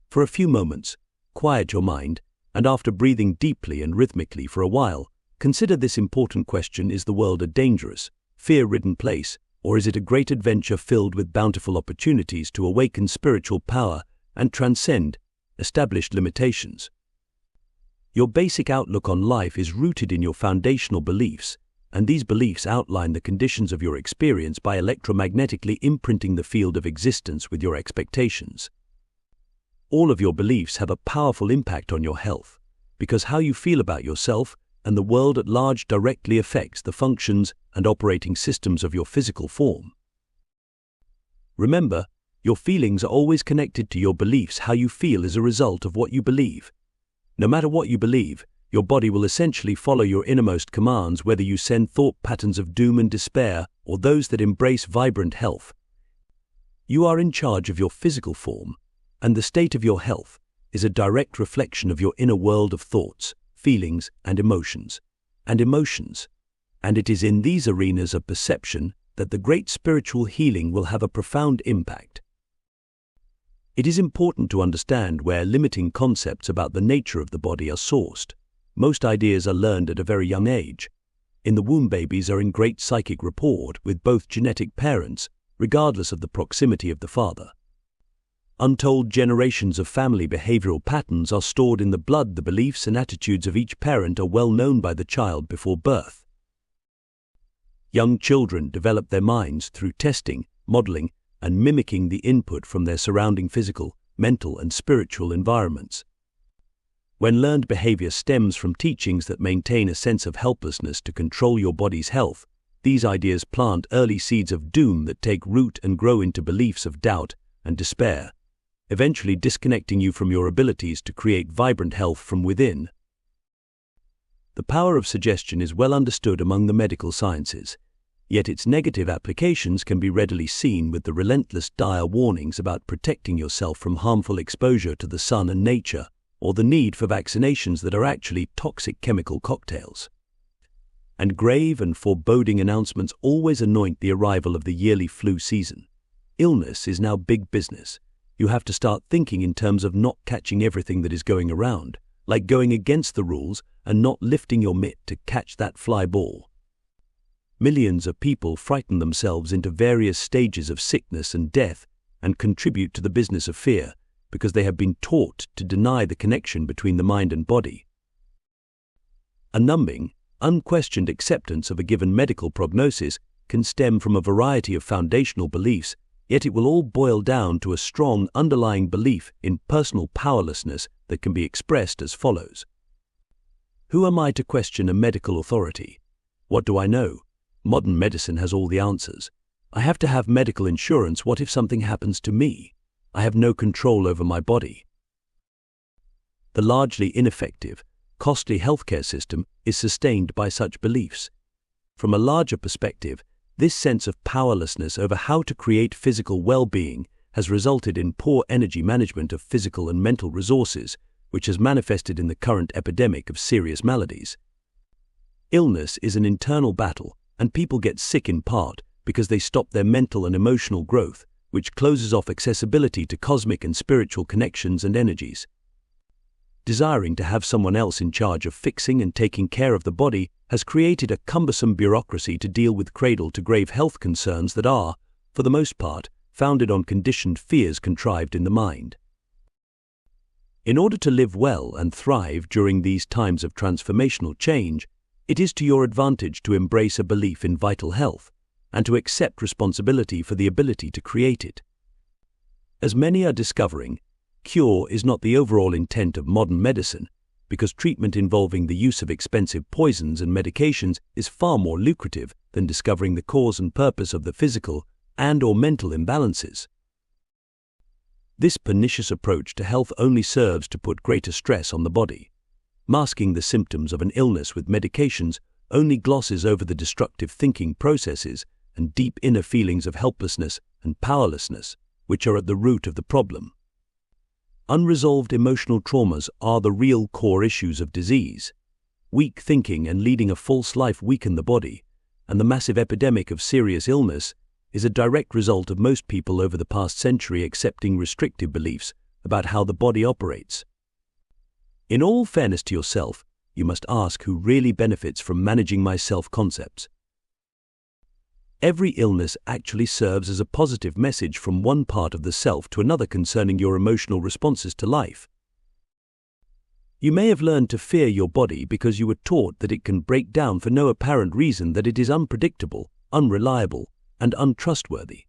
For a few moments, quiet your mind, and after breathing deeply and rhythmically for a while, consider this important question: is the world a dangerous, fear-ridden place, or is it a great adventure filled with bountiful opportunities to awaken spiritual power and transcend established limitations? Your basic outlook on life is rooted in your foundational beliefs, and these beliefs outline the conditions of your experience by electromagnetically imprinting the field of existence with your expectations. All of your beliefs have a powerful impact on your health, because how you feel about yourself and the world at large directly affects the functions and operating systems of your physical form. Remember, your feelings are always connected to your beliefs. How you feel is a result of what you believe. No matter what you believe, your body will essentially follow your innermost commands, whether you send thought patterns of doom and despair or those that embrace vibrant health. You are in charge of your physical form, and the state of your health is a direct reflection of your inner world of thoughts, feelings, and emotions. And it is in these arenas of perception that the great spiritual healing will have a profound impact. It is important to understand where limiting concepts about the nature of the body are sourced. Most ideas are learned at a very young age. In the womb, babies are in great psychic rapport with both genetic parents, regardless of the proximity of the father. Untold generations of family behavioral patterns are stored in the blood. The beliefs and attitudes of each parent are well known by the child before birth. Young children develop their minds through testing, modeling, and mimicking the input from their surrounding physical, mental, and spiritual environments. When learned behavior stems from teachings that maintain a sense of helplessness to control your body's health, these ideas plant early seeds of doom that take root and grow into beliefs of doubt and despair, eventually disconnecting you from your abilities to create vibrant health from within. The power of suggestion is well understood among the medical sciences. Yet its negative applications can be readily seen with the relentless dire warnings about protecting yourself from harmful exposure to the sun and nature, or the need for vaccinations that are actually toxic chemical cocktails. And grave and foreboding announcements always anoint the arrival of the yearly flu season. Illness is now big business. You have to start thinking in terms of not catching everything that is going around, like going against the rules and not lifting your mitt to catch that fly ball. Millions of people frighten themselves into various stages of sickness and death and contribute to the business of fear because they have been taught to deny the connection between the mind and body. A numbing, unquestioned acceptance of a given medical prognosis can stem from a variety of foundational beliefs, yet it will all boil down to a strong underlying belief in personal powerlessness that can be expressed as follows. Who am I to question a medical authority? What do I know? Modern medicine has all the answers. I have to have medical insurance. What if something happens to me? I have no control over my body. The largely ineffective, costly healthcare system is sustained by such beliefs. From a larger perspective, this sense of powerlessness over how to create physical well-being has resulted in poor energy management of physical and mental resources, which has manifested in the current epidemic of serious maladies. Illness is an internal battle, and people get sick in part because they stop their mental and emotional growth, which closes off accessibility to cosmic and spiritual connections and energies. Desiring to have someone else in charge of fixing and taking care of the body has created a cumbersome bureaucracy to deal with cradle-to-grave health concerns that are, for the most part, founded on conditioned fears contrived in the mind. In order to live well and thrive during these times of transformational change, it is to your advantage to embrace a belief in vital health and to accept responsibility for the ability to create it. As many are discovering, cure is not the overall intent of modern medicine, because treatment involving the use of expensive poisons and medications is far more lucrative than discovering the cause and purpose of the physical and/or mental imbalances. This pernicious approach to health only serves to put greater stress on the body. Masking the symptoms of an illness with medications only glosses over the destructive thinking processes and deep inner feelings of helplessness and powerlessness, which are at the root of the problem. Unresolved emotional traumas are the real core issues of disease. Weak thinking and leading a false life weaken the body, and the massive epidemic of serious illness is a direct result of most people over the past century accepting restrictive beliefs about how the body operates. In all fairness to yourself, you must ask who really benefits from managing my self-concepts. Every illness actually serves as a positive message from one part of the self to another concerning your emotional responses to life. You may have learned to fear your body because you were taught that it can break down for no apparent reason, that it is unpredictable, unreliable, and untrustworthy.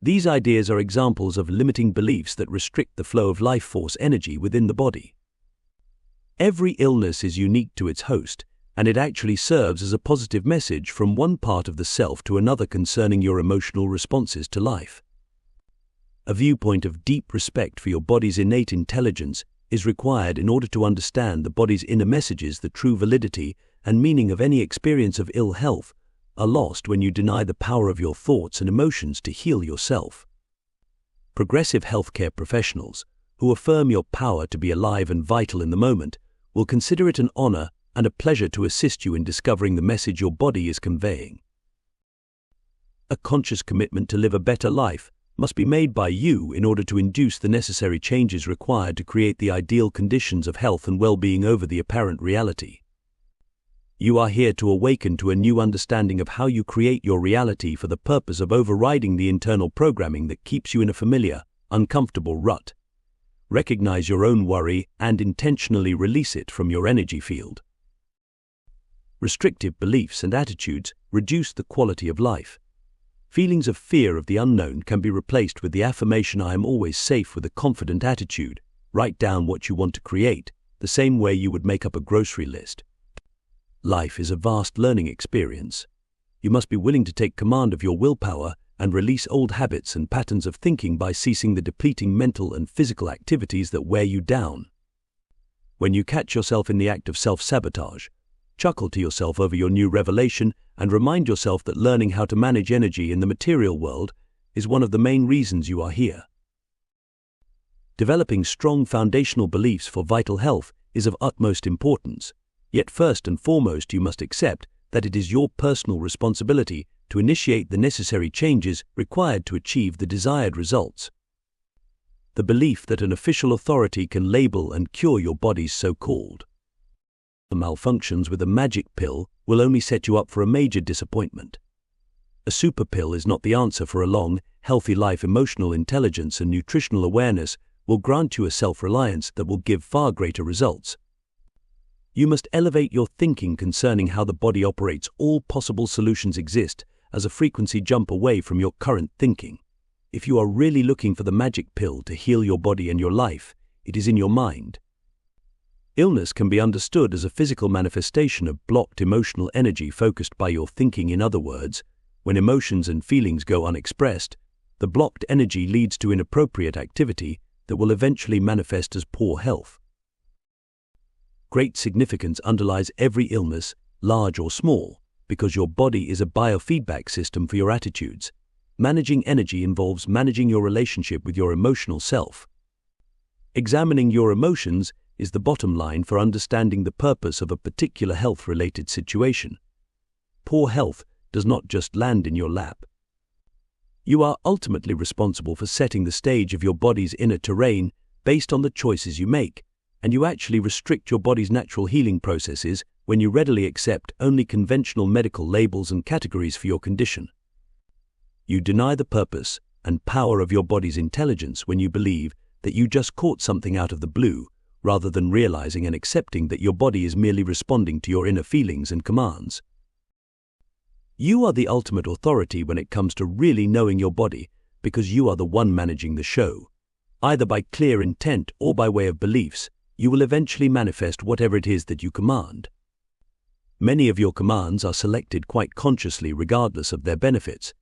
These ideas are examples of limiting beliefs that restrict the flow of life force energy within the body. Every illness is unique to its host, and it actually serves as a positive message from one part of the self to another concerning your emotional responses to life. A viewpoint of deep respect for your body's innate intelligence is required in order to understand the body's inner messages. The true validity and meaning of any experience of ill health are lost when you deny the power of your thoughts and emotions to heal yourself. Progressive healthcare professionals, who affirm your power to be alive and vital in the moment, will consider it an honor and a pleasure to assist you in discovering the message your body is conveying. A conscious commitment to live a better life must be made by you in order to induce the necessary changes required to create the ideal conditions of health and well-being over the apparent reality. You are here to awaken to a new understanding of how you create your reality for the purpose of overriding the internal programming that keeps you in a familiar, uncomfortable rut. Recognize your own worry and intentionally release it from your energy field. Restrictive beliefs and attitudes reduce the quality of life. Feelings of fear of the unknown can be replaced with the affirmation "I am always safe" with a confident attitude. Write down what you want to create, the same way you would make up a grocery list. Life is a vast learning experience. You must be willing to take command of your willpower and release old habits and patterns of thinking by ceasing the depleting mental and physical activities that wear you down. When you catch yourself in the act of self-sabotage, chuckle to yourself over your new revelation, and remind yourself that learning how to manage energy in the material world is one of the main reasons you are here. Developing strong foundational beliefs for vital health is of utmost importance, yet first and foremost you must accept that it is your personal responsibility to initiate the necessary changes required to achieve the desired results. The belief that an official authority can label and cure your body's so-called malfunctions with a magic pill will only set you up for a major disappointment. A super pill is not the answer for a long, healthy life. Emotional intelligence and nutritional awareness will grant you a self-reliance that will give far greater results. You must elevate your thinking concerning how the body operates. All possible solutions exist as a frequency jump away from your current thinking. If you are really looking for the magic pill to heal your body and your life, it is in your mind. Illness can be understood as a physical manifestation of blocked emotional energy focused by your thinking. In other words, when emotions and feelings go unexpressed, the blocked energy leads to inappropriate activity that will eventually manifest as poor health. Great significance underlies every illness, large or small, because your body is a biofeedback system for your attitudes. Managing energy involves managing your relationship with your emotional self. Examining your emotions is the bottom line for understanding the purpose of a particular health-related situation. Poor health does not just land in your lap. You are ultimately responsible for setting the stage of your body's inner terrain based on the choices you make, and you actually restrict your body's natural healing processes when you readily accept only conventional medical labels and categories for your condition. You deny the purpose and power of your body's intelligence when you believe that you just caught something out of the blue, rather than realizing and accepting that your body is merely responding to your inner feelings and commands. You are the ultimate authority when it comes to really knowing your body, because you are the one managing the show. Either by clear intent or by way of beliefs, you will eventually manifest whatever it is that you command. Many of your commands are selected quite consciously regardless of their benefits.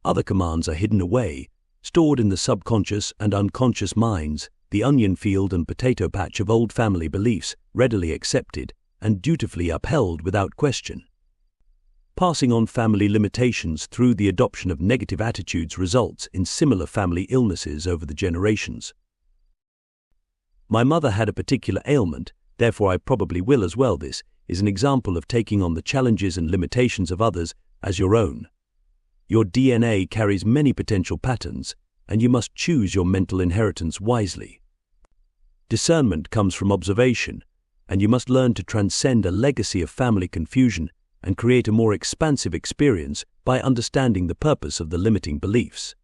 Other commands are hidden away, stored in the subconscious and unconscious minds, the onion field and potato patch of old family beliefs, readily accepted and dutifully upheld without question. Passing on family limitations through the adoption of negative attitudes results in similar family illnesses over the generations. My mother had a particular ailment, therefore I probably will as well. This is an example of taking on the challenges and limitations of others as your own. Your DNA carries many potential patterns, and you must choose your mental inheritance wisely. Discernment comes from observation, and you must learn to transcend a legacy of family confusion and create a more expansive experience by understanding the purpose of the limiting beliefs.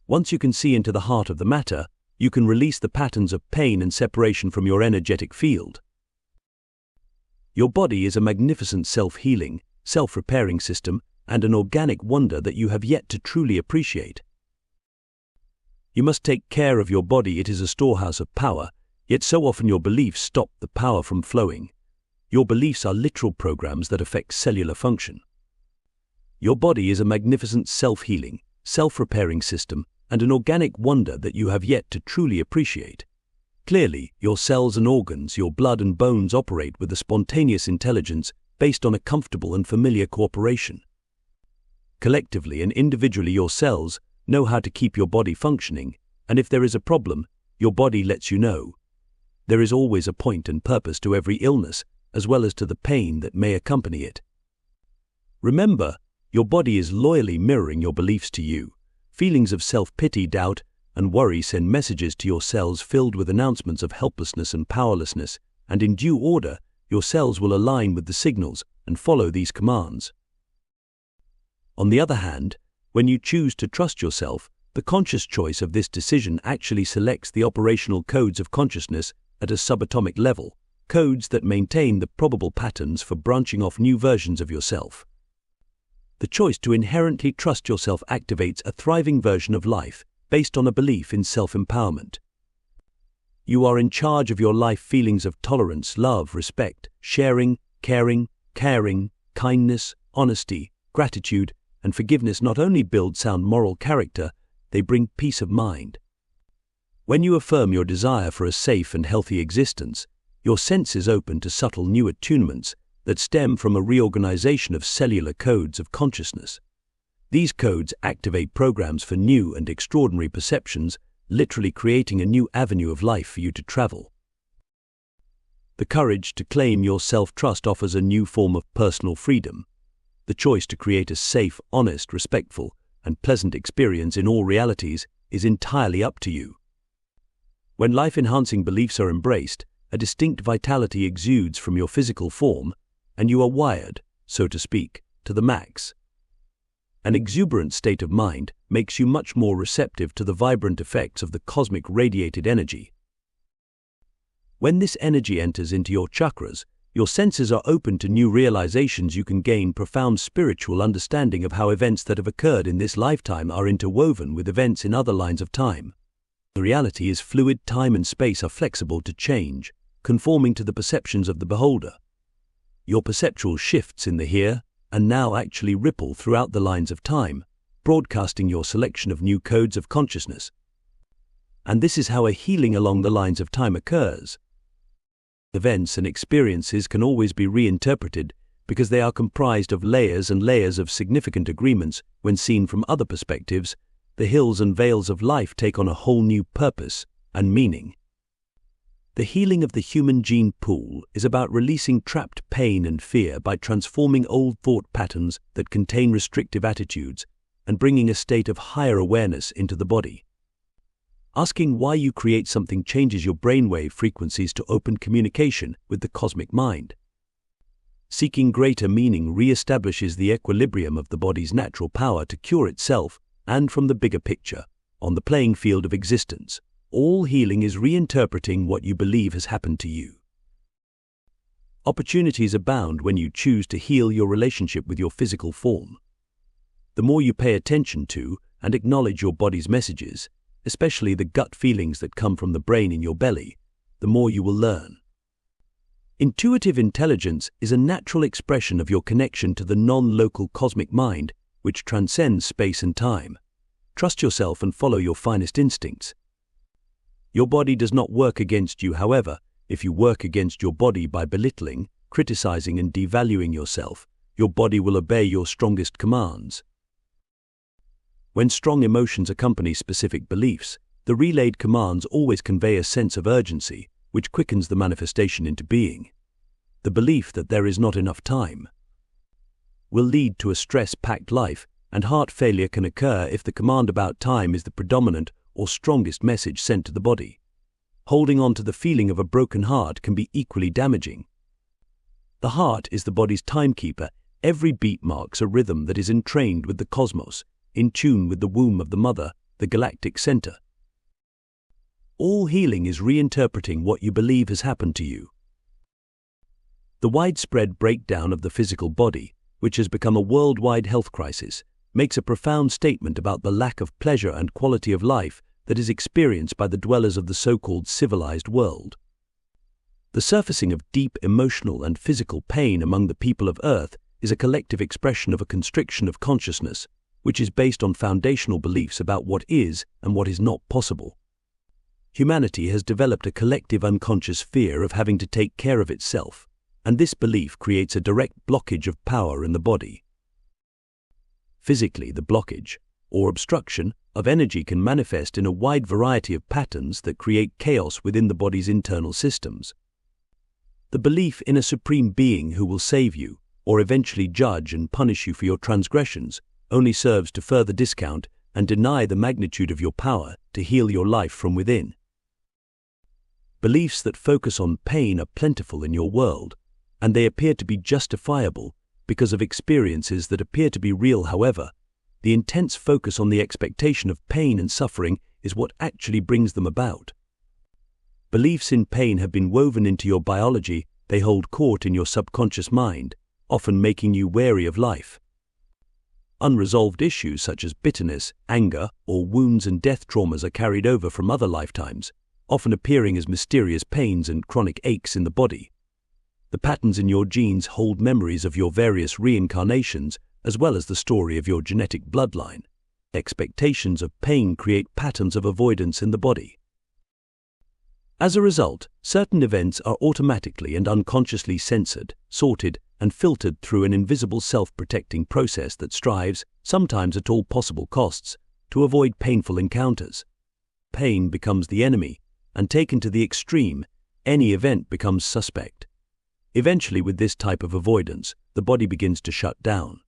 Once you can see into the heart of the matter, you can release the patterns of pain and separation from your energetic field. Your body is a magnificent self-healing, self-repairing system and an organic wonder that you have yet to truly appreciate. You must take care of your body. It is a storehouse of power, yet so often your beliefs stop the power from flowing. Your beliefs are literal programs that affect cellular function. Your body is a magnificent self-healing, self-repairing system and an organic wonder that you have yet to truly appreciate. Clearly, your cells and organs, your blood and bones operate with a spontaneous intelligence based on a comfortable and familiar cooperation. Collectively and individually, your cells know how to keep your body functioning, and if there is a problem, your body lets you know. There is always a point and purpose to every illness, as well as to the pain that may accompany it. Remember, your body is loyally mirroring your beliefs to you. Feelings of self-pity, doubt, and worry send messages to your cells filled with announcements of helplessness and powerlessness, and in due order, your cells will align with the signals and follow these commands. On the other hand, when you choose to trust yourself, the conscious choice of this decision actually selects the operational codes of consciousness at a subatomic level, codes that maintain the probable patterns for branching off new versions of yourself. The choice to inherently trust yourself activates a thriving version of life based on a belief in self-empowerment. You are in charge of your life. Feelings of tolerance, love, respect, sharing, caring, kindness, honesty, gratitude, and forgiveness not only build sound moral character, they bring peace of mind. When you affirm your desire for a safe and healthy existence, your senses open to subtle new attunements that stem from a reorganization of cellular codes of consciousness. These codes activate programs for new and extraordinary perceptions, literally creating a new avenue of life for you to travel. The courage to claim your self-trust offers a new form of personal freedom. The choice to create a safe, honest, respectful, and pleasant experience in all realities is entirely up to you. When life-enhancing beliefs are embraced, a distinct vitality exudes from your physical form, and you are wired, so to speak, to the max. An exuberant state of mind makes you much more receptive to the vibrant effects of the cosmic radiated energy. When this energy enters into your chakras, your senses are open to new realizations. You can gain profound spiritual understanding of how events that have occurred in this lifetime are interwoven with events in other lines of time. The reality is fluid. Time and space are flexible to change, conforming to the perceptions of the beholder. Your perceptual shifts in the here and now actually ripple throughout the lines of time, broadcasting your selection of new codes of consciousness. And this is how a healing along the lines of time occurs. Events and experiences can always be reinterpreted because they are comprised of layers and layers of significant agreements. When seen from other perspectives, the hills and vales of life take on a whole new purpose and meaning. The healing of the human gene pool is about releasing trapped pain and fear by transforming old thought patterns that contain restrictive attitudes and bringing a state of higher awareness into the body. Asking why you create something changes your brainwave frequencies to open communication with the cosmic mind. Seeking greater meaning reestablishes the equilibrium of the body's natural power to cure itself, and from the bigger picture, on the playing field of existence, all healing is reinterpreting what you believe has happened to you. Opportunities abound when you choose to heal your relationship with your physical form. The more you pay attention to and acknowledge your body's messages, especially the gut feelings that come from the brain in your belly, the more you will learn. Intuitive intelligence is a natural expression of your connection to the non-local cosmic mind, which transcends space and time. Trust yourself and follow your finest instincts. Your body does not work against you. However, if you work against your body by belittling, criticizing, and devaluing yourself, your body will obey your strongest commands. When strong emotions accompany specific beliefs, the relayed commands always convey a sense of urgency, which quickens the manifestation into being. The belief that there is not enough time will lead to a stress-packed life, and heart failure can occur if the command about time is the predominant or strongest message sent to the body. Holding on to the feeling of a broken heart can be equally damaging. The heart is the body's timekeeper. Every beat marks a rhythm that is entrained with the cosmos, in tune with the womb of the mother, the galactic center. All healing is reinterpreting what you believe has happened to you. The widespread breakdown of the physical body, which has become a worldwide health crisis, makes a profound statement about the lack of pleasure and quality of life that is experienced by the dwellers of the so-called civilized world. The surfacing of deep emotional and physical pain among the people of Earth is a collective expression of a constriction of consciousness, which is based on foundational beliefs about what is and what is not possible. Humanity has developed a collective unconscious fear of having to take care of itself, and this belief creates a direct blockage of power in the body. Physically, the blockage, or obstruction, of energy can manifest in a wide variety of patterns that create chaos within the body's internal systems. The belief in a supreme being who will save you, or eventually judge and punish you for your transgressions, only serves to further discount and deny the magnitude of your power to heal your life from within. Beliefs that focus on pain are plentiful in your world, and they appear to be justifiable because of experiences that appear to be real. However, the intense focus on the expectation of pain and suffering is what actually brings them about. Beliefs in pain have been woven into your biology. They hold court in your subconscious mind, often making you wary of life. Unresolved issues such as bitterness, anger, or wounds and death traumas are carried over from other lifetimes, often appearing as mysterious pains and chronic aches in the body. The patterns in your genes hold memories of your various reincarnations, as well as the story of your genetic bloodline. Expectations of pain create patterns of avoidance in the body. As a result, certain events are automatically and unconsciously censored, sorted, and filtered through an invisible self-protecting process that strives, sometimes at all possible costs, to avoid painful encounters. Pain becomes the enemy, and taken to the extreme, any event becomes suspect. Eventually, with this type of avoidance, the body begins to shut down.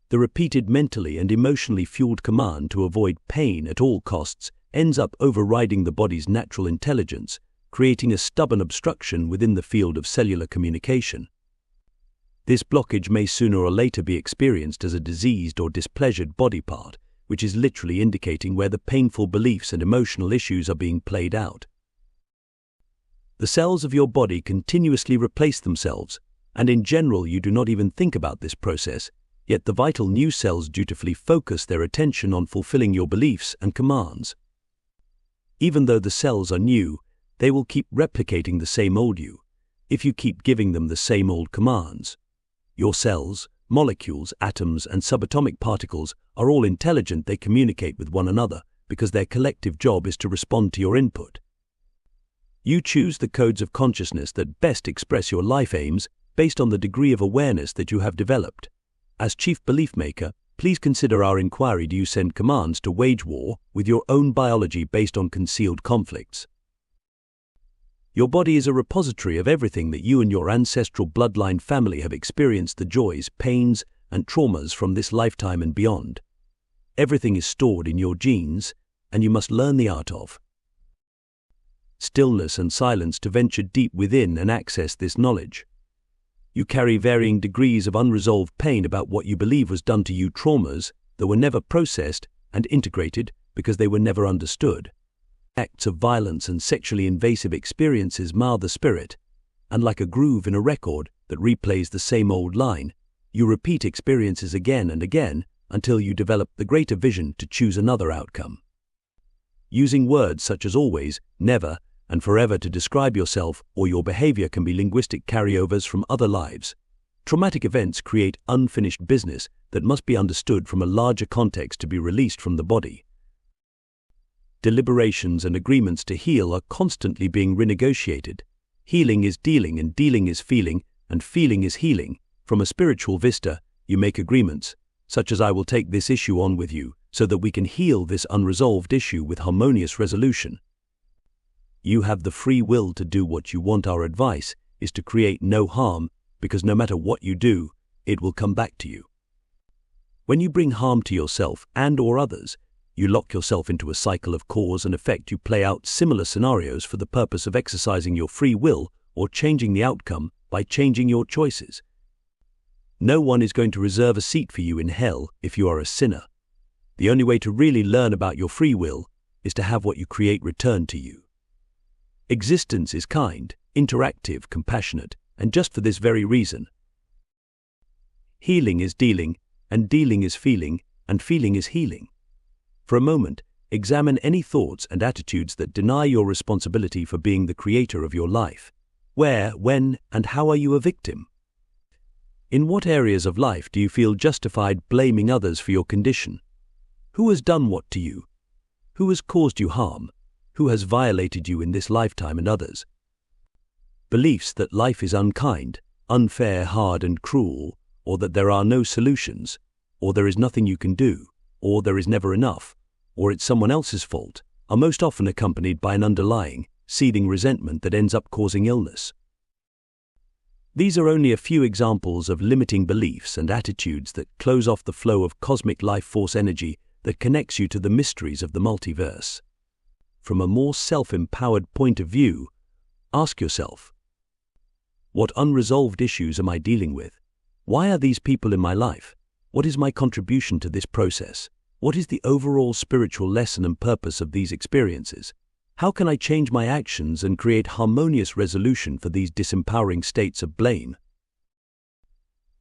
The repeated mentally and emotionally fueled command to avoid pain at all costs ends up overriding the body's natural intelligence, creating a stubborn obstruction within the field of cellular communication. This blockage may sooner or later be experienced as a diseased or displeasured body part, which is literally indicating where the painful beliefs and emotional issues are being played out. The cells of your body continuously replace themselves, and in general you do not even think about this process, yet the vital new cells dutifully focus their attention on fulfilling your beliefs and commands. Even though the cells are new, they will keep replicating the same old you, if you keep giving them the same old commands. Your cells, molecules, atoms, and subatomic particles are all intelligent. They communicate with one another because their collective job is to respond to your input. You choose the codes of consciousness that best express your life aims based on the degree of awareness that you have developed. As chief belief maker, please consider our inquiry: do you send commands to wage war with your own biology based on concealed conflicts? Your body is a repository of everything that you and your ancestral bloodline family have experienced, the joys, pains, and traumas from this lifetime and beyond. Everything is stored in your genes, and you must learn the art of stillness and silence to venture deep within and access this knowledge. You carry varying degrees of unresolved pain about what you believe was done to you, traumas that were never processed and integrated because they were never understood. Acts of violence and sexually invasive experiences mar the spirit, and like a groove in a record that replays the same old line, you repeat experiences again and again until you develop the greater vision to choose another outcome. Using words such as always, never, and forever to describe yourself or your behavior can be linguistic carryovers from other lives. Traumatic events create unfinished business that must be understood from a larger context to be released from the body. Deliberations and agreements to heal are constantly being renegotiated. Healing is dealing, and dealing is feeling, and feeling is healing. From a spiritual vista, you make agreements, such as I will take this issue on with you, so that we can heal this unresolved issue with harmonious resolution. You have the free will to do what you want. Our advice is to create no harm, because no matter what you do, it will come back to you. When you bring harm to yourself and/or others, you lock yourself into a cycle of cause and effect. You play out similar scenarios for the purpose of exercising your free will or changing the outcome by changing your choices. No one is going to reserve a seat for you in hell if you are a sinner. The only way to really learn about your free will is to have what you create return to you. Existence is kind, interactive, compassionate, and just for this very reason. Healing is dealing, and dealing is feeling, and feeling is healing. For a moment, examine any thoughts and attitudes that deny your responsibility for being the creator of your life. Where, when, and how are you a victim? In what areas of life do you feel justified blaming others for your condition? Who has done what to you? Who has caused you harm? Who has violated you in this lifetime and others? Beliefs that life is unkind, unfair, hard, and cruel, or that there are no solutions, or there is nothing you can do, or there is never enough, or it's someone else's fault, are most often accompanied by an underlying, seething resentment that ends up causing illness. These are only a few examples of limiting beliefs and attitudes that close off the flow of cosmic life force energy that connects you to the mysteries of the multiverse. From a more self-empowered point of view, ask yourself, what unresolved issues am I dealing with? Why are these people in my life? What is my contribution to this process? What is the overall spiritual lesson and purpose of these experiences? How can I change my actions and create harmonious resolution for these disempowering states of blame?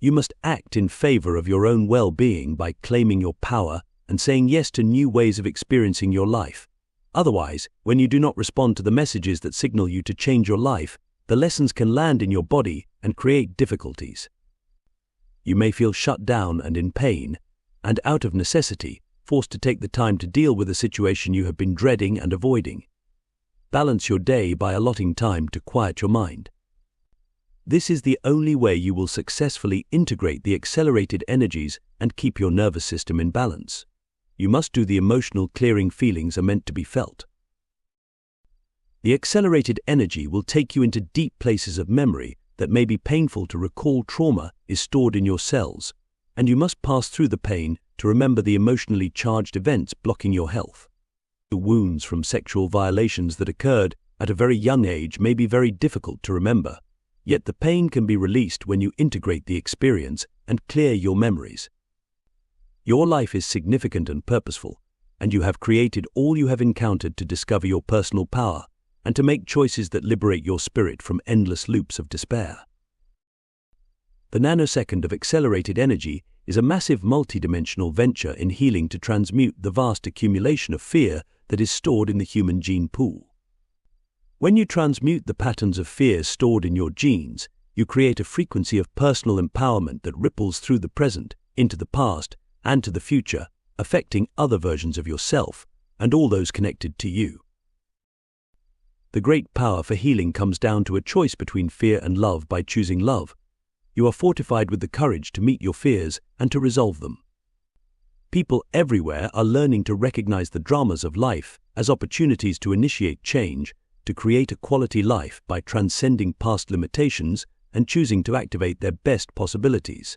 You must act in favor of your own well-being by claiming your power and saying yes to new ways of experiencing your life. Otherwise, when you do not respond to the messages that signal you to change your life, the lessons can land in your body and create difficulties. You may feel shut down and in pain, and out of necessity, forced to take the time to deal with a situation you have been dreading and avoiding. Balance your day by allotting time to quiet your mind. This is the only way you will successfully integrate the accelerated energies and keep your nervous system in balance. You must do the emotional clearing feelings are meant to be felt. The accelerated energy will take you into deep places of memory that may be painful to recall. Trauma is stored in your cells, and you must pass through the pain to remember the emotionally charged events blocking your health. The wounds from sexual violations that occurred at a very young age may be very difficult to remember, yet the pain can be released when you integrate the experience and clear your memories. Your life is significant and purposeful, and you have created all you have encountered to discover your personal power and to make choices that liberate your spirit from endless loops of despair. The nanosecond of accelerated energy is a massive multidimensional venture in healing to transmute the vast accumulation of fear that is stored in the human gene pool. When you transmute the patterns of fear stored in your genes, you create a frequency of personal empowerment that ripples through the present, into the past, and to the future, affecting other versions of yourself and all those connected to you. The great power for healing comes down to a choice between fear and love. By choosing love, you are fortified with the courage to meet your fears and to resolve them. People everywhere are learning to recognize the dramas of life as opportunities to initiate change, to create a quality life by transcending past limitations and choosing to activate their best possibilities.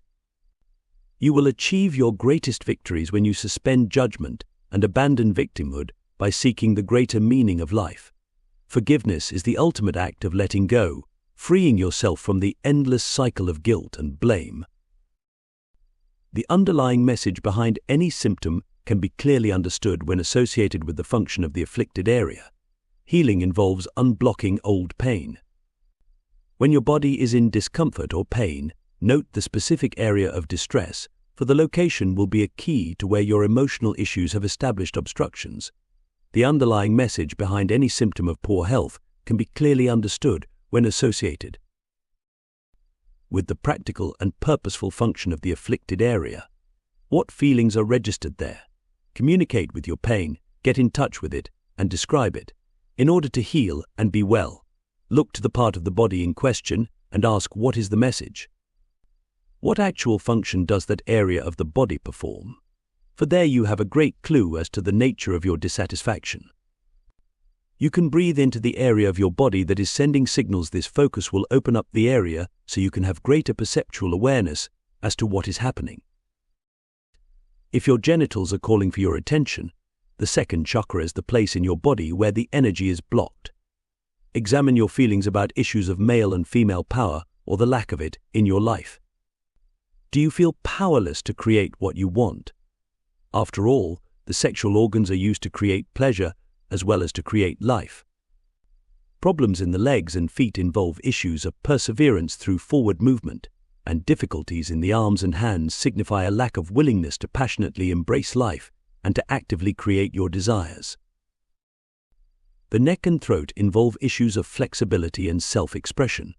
You will achieve your greatest victories when you suspend judgment and abandon victimhood by seeking the greater meaning of life. Forgiveness is the ultimate act of letting go, freeing yourself from the endless cycle of guilt and blame. The underlying message behind any symptom can be clearly understood when associated with the function of the afflicted area. Healing involves unblocking old pain. When your body is in discomfort or pain, note the specific area of distress, for the location will be a key to where your emotional issues have established obstructions. The underlying message behind any symptom of poor health can be clearly understood when associated with the practical and purposeful function of the afflicted area. What feelings are registered there? Communicate with your pain, get in touch with it, and describe it. In order to heal and be well, look to the part of the body in question and ask, what is the message? What actual function does that area of the body perform? For there you have a great clue as to the nature of your dissatisfaction. You can breathe into the area of your body that is sending signals. This focus will open up the area so you can have greater perceptual awareness as to what is happening. If your genitals are calling for your attention, the second chakra is the place in your body where the energy is blocked. Examine your feelings about issues of male and female power or the lack of it in your life. Do you feel powerless to create what you want? After all, the sexual organs are used to create pleasure as well as to create life. Problems in the legs and feet involve issues of perseverance through forward movement, and difficulties in the arms and hands signify a lack of willingness to passionately embrace life and to actively create your desires. The neck and throat involve issues of flexibility and self-expression.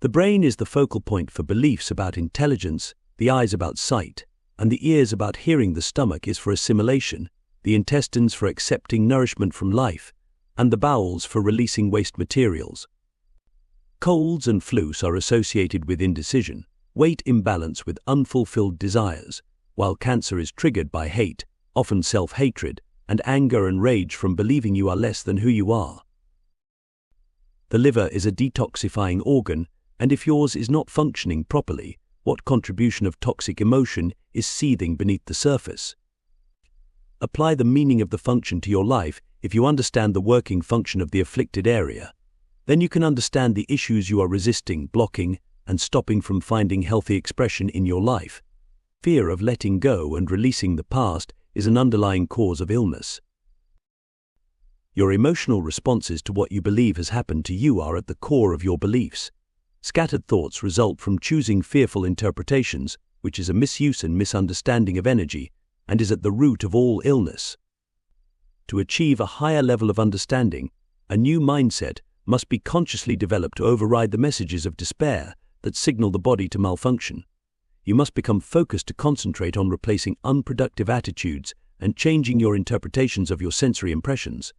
The brain is the focal point for beliefs about intelligence, the eyes about sight, and the ears about hearing. The stomach is for assimilation, the intestines for accepting nourishment from life, and the bowels for releasing waste materials. Colds and flus are associated with indecision, weight imbalance with unfulfilled desires, while cancer is triggered by hate, often self-hatred, and anger and rage from believing you are less than who you are. The liver is a detoxifying organ, and if yours is not functioning properly, what contribution of toxic emotion is seething beneath the surface? Apply the meaning of the function to your life. If you understand the working function of the afflicted area, then you can understand the issues you are resisting, blocking, and stopping from finding healthy expression in your life. Fear of letting go and releasing the past is an underlying cause of illness. Your emotional responses to what you believe has happened to you are at the core of your beliefs. Scattered thoughts result from choosing fearful interpretations, which is a misuse and misunderstanding of energy, and is at the root of all illness. To achieve a higher level of understanding, a new mindset must be consciously developed to override the messages of despair that signal the body to malfunction. You must become focused to concentrate on replacing unproductive attitudes and changing your interpretations of your sensory impressions.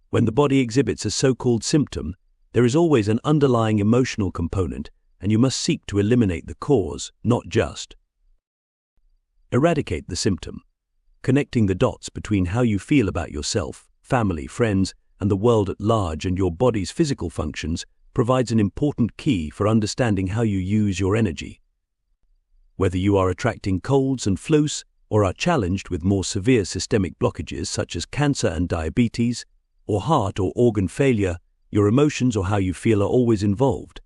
When the body exhibits a so-called symptom, There is always an underlying emotional component, and you must seek to eliminate the cause, not just eradicate the symptom. Connecting the dots between how you feel about yourself, family, friends, and the world at large and your body's physical functions provides an important key for understanding how you use your energy. Whether you are attracting colds and flus, or are challenged with more severe systemic blockages such as cancer and diabetes, or heart or organ failure, your emotions or how you feel are always involved.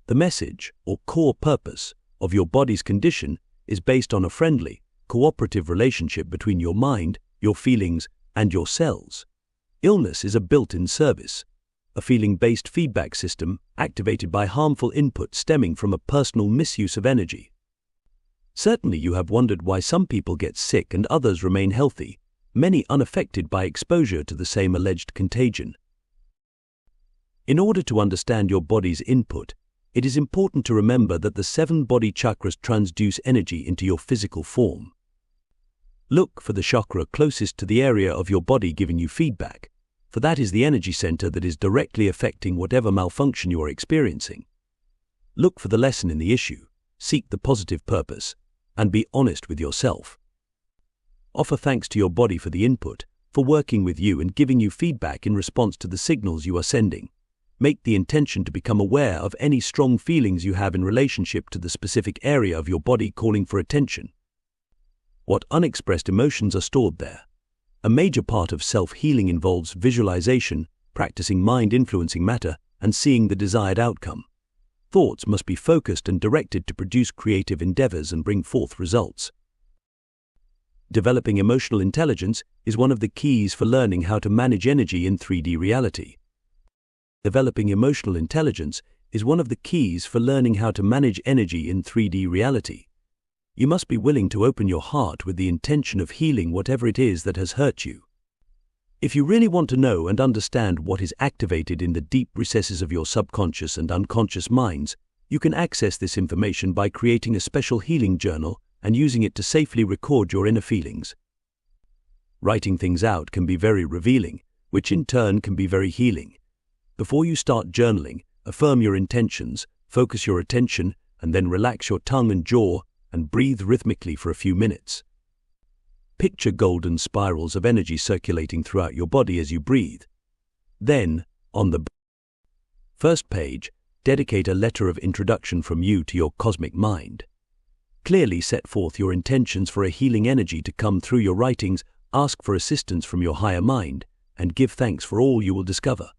The message, or core purpose, of your body's condition is based on a friendly, cooperative relationship between your mind, your feelings, and your cells. Illness is a built-in service, a feeling-based feedback system activated by harmful input stemming from a personal misuse of energy. Certainly you have wondered why some people get sick and others remain healthy, many unaffected by exposure to the same alleged contagion. In order to understand your body's input, it is important to remember that the 7 body chakras transduce energy into your physical form. Look for the chakra closest to the area of your body giving you feedback, for that is the energy center that is directly affecting whatever malfunction you are experiencing. Look for the lesson in the issue, seek the positive purpose, and be honest with yourself. Offer thanks to your body for the input, for working with you and giving you feedback in response to the signals you are sending. Make the intention to become aware of any strong feelings you have in relationship to the specific area of your body calling for attention. What unexpressed emotions are stored there? A major part of self-healing involves visualization, practicing mind-influencing matter, and seeing the desired outcome. Thoughts must be focused and directed to produce creative endeavors and bring forth results. Developing emotional intelligence is one of the keys for learning how to manage energy in 3D reality. Developing emotional intelligence is one of the keys for learning how to manage energy in 3D reality. You must be willing to open your heart with the intention of healing whatever it is that has hurt you. If you really want to know and understand what is activated in the deep recesses of your subconscious and unconscious minds, you can access this information by creating a special healing journal and using it to safely record your inner feelings. Writing things out can be very revealing, which in turn can be very healing. Before you start journaling, affirm your intentions, focus your attention, and then relax your tongue and jaw and breathe rhythmically for a few minutes. Picture golden spirals of energy circulating throughout your body as you breathe. Then, on the first page, dedicate a letter of introduction from you to your cosmic mind. Clearly set forth your intentions for a healing energy to come through your writings, ask for assistance from your higher mind, and give thanks for all you will discover.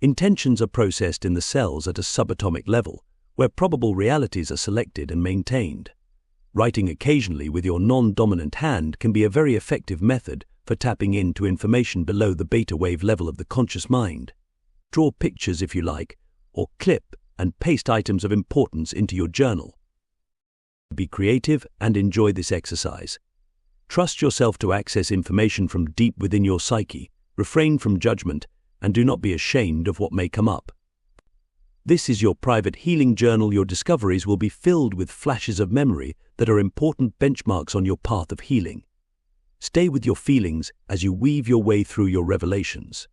Intentions are processed in the cells at a subatomic level, where probable realities are selected and maintained. Writing occasionally with your non-dominant hand can be a very effective method for tapping into information below the beta wave level of the conscious mind. Draw pictures if you like, or clip and paste items of importance into your journal. Be creative and enjoy this exercise. Trust yourself to access information from deep within your psyche, refrain from judgment, and do not be ashamed of what may come up. This is your private healing journal. Your discoveries will be filled with flashes of memory that are important benchmarks on your path of healing. Stay with your feelings as you weave your way through your revelations.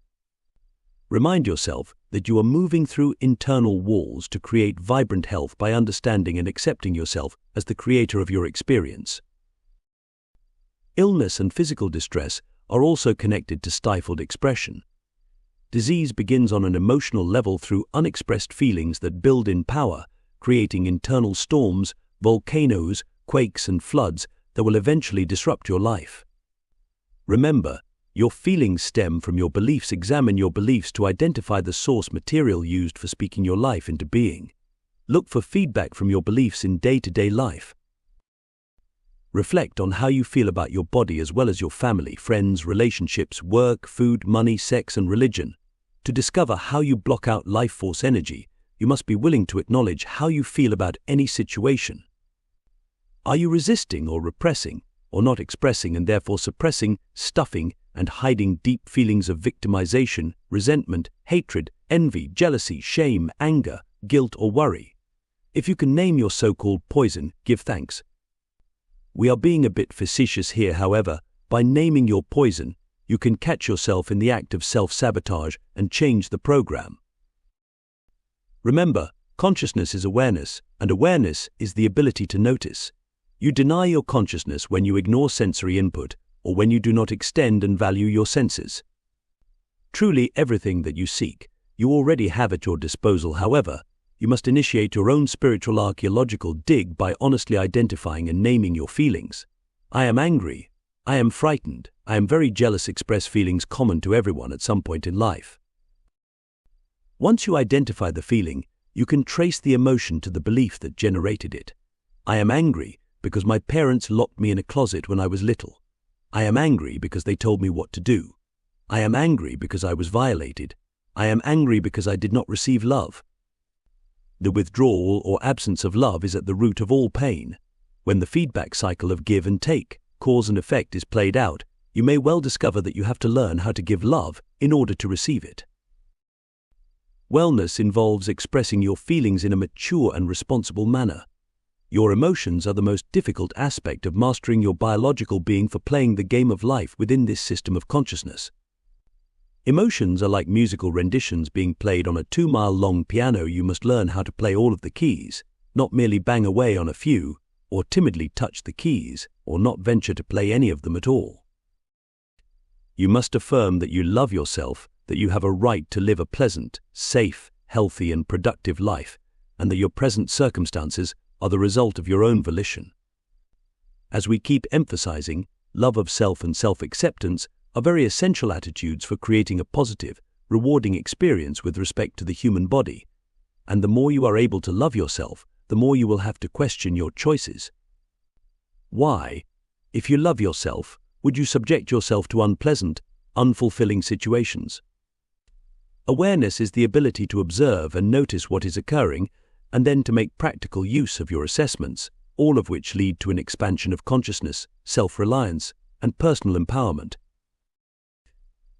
Remind yourself that you are moving through internal walls to create vibrant health by understanding and accepting yourself as the creator of your experience. Illness and physical distress are also connected to stifled expression. Disease begins on an emotional level through unexpressed feelings that build in power, creating internal storms, volcanoes, quakes, and floods that will eventually disrupt your life. Remember, your feelings stem from your beliefs. Examine your beliefs to identify the source material used for speaking your life into being. Look for feedback from your beliefs in day-to-day life. Reflect on how you feel about your body as well as your family, friends, relationships, work, food, money, sex, and religion. To discover how you block out life force energy, you must be willing to acknowledge how you feel about any situation. Are you resisting or repressing, or not expressing and therefore suppressing, stuffing, and hiding deep feelings of victimization, resentment, hatred, envy, jealousy, shame, anger, guilt, or worry? If you can name your so-called poison, give thanks. We are being a bit facetious here, however. By naming your poison, you can catch yourself in the act of self-sabotage and change the program. Remember, consciousness is awareness, and awareness is the ability to notice. You deny your consciousness when you ignore sensory input or when you do not extend and value your senses. Truly everything that you seek, you already have at your disposal. However, you must initiate your own spiritual archaeological dig by honestly identifying and naming your feelings. I am angry. I am frightened. I am very jealous. Express feelings common to everyone at some point in life. Once you identify the feeling, you can trace the emotion to the belief that generated it. I am angry because my parents locked me in a closet when I was little. I am angry because they told me what to do. I am angry because I was violated. I am angry because I did not receive love. The withdrawal or absence of love is at the root of all pain. When the feedback cycle of give and take, cause and effect is played out, you may well discover that you have to learn how to give love in order to receive it. Wellness involves expressing your feelings in a mature and responsible manner. Your emotions are the most difficult aspect of mastering your biological being for playing the game of life within this system of consciousness. Emotions are like musical renditions being played on a 2-mile-long piano. You must learn how to play all of the keys, not merely bang away on a few, or timidly touch the keys, or not venture to play any of them at all. You must affirm that you love yourself, that you have a right to live a pleasant, safe, healthy and productive life, and that your present circumstances are the result of your own volition. As we keep emphasizing, love of self and self-acceptance are very essential attitudes for creating a positive, rewarding experience with respect to the human body. And the more you are able to love yourself, the more you will have to question your choices. Why, if you love yourself, would you subject yourself to unpleasant, unfulfilling situations? Awareness is the ability to observe and notice what is occurring, and then to make practical use of your assessments, all of which lead to an expansion of consciousness, self-reliance, and personal empowerment.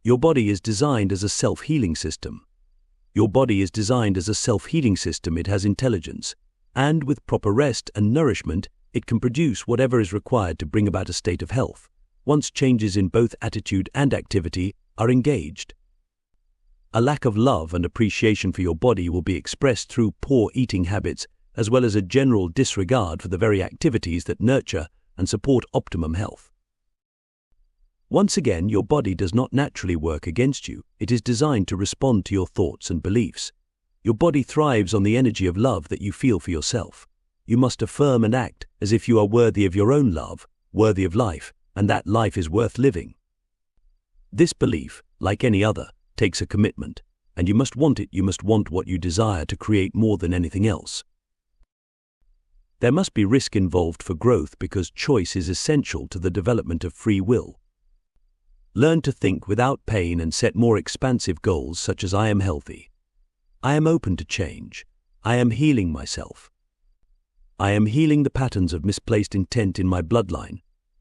Your body is designed as a self-healing system. Your body is designed as a self-healing system. It has intelligence, and with proper rest and nourishment, it can produce whatever is required to bring about a state of health, once changes in both attitude and activity are engaged. A lack of love and appreciation for your body will be expressed through poor eating habits, as well as a general disregard for the very activities that nurture and support optimum health. Once again, your body does not naturally work against you. It is designed to respond to your thoughts and beliefs. Your body thrives on the energy of love that you feel for yourself. You must affirm and act as if you are worthy of your own love, worthy of life, and that life is worth living. This belief, like any other, takes a commitment, and you must want it. You must want what you desire to create more than anything else. There must be risk involved for growth because choice is essential to the development of free will. Learn to think without pain and set more expansive goals such as I am healthy. I am open to change. I am healing myself. I am healing the patterns of misplaced intent in my bloodline.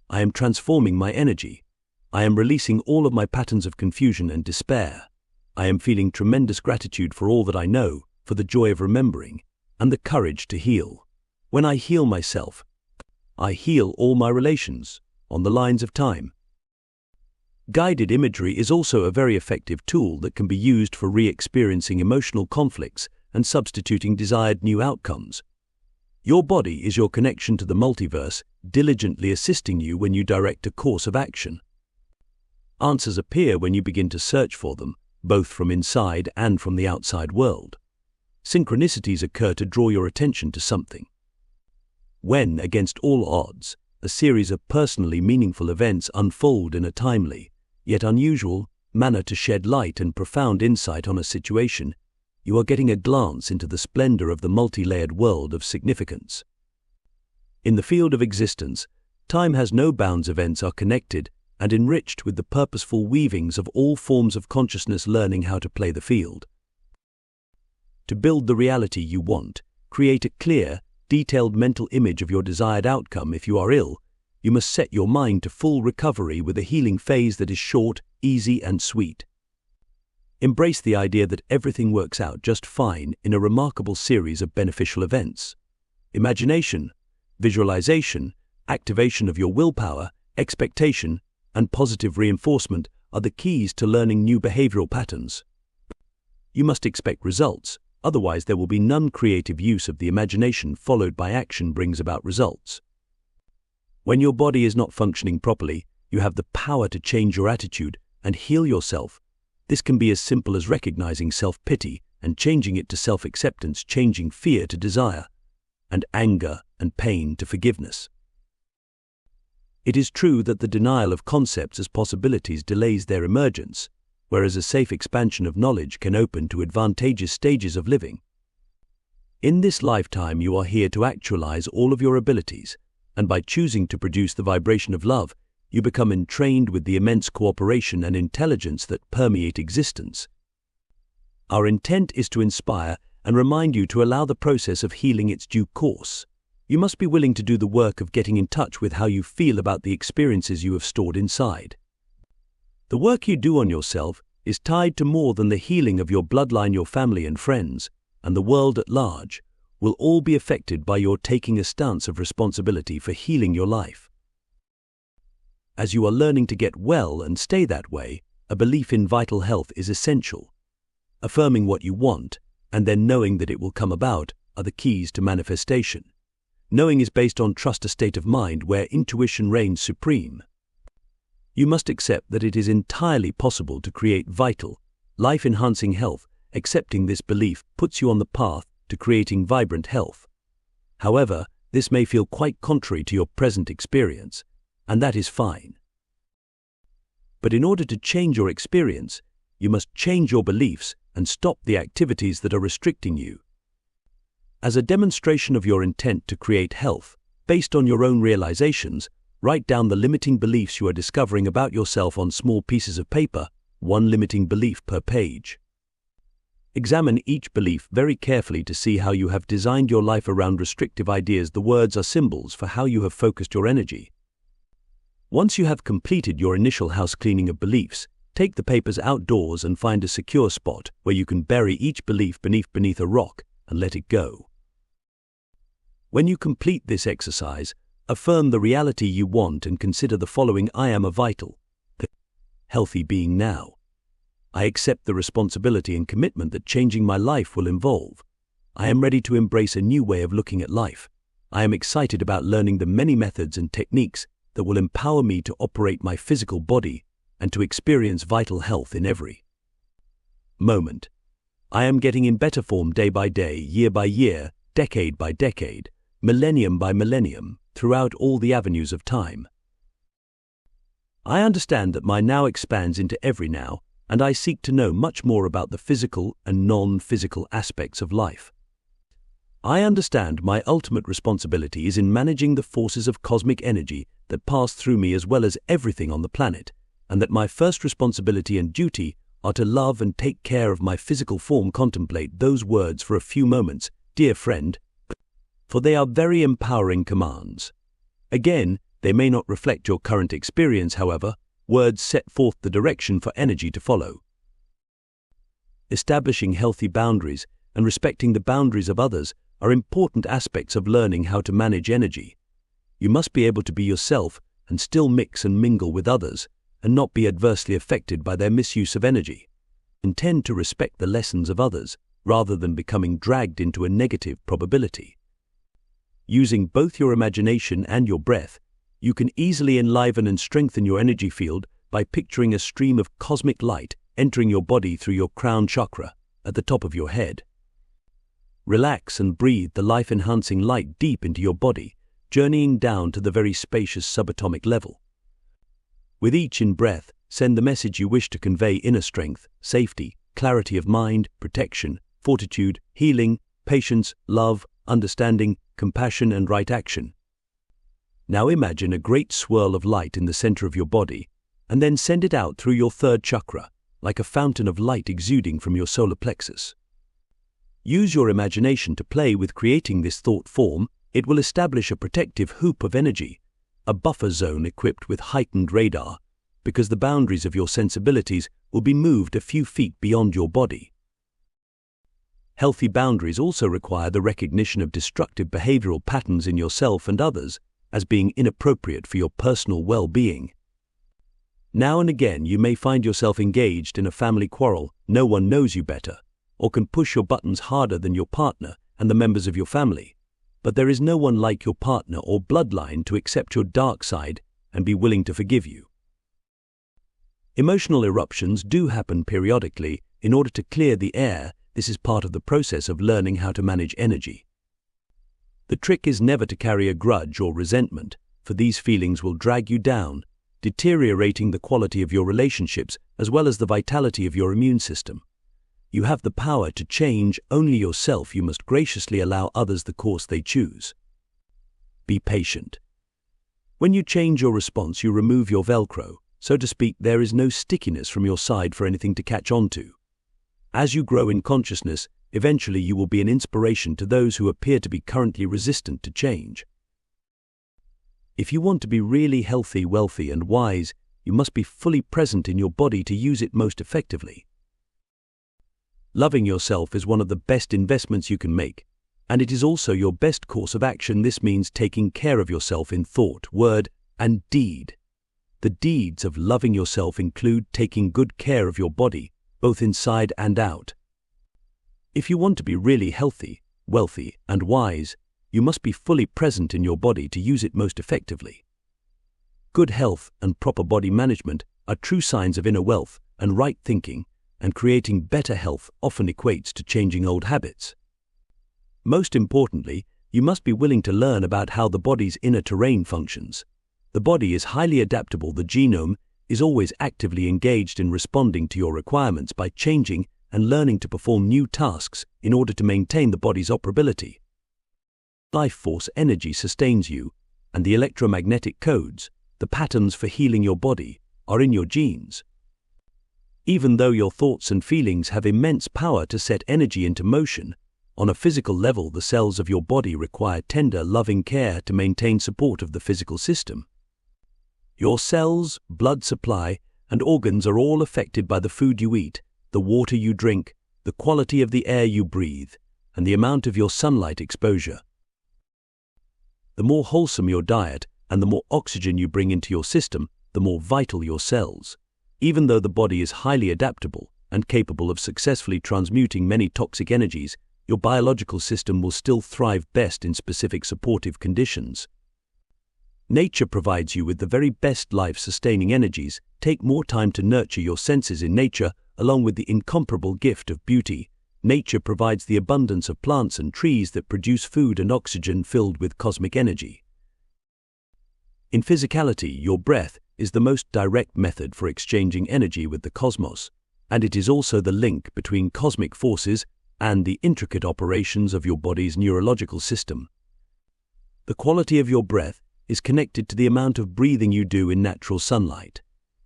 I am transforming my energy. I am releasing all of my patterns of confusion and despair. I am feeling tremendous gratitude for all that I know, for the joy of remembering, and the courage to heal. When I heal myself, I heal all my relations, on the lines of time. Guided imagery is also a very effective tool that can be used for re-experiencing emotional conflicts and substituting desired new outcomes. Your body is your connection to the multiverse, diligently assisting you when you direct a course of action. Answers appear when you begin to search for them, both from inside and from the outside world. Synchronicities occur to draw your attention to something. When, against all odds, a series of personally meaningful events unfold in a timely, yet unusual, manner to shed light and profound insight on a situation, you are getting a glance into the splendor of the multi-layered world of significance. In the field of existence, time has no bounds. Events are connected and enriched with the purposeful weavings of all forms of consciousness. Learning how to play the field. To build the reality you want, create a clear, detailed mental image of your desired outcome. If you are ill, you must set your mind to full recovery with a healing phase that is short, easy, and sweet. Embrace the idea that everything works out just fine in a remarkable series of beneficial events. Imagination, visualization, activation of your willpower, expectation, and positive reinforcement are the keys to learning new behavioral patterns. You must expect results, otherwise there will be none. Creative use of the imagination followed by action brings about results. When your body is not functioning properly, you have the power to change your attitude and heal yourself. This can be as simple as recognizing self-pity and changing it to self-acceptance, changing fear to desire, and anger and pain to forgiveness. It is true that the denial of concepts as possibilities delays their emergence, whereas a safe expansion of knowledge can open to advantageous stages of living. In this lifetime, you are here to actualize all of your abilities, and by choosing to produce the vibration of love, you become entrained with the immense cooperation and intelligence that permeate existence. Our intent is to inspire and remind you to allow the process of healing its due course. You must be willing to do the work of getting in touch with how you feel about the experiences you have stored inside. The work you do on yourself is tied to more than the healing of your bloodline. Your family and friends, and the world at large, will all be affected by your taking a stance of responsibility for healing your life. As you are learning to get well and stay that way, a belief in vital health is essential. Affirming what you want, and then knowing that it will come about, are the keys to manifestation. Knowing is based on trust, a state of mind where intuition reigns supreme. You must accept that it is entirely possible to create vital, life-enhancing health. Accepting this belief puts you on the path to creating vibrant health. However, this may feel quite contrary to your present experience, and that is fine. But in order to change your experience, you must change your beliefs and stop the activities that are restricting you. As a demonstration of your intent to create health, based on your own realizations, write down the limiting beliefs you are discovering about yourself on small pieces of paper, one limiting belief per page. Examine each belief very carefully to see how you have designed your life around restrictive ideas. The words are symbols for how you have focused your energy. Once you have completed your initial house cleaning of beliefs, take the papers outdoors and find a secure spot where you can bury each belief beneath a rock and let it go. When you complete this exercise, affirm the reality you want and consider the following: I am a vital, healthy being now. I accept the responsibility and commitment that changing my life will involve. I am ready to embrace a new way of looking at life. I am excited about learning the many methods and techniques that will empower me to operate my physical body and to experience vital health in every moment. I am getting in better form day by day, year by year, decade by decade, millennium by millennium, throughout all the avenues of time. I understand that my now expands into every now, and I seek to know much more about the physical and non-physical aspects of life. I understand my ultimate responsibility is in managing the forces of cosmic energy that pass through me as well as everything on the planet, and that my first responsibility and duty are to love and take care of my physical form. Contemplate those words for a few moments, dear friend, for they are very empowering commands. Again, they may not reflect your current experience, however, words set forth the direction for energy to follow. Establishing healthy boundaries and respecting the boundaries of others are important aspects of learning how to manage energy. You must be able to be yourself and still mix and mingle with others, and not be adversely affected by their misuse of energy. Intend to respect the lessons of others, rather than becoming dragged into a negative probability. Using both your imagination and your breath, you can easily enliven and strengthen your energy field by picturing a stream of cosmic light entering your body through your crown chakra at the top of your head. Relax and breathe the life-enhancing light deep into your body, journeying down to the very spacious subatomic level. With each in-breath, send the message you wish to convey: inner strength, safety, clarity of mind, protection, fortitude, healing, patience, love, understanding, compassion, and right action. Now imagine a great swirl of light in the center of your body, and then send it out through your third chakra, like a fountain of light exuding from your solar plexus. Use your imagination to play with creating this thought form. It will establish a protective hoop of energy, a buffer zone equipped with heightened radar, because the boundaries of your sensibilities will be moved a few feet beyond your body. Healthy boundaries also require the recognition of destructive behavioral patterns in yourself and others as being inappropriate for your personal well-being. Now and again you may find yourself engaged in a family quarrel, no one knows you better, or can push your buttons harder than your partner and the members of your family. But there is no one like your partner or bloodline to accept your dark side and be willing to forgive you. Emotional eruptions do happen periodically. In order to clear the air, this is part of the process of learning how to manage energy. The trick is never to carry a grudge or resentment, for these feelings will drag you down, deteriorating the quality of your relationships as well as the vitality of your immune system. You have the power to change only yourself. You must graciously allow others the course they choose. Be patient. When you change your response, you remove your Velcro. So to speak, there is no stickiness from your side for anything to catch on to. As you grow in consciousness, eventually you will be an inspiration to those who appear to be currently resistant to change. If you want to be really healthy, wealthy, and wise, you must be fully present in your body to use it most effectively. Loving yourself is one of the best investments you can make, and it is also your best course of action. This means taking care of yourself in thought, word, and deed. The deeds of loving yourself include taking good care of your body, both inside and out. If you want to be really healthy, wealthy, and wise, you must be fully present in your body to use it most effectively. Good health and proper body management are true signs of inner wealth, and right thinking and creating better health often equates to changing old habits. Most importantly, you must be willing to learn about how the body's inner terrain functions. The body is highly adaptable. The genome is always actively engaged in responding to your requirements by changing and learning to perform new tasks in order to maintain the body's operability. Life force energy sustains you, and the electromagnetic codes, the patterns for healing your body, are in your genes. Even though your thoughts and feelings have immense power to set energy into motion, on a physical level the cells of your body require tender, loving care to maintain support of the physical system. Your cells, blood supply, and organs are all affected by the food you eat, the water you drink, the quality of the air you breathe, and the amount of your sunlight exposure. The more wholesome your diet and the more oxygen you bring into your system, the more vital your cells. Even though the body is highly adaptable and capable of successfully transmuting many toxic energies, your biological system will still thrive best in specific supportive conditions. Nature provides you with the very best life-sustaining energies. Take more time to nurture your senses in nature, along with the incomparable gift of beauty. Nature provides the abundance of plants and trees that produce food and oxygen filled with cosmic energy. In physicality, your breath is the most direct method for exchanging energy with the cosmos, and it is also the link between cosmic forces and the intricate operations of your body's neurological system. The quality of your breath is connected to the amount of breathing you do in natural sunlight.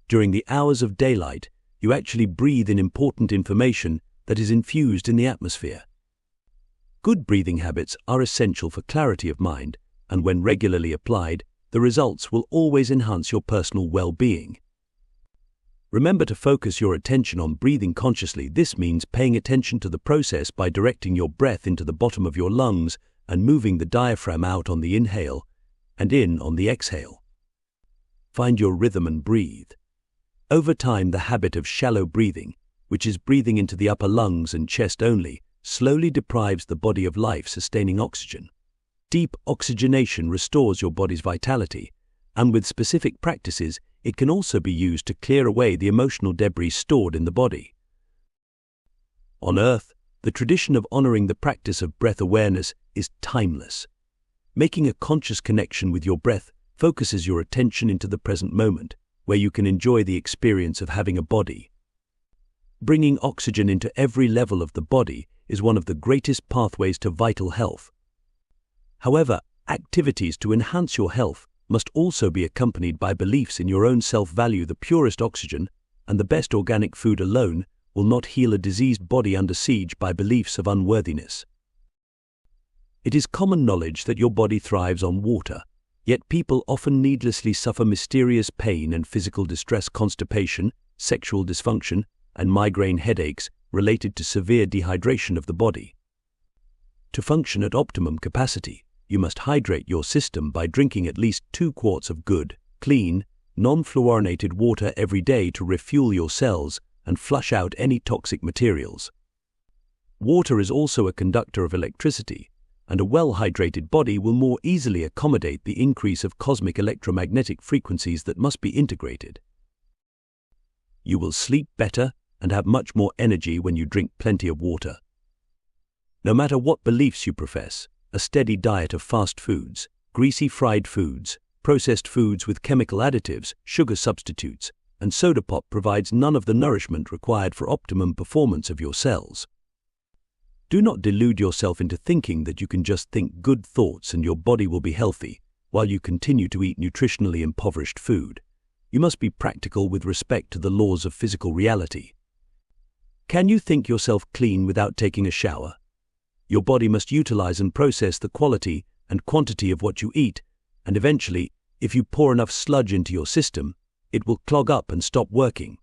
During the hours of daylight, you actually breathe in important information that is infused in the atmosphere. Good breathing habits are essential for clarity of mind, and when regularly applied, the results will always enhance your personal well-being. Remember to focus your attention on breathing consciously. This means paying attention to the process by directing your breath into the bottom of your lungs and moving the diaphragm out on the inhale and in on the exhale. Find your rhythm and breathe. Over time, the habit of shallow breathing, which is breathing into the upper lungs and chest only, slowly deprives the body of life-sustaining oxygen. Deep oxygenation restores your body's vitality, and with specific practices, it can also be used to clear away the emotional debris stored in the body. On Earth, the tradition of honoring the practice of breath awareness is timeless. Making a conscious connection with your breath focuses your attention into the present moment, where you can enjoy the experience of having a body. Bringing oxygen into every level of the body is one of the greatest pathways to vital health. However, activities to enhance your health must also be accompanied by beliefs in your own self-value. The purest oxygen and the best organic food alone will not heal a diseased body under siege by beliefs of unworthiness. It is common knowledge that your body thrives on water, yet people often needlessly suffer mysterious pain and physical distress, constipation, sexual dysfunction, and migraine headaches related to severe dehydration of the body. To function at optimum capacity, you must hydrate your system by drinking at least 2 quarts of good, clean, non-fluorinated water every day to refuel your cells and flush out any toxic materials. Water is also a conductor of electricity, and a well-hydrated body will more easily accommodate the increase of cosmic electromagnetic frequencies that must be integrated. You will sleep better and have much more energy when you drink plenty of water. No matter what beliefs you profess, a steady diet of fast foods, greasy fried foods, processed foods with chemical additives, sugar substitutes, and soda pop provides none of the nourishment required for optimum performance of your cells. Do not delude yourself into thinking that you can just think good thoughts and your body will be healthy while you continue to eat nutritionally impoverished food. You must be practical with respect to the laws of physical reality. Can you think yourself clean without taking a shower? Your body must utilize and process the quality and quantity of what you eat, and eventually, if you pour enough sludge into your system, it will clog up and stop working.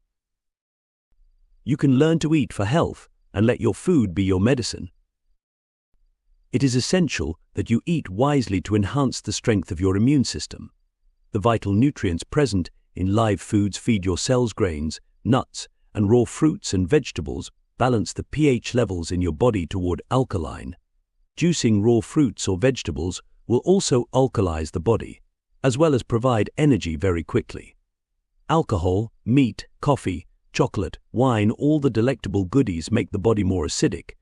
You can learn to eat for health and let your food be your medicine. It is essential that you eat wisely to enhance the strength of your immune system. The vital nutrients present in live foods feed your cells. Grains, nuts, and raw fruits and vegetables balance the pH levels in your body toward alkaline. Juicing raw fruits or vegetables will also alkalize the body, as well as provide energy very quickly. Alcohol, meat, coffee, chocolate, wine, all the delectable goodies make the body more acidic,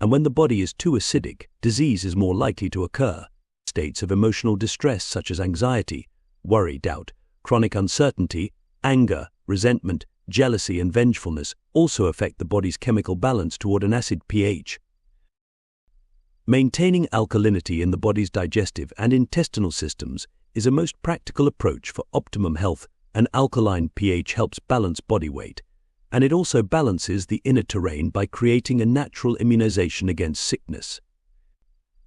and when the body is too acidic, disease is more likely to occur. States of emotional distress such as anxiety, worry, doubt, chronic uncertainty, anger, resentment, jealousy, and vengefulness also affect the body's chemical balance toward an acid pH. Maintaining alkalinity in the body's digestive and intestinal systems is a most practical approach for optimum health. An alkaline pH helps balance body weight, and it also balances the inner terrain by creating a natural immunization against sickness.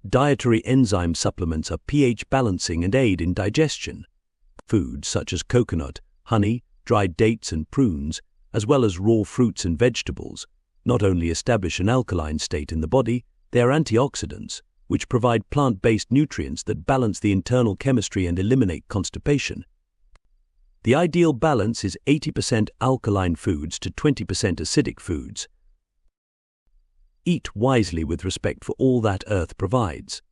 Dietary enzyme supplements are pH balancing and aid in digestion. Foods such as coconut, honey, dried dates and prunes, as well as raw fruits and vegetables, not only establish an alkaline state in the body, they are antioxidants, which provide plant-based nutrients that balance the internal chemistry and eliminate constipation. The ideal balance is 80% alkaline foods to 20% acidic foods. Eat wisely with respect for all that earth provides.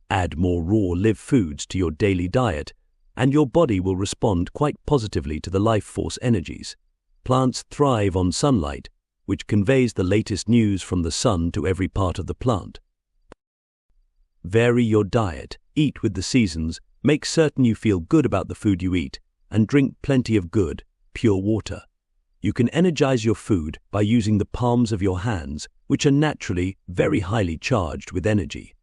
Add more raw live foods to your daily diet, and your body will respond quite positively to the life force energies. Plants thrive on sunlight, which conveys the latest news from the sun to every part of the plant. Vary your diet, eat with the seasons, make certain you feel good about the food you eat, and drink plenty of good, pure water. You can energize your food by using the palms of your hands, which are naturally very highly charged with energy.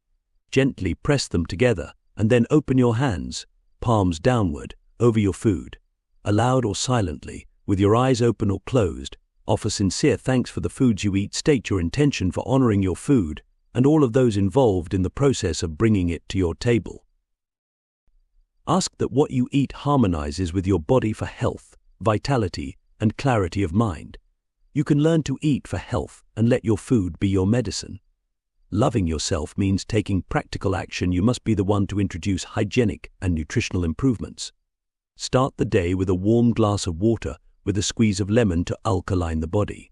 Gently press them together and then open your hands, palms downward, over your food. Aloud or silently, with your eyes open or closed, offer sincere thanks for the foods you eat. State your intention for honoring your food and all of those involved in the process of bringing it to your table. Ask that what you eat harmonizes with your body for health, vitality, and clarity of mind. You can learn to eat for health and let your food be your medicine. Loving yourself means taking practical action. You must be the one to introduce hygienic and nutritional improvements. Start the day with a warm glass of water with a squeeze of lemon to alkaline the body.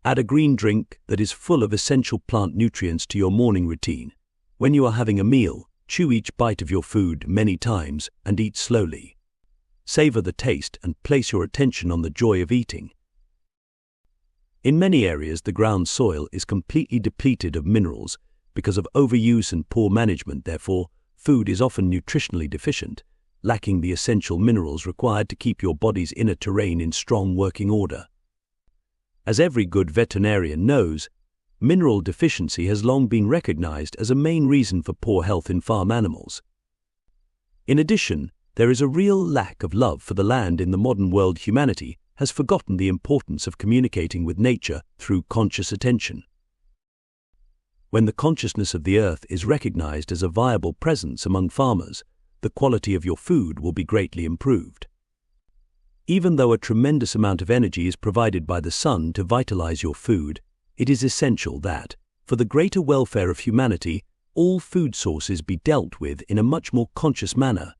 Add a green drink that is full of essential plant nutrients to your morning routine. When you are having a meal, chew each bite of your food many times and eat slowly. Savor the taste and place your attention on the joy of eating. In many areas, the ground soil is completely depleted of minerals because of overuse and poor management. Therefore, food is often nutritionally deficient, lacking the essential minerals required to keep your body's inner terrain in strong working order. As every good veterinarian knows, mineral deficiency has long been recognized as a main reason for poor health in farm animals. In addition, there is a real lack of love for the land in the modern world. Humanity has forgotten the importance of communicating with nature through conscious attention. When the consciousness of the earth is recognized as a viable presence among farmers, the quality of your food will be greatly improved. Even though a tremendous amount of energy is provided by the sun to vitalize your food, it is essential that, for the greater welfare of humanity, all food sources be dealt with in a much more conscious manner.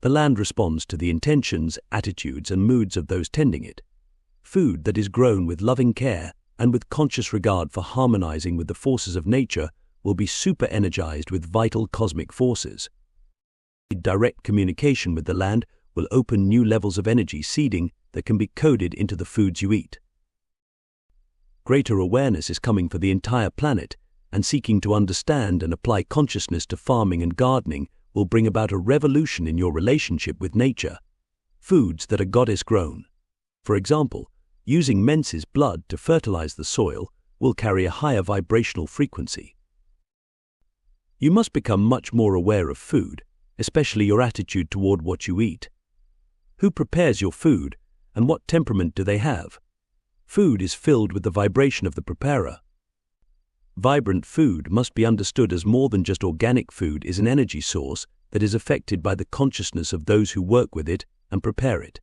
The land responds to the intentions, attitudes, and moods of those tending it. Food that is grown with loving care and with conscious regard for harmonizing with the forces of nature will be super-energized with vital cosmic forces. Direct communication with the land will open new levels of energy seeding that can be coded into the foods you eat. Greater awareness is coming for the entire planet, and seeking to understand and apply consciousness to farming and gardening will bring about a revolution in your relationship with nature. Foods that are goddess-grown, for example, using menses blood to fertilize the soil, will carry a higher vibrational frequency. You must become much more aware of food, especially your attitude toward what you eat. Who prepares your food, and what temperament do they have? Food is filled with the vibration of the preparer. Vibrant food must be understood as more than just organic food is an energy source that is affected by the consciousness of those who work with it and prepare it.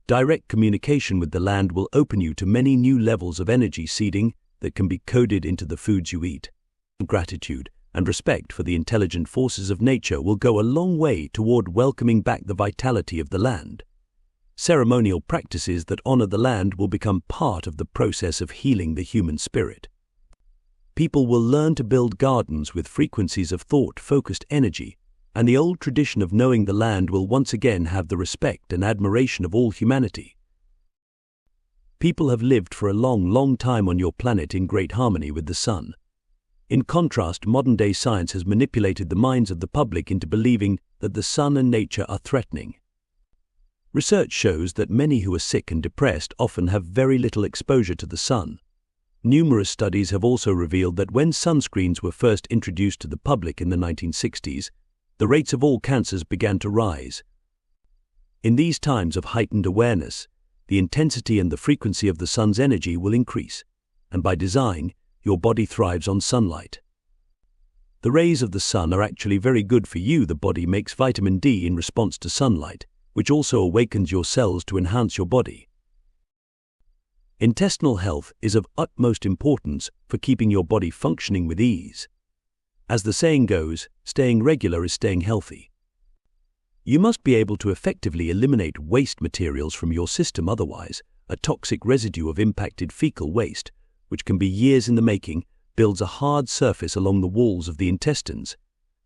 Direct communication with the land will open you to many new levels of energy seeding that can be coded into the foods you eat. Gratitude and respect for the intelligent forces of nature will go a long way toward welcoming back the vitality of the land. Ceremonial practices that honor the land will become part of the process of healing the human spirit. People will learn to build gardens with frequencies of thought-focused energy, and the old tradition of knowing the land will once again have the respect and admiration of all humanity. People have lived for a long, long time on your planet in great harmony with the sun. In contrast, modern-day science has manipulated the minds of the public into believing that the sun and nature are threatening. Research shows that many who are sick and depressed often have very little exposure to the sun. Numerous studies have also revealed that when sunscreens were first introduced to the public in the 1960s, the rates of all cancers began to rise. In these times of heightened awareness, the intensity and the frequency of the sun's energy will increase, and by design, your body thrives on sunlight. The rays of the sun are actually very good for you. The body makes vitamin D in response to sunlight, which also awakens your cells to enhance your body. Intestinal health is of utmost importance for keeping your body functioning with ease. As the saying goes, staying regular is staying healthy. You must be able to effectively eliminate waste materials from your system, otherwise, a toxic residue of impacted fecal waste, which can be years in the making, builds a hard surface along the walls of the intestines.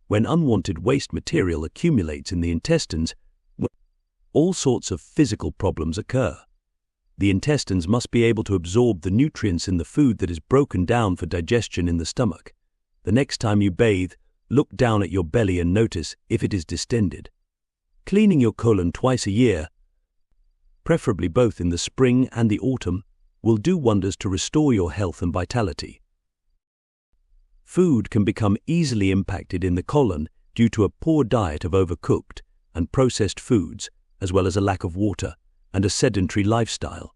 When unwanted waste material accumulates in the intestines, all sorts of physical problems occur. The intestines must be able to absorb the nutrients in the food that is broken down for digestion in the stomach. The next time you bathe, look down at your belly and notice if it is distended. Cleaning your colon twice a year, preferably both in the spring and the autumn, will do wonders to restore your health and vitality. Food can become easily impacted in the colon due to a poor diet of overcooked and processed foods, as well as a lack of water and a sedentary lifestyle.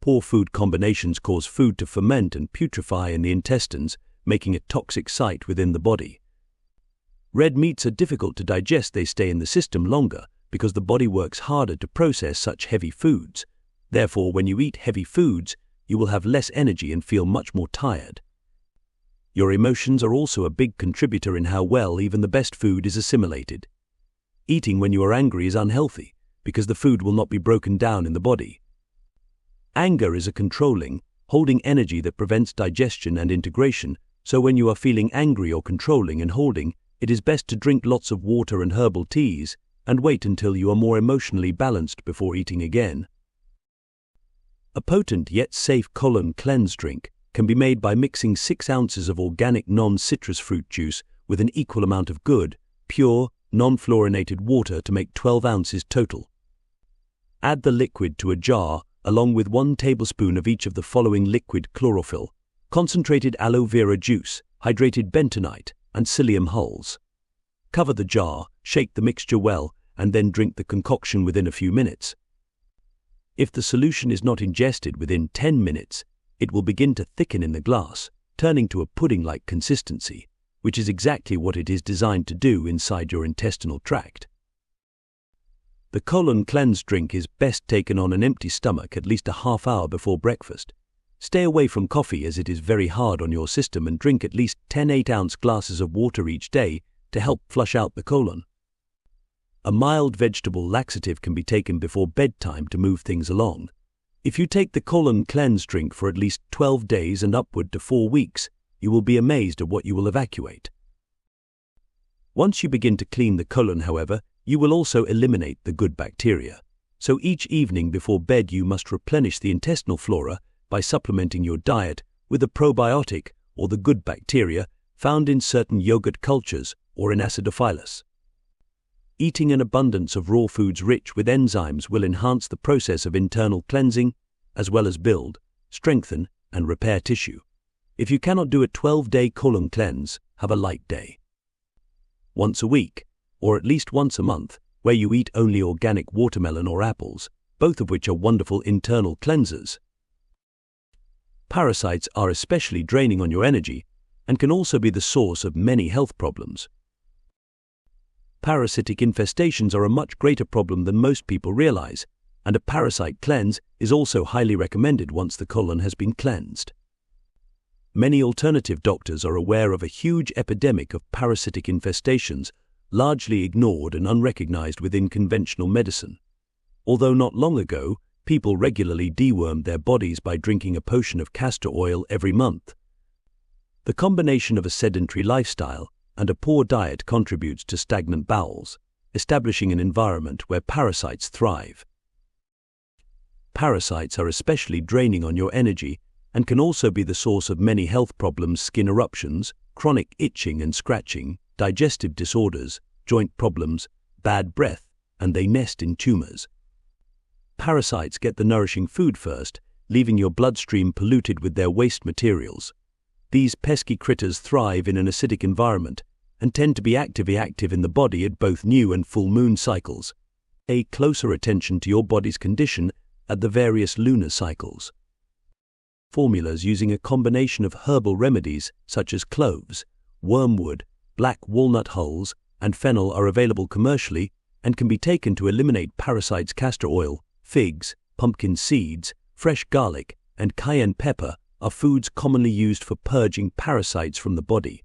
Poor food combinations cause food to ferment and putrefy in the intestines, making a toxic site within the body. Red meats are difficult to digest. They stay in the system longer because the body works harder to process such heavy foods. Therefore, when you eat heavy foods, you will have less energy and feel much more tired. Your emotions are also a big contributor in how well even the best food is assimilated. Eating when you are angry is unhealthy because the food will not be broken down in the body. Anger is a controlling, holding energy that prevents digestion and integration, so when you are feeling angry or controlling and holding, it is best to drink lots of water and herbal teas and wait until you are more emotionally balanced before eating again. A potent yet safe colon cleanse drink can be made by mixing 6 ounces of organic non-citrus fruit juice with an equal amount of good, pure, non-fluorinated water to make 12 ounces total. Add the liquid to a jar along with 1 tablespoon of each of the following liquid: chlorophyll, concentrated aloe vera juice, hydrated bentonite, and psyllium hulls. Cover the jar, shake the mixture well, and then drink the concoction within a few minutes. If the solution is not ingested within 10 minutes, it will begin to thicken in the glass, turning to a pudding-like consistency, which is exactly what it is designed to do inside your intestinal tract. The colon cleanse drink is best taken on an empty stomach at least a half hour before breakfast. Stay away from coffee as it is very hard on your system, and drink at least 10 8-ounce glasses of water each day to help flush out the colon. A mild vegetable laxative can be taken before bedtime to move things along. If you take the colon cleanse drink for at least 12 days and upward to 4 weeks, you will be amazed at what you will evacuate. Once you begin to clean the colon, however, you will also eliminate the good bacteria. So each evening before bed you must replenish the intestinal flora by supplementing your diet with a probiotic or the good bacteria found in certain yogurt cultures or in acidophilus. Eating an abundance of raw foods rich with enzymes will enhance the process of internal cleansing, as well as build, strengthen, and repair tissue. If you cannot do a 12-day colon cleanse, have a light day. Once a week, or at least once a month, where you eat only organic watermelon or apples, both of which are wonderful internal cleansers. Parasites are especially draining on your energy and can also be the source of many health problems. Parasitic infestations are a much greater problem than most people realize, and a parasite cleanse is also highly recommended once the colon has been cleansed. Many alternative doctors are aware of a huge epidemic of parasitic infestations, largely ignored and unrecognized within conventional medicine. Although not long ago, people regularly dewormed their bodies by drinking a potion of castor oil every month. The combination of a sedentary lifestyle and a poor diet contributes to stagnant bowels, establishing an environment where parasites thrive. Parasites are especially draining on your energy and can also be the source of many health problems: skin eruptions, chronic itching and scratching, digestive disorders, joint problems, bad breath, and they nest in tumors. Parasites get the nourishing food first, leaving your bloodstream polluted with their waste materials. These pesky critters thrive in an acidic environment and tend to be actively active in the body at both new and full moon cycles. Pay closer attention to your body's condition at the various lunar cycles. Formulas using a combination of herbal remedies such as cloves, wormwood, black walnut hulls, and fennel are available commercially and can be taken to eliminate parasites. Castor oil, figs, pumpkin seeds, fresh garlic, and cayenne pepper are foods commonly used for purging parasites from the body.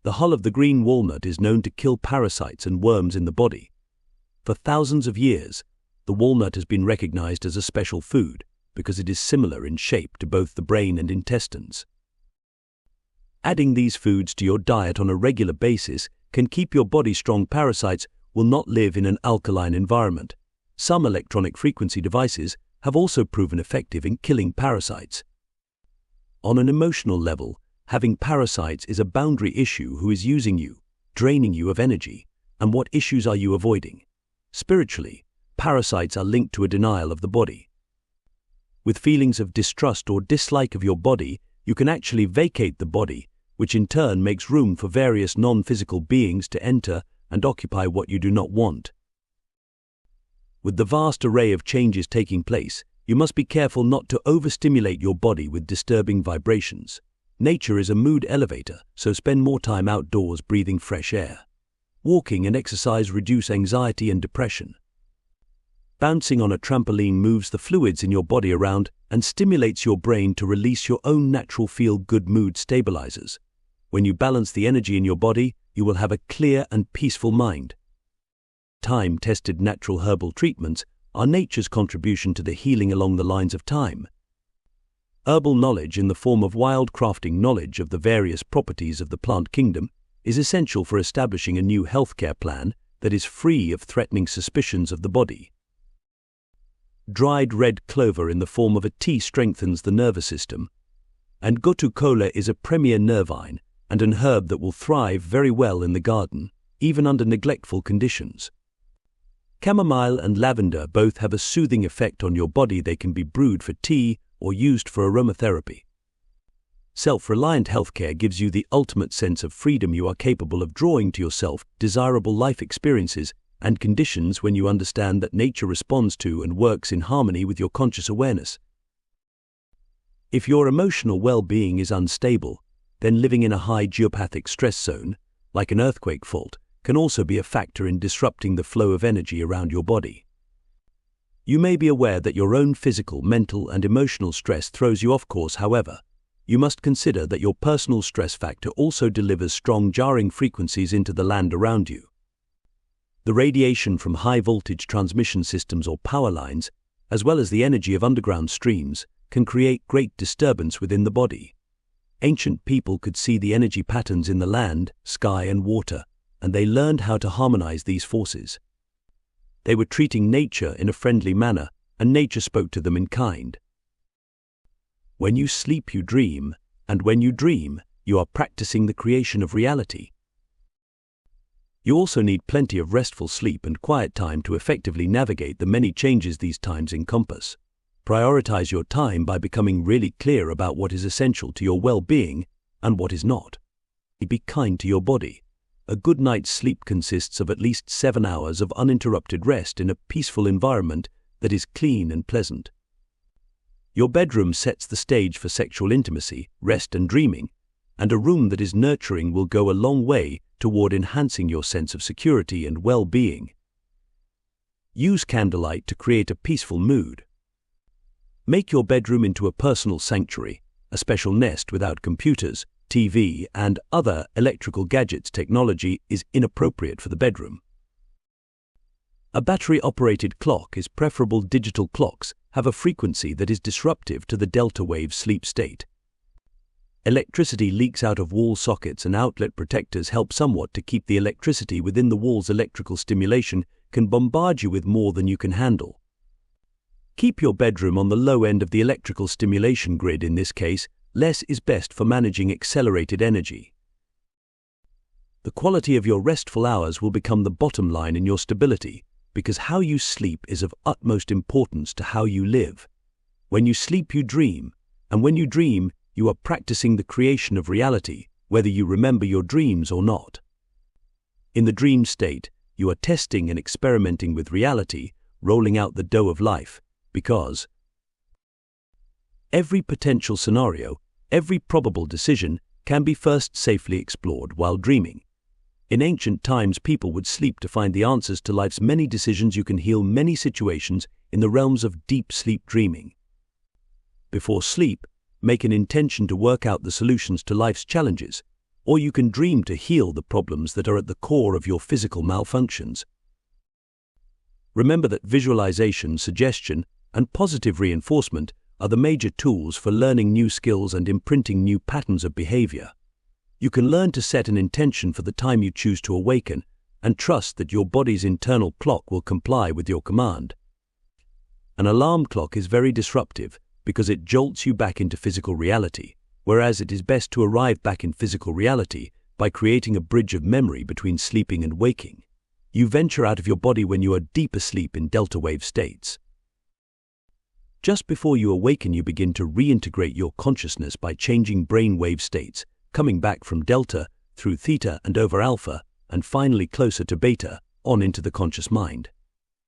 The hull of the green walnut is known to kill parasites and worms in the body. For thousands of years, the walnut has been recognized as a special food because it is similar in shape to both the brain and intestines. Adding these foods to your diet on a regular basis can keep your body strong. Parasites will not live in an alkaline environment. Some electronic frequency devices have also proven effective in killing parasites. On an emotional level, having parasites is a boundary issue. Who is using you, draining you of energy, and what issues are you avoiding? Spiritually, parasites are linked to a denial of the body. With feelings of distrust or dislike of your body, you can actually vacate the body, which in turn makes room for various non-physical beings to enter and occupy what you do not want. With the vast array of changes taking place, you must be careful not to overstimulate your body with disturbing vibrations. Nature is a mood elevator, so spend more time outdoors breathing fresh air. Walking and exercise reduce anxiety and depression. Bouncing on a trampoline moves the fluids in your body around and stimulates your brain to release your own natural feel-good mood stabilizers. When you balance the energy in your body, you will have a clear and peaceful mind. Time-tested natural herbal treatments are nature's contribution to the healing along the lines of time. Herbal knowledge in the form of wildcrafting knowledge of the various properties of the plant kingdom is essential for establishing a new healthcare plan that is free of threatening suspicions of the body. Dried red clover in the form of a tea strengthens the nervous system, and gotu kola is a premier nervine and an herb that will thrive very well in the garden, even under neglectful conditions. Chamomile and lavender both have a soothing effect on your body. They can be brewed for tea or used for aromatherapy. Self-reliant healthcare gives you the ultimate sense of freedom. You are capable of drawing to yourself desirable life experiences and conditions when you understand that nature responds to and works in harmony with your conscious awareness. If your emotional well-being is unstable, then living in a high geopathic stress zone, like an earthquake fault, can also be a factor in disrupting the flow of energy around your body. You may be aware that your own physical, mental, and emotional stress throws you off course. However, you must consider that your personal stress factor also delivers strong jarring frequencies into the land around you. The radiation from high-voltage transmission systems or power lines, as well as the energy of underground streams, can create great disturbance within the body. Ancient people could see the energy patterns in the land, sky, and water, and they learned how to harmonize these forces. They were treating nature in a friendly manner, and nature spoke to them in kind. When you sleep, you dream, and when you dream, you are practicing the creation of reality. You also need plenty of restful sleep and quiet time to effectively navigate the many changes these times encompass. Prioritize your time by becoming really clear about what is essential to your well-being and what is not. Be kind to your body. A good night's sleep consists of at least 7 hours of uninterrupted rest in a peaceful environment that is clean and pleasant. Your bedroom sets the stage for sexual intimacy, rest and dreaming, and a room that is nurturing will go a long way toward enhancing your sense of security and well-being. Use candlelight to create a peaceful mood. Make your bedroom into a personal sanctuary, a special nest without computers, TV, and other electrical gadgets. Technology is inappropriate for the bedroom. A battery-operated clock is preferable. Digital clocks have a frequency that is disruptive to the delta wave sleep state. Electricity leaks out of wall sockets, and outlet protectors help somewhat to keep the electricity within the walls. Electrical stimulation can bombard you with more than you can handle. Keep your bedroom on the low end of the electrical stimulation grid. In this case, less is best for managing accelerated energy. The quality of your restful hours will become the bottom line in your stability, because how you sleep is of utmost importance to how you live. When you sleep, you dream, and when you dream, you are practicing the creation of reality, whether you remember your dreams or not. In the dream state, you are testing and experimenting with reality, rolling out the dough of life, because every potential scenario, every probable decision can be first safely explored while dreaming. In ancient times, people would sleep to find the answers to life's many decisions. You can heal many situations in the realms of deep sleep dreaming. Before sleep, make an intention to work out the solutions to life's challenges, or you can dream to heal the problems that are at the core of your physical malfunctions. Remember that visualization, suggestion, and positive reinforcement are the major tools for learning new skills and imprinting new patterns of behavior. You can learn to set an intention for the time you choose to awaken and trust that your body's internal clock will comply with your command. An alarm clock is very disruptive because it jolts you back into physical reality, whereas it is best to arrive back in physical reality by creating a bridge of memory between sleeping and waking. You venture out of your body when you are deep asleep in delta wave states. Just before you awaken, you begin to reintegrate your consciousness by changing brain wave states, coming back from delta through theta and over alpha, and finally closer to beta, on into the conscious mind.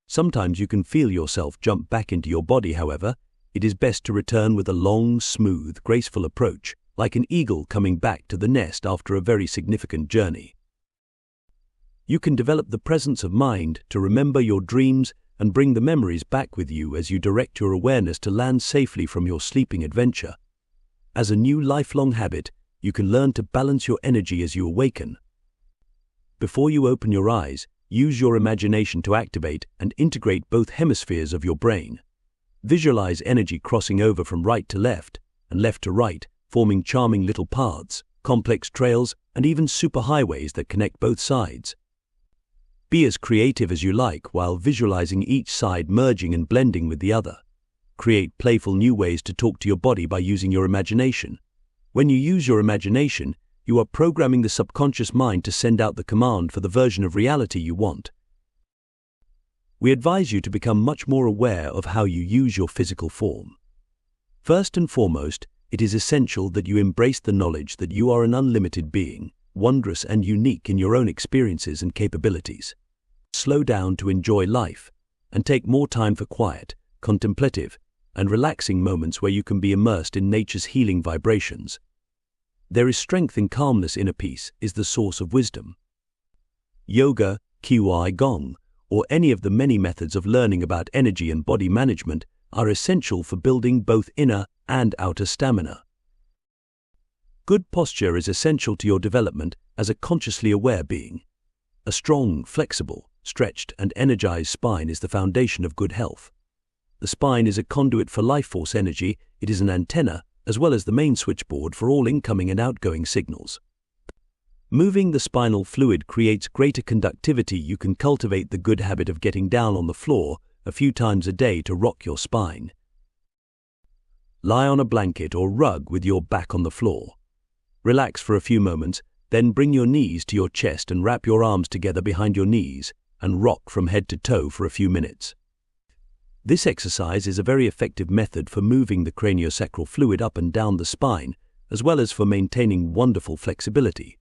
Sometimes you can feel yourself jump back into your body. However, it is best to return with a long, smooth, graceful approach, like an eagle coming back to the nest after a very significant journey. You can develop the presence of mind to remember your dreams and bring the memories back with you as you direct your awareness to land safely from your sleeping adventure. As a new lifelong habit, you can learn to balance your energy as you awaken. Before you open your eyes, use your imagination to activate and integrate both hemispheres of your brain. Visualize energy crossing over from right to left and left to right, forming charming little paths, complex trails, and even superhighways that connect both sides. Be as creative as you like while visualizing each side merging and blending with the other. Create playful new ways to talk to your body by using your imagination. When you use your imagination, you are programming the subconscious mind to send out the command for the version of reality you want. We advise you to become much more aware of how you use your physical form. First and foremost, it is essential that you embrace the knowledge that you are an unlimited being, wondrous and unique in your own experiences and capabilities. Slow down to enjoy life, and take more time for quiet, contemplative, and relaxing moments where you can be immersed in nature's healing vibrations. There is strength in calmness. Inner peace is the source of wisdom. Yoga, Qi Gong, or any of the many methods of learning about energy and body management are essential for building both inner and outer stamina. Good posture is essential to your development as a consciously aware being. A strong, flexible, stretched, and energized spine is the foundation of good health. The spine is a conduit for life force energy. It is an antenna, as well as the main switchboard for all incoming and outgoing signals. Moving the spinal fluid creates greater conductivity. You can cultivate the good habit of getting down on the floor a few times a day to rock your spine. Lie on a blanket or rug with your back on the floor. Relax for a few moments, then bring your knees to your chest and wrap your arms together behind your knees and rock from head to toe for a few minutes. This exercise is a very effective method for moving the craniosacral fluid up and down the spine, as well as for maintaining wonderful flexibility.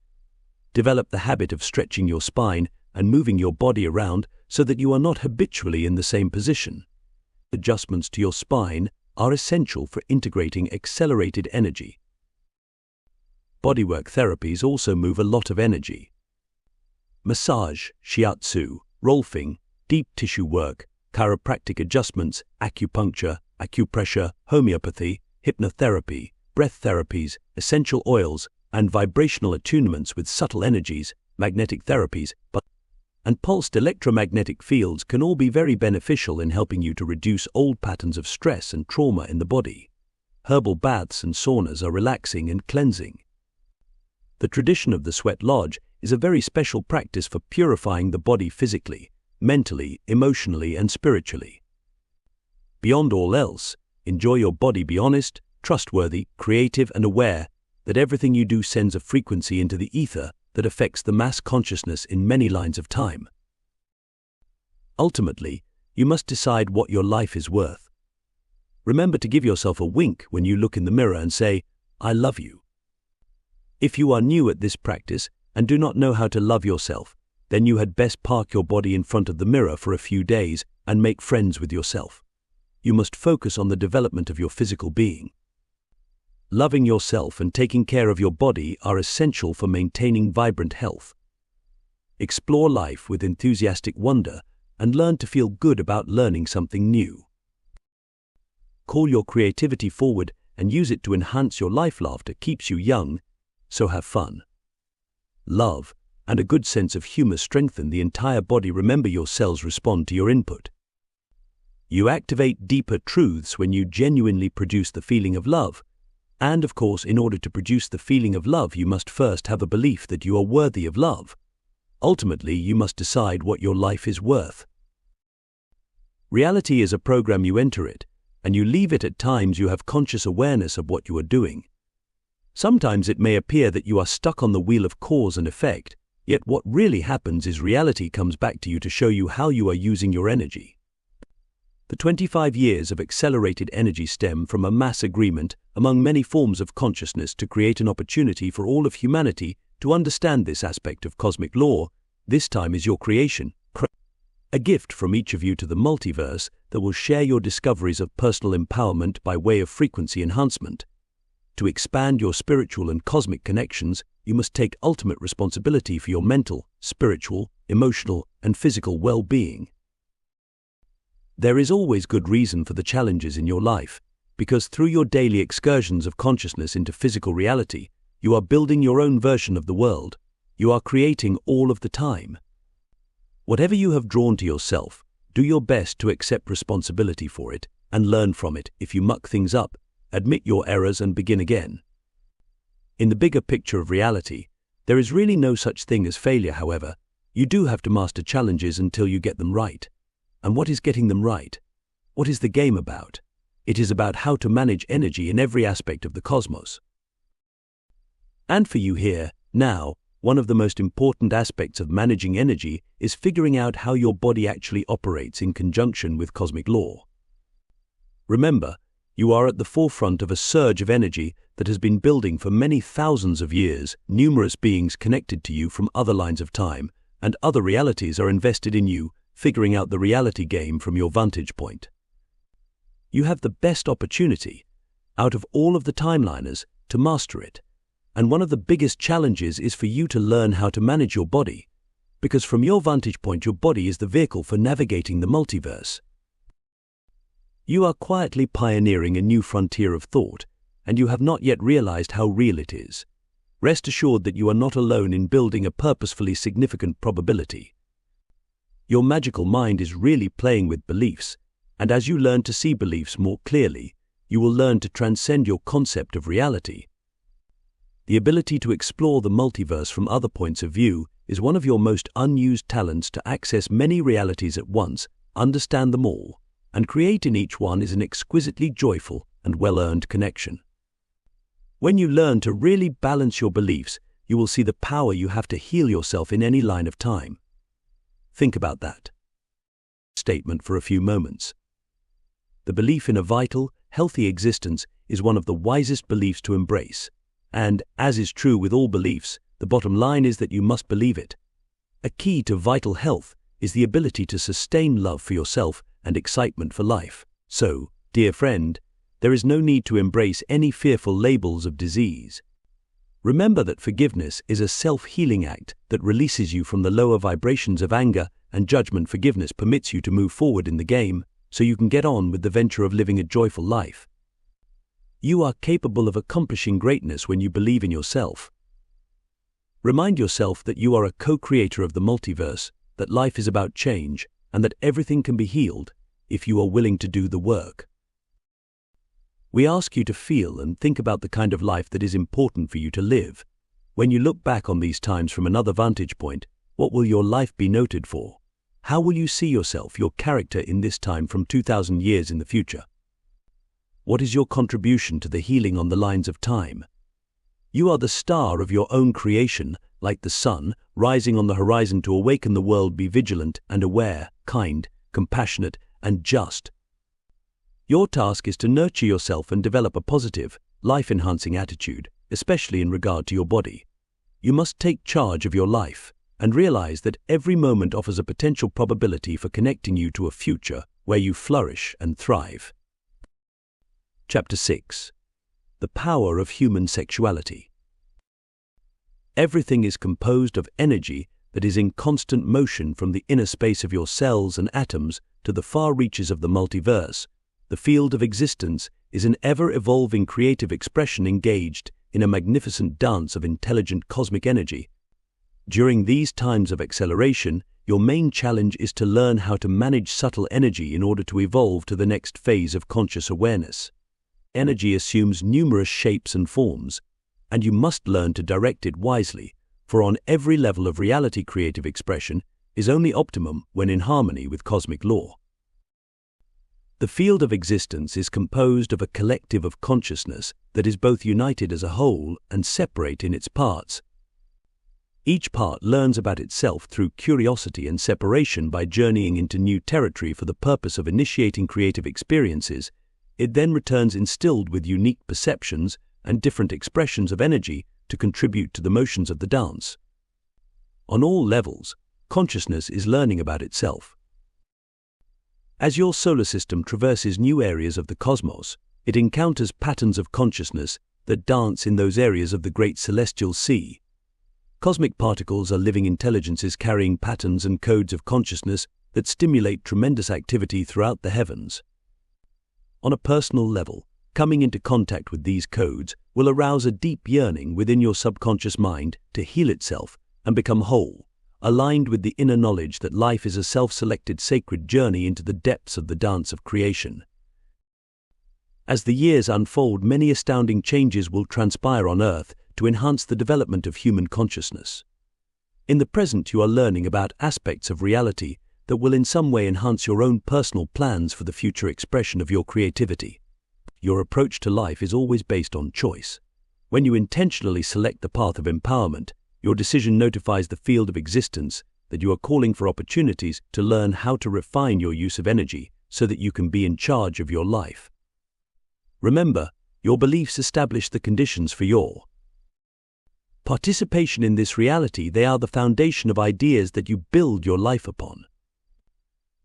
Develop the habit of stretching your spine and moving your body around so that you are not habitually in the same position. Adjustments to your spine are essential for integrating accelerated energy. Bodywork therapies also move a lot of energy. Massage, shiatsu, rolfing, deep tissue work, chiropractic adjustments, acupuncture, acupressure, homeopathy, hypnotherapy, breath therapies, essential oils, and vibrational attunements with subtle energies, magnetic therapies, and pulsed electromagnetic fields can all be very beneficial in helping you to reduce old patterns of stress and trauma in the body. Herbal baths and saunas are relaxing and cleansing. The tradition of the sweat lodge is a very special practice for purifying the body physically, mentally, emotionally, and spiritually. Beyond all else, enjoy your body. Be honest, trustworthy, creative, and aware that everything you do sends a frequency into the ether that affects the mass consciousness in many lines of time. Ultimately, you must decide what your life is worth. Remember to give yourself a wink when you look in the mirror and say, "I love you." If you are new at this practice and do not know how to love yourself, then you had best park your body in front of the mirror for a few days and make friends with yourself. You must focus on the development of your physical being. Loving yourself and taking care of your body are essential for maintaining vibrant health. Explore life with enthusiastic wonder and learn to feel good about learning something new. Call your creativity forward and use it to enhance your life. Laughter keeps you young, so have fun. Love and a good sense of humor strengthen the entire body. Remember, your cells respond to your input. You activate deeper truths when you genuinely produce the feeling of love. And of course, in order to produce the feeling of love, you must first have a belief that you are worthy of love. Ultimately, you must decide what your life is worth. Reality is a program. You enter it, and you leave it. At times you have conscious awareness of what you are doing. Sometimes it may appear that you are stuck on the wheel of cause and effect, yet what really happens is reality comes back to you to show you how you are using your energy. The 25 years of accelerated energy stem from a mass agreement among many forms of consciousness to create an opportunity for all of humanity to understand this aspect of cosmic law. This time is your creation, a gift from each of you to the multiverse that will share your discoveries of personal empowerment by way of frequency enhancement. To expand your spiritual and cosmic connections, you must take ultimate responsibility for your mental, spiritual, emotional, and physical well-being. There is always good reason for the challenges in your life, because through your daily excursions of consciousness into physical reality, you are building your own version of the world. You are creating all of the time. Whatever you have drawn to yourself, do your best to accept responsibility for it and learn from it. If you muck things up, admit your errors and begin again. In the bigger picture of reality, there is really no such thing as failure. However, you do have to master challenges until you get them right. And what is getting them right? What is the game about? It is about how to manage energy in every aspect of the cosmos. And for you here, now, one of the most important aspects of managing energy is figuring out how your body actually operates in conjunction with cosmic law. Remember, you are at the forefront of a surge of energy that has been building for many thousands of years. Numerous beings connected to you from other lines of time and other realities are invested in you, figuring out the reality game from your vantage point. You have the best opportunity, out of all of the timeliners, to master it. And one of the biggest challenges is for you to learn how to manage your body, because from your vantage point, your body is the vehicle for navigating the multiverse. You are quietly pioneering a new frontier of thought, and you have not yet realized how real it is. Rest assured that you are not alone in building a purposefully significant probability. Your magical mind is really playing with beliefs, and as you learn to see beliefs more clearly, you will learn to transcend your concept of reality. The ability to explore the multiverse from other points of view is one of your most unused talents. To access many realities at once, understand them all, and create in each one is an exquisitely joyful and well-earned connection. When you learn to really balance your beliefs, you will see the power you have to heal yourself in any line of time. Think about that statement for a few moments. The belief in a vital, healthy existence is one of the wisest beliefs to embrace. And, as is true with all beliefs, the bottom line is that you must believe it. A key to vital health is the ability to sustain love for yourself and excitement for life. So, dear friend, there is no need to embrace any fearful labels of disease. Remember that forgiveness is a self-healing act that releases you from the lower vibrations of anger and judgment. Forgiveness permits you to move forward in the game, so you can get on with the venture of living a joyful life. You are capable of accomplishing greatness when you believe in yourself. Remind yourself that you are a co-creator of the multiverse, that life is about change, and that everything can be healed if you are willing to do the work. We ask you to feel and think about the kind of life that is important for you to live. When you look back on these times from another vantage point, what will your life be noted for? How will you see yourself, your character in this time from 2,000 years in the future? What is your contribution to the healing on the lines of time? You are the star of your own creation, like the sun, rising on the horizon to awaken the world. Be vigilant and aware, kind, compassionate, and just. Your task is to nurture yourself and develop a positive, life-enhancing attitude, especially in regard to your body. You must take charge of your life and realize that every moment offers a potential probability for connecting you to a future where you flourish and thrive. Chapter 6. The Power of Human Sexuality. Everything is composed of energy that is in constant motion, from the inner space of your cells and atoms to the far reaches of the multiverse. The field of existence is an ever-evolving creative expression engaged in a magnificent dance of intelligent cosmic energy. During these times of acceleration, your main challenge is to learn how to manage subtle energy in order to evolve to the next phase of conscious awareness. Energy assumes numerous shapes and forms, and you must learn to direct it wisely, for on every level of reality, creative expression is only optimum when in harmony with cosmic law. The field of existence is composed of a collective of consciousness that is both united as a whole and separate in its parts. Each part learns about itself through curiosity and separation. By journeying into new territory for the purpose of initiating creative experiences, it then returns instilled with unique perceptions and different expressions of energy to contribute to the motions of the dance. On all levels, consciousness is learning about itself. As your solar system traverses new areas of the cosmos, it encounters patterns of consciousness that dance in those areas of the great celestial sea. Cosmic particles are living intelligences carrying patterns and codes of consciousness that stimulate tremendous activity throughout the heavens. On a personal level, coming into contact with these codes will arouse a deep yearning within your subconscious mind to heal itself and become whole, aligned with the inner knowledge that life is a self-selected sacred journey into the depths of the dance of creation. As the years unfold, many astounding changes will transpire on Earth to enhance the development of human consciousness. In the present, you are learning about aspects of reality that will in some way enhance your own personal plans for the future expression of your creativity. Your approach to life is always based on choice. When you intentionally select the path of empowerment, your decision notifies the field of existence that you are calling for opportunities to learn how to refine your use of energy so that you can be in charge of your life. Remember, your beliefs establish the conditions for your participation in this reality. They are the foundation of ideas that you build your life upon.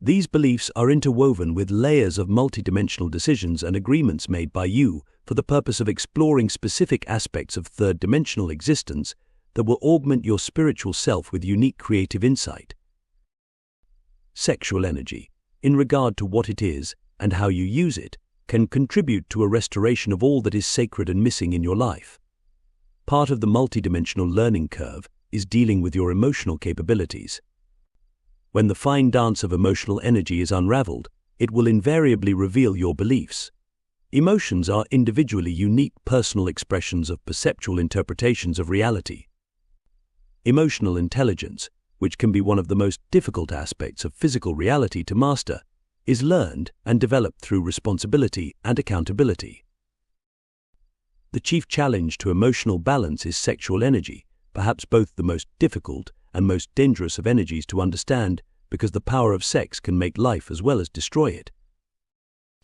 These beliefs are interwoven with layers of multidimensional decisions and agreements made by you for the purpose of exploring specific aspects of third-dimensional existence that will augment your spiritual self with unique creative insight. Sexual energy, in regard to what it is and how you use it, can contribute to a restoration of all that is sacred and missing in your life. Part of the multidimensional learning curve is dealing with your emotional capabilities. When the fine dance of emotional energy is unraveled, it will invariably reveal your beliefs. Emotions are individually unique personal expressions of perceptual interpretations of reality. Emotional intelligence, which can be one of the most difficult aspects of physical reality to master, is learned and developed through responsibility and accountability. The chief challenge to emotional balance is sexual energy, perhaps both the most difficult and most dangerous of energies to understand, because the power of sex can make life as well as destroy it.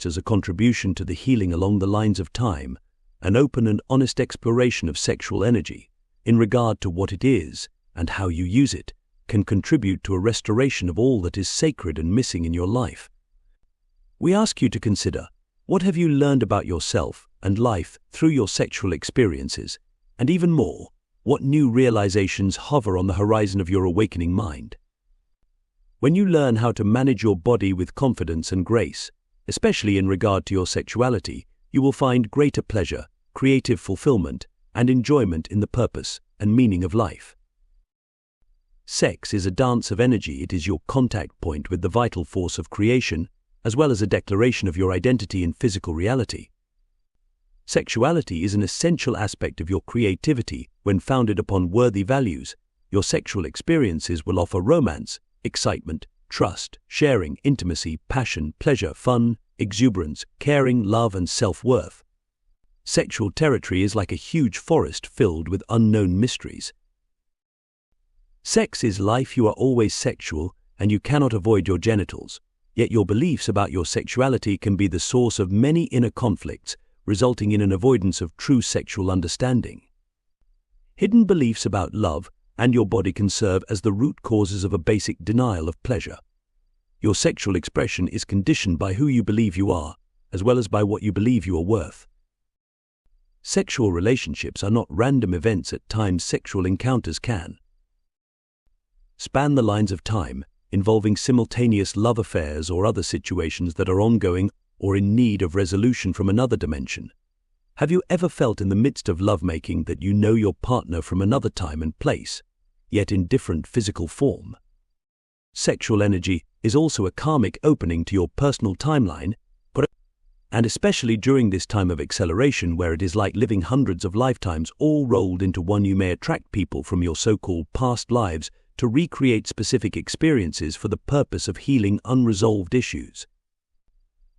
As a contribution to the healing along the lines of time, an open and honest exploration of sexual energy, in regard to what it is and how you use it, can contribute to a restoration of all that is sacred and missing in your life. We ask you to consider, what have you learned about yourself and life through your sexual experiences, and even more, what new realizations hover on the horizon of your awakening mind? When you learn how to manage your body with confidence and grace, especially in regard to your sexuality, you will find greater pleasure, creative fulfillment, and enjoyment in the purpose and meaning of life. Sex is a dance of energy. It is your contact point with the vital force of creation, as well as a declaration of your identity in physical reality. Sexuality is an essential aspect of your creativity. When founded upon worthy values, your sexual experiences will offer romance, excitement, trust, sharing, intimacy, passion, pleasure, fun, exuberance, caring, love, and self-worth. Sexual territory is like a huge forest filled with unknown mysteries. Sex is life. You are always sexual, and you cannot avoid your genitals. Yet your beliefs about your sexuality can be the source of many inner conflicts, resulting in an avoidance of true sexual understanding. Hidden beliefs about love and your body can serve as the root causes of a basic denial of pleasure. Your sexual expression is conditioned by who you believe you are, as well as by what you believe you are worth. Sexual relationships are not random events. At times, sexual encounters can span the lines of time, involving simultaneous love affairs or other situations that are ongoing or in need of resolution from another dimension. Have you ever felt in the midst of lovemaking that you know your partner from another time and place, yet in different physical form? Sexual energy is also a karmic opening to your personal timeline, and especially during this time of acceleration where it is like living hundreds of lifetimes all rolled into one. You may attract people from your so-called past lives to recreate specific experiences for the purpose of healing unresolved issues.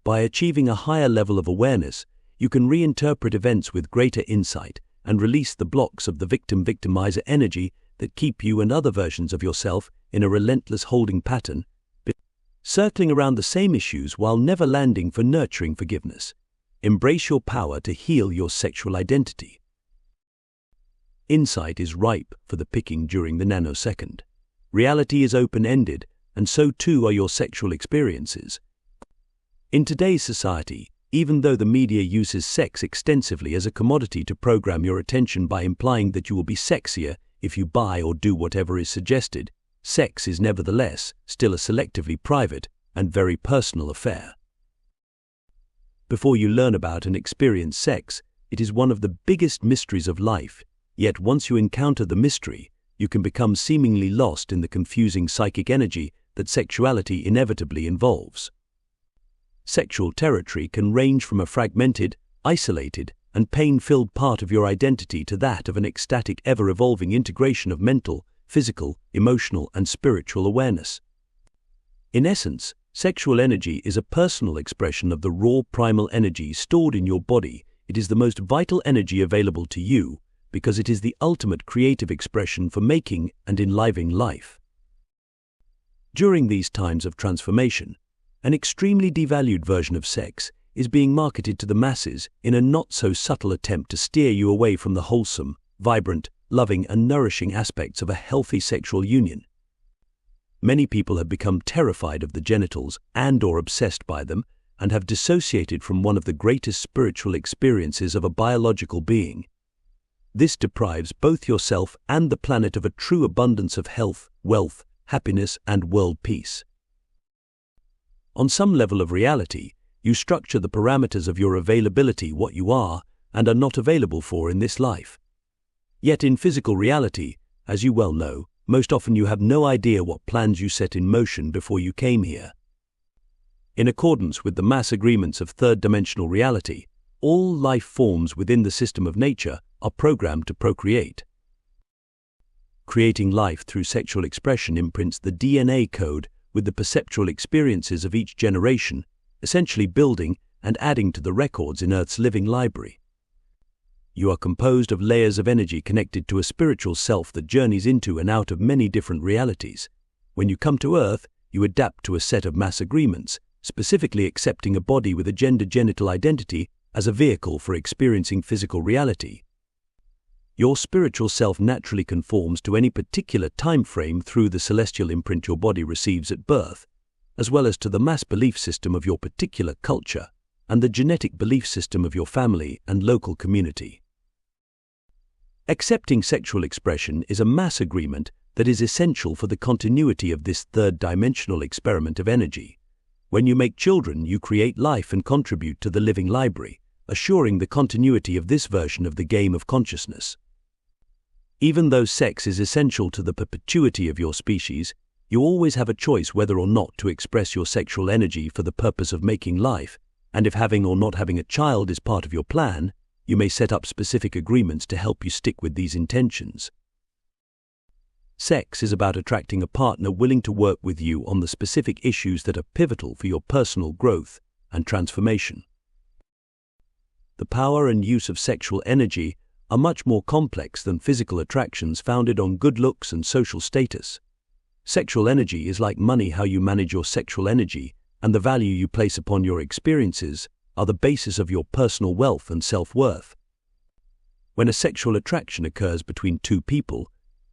By achieving a higher level of awareness, you can reinterpret events with greater insight and release the blocks of the victim-victimizer energy that keep you and other versions of yourself in a relentless holding pattern, circling around the same issues while never landing for nurturing forgiveness. Embrace your power to heal your sexual identity. Insight is ripe for the picking during the nanosecond. Reality is open-ended, and so too are your sexual experiences. In today's society, even though the media uses sex extensively as a commodity to program your attention by implying that you will be sexier if you buy or do whatever is suggested, sex is nevertheless still a selectively private and very personal affair. Before you learn about and experience sex, it is one of the biggest mysteries of life, yet once you encounter the mystery, you can become seemingly lost in the confusing psychic energy that sexuality inevitably involves. Sexual territory can range from a fragmented, isolated, and pain-filled part of your identity to that of an ecstatic, ever-evolving integration of mental, physical, emotional, and spiritual awareness. In essence, sexual energy is a personal expression of the raw primal energy stored in your body. It is the most vital energy available to you because it is the ultimate creative expression for making and enlivening life. During these times of transformation, an extremely devalued version of sex is being marketed to the masses in a not-so-subtle attempt to steer you away from the wholesome, vibrant, loving and nourishing aspects of a healthy sexual union. Many people have become terrified of the genitals and/or obsessed by them and have dissociated from one of the greatest spiritual experiences of a biological being. This deprives both yourself and the planet of a true abundance of health, wealth, happiness, and world peace. On some level of reality, you structure the parameters of your availability, what you are and are not available for in this life. Yet in physical reality, as you well know, most often you have no idea what plans you set in motion before you came here. In accordance with the mass agreements of third-dimensional reality, all life forms within the system of nature are programmed to procreate. Creating life through sexual expression imprints the DNA code with the perceptual experiences of each generation, essentially building and adding to the records in Earth's living library. You are composed of layers of energy connected to a spiritual self that journeys into and out of many different realities. When you come to Earth, you adapt to a set of mass agreements, specifically accepting a body with a gender-genital identity as a vehicle for experiencing physical reality. Your spiritual self naturally conforms to any particular time frame through the celestial imprint your body receives at birth, as well as to the mass belief system of your particular culture and the genetic belief system of your family and local community. Accepting sexual expression is a mass agreement that is essential for the continuity of this third-dimensional experiment of energy. When you make children, you create life and contribute to the living library, assuring the continuity of this version of the game of consciousness. Even though sex is essential to the perpetuity of your species, you always have a choice whether or not to express your sexual energy for the purpose of making life, and if having or not having a child is part of your plan, you may set up specific agreements to help you stick with these intentions. Sex is about attracting a partner willing to work with you on the specific issues that are pivotal for your personal growth and transformation. The power and use of sexual energy are much more complex than physical attractions founded on good looks and social status. Sexual energy is like money. How you manage your sexual energy and the value you place upon your experiences are the basis of your personal wealth and self-worth. When a sexual attraction occurs between two people,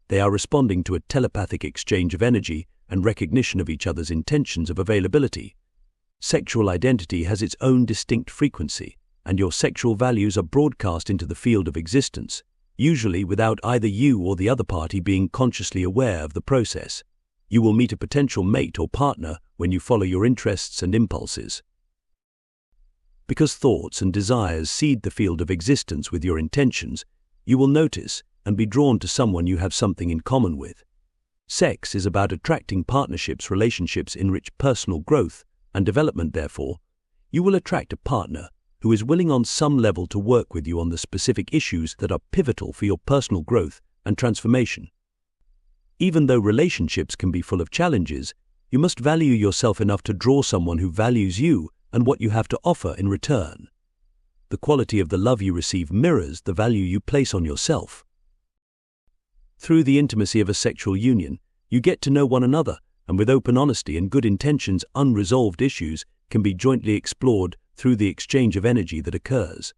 they are responding to a telepathic exchange of energy and recognition of each other's intentions of availability. Sexual identity has its own distinct frequency, and your sexual values are broadcast into the field of existence, usually without either you or the other party being consciously aware of the process. You will meet a potential mate or partner when you follow your interests and impulses. Because thoughts and desires seed the field of existence with your intentions, you will notice and be drawn to someone you have something in common with. Sex is about attracting partnerships. Relationships enrich personal growth and development. Therefore, you will attract a partner who is willing on some level to work with you on the specific issues that are pivotal for your personal growth and transformation. Even though relationships can be full of challenges, you must value yourself enough to draw someone who values you and what you have to offer in return. The quality of the love you receive mirrors the value you place on yourself. Through the intimacy of a sexual union, you get to know one another, and with open honesty and good intentions, unresolved issues can be jointly explored through the exchange of energy that occurs.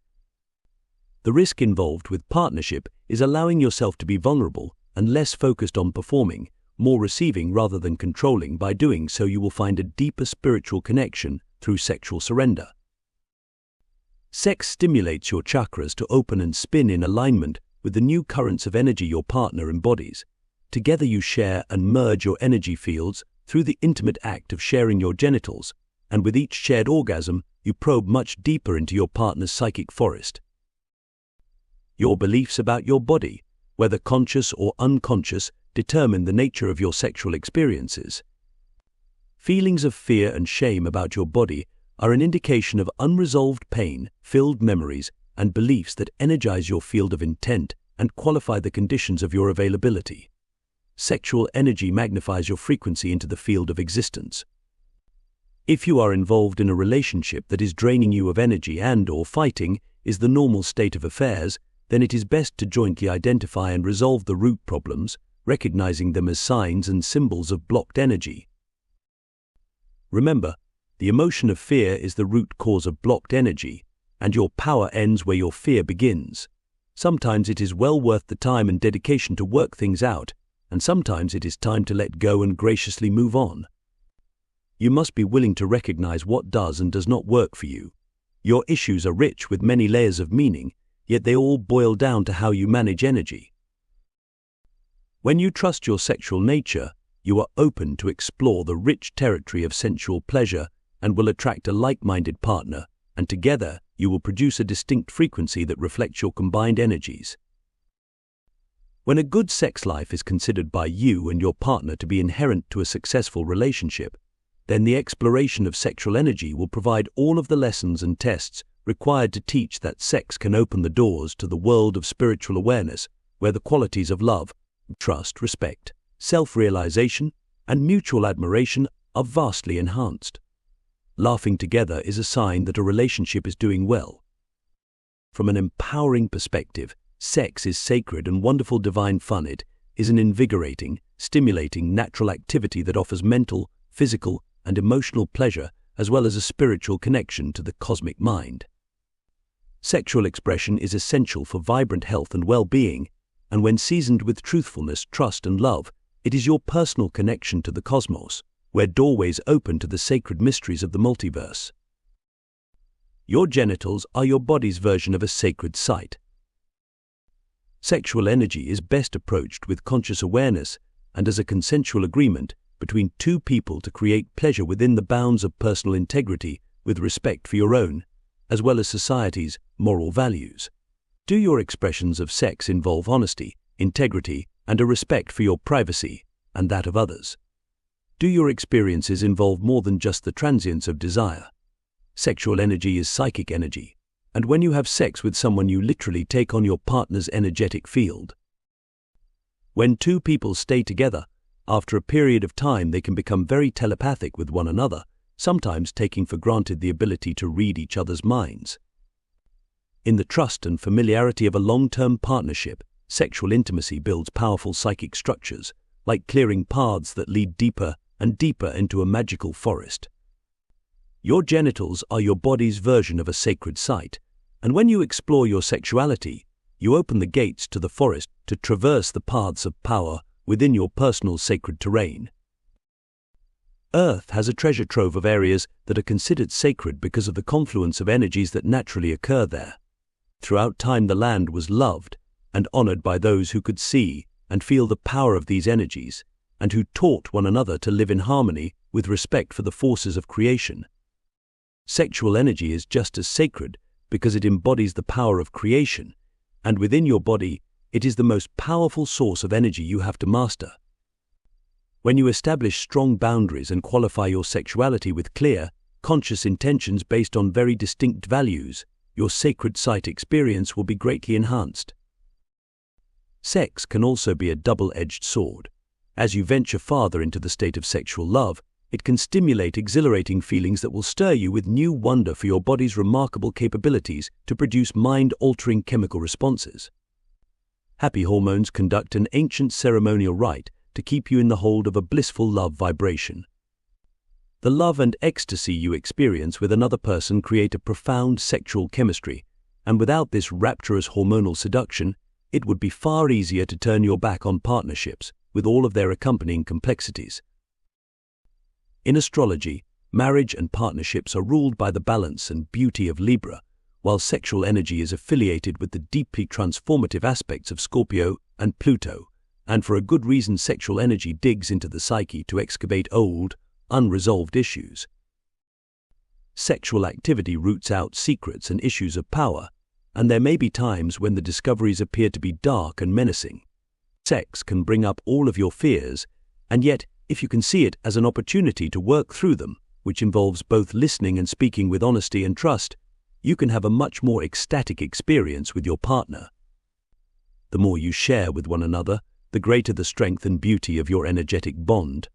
The risk involved with partnership is allowing yourself to be vulnerable and less focused on performing, more receiving rather than controlling. By doing so, you will find a deeper spiritual connection through sexual surrender. Sex stimulates your chakras to open and spin in alignment with the new currents of energy your partner embodies. Together you share and merge your energy fields through the intimate act of sharing your genitals, and with each shared orgasm, you probe much deeper into your partner's psychic forest. Your beliefs about your body, whether conscious or unconscious, determine the nature of your sexual experiences. Feelings of fear and shame about your body are an indication of unresolved pain, filled memories, and beliefs that energize your field of intent and qualify the conditions of your availability. Sexual energy magnifies your frequency into the field of existence. If you are involved in a relationship that is draining you of energy and/or fighting is the normal state of affairs, then it is best to jointly identify and resolve the root problems, recognizing them as signs and symbols of blocked energy. Remember, the emotion of fear is the root cause of blocked energy, and your power ends where your fear begins. Sometimes it is well worth the time and dedication to work things out, and sometimes it is time to let go and graciously move on. You must be willing to recognize what does and does not work for you. Your issues are rich with many layers of meaning, yet they all boil down to how you manage energy. When you trust your sexual nature, you are open to explore the rich territory of sensual pleasure and will attract a like-minded partner, and together you will produce a distinct frequency that reflects your combined energies. When a good sex life is considered by you and your partner to be inherent to a successful relationship, then the exploration of sexual energy will provide all of the lessons and tests required to teach that sex can open the doors to the world of spiritual awareness, where the qualities of love, trust, respect, self-realization, and mutual admiration are vastly enhanced. Laughing together is a sign that a relationship is doing well. From an empowering perspective, sex is sacred and wonderful divine fun. It is an invigorating, stimulating, natural activity that offers mental, physical, and emotional pleasure as well as a spiritual connection to the cosmic mind. Sexual expression is essential for vibrant health and well-being, and when seasoned with truthfulness, trust, and love, it is your personal connection to the cosmos, where doorways open to the sacred mysteries of the multiverse. Your genitals are your body's version of a sacred site. Sexual energy is best approached with conscious awareness and as a consensual agreement between two people to create pleasure within the bounds of personal integrity with respect for your own, as well as society's, moral values. Do your expressions of sex involve honesty, integrity, and a respect for your privacy and that of others? Do your experiences involve more than just the transience of desire? Sexual energy is psychic energy, and when you have sex with someone, you literally take on your partner's energetic field. When two people stay together, after a period of time they can become very telepathic with one another, sometimes taking for granted the ability to read each other's minds. In the trust and familiarity of a long-term partnership, sexual intimacy builds powerful psychic structures, like clearing paths that lead deeper and deeper into a magical forest. Your genitals are your body's version of a sacred site, and when you explore your sexuality, you open the gates to the forest to traverse the paths of power within your personal sacred terrain. Earth has a treasure trove of areas that are considered sacred because of the confluence of energies that naturally occur there. Throughout time, the land was loved and honored by those who could see and feel the power of these energies, and who taught one another to live in harmony with respect for the forces of creation. Sexual energy is just as sacred because it embodies the power of creation, and within your body, it is the most powerful source of energy you have to master. When you establish strong boundaries and qualify your sexuality with clear, conscious intentions based on very distinct values, your sacred site experience will be greatly enhanced. Sex can also be a double-edged sword. As you venture farther into the state of sexual love, it can stimulate exhilarating feelings that will stir you with new wonder for your body's remarkable capabilities to produce mind-altering chemical responses. Happy hormones conduct an ancient ceremonial rite to keep you in the hold of a blissful love vibration. The love and ecstasy you experience with another person create a profound sexual chemistry, and without this rapturous hormonal seduction, it would be far easier to turn your back on partnerships with all of their accompanying complexities. In astrology, marriage and partnerships are ruled by the balance and beauty of Libra, while sexual energy is affiliated with the deeply transformative aspects of Scorpio and Pluto, and for a good reason. Sexual energy digs into the psyche to excavate old, unresolved issues. Sexual activity roots out secrets and issues of power, and there may be times when the discoveries appear to be dark and menacing. Sex can bring up all of your fears, and yet, if you can see it as an opportunity to work through them, which involves both listening and speaking with honesty and trust, you can have a much more ecstatic experience with your partner. The more you share with one another, the greater the strength and beauty of your energetic bond.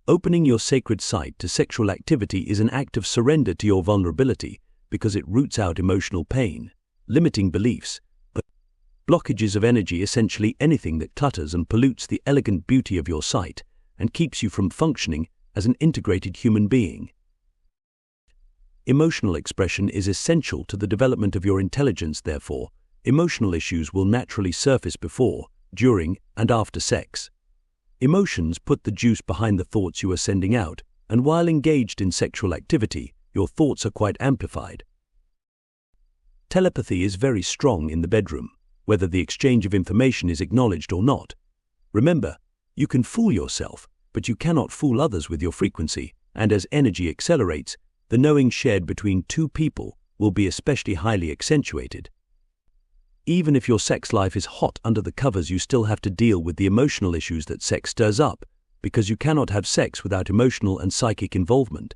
Opening your sacred site to sexual activity is an act of surrender to your vulnerability because it roots out emotional pain, limiting beliefs, blockages of energy, essentially anything that clutters and pollutes the elegant beauty of your site and keeps you from functioning as an integrated human being. Emotional expression is essential to the development of your intelligence. Therefore, emotional issues will naturally surface before, during, and after sex. Emotions put the juice behind the thoughts you are sending out, and while engaged in sexual activity, your thoughts are quite amplified. Telepathy is very strong in the bedroom, whether the exchange of information is acknowledged or not. Remember, you can fool yourself, but you cannot fool others with your frequency, and as energy accelerates, the knowing shared between two people will be especially highly accentuated. Even if your sex life is hot under the covers, you still have to deal with the emotional issues that sex stirs up, because you cannot have sex without emotional and psychic involvement.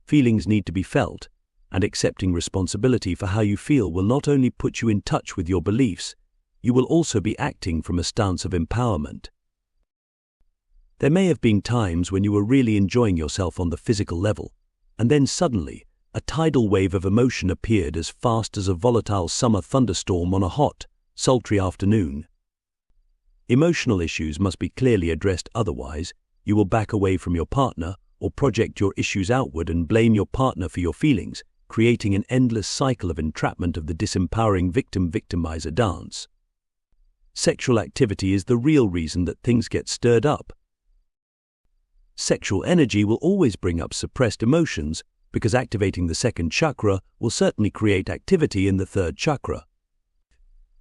Feelings need to be felt, and accepting responsibility for how you feel will not only put you in touch with your beliefs, you will also be acting from a stance of empowerment. There may have been times when you were really enjoying yourself on the physical level, and then suddenly, a tidal wave of emotion appeared as fast as a volatile summer thunderstorm on a hot, sultry afternoon. Emotional issues must be clearly addressed, otherwise, you will back away from your partner or project your issues outward and blame your partner for your feelings, creating an endless cycle of entrapment of the disempowering victim-victimizer dance. Sexual activity is the real reason that things get stirred up. Sexual energy will always bring up suppressed emotions, because activating the second chakra will certainly create activity in the third chakra.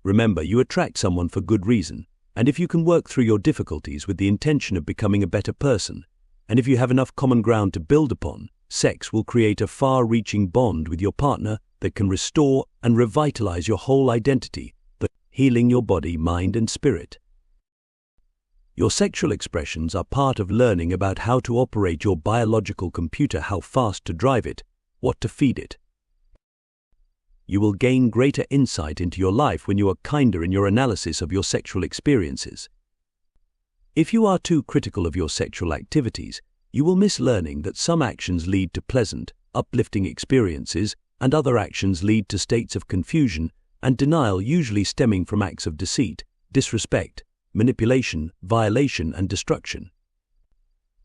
Remember, you attract someone for good reason, and if you can work through your difficulties with the intention of becoming a better person, and if you have enough common ground to build upon, sex will create a far-reaching bond with your partner that can restore and revitalize your whole identity, healing your body, mind, and spirit. Your sexual expressions are part of learning about how to operate your biological computer, how fast to drive it, what to feed it. You will gain greater insight into your life when you are kinder in your analysis of your sexual experiences. If you are too critical of your sexual activities, you will miss learning that some actions lead to pleasant, uplifting experiences, and other actions lead to states of confusion and denial, usually stemming from acts of deceit, disrespect, manipulation, violation, and destruction.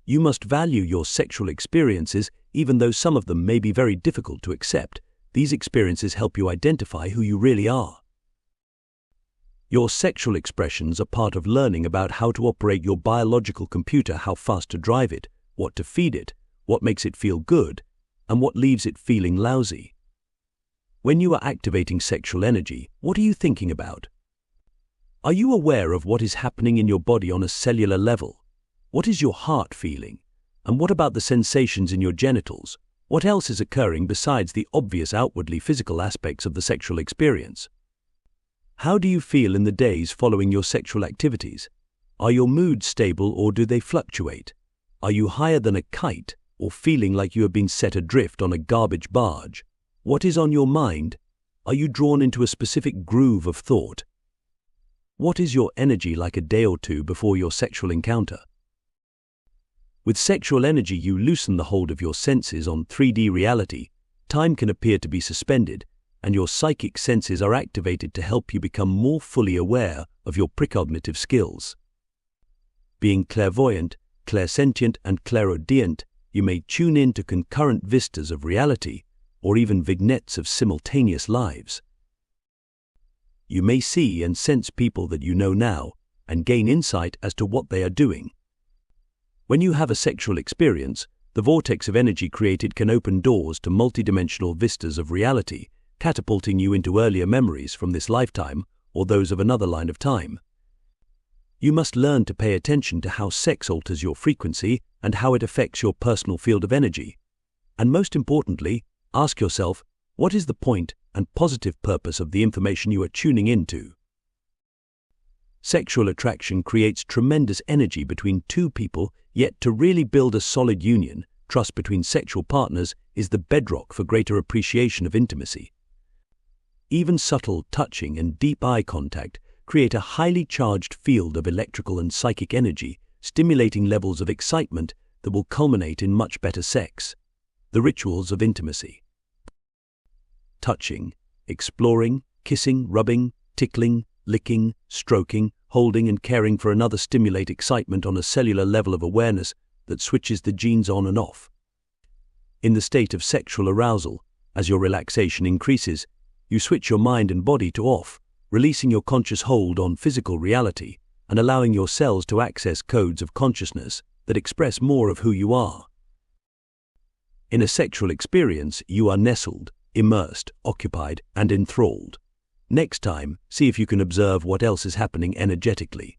You must value your sexual experiences, even though some of them may be very difficult to accept. These experiences help you identify who you really are. Your sexual expressions are part of learning about how to operate your biological computer, how fast to drive it, what to feed it, what makes it feel good, and what leaves it feeling lousy. When you are activating sexual energy, what are you thinking about? Are you aware of what is happening in your body on a cellular level? What is your heart feeling? And what about the sensations in your genitals? What else is occurring besides the obvious outwardly physical aspects of the sexual experience? How do you feel in the days following your sexual activities? Are your moods stable or do they fluctuate? Are you higher than a kite or feeling like you have been set adrift on a garbage barge? What is on your mind? Are you drawn into a specific groove of thought? What is your energy like a day or two before your sexual encounter? With sexual energy, you loosen the hold of your senses on 3D reality. Time can appear to be suspended, and your psychic senses are activated to help you become more fully aware of your precognitive skills. Being clairvoyant, clairsentient, and clairaudient, you may tune in to concurrent vistas of reality, or even vignettes of simultaneous lives. You may see and sense people that you know now, and gain insight as to what they are doing. When you have a sexual experience, the vortex of energy created can open doors to multidimensional vistas of reality, catapulting you into earlier memories from this lifetime or those of another line of time. You must learn to pay attention to how sex alters your frequency and how it affects your personal field of energy. And most importantly, ask yourself, what is the point and positive purpose of the information you are tuning into? Sexual attraction creates tremendous energy between two people, yet to really build a solid union, trust between sexual partners is the bedrock for greater appreciation of intimacy. Even subtle touching and deep eye contact create a highly charged field of electrical and psychic energy, stimulating levels of excitement that will culminate in much better sex. The rituals of intimacy. Touching, exploring, kissing, rubbing, tickling, licking, stroking, holding and caring for another stimulate excitement on a cellular level of awareness that switches the genes on and off. In the state of sexual arousal, as your relaxation increases, you switch your mind and body to off, releasing your conscious hold on physical reality and allowing your cells to access codes of consciousness that express more of who you are. In a sexual experience, you are nestled, immersed, occupied, and enthralled. Next time, see if you can observe what else is happening energetically.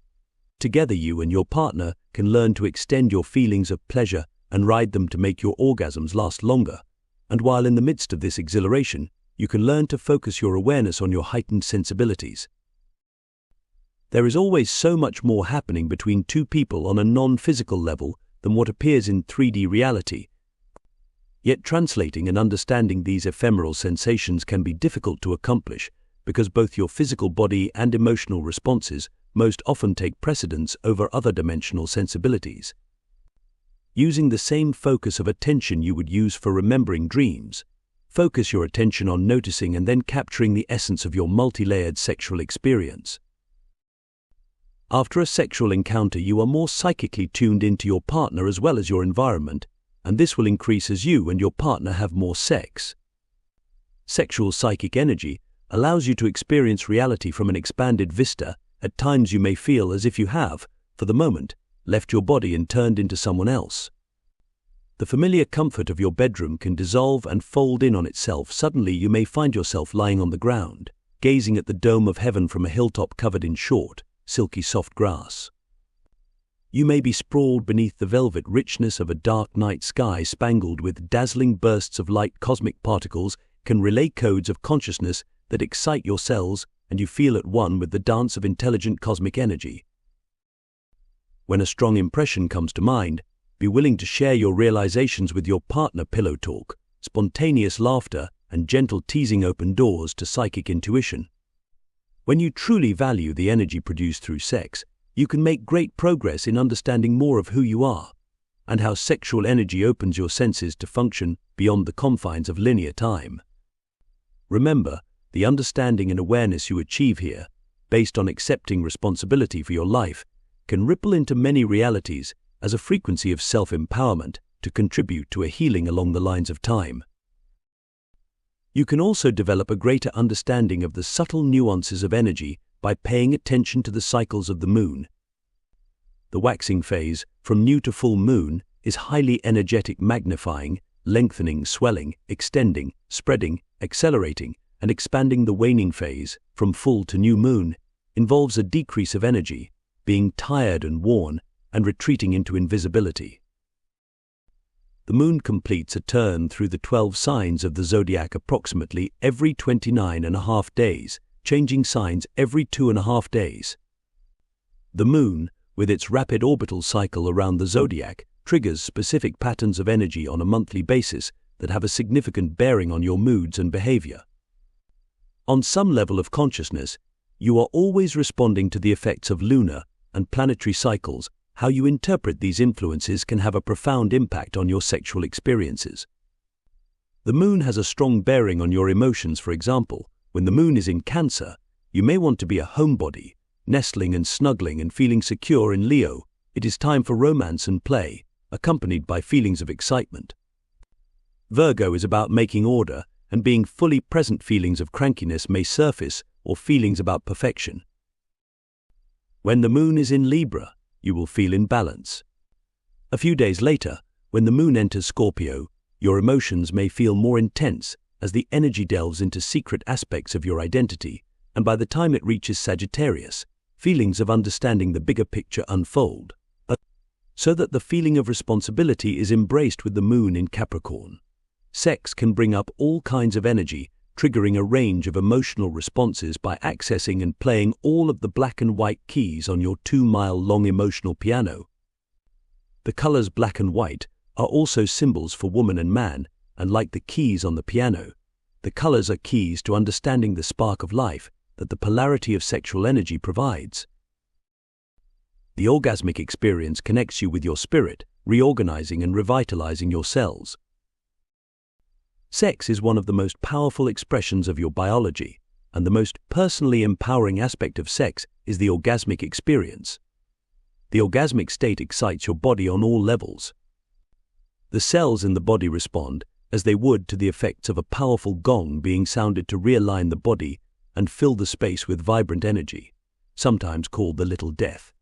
Together, you and your partner can learn to extend your feelings of pleasure and ride them to make your orgasms last longer. And while in the midst of this exhilaration, you can learn to focus your awareness on your heightened sensibilities. There is always so much more happening between two people on a non-physical level than what appears in 3D reality. Yet translating and understanding these ephemeral sensations can be difficult to accomplish because both your physical body and emotional responses most often take precedence over other dimensional sensibilities. Using the same focus of attention you would use for remembering dreams, focus your attention on noticing and then capturing the essence of your multi-layered sexual experience. After a sexual encounter, you are more psychically tuned into your partner as well as your environment, and this will increase as you and your partner have more sex. Sexual psychic energy allows you to experience reality from an expanded vista. At times you may feel as if you have, for the moment, left your body and turned into someone else. The familiar comfort of your bedroom can dissolve and fold in on itself. Suddenly you may find yourself lying on the ground, gazing at the dome of heaven from a hilltop covered in short, silky soft grass. You may be sprawled beneath the velvet richness of a dark night sky spangled with dazzling bursts of light. Cosmic particles can relay codes of consciousness that excite your cells, and you feel at one with the dance of intelligent cosmic energy. When a strong impression comes to mind, be willing to share your realizations with your partner. Pillow talk, spontaneous laughter, and gentle teasing open doors to psychic intuition. When you truly value the energy produced through sex, you can make great progress in understanding more of who you are, and how sexual energy opens your senses to function beyond the confines of linear time. Remember, the understanding and awareness you achieve here, based on accepting responsibility for your life, can ripple into many realities as a frequency of self-empowerment to contribute to a healing along the lines of time. You can also develop a greater understanding of the subtle nuances of energy by paying attention to the cycles of the moon. The waxing phase, from new to full moon, is highly energetic, magnifying, lengthening, swelling, extending, spreading, accelerating, and expanding. The waning phase, from full to new moon, involves a decrease of energy, being tired and worn, and retreating into invisibility. The moon completes a turn through the 12 signs of the zodiac approximately every 29.5 days, changing signs every 2.5 days. The moon, with its rapid orbital cycle around the zodiac, triggers specific patterns of energy on a monthly basis that have a significant bearing on your moods and behavior. On some level of consciousness, you are always responding to the effects of lunar and planetary cycles. How you interpret these influences can have a profound impact on your sexual experiences. The moon has a strong bearing on your emotions. For example, when the moon is in Cancer, you may want to be a homebody, nestling and snuggling and feeling secure. In Leo, it is time for romance and play, accompanied by feelings of excitement. Virgo is about making order and being fully present. Feelings of crankiness may surface, or feelings about perfection. When the moon is in Libra, you will feel in balance. A few days later, when the moon enters Scorpio, your emotions may feel more intense as the energy delves into secret aspects of your identity, and by the time it reaches Sagittarius, feelings of understanding the bigger picture unfold, so that the feeling of responsibility is embraced with the moon in Capricorn. Sex can bring up all kinds of energy, triggering a range of emotional responses by accessing and playing all of the black and white keys on your 2-mile-long emotional piano. The colors black and white are also symbols for woman and man, and like the keys on the piano, the colors are keys to understanding the spark of life that the polarity of sexual energy provides. The orgasmic experience connects you with your spirit, reorganizing and revitalizing your cells. Sex is one of the most powerful expressions of your biology, and the most personally empowering aspect of sex is the orgasmic experience. The orgasmic state excites your body on all levels. The cells in the body respond as they would to the effects of a powerful gong being sounded to realign the body and fill the space with vibrant energy, sometimes called the little death.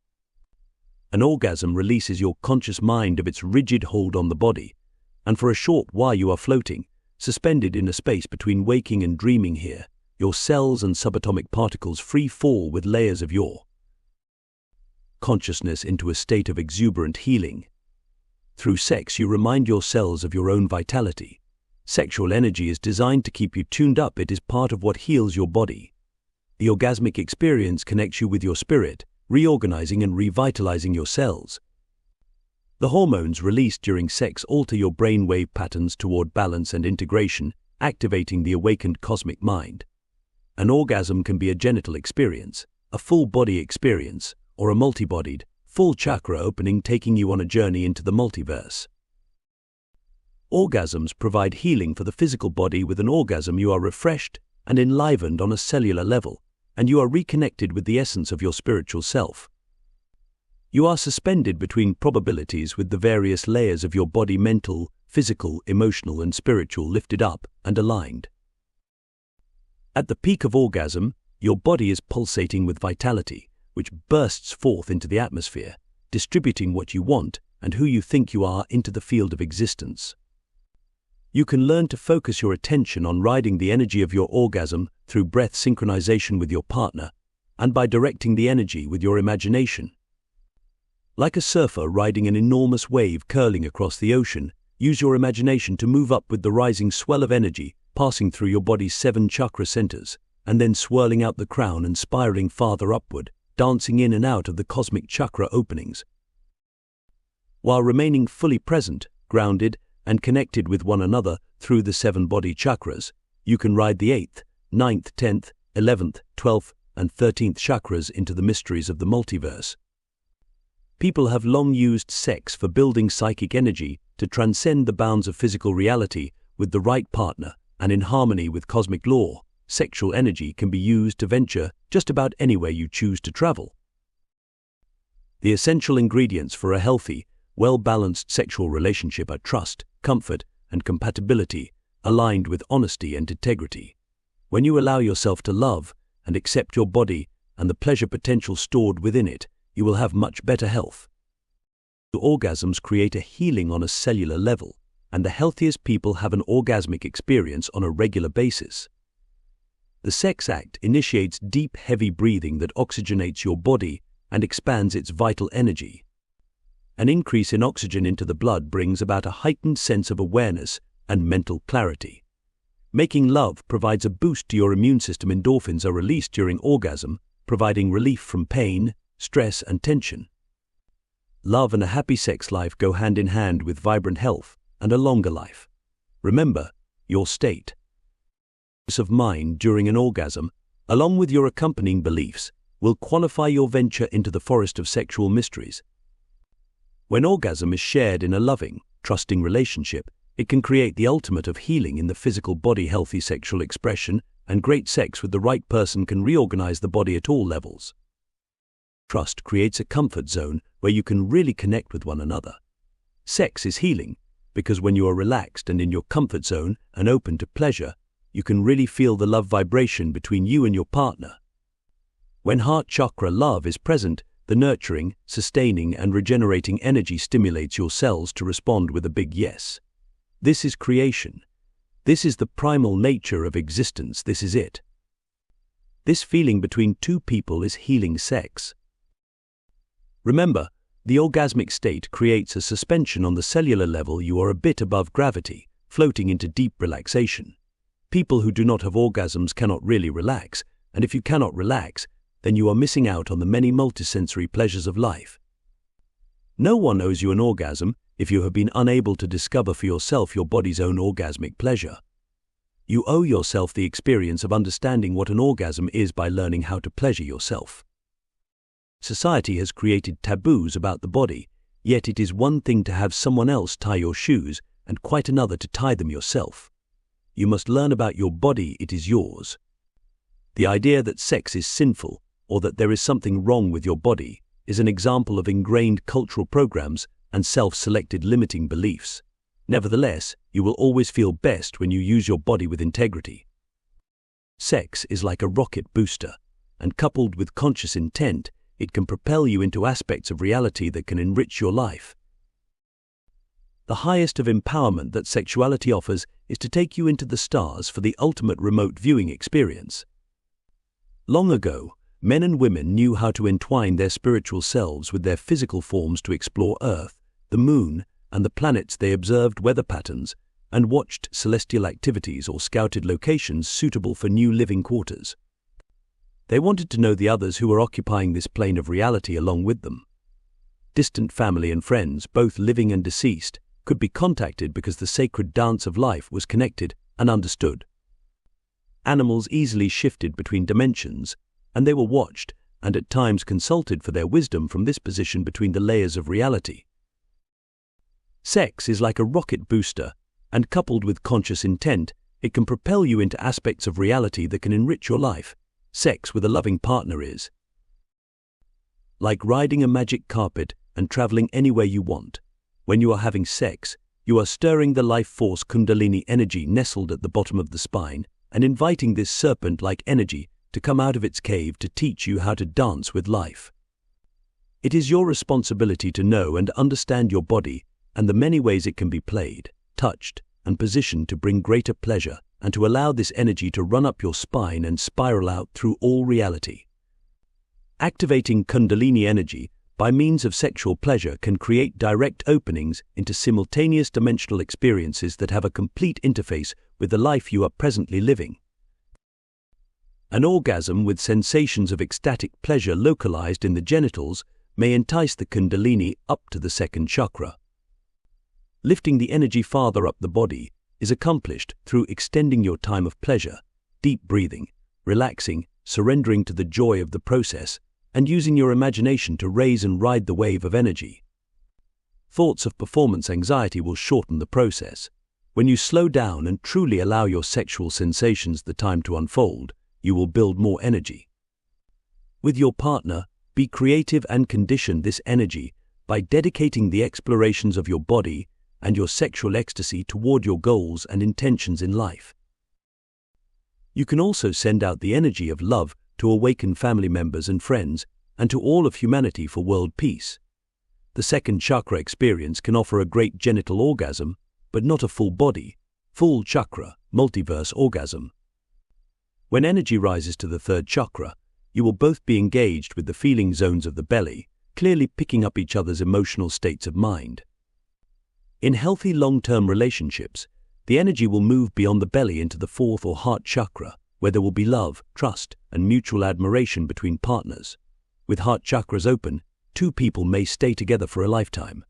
An orgasm releases your conscious mind of its rigid hold on the body, and for a short while you are floating, suspended in a space between waking and dreaming. Here, your cells and subatomic particles free fall with layers of your consciousness into a state of exuberant healing. Through sex, you remind your cells of your own vitality, Sexual energy is designed to keep you tuned up. It is part of what heals your body. The orgasmic experience connects you with your spirit, reorganizing and revitalizing your cells. The hormones released during sex alter your brain wave patterns toward balance and integration, activating the awakened cosmic mind. An orgasm can be a genital experience, a full-body experience, or a multi-bodied, full chakra opening taking you on a journey into the multiverse. Orgasms provide healing for the physical body. With an orgasm, you are refreshed and enlivened on a cellular level, and you are reconnected with the essence of your spiritual self. You are suspended between probabilities with the various layers of your body, mental, physical, emotional, and spiritual, lifted up and aligned. At the peak of orgasm, your body is pulsating with vitality, which bursts forth into the atmosphere, distributing what you want and who you think you are into the field of existence. You can learn to focus your attention on riding the energy of your orgasm through breath synchronization with your partner, and by directing the energy with your imagination. Like a surfer riding an enormous wave curling across the ocean, use your imagination to move up with the rising swell of energy, passing through your body's 7 chakra centers, and then swirling out the crown and spiraling farther upward, dancing in and out of the cosmic chakra openings. While remaining fully present, grounded, and connected with one another through the 7 body chakras, you can ride the 8th, 9th, 10th, 11th, 12th, and 13th chakras into the mysteries of the multiverse. People have long used sex for building psychic energy to transcend the bounds of physical reality. With the right partner and in harmony with cosmic law, sexual energy can be used to venture just about anywhere you choose to travel. The essential ingredients for a healthy, well-balanced sexual relationship are trust, comfort, and compatibility, aligned with honesty and integrity. When you allow yourself to love and accept your body and the pleasure potential stored within it, you will have much better health. The orgasms create a healing on a cellular level, and the healthiest people have an orgasmic experience on a regular basis. The sex act initiates deep, heavy breathing that oxygenates your body and expands its vital energy. An increase in oxygen into the blood brings about a heightened sense of awareness and mental clarity. Making love provides a boost to your immune system. Endorphins are released during orgasm, providing relief from pain, stress, and tension. Love and a happy sex life go hand in hand with vibrant health and a longer life. Remember, your state of mind during an orgasm, along with your accompanying beliefs, will qualify your venture into the forest of sexual mysteries. When orgasm is shared in a loving, trusting relationship, it can create the ultimate of healing in the physical body. Healthy sexual expression and great sex with the right person can reorganize the body at all levels. Trust creates a comfort zone where you can really connect with one another. Sex is healing because when you are relaxed and in your comfort zone and open to pleasure, you can really feel the love vibration between you and your partner. When heart chakra love is present, the nurturing, sustaining, and regenerating energy stimulates your cells to respond with a big yes. This is creation. This is the primal nature of existence. This is it. This feeling between two people is healing sex. Remember, the orgasmic state creates a suspension on the cellular level. You are a bit above gravity, floating into deep relaxation. People who do not have orgasms cannot really relax, and if you cannot relax, then you are missing out on the many multisensory pleasures of life. No one owes you an orgasm if you have been unable to discover for yourself your body's own orgasmic pleasure. You owe yourself the experience of understanding what an orgasm is by learning how to pleasure yourself. Society has created taboos about the body, yet it is one thing to have someone else tie your shoes and quite another to tie them yourself. You must learn about your body. It is yours. The idea that sex is sinful or that there is something wrong with your body is an example of ingrained cultural programs and self-selected limiting beliefs. Nevertheless, you will always feel best when you use your body with integrity. Sex is like a rocket booster, and coupled with conscious intent, it can propel you into aspects of reality that can enrich your life. The highest of empowerment that sexuality offers is to take you into the stars for the ultimate remote viewing experience. Long ago, men and women knew how to entwine their spiritual selves with their physical forms to explore Earth, the Moon, and the planets. They observed weather patterns, and watched celestial activities or scouted locations suitable for new living quarters. They wanted to know the others who were occupying this plane of reality along with them. Distant family and friends, both living and deceased, could be contacted because the sacred dance of life was connected and understood. Animals easily shifted between dimensions, and they were watched and at times consulted for their wisdom from this position between the layers of reality. Sex is like a rocket booster, and coupled with conscious intent, it can propel you into aspects of reality that can enrich your life. Sex with a loving partner is like riding a magic carpet and traveling anywhere you want. When you are having sex, you are stirring the life force Kundalini energy nestled at the bottom of the spine and inviting this serpent-like energy to come out of its cave to teach you how to dance with life. It is your responsibility to know and understand your body and the many ways it can be played, touched, and positioned to bring greater pleasure and to allow this energy to run up your spine and spiral out through all reality. Activating Kundalini energy by means of sexual pleasure can create direct openings into simultaneous dimensional experiences that have a complete interface with the life you are presently living. An orgasm with sensations of ecstatic pleasure localized in the genitals may entice the Kundalini up to the second chakra. Lifting the energy farther up the body is accomplished through extending your time of pleasure, deep breathing, relaxing, surrendering to the joy of the process, and using your imagination to raise and ride the wave of energy. Thoughts of performance anxiety will shorten the process. When you slow down and truly allow your sexual sensations the time to unfold, you will build more energy. With your partner, be creative and condition this energy by dedicating the explorations of your body and your sexual ecstasy toward your goals and intentions in life. You can also send out the energy of love to awaken family members and friends, and to all of humanity for world peace. The second chakra experience can offer a great genital orgasm, but not a full body, full chakra, multiverse orgasm. When energy rises to the third chakra, you will both be engaged with the feeling zones of the belly, clearly picking up each other's emotional states of mind. In healthy long-term relationships, the energy will move beyond the belly into the fourth or heart chakra, where there will be love, trust, and mutual admiration between partners. With heart chakras open, two people may stay together for a lifetime.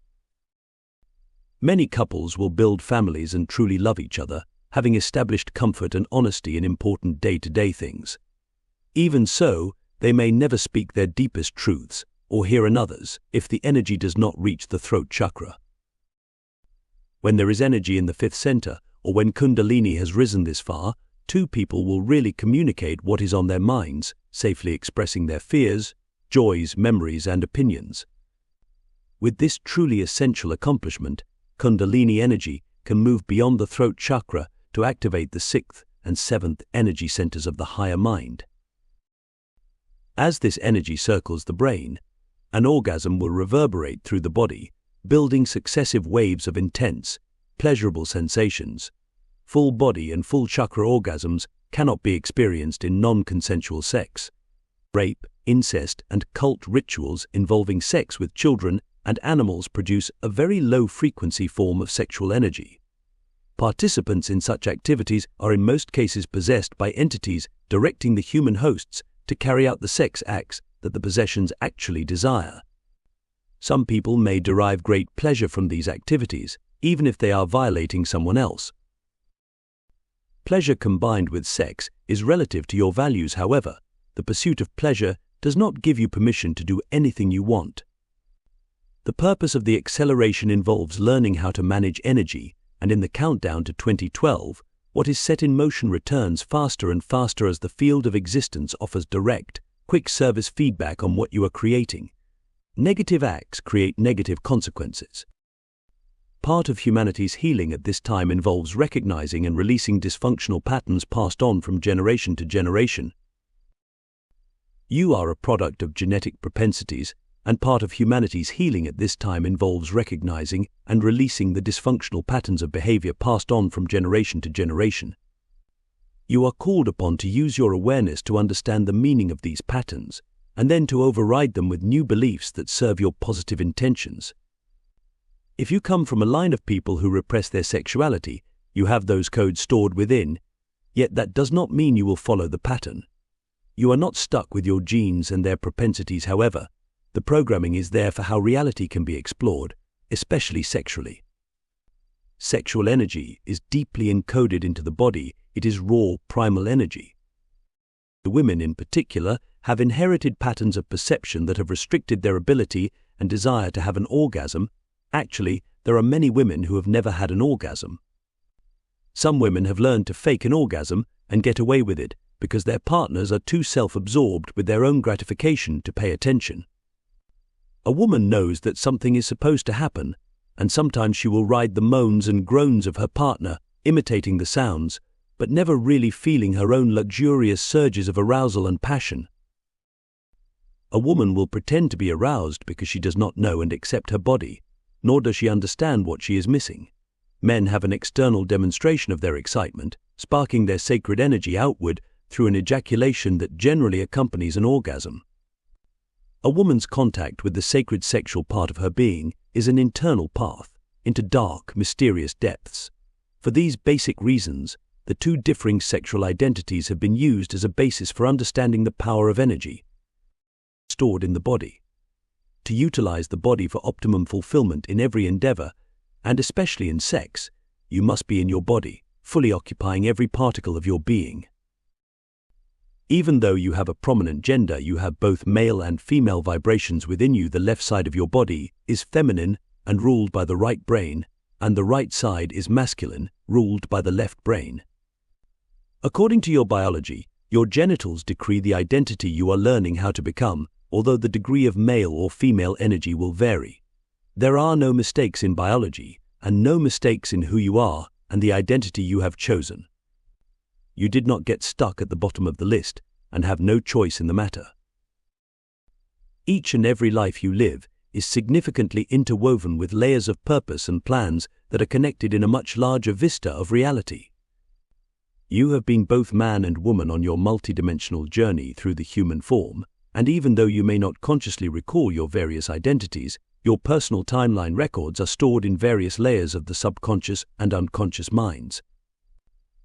Many couples will build families and truly love each other, having established comfort and honesty in important day-to-day things. Even so, they may never speak their deepest truths or hear another's if the energy does not reach the throat chakra. When there is energy in the fifth center, or when Kundalini has risen this far, two people will really communicate what is on their minds, safely expressing their fears, joys, memories, and opinions. With this truly essential accomplishment, Kundalini energy can move beyond the throat chakra to activate the sixth and seventh energy centers of the higher mind. As this energy circles the brain, an orgasm will reverberate through the body, building successive waves of intense, pleasurable sensations. Full body and full chakra orgasms cannot be experienced in non-consensual sex. Rape, incest, and cult rituals involving sex with children and animals produce a very low-frequency form of sexual energy. Participants in such activities are in most cases possessed by entities directing the human hosts to carry out the sex acts that the possessions actually desire. Some people may derive great pleasure from these activities, even if they are violating someone else. Pleasure combined with sex is relative to your values, however. The pursuit of pleasure does not give you permission to do anything you want. The purpose of the acceleration involves learning how to manage energy, and in the countdown to 2012, what is set in motion returns faster and faster as the field of existence offers direct, quick service feedback on what you are creating. Negative acts create negative consequences. Part of humanity's healing at this time involves recognizing and releasing dysfunctional patterns passed on from generation to generation. You are a product of genetic propensities, and part of humanity's healing at this time involves recognizing and releasing the dysfunctional patterns of behavior passed on from generation to generation. You are called upon to use your awareness to understand the meaning of these patterns, and then to override them with new beliefs that serve your positive intentions. If you come from a line of people who repress their sexuality, You have those codes stored within, yet that does not mean you will follow the pattern. You are not stuck with your genes and their propensities, however. The programming is there for how reality can be explored, especially sexually. Sexual energy is deeply encoded into the body. It is raw, primal energy. The women in particular have inherited patterns of perception that have restricted their ability and desire to have an orgasm. Actually, there are many women who have never had an orgasm. Some women have learned to fake an orgasm and get away with it because their partners are too self-absorbed with their own gratification to pay attention. A woman knows that something is supposed to happen, and sometimes she will ride the moans and groans of her partner, imitating the sounds, but never really feeling her own luxurious surges of arousal and passion. A woman will pretend to be aroused because she does not know and accept her body, nor does she understand what she is missing. Men have an external demonstration of their excitement, sparking their sacred energy outward through an ejaculation that generally accompanies an orgasm. A woman's contact with the sacred sexual part of her being is an internal path into dark, mysterious depths. For these basic reasons, the two differing sexual identities have been used as a basis for understanding the power of energy stored in the body. To utilize the body for optimum fulfillment in every endeavor, and especially in sex, you must be in your body, fully occupying every particle of your being. Even though you have a prominent gender, you have both male and female vibrations within you. The left side of your body is feminine and ruled by the right brain, and the right side is masculine, ruled by the left brain. According to your biology, your genitals decree the identity you are learning how to become, although the degree of male or female energy will vary. There are no mistakes in biology, and no mistakes in who you are and the identity you have chosen. You did not get stuck at the bottom of the list and have no choice in the matter. Each and every life you live is significantly interwoven with layers of purpose and plans that are connected in a much larger vista of reality. You have been both man and woman on your multidimensional journey through the human form, and even though you may not consciously recall your various identities, your personal timeline records are stored in various layers of the subconscious and unconscious minds.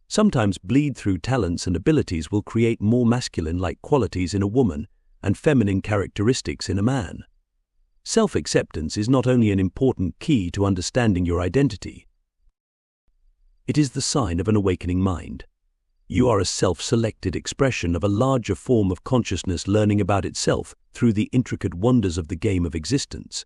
Sometimes bleed-through talents and abilities will create more masculine-like qualities in a woman and feminine characteristics in a man. Self-acceptance is not only an important key to understanding your identity, it is the sign of an awakening mind. You are a self-selected expression of a larger form of consciousness learning about itself through the intricate wonders of the game of existence.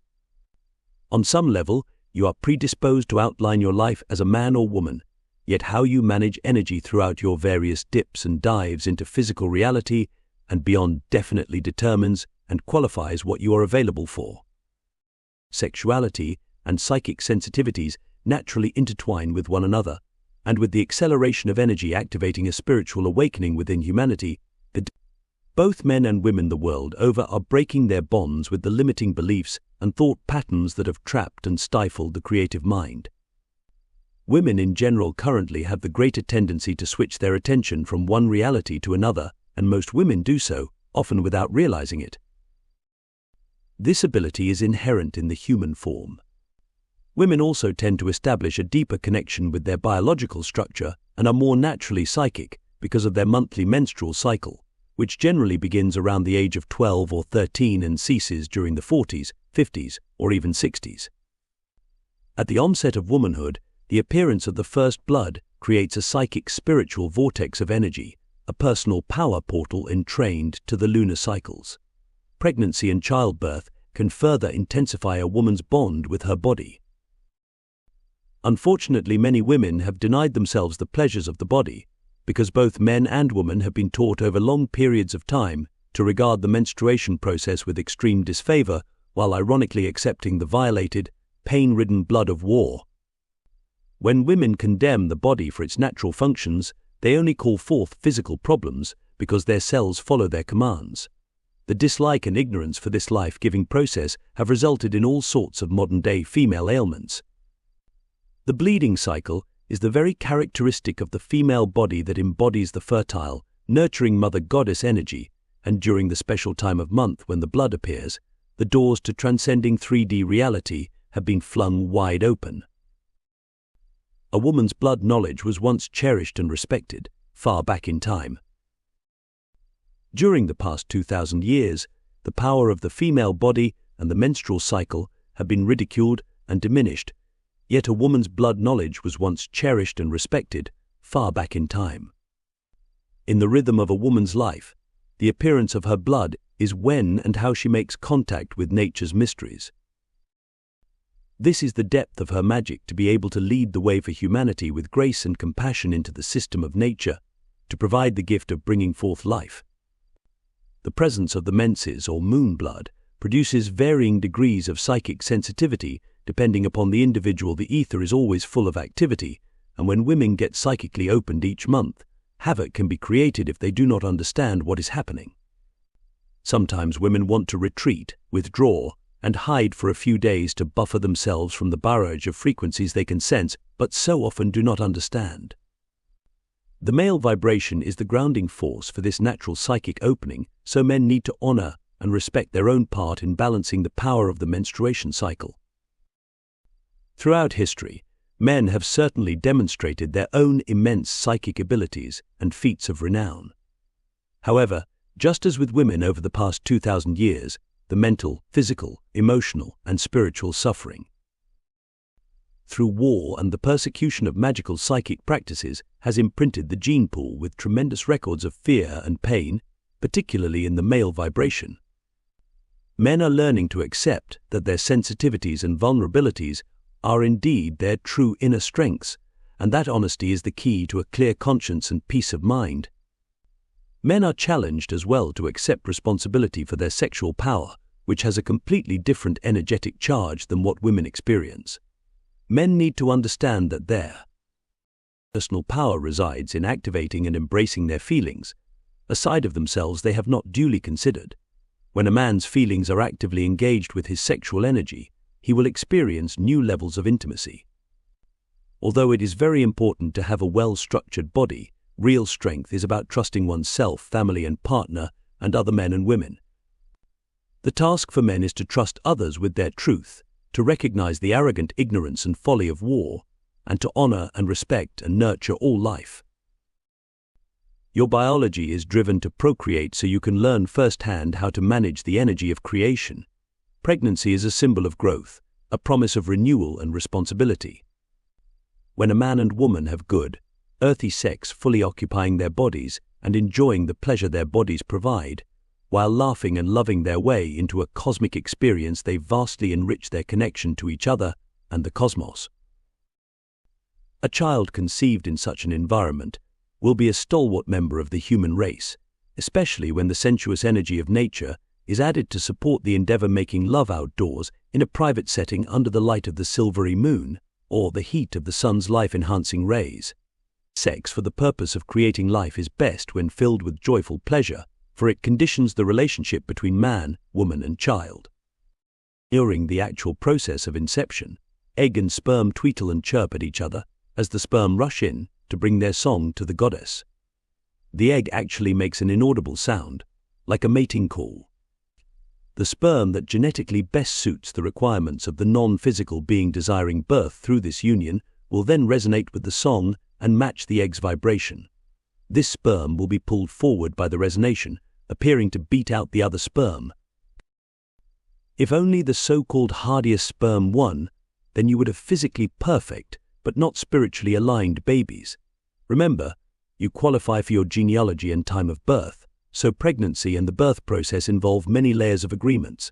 On some level, you are predisposed to outline your life as a man or woman, yet how you manage energy throughout your various dips and dives into physical reality and beyond definitely determines and qualifies what you are available for. Sexuality and psychic sensitivities naturally intertwine with one another, and with the acceleration of energy activating a spiritual awakening within humanity, both men and women the world over are breaking their bonds with the limiting beliefs and thought patterns that have trapped and stifled the creative mind. Women in general currently have the greater tendency to switch their attention from one reality to another, and most women do so, often without realizing it. This ability is inherent in the human form. Women also tend to establish a deeper connection with their biological structure and are more naturally psychic because of their monthly menstrual cycle, which generally begins around the age of 12 or 13 and ceases during the 40s, 50s, or even 60s. At the onset of womanhood, the appearance of the first blood creates a psychic spiritual vortex of energy, a personal power portal entrained to the lunar cycles. Pregnancy and childbirth can further intensify a woman's bond with her body. Unfortunately, many women have denied themselves the pleasures of the body because both men and women have been taught over long periods of time to regard the menstruation process with extreme disfavor while ironically accepting the violated, pain-ridden blood of war. When women condemn the body for its natural functions, they only call forth physical problems because their cells follow their commands. The dislike and ignorance for this life-giving process have resulted in all sorts of modern-day female ailments. The bleeding cycle is the very characteristic of the female body that embodies the fertile, nurturing mother goddess energy, and during the special time of month when the blood appears, the doors to transcending 3D reality have been flung wide open. A woman's blood knowledge was once cherished and respected, far back in time. During the past 2,000 years, the power of the female body and the menstrual cycle have been ridiculed and diminished, yet a woman's blood knowledge was once cherished and respected, far back in time. In the rhythm of a woman's life, the appearance of her blood is when and how she makes contact with nature's mysteries. This is the depth of her magic to be able to lead the way for humanity with grace and compassion into the system of nature, to provide the gift of bringing forth life. The presence of the menses or moon blood produces varying degrees of psychic sensitivity depending upon the individual. The ether is always full of activity, and when women get psychically opened each month, havoc can be created if they do not understand what is happening. Sometimes women want to retreat, withdraw, and hide for a few days to buffer themselves from the barrage of frequencies they can sense, but so often do not understand. The male vibration is the grounding force for this natural psychic opening, so men need to honor and respect their own part in balancing the power of the menstruation cycle. Throughout history, men have certainly demonstrated their own immense psychic abilities and feats of renown. However, just as with women over the past 2,000 years, the mental, physical, emotional, and spiritual suffering through war and the persecution of magical psychic practices has imprinted the gene pool with tremendous records of fear and pain, particularly in the male vibration. Men are learning to accept that their sensitivities and vulnerabilities are indeed their true inner strengths, and that honesty is the key to a clear conscience and peace of mind. Men are challenged as well to accept responsibility for their sexual power, which has a completely different energetic charge than what women experience. Men need to understand that their personal power resides in activating and embracing their feelings, a side of themselves they have not duly considered. When a man's feelings are actively engaged with his sexual energy, he will experience new levels of intimacy. Although it is very important to have a well-structured body, real strength is about trusting oneself, family and partner, and other men and women. The task for men is to trust others with their truth, to recognize the arrogant ignorance and folly of war, and to honor and respect and nurture all life. Your biology is driven to procreate so you can learn firsthand how to manage the energy of creation. Pregnancy is a symbol of growth, a promise of renewal and responsibility. When a man and woman have good, earthy sex, fully occupying their bodies and enjoying the pleasure their bodies provide, while laughing and loving their way into a cosmic experience, they vastly enrich their connection to each other and the cosmos. A child conceived in such an environment will be a stalwart member of the human race, especially when the sensuous energy of nature is added to support the endeavor making love outdoors in a private setting under the light of the silvery moon or the heat of the sun's life-enhancing rays. Sex for the purpose of creating life is best when filled with joyful pleasure, for it conditions the relationship between man, woman, and child. During the actual process of inception, egg and sperm tweetle and chirp at each other as the sperm rush in to bring their song to the goddess. The egg actually makes an inaudible sound, like a mating call. The sperm that genetically best suits the requirements of the non-physical being desiring birth through this union will then resonate with the song and match the egg's vibration. This sperm will be pulled forward by the resonation, appearing to beat out the other sperm. If only the so-called hardiest sperm won, then you would have physically perfect, but not spiritually aligned babies. Remember, you qualify for your genealogy and time of birth, so pregnancy and the birth process involve many layers of agreements.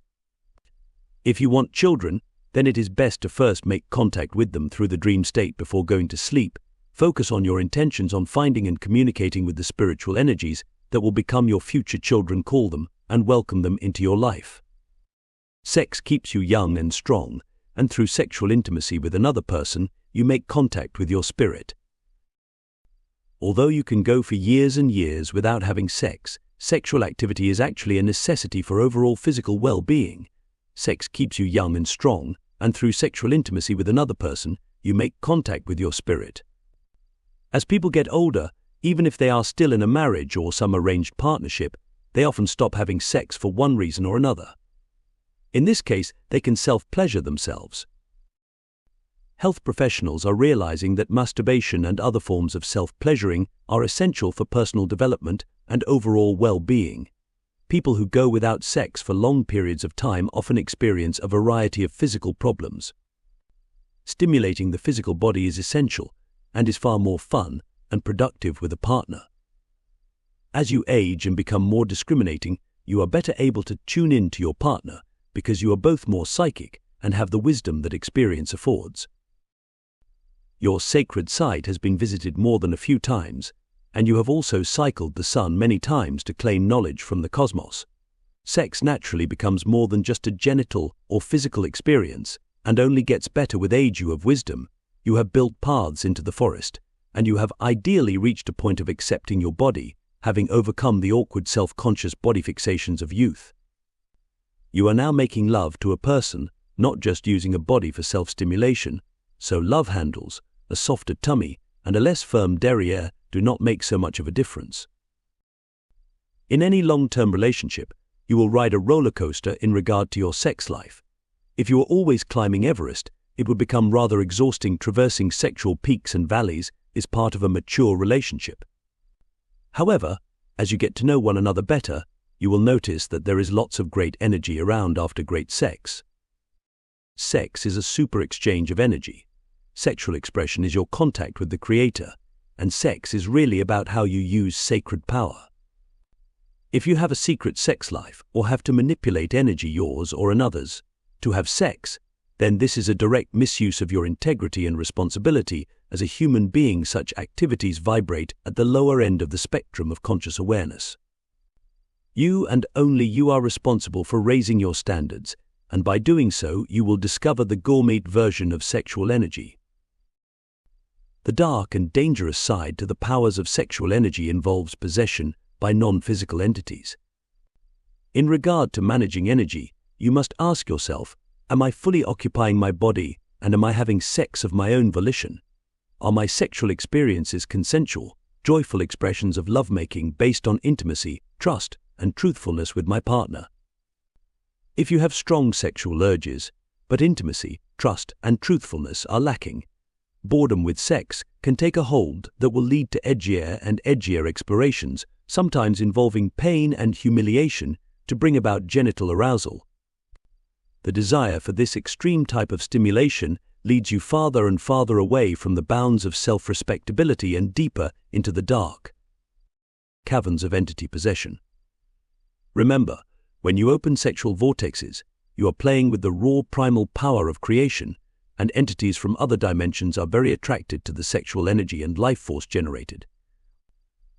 If you want children, then it is best to first make contact with them through the dream state before going to sleep. Focus on your intentions on finding and communicating with the spiritual energies that will become your future children, call them, and welcome them into your life. Sex keeps you young and strong, and through sexual intimacy with another person, you make contact with your spirit. Although you can go for years and years without having sex, sexual activity is actually a necessity for overall physical well-being. Sex keeps you young and strong, and through sexual intimacy with another person, you make contact with your spirit. As people get older, even if they are still in a marriage or some arranged partnership, they often stop having sex for one reason or another. In this case, they can self-pleasure themselves. Health professionals are realizing that masturbation and other forms of self-pleasuring are essential for personal development and overall well-being. People who go without sex for long periods of time often experience a variety of physical problems. Stimulating the physical body is essential and is far more fun and productive with a partner. As you age and become more discriminating, you are better able to tune in to your partner because you are both more psychic and have the wisdom that experience affords. Your sacred site has been visited more than a few times, and you have also cycled the sun many times to claim knowledge from the cosmos. Sex naturally becomes more than just a genital or physical experience, and only gets better with age. You have wisdom, you have built paths into the forest, and you have ideally reached a point of accepting your body, having overcome the awkward self-conscious body fixations of youth. You are now making love to a person, not just using a body for self-stimulation, so love handles, a softer tummy, and a less firm derriere do not make so much of a difference. In any long-term relationship, you will ride a roller coaster in regard to your sex life. If you are always climbing Everest, it would become rather exhausting. Traversing sexual peaks and valleys is part of a mature relationship. However, as you get to know one another better, you will notice that there is lots of great energy around after great sex. Sex is a super exchange of energy. Sexual expression is your contact with the Creator, and sex is really about how you use sacred power. If you have a secret sex life or have to manipulate energy, yours or another's, to have sex, then this is a direct misuse of your integrity and responsibility as a human being. Such activities vibrate at the lower end of the spectrum of conscious awareness. You and only you are responsible for raising your standards, and by doing so, you will discover the gourmet version of sexual energy. The dark and dangerous side to the powers of sexual energy involves possession by non-physical entities. In regard to managing energy, you must ask yourself, am I fully occupying my body, and am I having sex of my own volition? Are my sexual experiences consensual, joyful expressions of lovemaking based on intimacy, trust, and truthfulness with my partner? If you have strong sexual urges, but intimacy, trust, and truthfulness are lacking, boredom with sex can take a hold that will lead to edgier and edgier explorations, sometimes involving pain and humiliation to bring about genital arousal. The desire for this extreme type of stimulation leads you farther and farther away from the bounds of self-respectability and deeper into the dark caverns of entity possession. Remember, when you open sexual vortexes, you are playing with the raw primal power of creation, and entities from other dimensions are very attracted to the sexual energy and life force generated.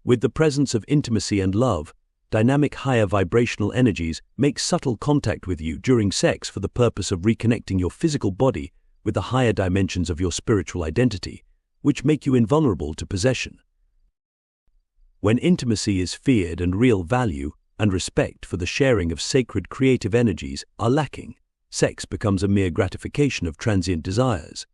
With the presence of intimacy and love, dynamic higher vibrational energies make subtle contact with you during sex for the purpose of reconnecting your physical body with the higher dimensions of your spiritual identity, which make you invulnerable to possession. When intimacy is feared and real value and respect for the sharing of sacred creative energies are lacking, sex becomes a mere gratification of transient desires.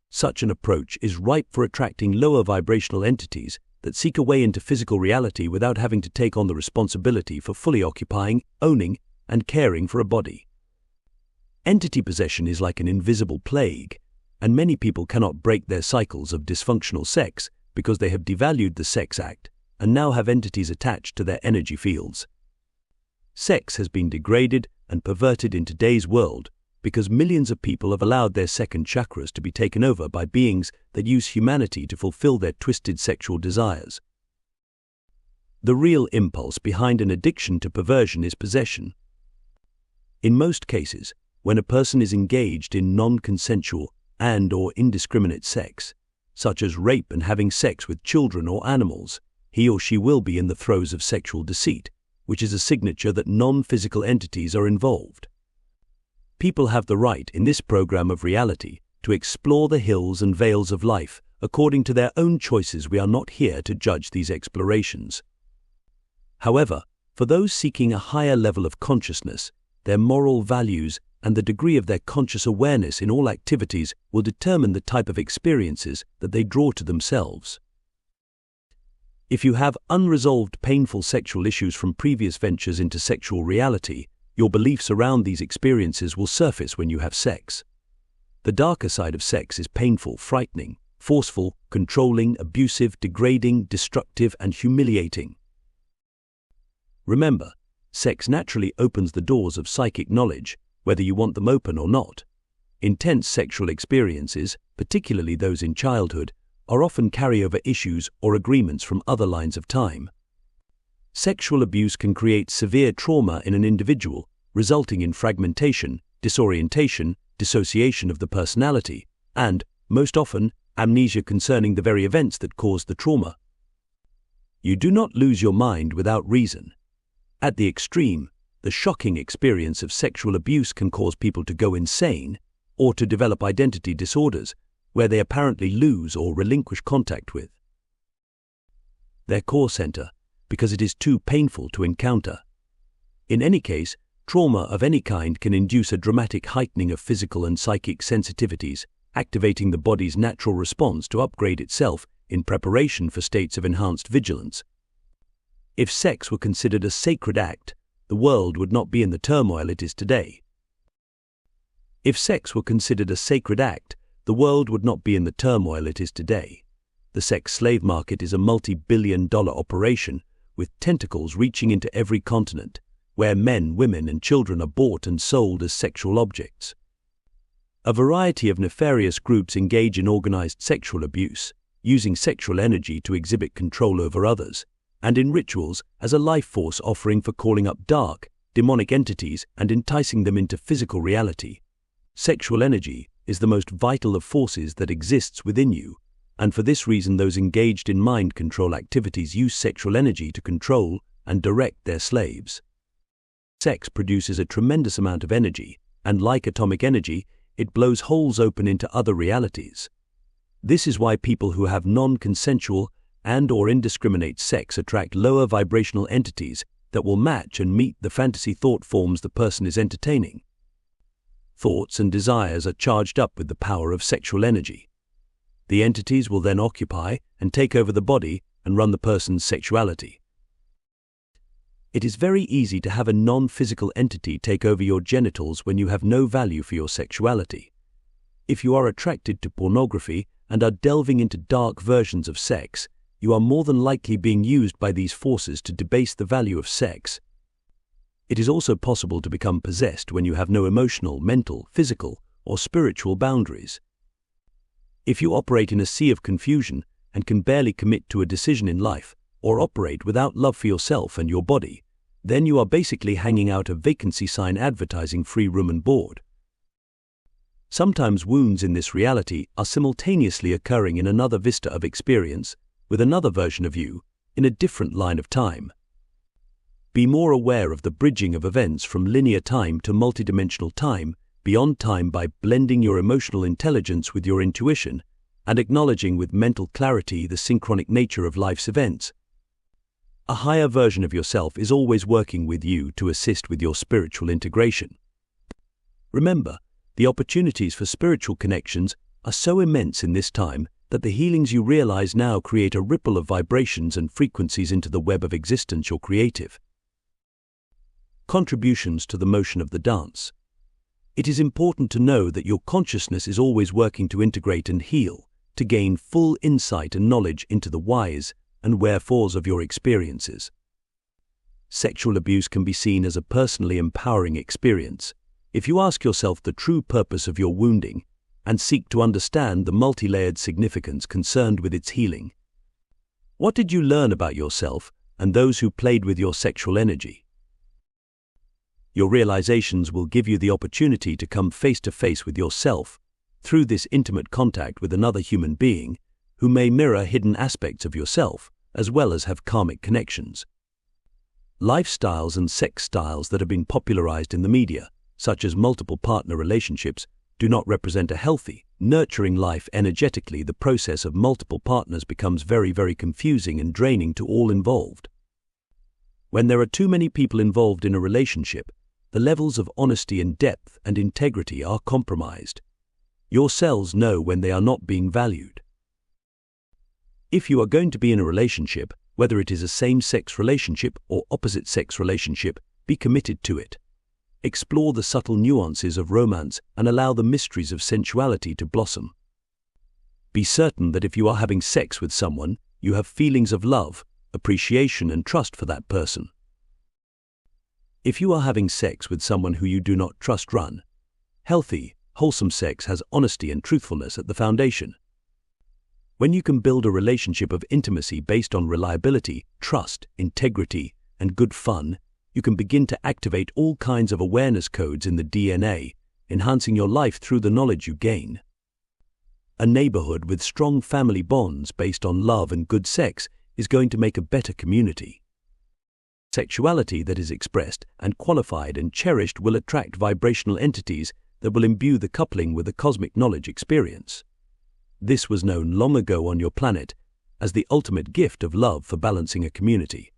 Such an approach is ripe for attracting lower vibrational entities that seek a way into physical reality without having to take on the responsibility for fully occupying, owning, and caring for a body. Entity possession is like an invisible plague, and many people cannot break their cycles of dysfunctional sex because they have devalued the sex act and now have entities attached to their energy fields. Sex has been degraded and perverted in today's world because millions of people have allowed their second chakras to be taken over by beings that use humanity to fulfill their twisted sexual desires. The real impulse behind an addiction to perversion is possession. In most cases, when a person is engaged in non-consensual and/or indiscriminate sex, such as rape and having sex with children or animals, he or she will be in the throes of sexual deceit, which is a signature that non-physical entities are involved. People have the right in this program of reality to explore the hills and vales of life according to their own choices. We are not here to judge these explorations. However, for those seeking a higher level of consciousness, their moral values and the degree of their conscious awareness in all activities will determine the type of experiences that they draw to themselves. If you have unresolved painful sexual issues from previous ventures into sexual reality, your beliefs around these experiences will surface when you have sex. The darker side of sex is painful, frightening, forceful, controlling, abusive, degrading, destructive, and humiliating. Remember, sex naturally opens the doors of psychic knowledge, whether you want them open or not. Intense sexual experiences, particularly those in childhood, are often carryover issues or agreements from other lines of time. Sexual abuse can create severe trauma in an individual, resulting in fragmentation, disorientation, dissociation of the personality, and, most often, amnesia concerning the very events that caused the trauma. You do not lose your mind without reason. At the extreme, the shocking experience of sexual abuse can cause people to go insane or to develop identity disorders, where they apparently lose or relinquish contact with their core center because it is too painful to encounter. In any case, trauma of any kind can induce a dramatic heightening of physical and psychic sensitivities, activating the body's natural response to upgrade itself in preparation for states of enhanced vigilance. If sex were considered a sacred act, the world would not be in the turmoil it is today. If sex were considered a sacred act, the world would not be in the turmoil it is today. The sex slave market is a multi-billion-dollar operation with tentacles reaching into every continent, where men, women, and children are bought and sold as sexual objects. A variety of nefarious groups engage in organized sexual abuse, using sexual energy to exhibit control over others, and in rituals as a life force offering for calling up dark, demonic entities and enticing them into physical reality. Sexual energy is the most vital of forces that exists within you, and for this reason those engaged in mind control activities use sexual energy to control and direct their slaves. Sex produces a tremendous amount of energy, and like atomic energy, it blows holes open into other realities. This is why people who have non-consensual and/or indiscriminate sex attract lower vibrational entities that will match and meet the fantasy thought forms the person is entertaining. Thoughts and desires are charged up with the power of sexual energy. The entities will then occupy and take over the body and run the person's sexuality. It is very easy to have a non-physical entity take over your genitals when you have no value for your sexuality. If you are attracted to pornography and are delving into dark versions of sex, you are more than likely being used by these forces to debase the value of sex. It is also possible to become possessed when you have no emotional, mental, physical, or spiritual boundaries. If you operate in a sea of confusion and can barely commit to a decision in life, or operate without love for yourself and your body, then you are basically hanging out a vacancy sign advertising free room and board. Sometimes wounds in this reality are simultaneously occurring in another vista of experience, with another version of you, in a different line of time. Be more aware of the bridging of events from linear time to multidimensional time, beyond time, by blending your emotional intelligence with your intuition and acknowledging with mental clarity the synchronic nature of life's events. A higher version of yourself is always working with you to assist with your spiritual integration. Remember, the opportunities for spiritual connections are so immense in this time that the healings you realize now create a ripple of vibrations and frequencies into the web of existence you're creative. Contributions to the motion of the dance. It is important to know that your consciousness is always working to integrate and heal, to gain full insight and knowledge into the whys and wherefores of your experiences. Sexual abuse can be seen as a personally empowering experience if you ask yourself the true purpose of your wounding and seek to understand the multi-layered significance concerned with its healing. What did you learn about yourself and those who played with your sexual energy? Your realizations will give you the opportunity to come face to face with yourself through this intimate contact with another human being who may mirror hidden aspects of yourself as well as have karmic connections. Lifestyles and sex styles that have been popularized in the media, such as multiple partner relationships, do not represent a healthy, nurturing life. Energetically, the process of multiple partners becomes very, very confusing and draining to all involved. When there are too many people involved in a relationship, the levels of honesty and depth and integrity are compromised. Your cells know when they are not being valued. If you are going to be in a relationship, whether it is a same-sex relationship or opposite-sex relationship, be committed to it. Explore the subtle nuances of romance and allow the mysteries of sensuality to blossom. Be certain that if you are having sex with someone, you have feelings of love, appreciation, and trust for that person. If you are having sex with someone who you do not trust, run. Healthy, wholesome sex has honesty and truthfulness at the foundation. When you can build a relationship of intimacy based on reliability, trust, integrity, and good fun, you can begin to activate all kinds of awareness codes in the DNA, enhancing your life through the knowledge you gain. A neighborhood with strong family bonds based on love and good sex is going to make a better community. Sexuality that is expressed and qualified and cherished will attract vibrational entities that will imbue the coupling with a cosmic knowledge experience. This was known long ago on your planet as the ultimate gift of love for balancing a community.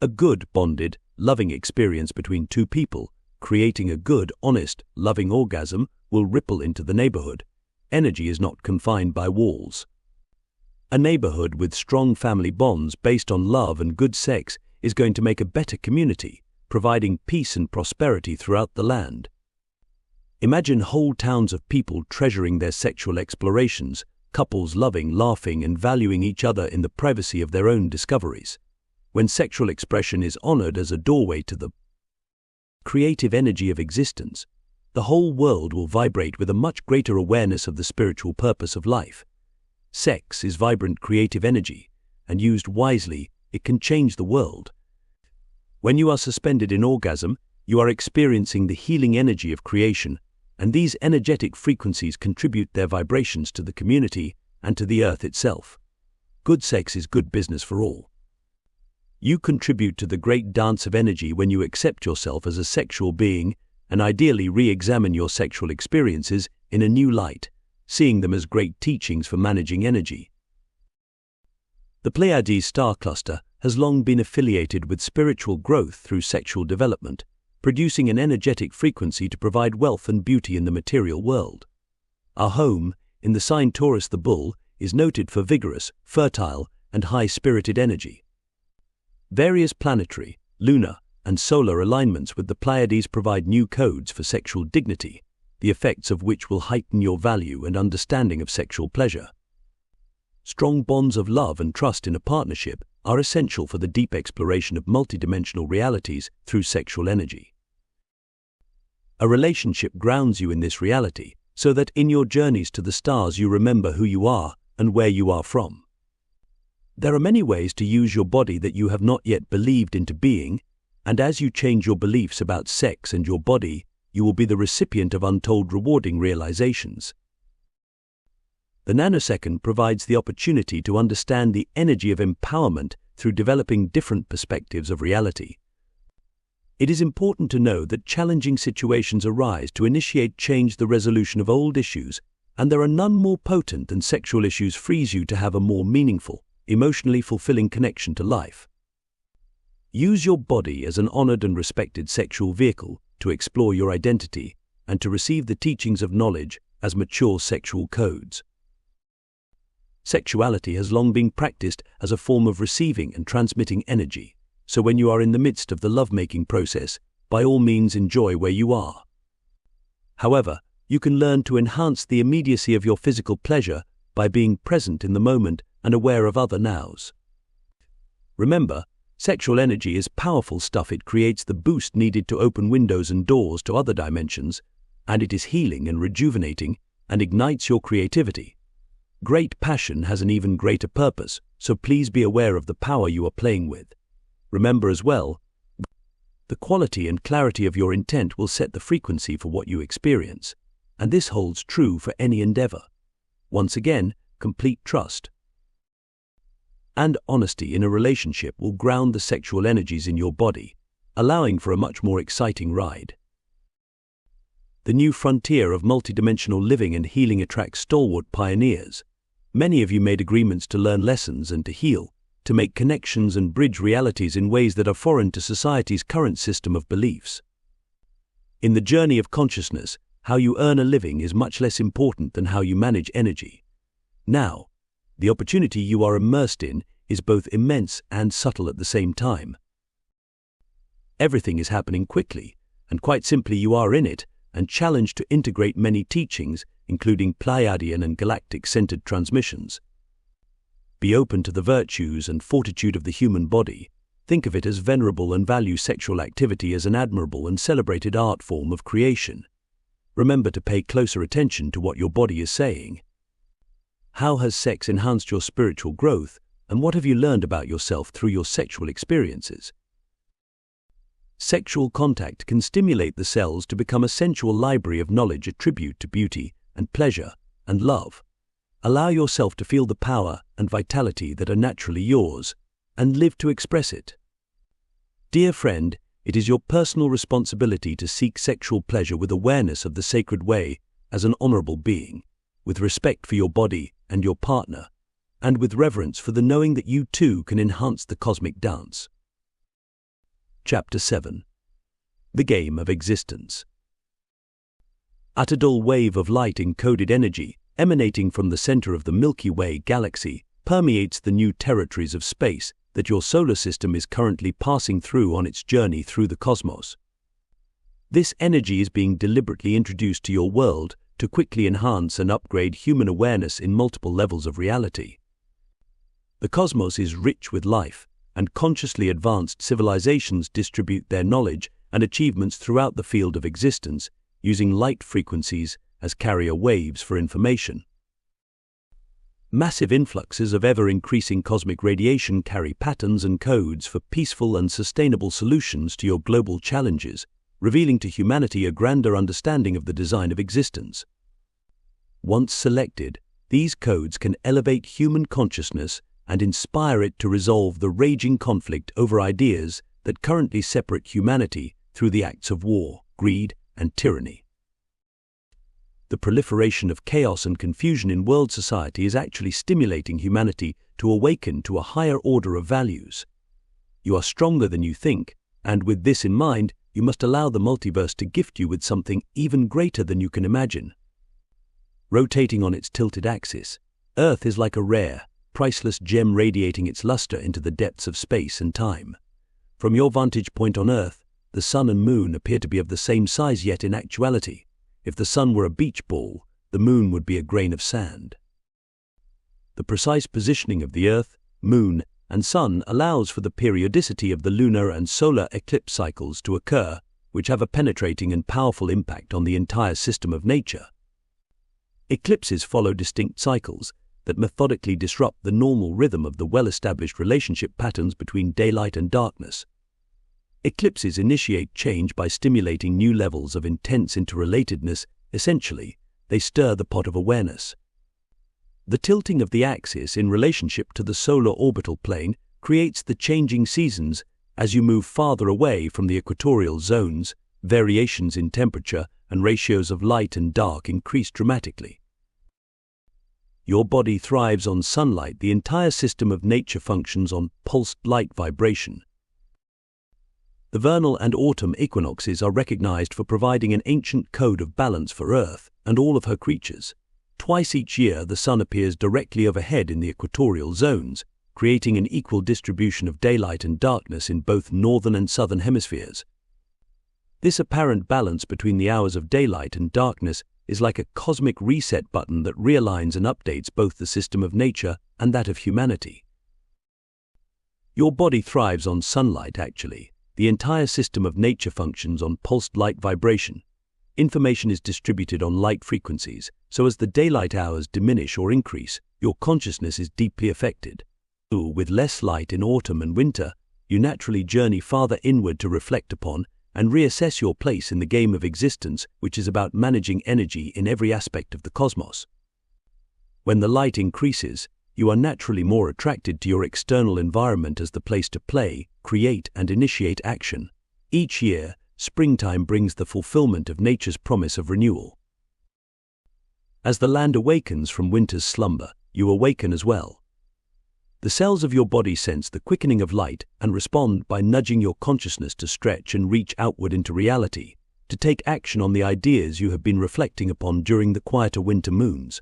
A good, bonded, loving experience between two people, creating a good, honest, loving orgasm, will ripple into the neighborhood. Energy is not confined by walls. A neighborhood with strong family bonds based on love and good sex is going to make a better community, providing peace and prosperity throughout the land. Imagine whole towns of people treasuring their sexual explorations, couples loving, laughing, and valuing each other in the privacy of their own discoveries. When sexual expression is honored as a doorway to the creative energy of existence, the whole world will vibrate with a much greater awareness of the spiritual purpose of life. Sex is vibrant creative energy, and used wisely, it can change the world. When you are suspended in orgasm, you are experiencing the healing energy of creation, and these energetic frequencies contribute their vibrations to the community and to the earth itself. Good sex is good business for all. You contribute to the great dance of energy when you accept yourself as a sexual being and ideally re-examine your sexual experiences in a new light, seeing them as great teachings for managing energy. The Pleiades star cluster has long been affiliated with spiritual growth through sexual development, producing an energetic frequency to provide wealth and beauty in the material world. Our home, in the sign Taurus the bull, is noted for vigorous, fertile, and high-spirited energy. Various planetary, lunar, and solar alignments with the Pleiades provide new codes for sexual dignity, the effects of which will heighten your value and understanding of sexual pleasure. Strong bonds of love and trust in a partnership are essential for the deep exploration of multidimensional realities through sexual energy. A relationship grounds you in this reality so that in your journeys to the stars you remember who you are and where you are from. There are many ways to use your body that you have not yet believed into being, and as you change your beliefs about sex and your body, you will be the recipient of untold rewarding realizations. The nanosecond provides the opportunity to understand the energy of empowerment through developing different perspectives of reality. It is important to know that challenging situations arise to initiate change, the resolution of old issues, and there are none more potent than sexual issues frees you to have a more meaningful, emotionally fulfilling connection to life. Use your body as an honored and respected sexual vehicle to explore your identity and to receive the teachings of knowledge as mature sexual codes. Sexuality has long been practiced as a form of receiving and transmitting energy, so when you are in the midst of the lovemaking process, by all means enjoy where you are. However, you can learn to enhance the immediacy of your physical pleasure by being present in the moment and aware of other nows. Remember, sexual energy is powerful stuff. It creates the boost needed to open windows and doors to other dimensions, and it is healing and rejuvenating and ignites your creativity. Great passion has an even greater purpose, so please be aware of the power you are playing with. Remember as well, the quality and clarity of your intent will set the frequency for what you experience, and this holds true for any endeavor. Once again, complete trust and honesty in a relationship will ground the sexual energies in your body, allowing for a much more exciting ride. The new frontier of multidimensional living and healing attracts stalwart pioneers. Many of you made agreements to learn lessons and to heal, to make connections and bridge realities in ways that are foreign to society's current system of beliefs. In the journey of consciousness, how you earn a living is much less important than how you manage energy. Now, the opportunity you are immersed in is both immense and subtle at the same time. Everything is happening quickly, and quite simply you are in it and challenged to integrate many teachings, including Pleiadian and galactic-centered transmissions. Be open to the virtues and fortitude of the human body. Think of it as venerable and value sexual activity as an admirable and celebrated art form of creation. Remember to pay closer attention to what your body is saying. How has sex enhanced your spiritual growth, and what have you learned about yourself through your sexual experiences? Sexual contact can stimulate the cells to become a sensual library of knowledge attribute to beauty and pleasure and love. Allow yourself to feel the power and vitality that are naturally yours, and live to express it. Dear friend, it is your personal responsibility to seek sexual pleasure with awareness of the sacred way as an honorable being, with respect for your body and your partner, and with reverence for the knowing that you too can enhance the cosmic dance. Chapter 7. The Game of Existence. At a dull wave of light-encoded energy emanating from the center of the Milky Way galaxy permeates the new territories of space that your solar system is currently passing through on its journey through the cosmos. This energy is being deliberately introduced to your world to quickly enhance and upgrade human awareness in multiple levels of reality. The cosmos is rich with life, and consciously advanced civilizations distribute their knowledge and achievements throughout the field of existence, using light frequencies as carrier waves for information. Massive influxes of ever-increasing cosmic radiation carry patterns and codes for peaceful and sustainable solutions to your global challenges, revealing to humanity a grander understanding of the design of existence. Once selected, these codes can elevate human consciousness and inspire it to resolve the raging conflict over ideas that currently separate humanity through the acts of war, greed, and tyranny. The proliferation of chaos and confusion in world society is actually stimulating humanity to awaken to a higher order of values. You are stronger than you think, and with this in mind, you must allow the multiverse to gift you with something even greater than you can imagine. Rotating on its tilted axis, Earth is like a rare, priceless gem radiating its luster into the depths of space and time. From your vantage point on Earth, the sun and moon appear to be of the same size, yet in actuality, if the sun were a beach ball, the moon would be a grain of sand. The precise positioning of the Earth, moon, and sun allows for the periodicity of the lunar and solar eclipse cycles to occur, which have a penetrating and powerful impact on the entire system of nature. Eclipses follow distinct cycles that methodically disrupt the normal rhythm of the well-established relationship patterns between daylight and darkness. Eclipses initiate change by stimulating new levels of intense interrelatedness. Essentially, they stir the pot of awareness. The tilting of the axis in relationship to the solar orbital plane creates the changing seasons. As you move farther away from the equatorial zones, variations in temperature and ratios of light and dark increase dramatically. Your body thrives on sunlight. The entire system of nature functions on pulsed light vibration. The vernal and autumn equinoxes are recognized for providing an ancient code of balance for Earth and all of her creatures. Twice each year, the sun appears directly overhead in the equatorial zones, creating an equal distribution of daylight and darkness in both northern and southern hemispheres. This apparent balance between the hours of daylight and darkness is like a cosmic reset button that realigns and updates both the system of nature and that of humanity. Your body thrives on sunlight, actually. The entire system of nature functions on pulsed light vibration. Information is distributed on light frequencies, so as the daylight hours diminish or increase, your consciousness is deeply affected. With less light in autumn and winter, you naturally journey farther inward to reflect upon and reassess your place in the game of existence, which is about managing energy in every aspect of the cosmos. When the light increases, you are naturally more attracted to your external environment as the place to play, create, and initiate action. Each year, springtime brings the fulfillment of nature's promise of renewal. As the land awakens from winter's slumber, you awaken as well. The cells of your body sense the quickening of light and respond by nudging your consciousness to stretch and reach outward into reality, to take action on the ideas you have been reflecting upon during the quieter winter moons.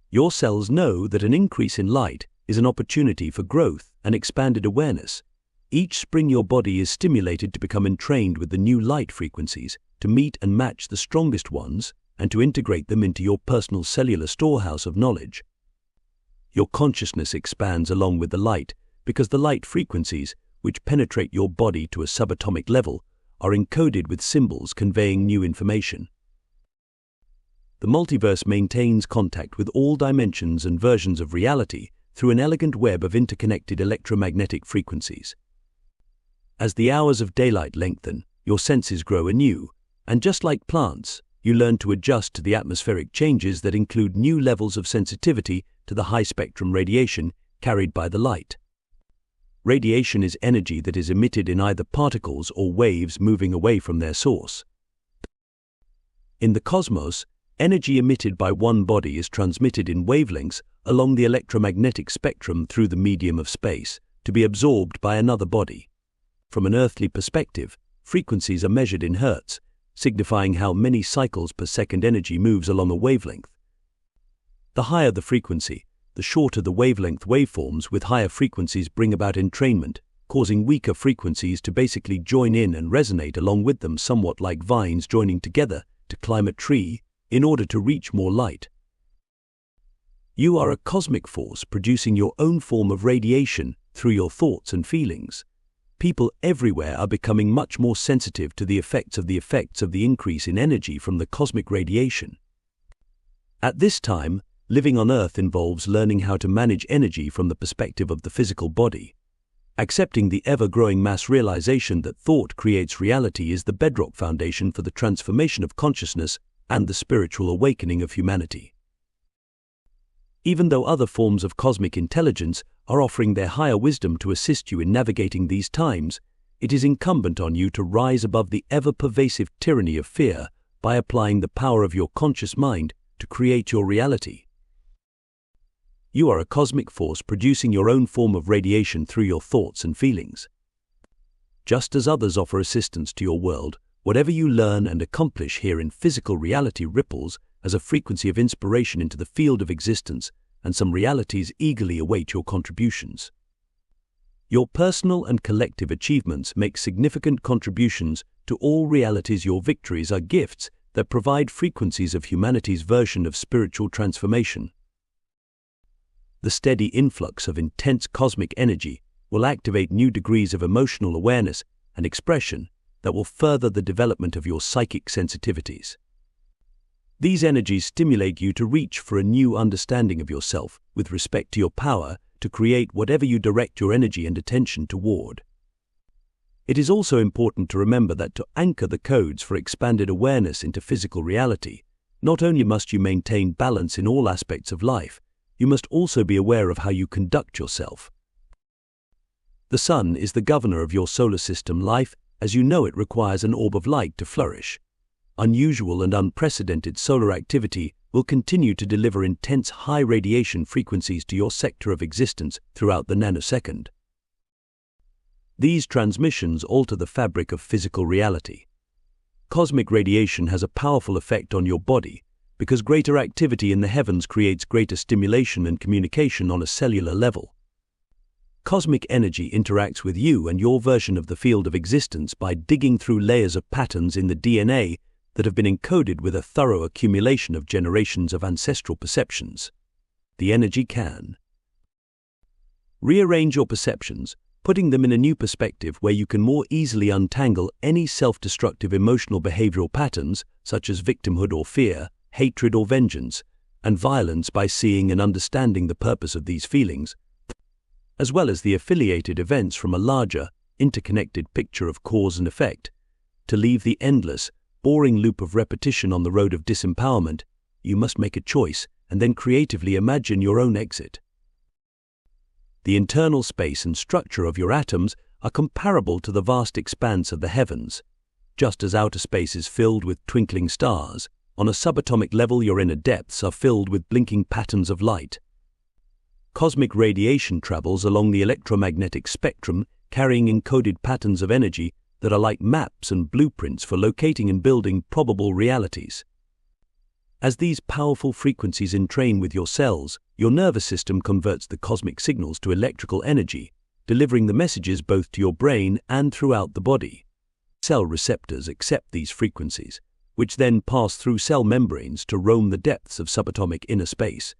Your cells know that an increase in light is an opportunity for growth and expanded awareness, Each spring your body is stimulated to become entrained with the new light frequencies, to meet and match the strongest ones, and to integrate them into your personal cellular storehouse of knowledge. Your consciousness expands along with the light, because the light frequencies, which penetrate your body to a subatomic level, are encoded with symbols conveying new information. The multiverse maintains contact with all dimensions and versions of reality through an elegant web of interconnected electromagnetic frequencies. As the hours of daylight lengthen, your senses grow anew, and just like plants, you learn to adjust to the atmospheric changes that include new levels of sensitivity to the high-spectrum radiation carried by the light. Radiation is energy that is emitted in either particles or waves moving away from their source. In the cosmos, energy emitted by one body is transmitted in wavelengths along the electromagnetic spectrum through the medium of space, to be absorbed by another body. From an earthly perspective, frequencies are measured in hertz, signifying how many cycles per second energy moves along a wavelength. The higher the frequency, the shorter the wavelength. Waveforms with higher frequencies bring about entrainment, causing weaker frequencies to basically join in and resonate along with them, somewhat like vines joining together to climb a tree in order to reach more light. You are a cosmic force producing your own form of radiation through your thoughts and feelings. People everywhere are becoming much more sensitive to the effects of the increase in energy from the cosmic radiation. At this time, living on Earth involves learning how to manage energy from the perspective of the physical body. Accepting the ever-growing mass realization that thought creates reality is the bedrock foundation for the transformation of consciousness and the spiritual awakening of humanity. Even though other forms of cosmic intelligence are offering their higher wisdom to assist you in navigating these times, it is incumbent on you to rise above the ever-pervasive tyranny of fear by applying the power of your conscious mind to create your reality. You are a cosmic force producing your own form of radiation through your thoughts and feelings. Just as others offer assistance to your world, whatever you learn and accomplish here in physical reality ripples as a frequency of inspiration into the field of existence, and some realities eagerly await your contributions. Your personal and collective achievements make significant contributions to all realities. Your victories are gifts that provide frequencies of humanity's version of spiritual transformation. The steady influx of intense cosmic energy will activate new degrees of emotional awareness and expression that will further the development of your psychic sensitivities. These energies stimulate you to reach for a new understanding of yourself with respect to your power to create whatever you direct your energy and attention toward. It is also important to remember that to anchor the codes for expanded awareness into physical reality, not only must you maintain balance in all aspects of life, you must also be aware of how you conduct yourself. The sun is the governor of your solar system. Life, as you know it, requires an orb of light to flourish. Unusual and unprecedented solar activity will continue to deliver intense high radiation frequencies to your sector of existence throughout the nanosecond. These transmissions alter the fabric of physical reality. Cosmic radiation has a powerful effect on your body because greater activity in the heavens creates greater stimulation and communication on a cellular level. Cosmic energy interacts with you and your version of the field of existence by digging through layers of patterns in the DNA that have been encoded with a thorough accumulation of generations of ancestral perceptions. The energy can rearrange your perceptions, putting them in a new perspective where you can more easily untangle any self-destructive emotional behavioral patterns such as victimhood or fear, hatred or vengeance, and violence by seeing and understanding the purpose of these feelings, as well as the affiliated events from a larger, interconnected picture of cause and effect. To leave the endless, boring loop of repetition on the road of disempowerment, you must make a choice and then creatively imagine your own exit. The internal space and structure of your atoms are comparable to the vast expanse of the heavens. Just as outer space is filled with twinkling stars, on a subatomic level your inner depths are filled with blinking patterns of light. Cosmic radiation travels along the electromagnetic spectrum, carrying encoded patterns of energy that are like maps and blueprints for locating and building probable realities. As these powerful frequencies entrain with your cells, your nervous system converts the cosmic signals to electrical energy, delivering the messages both to your brain and throughout the body. Cell receptors accept these frequencies, which then pass through cell membranes to roam the depths of subatomic inner space.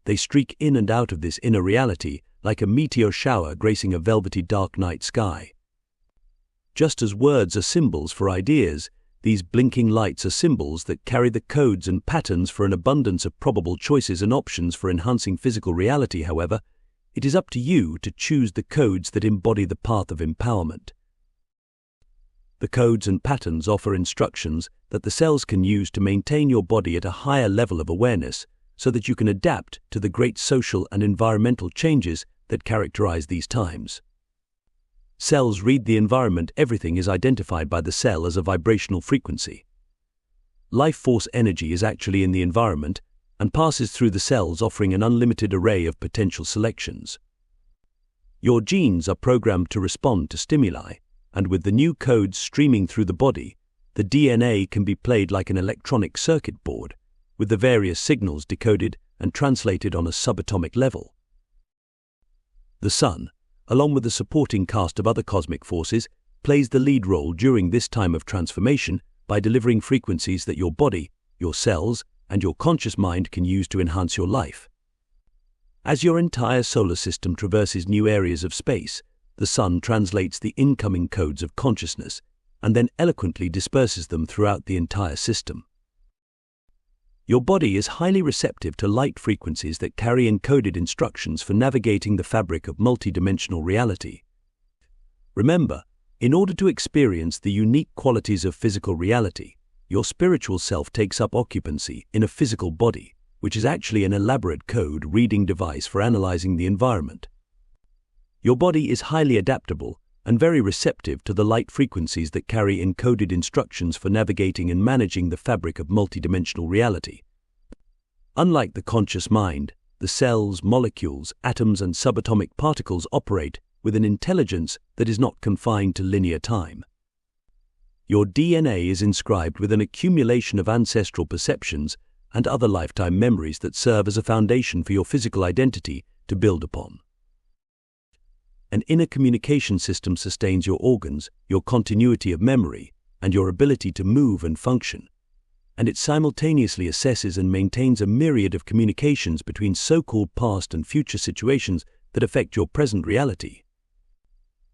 They streak in and out of this inner reality like a meteor shower gracing a velvety dark night sky. Just as words are symbols for ideas, these blinking lights are symbols that carry the codes and patterns for an abundance of probable choices and options for enhancing physical reality. However, it is up to you to choose the codes that embody the path of empowerment. The codes and patterns offer instructions that the cells can use to maintain your body at a higher level of awareness so that you can adapt to the great social and environmental changes that characterize these times. Cells read the environment. Everything is identified by the cell as a vibrational frequency. Life force energy is actually in the environment and passes through the cells, offering an unlimited array of potential selections. Your genes are programmed to respond to stimuli, and with the new codes streaming through the body, the DNA can be played like an electronic circuit board, with the various signals decoded and translated on a subatomic level. The Sun, along with the supporting cast of other cosmic forces, plays the lead role during this time of transformation by delivering frequencies that your body, your cells, and your conscious mind can use to enhance your life. As your entire solar system traverses new areas of space, the Sun translates the incoming codes of consciousness and then eloquently disperses them throughout the entire system. Your body is highly receptive to light frequencies that carry encoded instructions for navigating the fabric of multidimensional reality. Remember, in order to experience the unique qualities of physical reality, your spiritual self takes up occupancy in a physical body, which is actually an elaborate code-reading device for analyzing the environment. Your body is highly adaptable and very receptive to the light frequencies that carry encoded instructions for navigating and managing the fabric of multidimensional reality. Unlike the conscious mind, the cells, molecules, atoms, and subatomic particles operate with an intelligence that is not confined to linear time. Your DNA is inscribed with an accumulation of ancestral perceptions and other lifetime memories that serve as a foundation for your physical identity to build upon. An inner communication system sustains your organs, your continuity of memory, and your ability to move and function, and it simultaneously assesses and maintains a myriad of communications between so-called past and future situations that affect your present reality.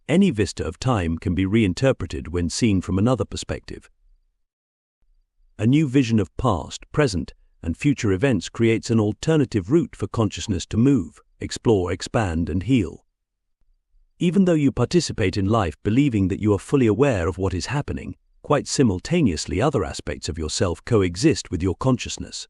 Any vista of time can be reinterpreted when seen from another perspective. A new vision of past, present, and future events creates an alternative route for consciousness to move, explore, expand, and heal. Even though you participate in life believing that you are fully aware of what is happening, quite simultaneously other aspects of yourself coexist with your consciousness.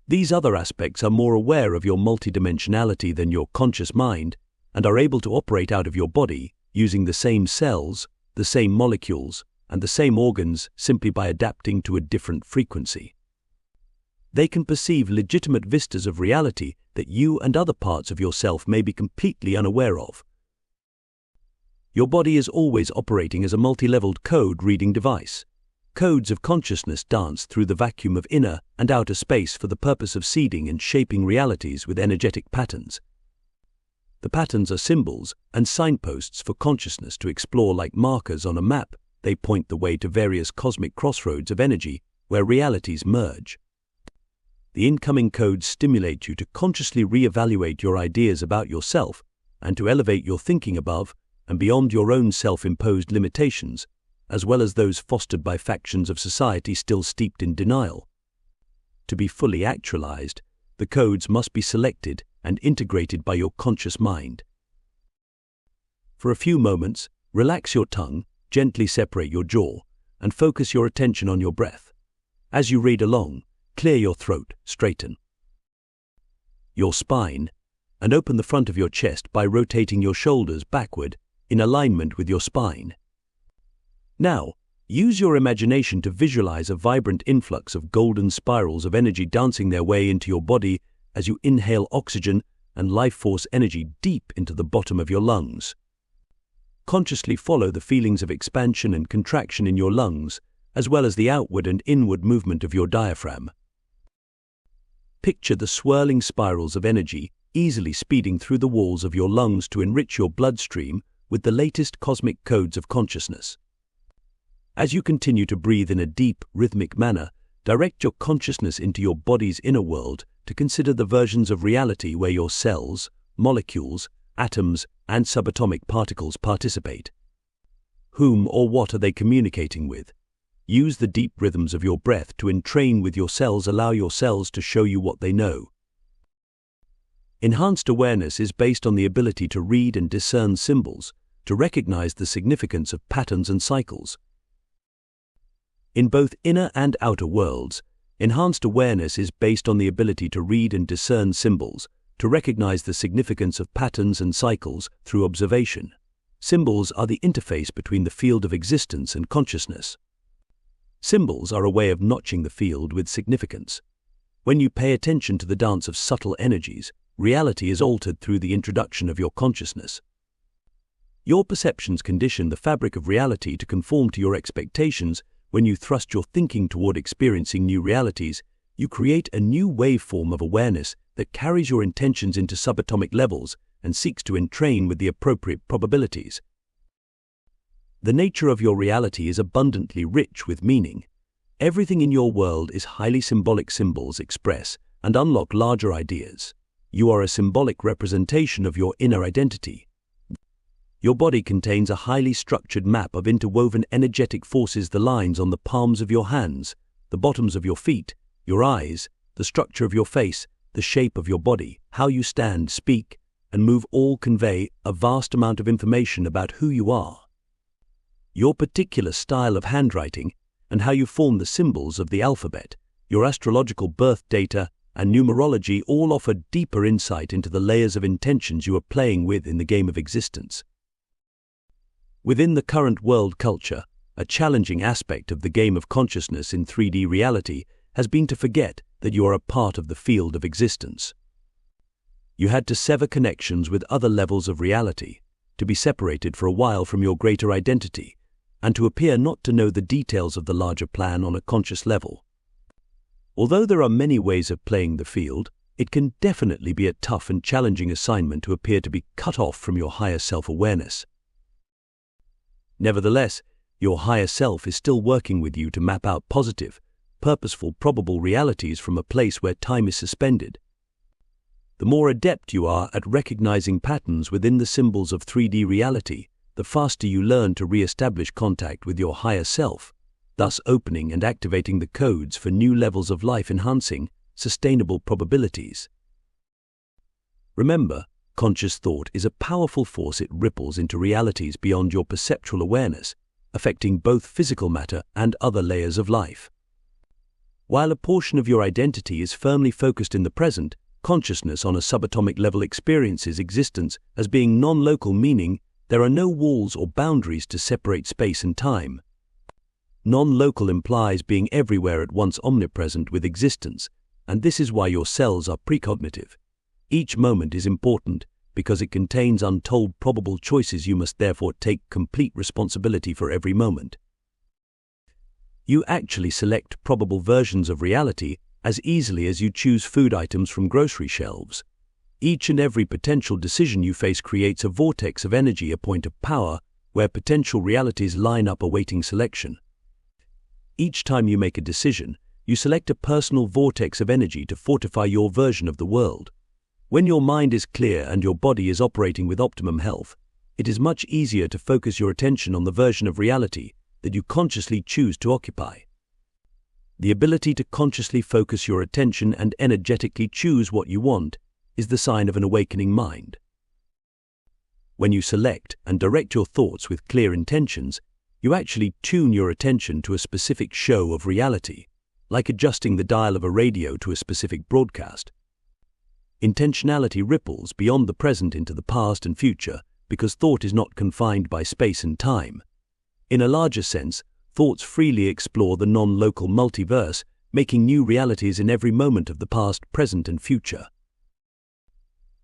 These other aspects are more aware of your multidimensionality than your conscious mind and are able to operate out of your body using the same cells, the same molecules, and the same organs simply by adapting to a different frequency. They can perceive legitimate vistas of reality that you and other parts of yourself may be completely unaware of. Your body is always operating as a multi-leveled code-reading device. Codes of consciousness dance through the vacuum of inner and outer space for the purpose of seeding and shaping realities with energetic patterns. The patterns are symbols and signposts for consciousness to explore. Like markers on a map, they point the way to various cosmic crossroads of energy where realities merge. The incoming codes stimulate you to consciously re-evaluate your ideas about yourself and to elevate your thinking above and beyond your own self-imposed limitations, as well as those fostered by factions of society still steeped in denial. To be fully actualized, the codes must be selected and integrated by your conscious mind. For a few moments, relax your tongue, gently separate your jaw, and focus your attention on your breath. As you read along, clear your throat, straighten your spine, and open the front of your chest by rotating your shoulders backward in alignment with your spine. Now, use your imagination to visualize a vibrant influx of golden spirals of energy dancing their way into your body as you inhale oxygen and life force energy deep into the bottom of your lungs. Consciously follow the feelings of expansion and contraction in your lungs, as well as the outward and inward movement of your diaphragm. Picture the swirling spirals of energy easily speeding through the walls of your lungs to enrich your bloodstream with the latest cosmic codes of consciousness. As you continue to breathe in a deep, rhythmic manner, direct your consciousness into your body's inner world to consider the versions of reality where your cells, molecules, atoms, and subatomic particles participate. Whom or what are they communicating with? Use the deep rhythms of your breath to entrain with your cells. Allow your cells to show you what they know. Enhanced awareness is based on the ability to read and discern symbols, to recognize the significance of patterns and cycles. In both inner and outer worlds, enhanced awareness is based on the ability to read and discern symbols, to recognize the significance of patterns and cycles through observation. Symbols are the interface between the field of existence and consciousness. Symbols are a way of notching the field with significance. When you pay attention to the dance of subtle energies, reality is altered through the introduction of your consciousness. Your perceptions condition the fabric of reality to conform to your expectations. When you thrust your thinking toward experiencing new realities, you create a new waveform of awareness that carries your intentions into subatomic levels and seeks to entrain with the appropriate probabilities. The nature of your reality is abundantly rich with meaning. Everything in your world is highly symbolic. Symbols express and unlock larger ideas. You are a symbolic representation of your inner identity. Your body contains a highly structured map of interwoven energetic forces. The lines on the palms of your hands, the bottoms of your feet, your eyes, the structure of your face, the shape of your body, how you stand, speak, and move all convey a vast amount of information about who you are. Your particular style of handwriting and how you form the symbols of the alphabet, your astrological birth data, and numerology all offer deeper insight into the layers of intentions you are playing with in the game of existence. Within the current world culture, a challenging aspect of the game of consciousness in 3D reality has been to forget that you are a part of the field of existence. You had to sever connections with other levels of reality, to be separated for a while from your greater identity, and to appear not to know the details of the larger plan on a conscious level. Although there are many ways of playing the field, it can definitely be a tough and challenging assignment to appear to be cut off from your higher self-awareness. Nevertheless, your higher self is still working with you to map out positive, purposeful, probable realities from a place where time is suspended. The more adept you are at recognizing patterns within the symbols of 3D reality, the faster you learn to re-establish contact with your higher self, thus opening and activating the codes for new levels of life-enhancing, sustainable probabilities. Remember, conscious thought is a powerful force. It ripples into realities beyond your perceptual awareness, affecting both physical matter and other layers of life. While a portion of your identity is firmly focused in the present, consciousness on a subatomic level experiences existence as being non-local, meaning there are no walls or boundaries to separate space and time. Non-local implies being everywhere at once, omnipresent with existence, and this is why your cells are precognitive. Each moment is important because it contains untold probable choices. You must therefore take complete responsibility for every moment. You actually select probable versions of reality as easily as you choose food items from grocery shelves. Each and every potential decision you face creates a vortex of energy, a point of power, where potential realities line up awaiting selection. Each time you make a decision, you select a personal vortex of energy to fortify your version of the world. When your mind is clear and your body is operating with optimum health, it is much easier to focus your attention on the version of reality that you consciously choose to occupy. The ability to consciously focus your attention and energetically choose what you want is the sign of an awakening mind. When you select and direct your thoughts with clear intentions, you actually tune your attention to a specific show of reality, like adjusting the dial of a radio to a specific broadcast. Intentionality ripples beyond the present into the past and future because thought is not confined by space and time. In a larger sense, thoughts freely explore the non-local multiverse, making new realities in every moment of the past, present, and future.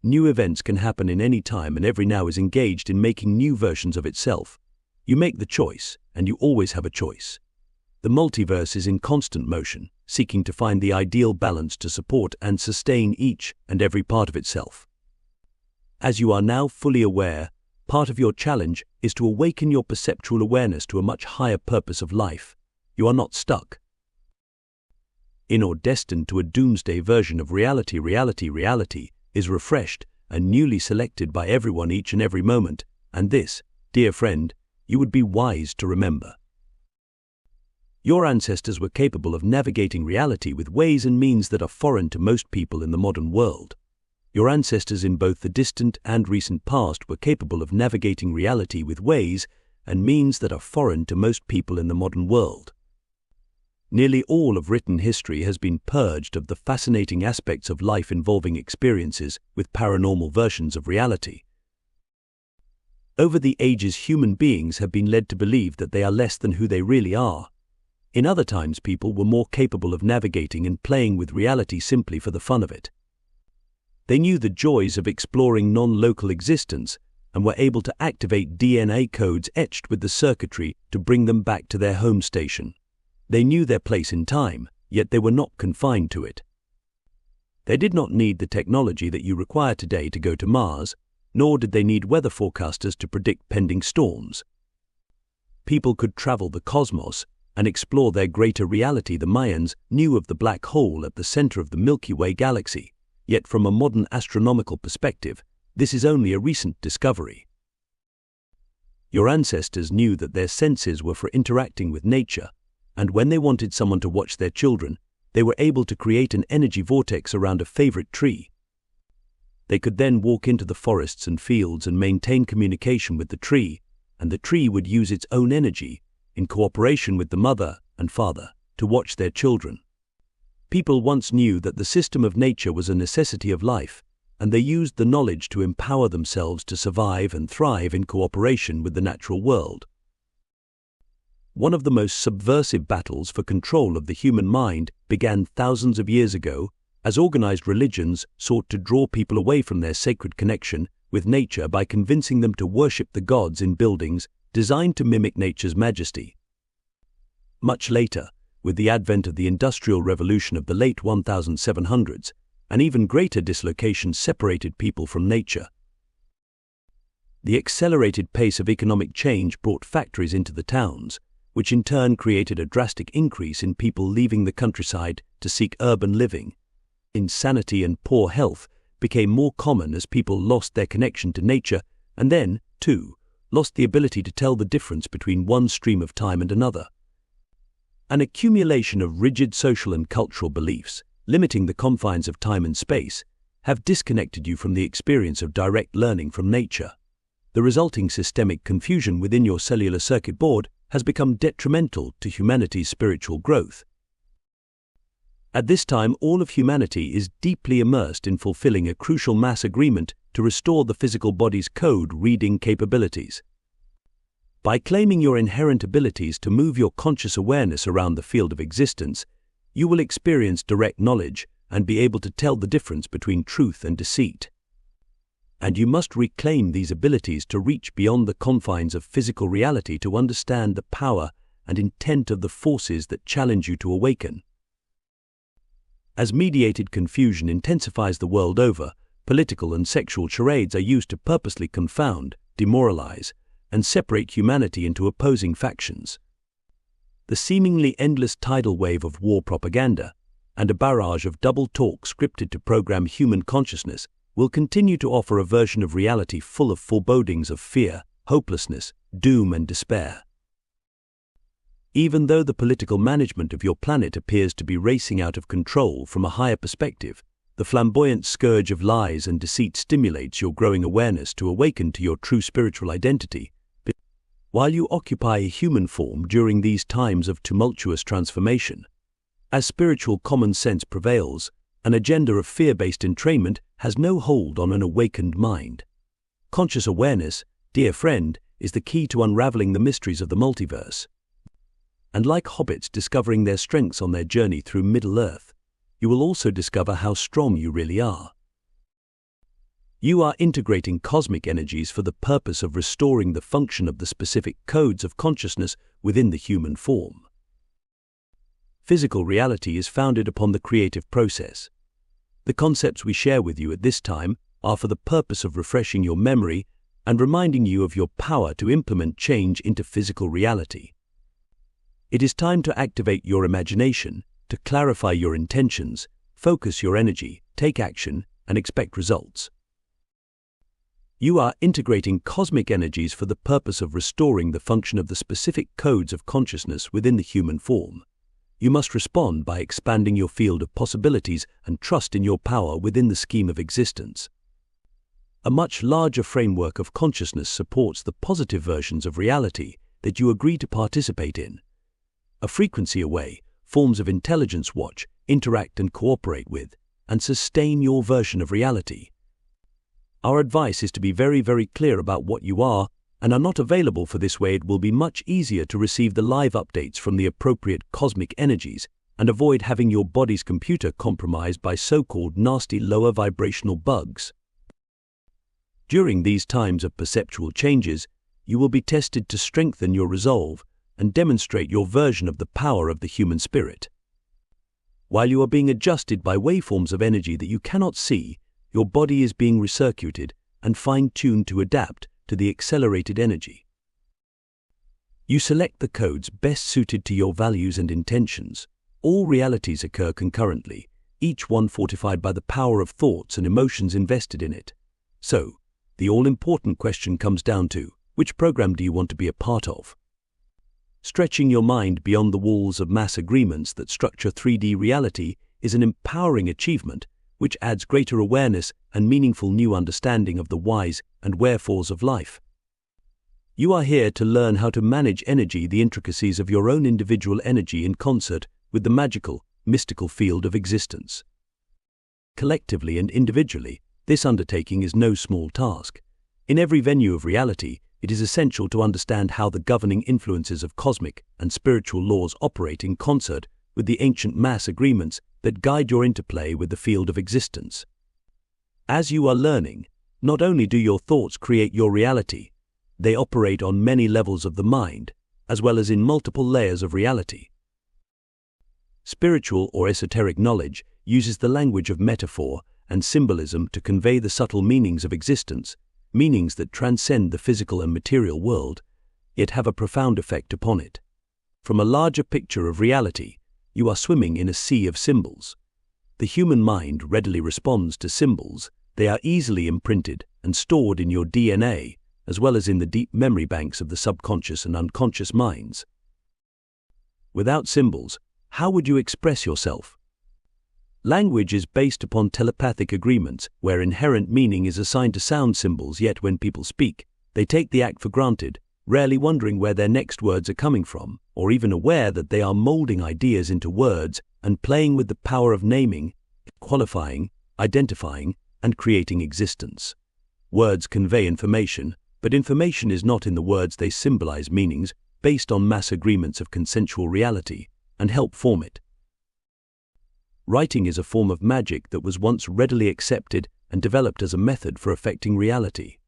New events can happen in any time, and every now is engaged in making new versions of itself. You make the choice, and you always have a choice. The multiverse is in constant motion, seeking to find the ideal balance to support and sustain each and every part of itself. As you are now fully aware, part of your challenge is to awaken your perceptual awareness to a much higher purpose of life. You are not stuck in or destined to a doomsday version of reality. Reality is refreshed and newly selected by everyone each and every moment, and this, dear friend, you would be wise to remember. Your ancestors were capable of navigating reality with ways and means that are foreign to most people in the modern world. Your ancestors in both the distant and recent past were capable of navigating reality with ways and means that are foreign to most people in the modern world. Nearly all of written history has been purged of the fascinating aspects of life involving experiences with paranormal versions of reality. Over the ages, human beings have been led to believe that they are less than who they really are. In other times, people were more capable of navigating and playing with reality simply for the fun of it. They knew the joys of exploring non-local existence and were able to activate DNA codes etched with the circuitry to bring them back to their home station. They knew their place in time, yet they were not confined to it. They did not need the technology that you require today to go to Mars, nor did they need weather forecasters to predict pending storms. People could travel the cosmos and explore their greater reality. The Mayans knew of the black hole at the center of the Milky Way galaxy, yet from a modern astronomical perspective, this is only a recent discovery. Your ancestors knew that their senses were for interacting with nature, and when they wanted someone to watch their children, they were able to create an energy vortex around a favorite tree. They could then walk into the forests and fields and maintain communication with the tree, and the tree would use its own energy, in cooperation with the mother and father, to watch their children. People once knew that the system of nature was a necessity of life, and they used the knowledge to empower themselves to survive and thrive in cooperation with the natural world. One of the most subversive battles for control of the human mind began thousands of years ago as organized religions sought to draw people away from their sacred connection with nature by convincing them to worship the gods in buildings designed to mimic nature's majesty. Much later, with the advent of the Industrial Revolution of the late 1700s, an even greater dislocation separated people from nature. The accelerated pace of economic change brought factories into the towns, which in turn created a drastic increase in people leaving the countryside to seek urban living. Insanity and poor health became more common as people lost their connection to nature and then, too, lost the ability to tell the difference between one stream of time and another. An accumulation of rigid social and cultural beliefs, limiting the confines of time and space, have disconnected you from the experience of direct learning from nature. The resulting systemic confusion within your cellular circuit board has become detrimental to humanity's spiritual growth. At this time, all of humanity is deeply immersed in fulfilling a crucial mass agreement to restore the physical body's code-reading capabilities. By claiming your inherent abilities to move your conscious awareness around the field of existence, you will experience direct knowledge and be able to tell the difference between truth and deceit. And you must reclaim these abilities to reach beyond the confines of physical reality to understand the power and intent of the forces that challenge you to awaken. As mediated confusion intensifies the world over, political and sexual charades are used to purposely confound, demoralize, and separate humanity into opposing factions. The seemingly endless tidal wave of war propaganda and a barrage of double talk scripted to program human consciousness will continue to offer a version of reality full of forebodings of fear, hopelessness, doom, and despair. Even though the political management of your planet appears to be racing out of control from a higher perspective, the flamboyant scourge of lies and deceit stimulates your growing awareness to awaken to your true spiritual identity. While you occupy a human form during these times of tumultuous transformation, as spiritual common sense prevails, an agenda of fear-based entrainment has no hold on an awakened mind. Conscious awareness, dear friend, is the key to unraveling the mysteries of the multiverse. And like hobbits discovering their strengths on their journey through Middle-earth, you will also discover how strong you really are. You are integrating cosmic energies for the purpose of restoring the function of the specific codes of consciousness within the human form. Physical reality is founded upon the creative process. The concepts we share with you at this time are for the purpose of refreshing your memory and reminding you of your power to implement change into physical reality. It is time to activate your imagination, to clarify your intentions, focus your energy, take action, and expect results. You are integrating cosmic energies for the purpose of restoring the function of the specific codes of consciousness within the human form. You must respond by expanding your field of possibilities and trust in your power within the scheme of existence. A much larger framework of consciousness supports the positive versions of reality that you agree to participate in. A frequency away, forms of intelligence watch, interact and cooperate with, and sustain your version of reality. Our advice is to be very, very clear about what you are and are not available, for this way it will be much easier to receive the live updates from the appropriate cosmic energies and avoid having your body's computer compromised by so-called nasty lower vibrational bugs. During these times of perceptual changes, you will be tested to strengthen your resolve and demonstrate your version of the power of the human spirit. While you are being adjusted by waveforms of energy that you cannot see, your body is being recircuited and fine-tuned to adapt to the accelerated energy. You select the codes best suited to your values and intentions. All realities occur concurrently, each one fortified by the power of thoughts and emotions invested in it. So, the all-important question comes down to, which program do you want to be a part of? Stretching your mind beyond the walls of mass agreements that structure 3D reality is an empowering achievement which adds greater awareness and meaningful new understanding of the whys and wherefores of life. You are here to learn how to manage energy, the intricacies of your own individual energy in concert with the magical, mystical field of existence. Collectively and individually, this undertaking is no small task. In every venue of reality, it is essential to understand how the governing influences of cosmic and spiritual laws operate in concert with the ancient mass agreements that guide your interplay with the field of existence. As you are learning, not only do your thoughts create your reality, they operate on many levels of the mind, as well as in multiple layers of reality. Spiritual or esoteric knowledge uses the language of metaphor and symbolism to convey the subtle meanings of existence, meanings that transcend the physical and material world, yet have a profound effect upon it. From a larger picture of reality, you are swimming in a sea of symbols. The human mind readily responds to symbols. They are easily imprinted and stored in your DNA, as well as in the deep memory banks of the subconscious and unconscious minds. Without symbols, how would you express yourself? Language is based upon telepathic agreements where inherent meaning is assigned to sound symbols, yet when people speak, they take the act for granted, rarely wondering where their next words are coming from, or even aware that they are molding ideas into words and playing with the power of naming, qualifying, identifying, and creating existence. Words convey information, but information is not in the words. They symbolize meanings based on mass agreements of consensual reality and help form it. Writing is a form of magic that was once readily accepted and developed as a method for affecting reality.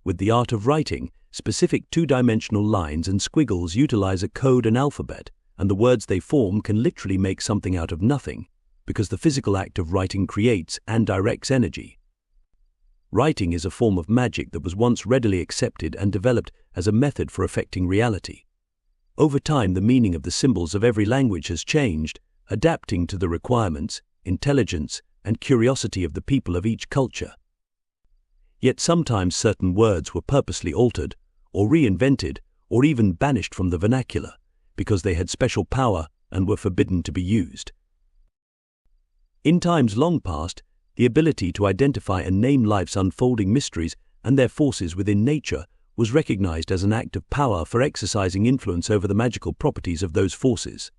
With the art of writing, specific two-dimensional lines and squiggles utilize a code and alphabet, and the words they form can literally make something out of nothing, because the physical act of writing creates and directs energy. Writing is a form of magic that was once readily accepted and developed as a method for affecting reality. Over time, the meaning of the symbols of every language has changed, adapting to the requirements, intelligence, and curiosity of the people of each culture. Yet sometimes certain words were purposely altered, or reinvented, or even banished from the vernacular, because they had special power and were forbidden to be used. In times long past, the ability to identify and name life's unfolding mysteries and their forces within nature was recognized as an act of power for exercising influence over the magical properties of those forces.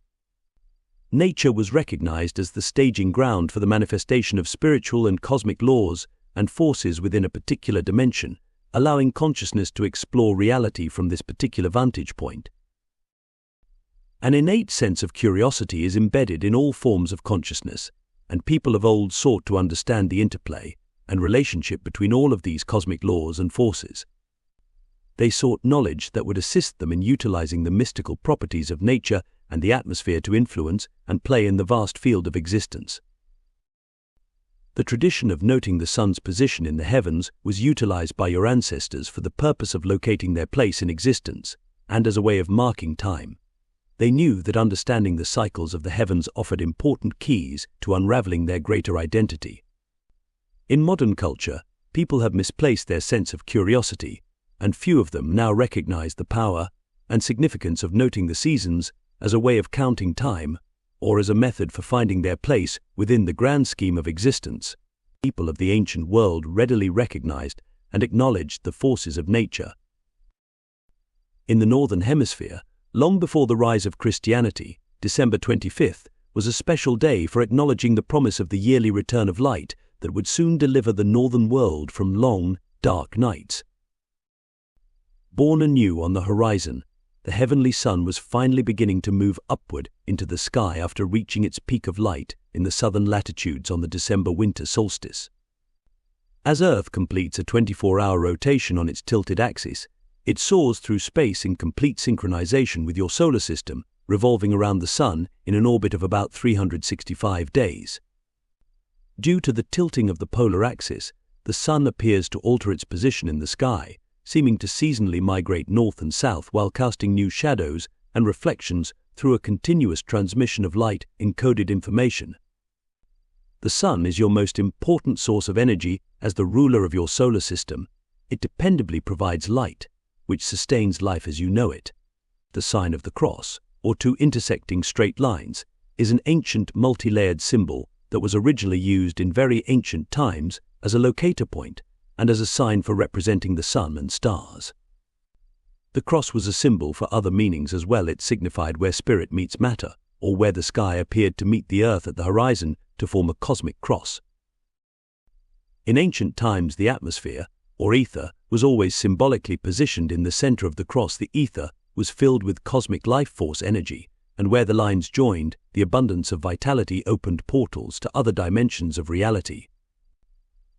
Nature was recognized as the staging ground for the manifestation of spiritual and cosmic laws and forces within a particular dimension, allowing consciousness to explore reality from this particular vantage point. An innate sense of curiosity is embedded in all forms of consciousness, and people of old sought to understand the interplay and relationship between all of these cosmic laws and forces. They sought knowledge that would assist them in utilizing the mystical properties of nature and the atmosphere to influence and play in the vast field of existence. The tradition of noting the sun's position in the heavens was utilized by your ancestors for the purpose of locating their place in existence and as a way of marking time. They knew that understanding the cycles of the heavens offered important keys to unraveling their greater identity. In modern culture, people have misplaced their sense of curiosity, and few of them now recognize the power and significance of noting the seasons as a way of counting time or as a method for finding their place within the grand scheme of existence. People of the ancient world readily recognized and acknowledged the forces of nature. In the Northern Hemisphere, long before the rise of Christianity, December 25th was a special day for acknowledging the promise of the yearly return of light that would soon deliver the northern world from long, dark nights. Born anew on the horizon, the heavenly sun was finally beginning to move upward into the sky after reaching its peak of light in the southern latitudes on the December winter solstice. As Earth completes a 24-hour rotation on its tilted axis, it soars through space in complete synchronization with your solar system, revolving around the sun in an orbit of about 365 days. Due to the tilting of the polar axis, the sun appears to alter its position in the sky, seeming to seasonally migrate north and south while casting new shadows and reflections through a continuous transmission of light-encoded information. The sun is your most important source of energy as the ruler of your solar system. It dependably provides light, which sustains life as you know it. The sign of the cross, or two intersecting straight lines, is an ancient multi-layered symbol that was originally used in very ancient times as a locator point and as a sign for representing the sun and stars. The cross was a symbol for other meanings as well. It signified where spirit meets matter, or where the sky appeared to meet the earth at the horizon to form a cosmic cross. In ancient times, the atmosphere, or ether, was always symbolically positioned in the center of the cross. The ether was filled with cosmic life force energy, and where the lines joined, the abundance of vitality opened portals to other dimensions of reality.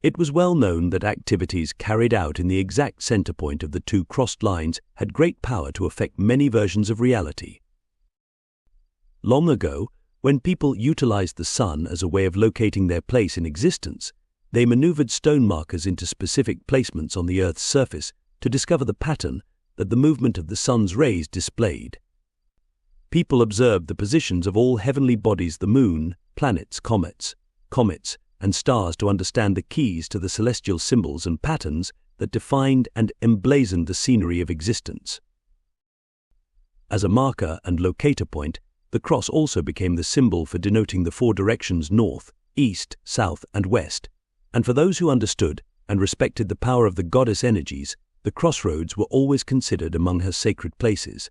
It was well known that activities carried out in the exact center point of the two crossed lines had great power to affect many versions of reality. Long ago, when people utilized the sun as a way of locating their place in existence, they maneuvered stone markers into specific placements on the Earth's surface to discover the pattern that the movement of the sun's rays displayed. People observed the positions of all heavenly bodies, the moon, planets, comets, and stars to understand the keys to the celestial symbols and patterns that defined and emblazoned the scenery of existence. As a marker and locator point, the cross also became the symbol for denoting the four directions north, east, south, and west. And for those who understood and respected the power of the goddess energies, the crossroads were always considered among her sacred places.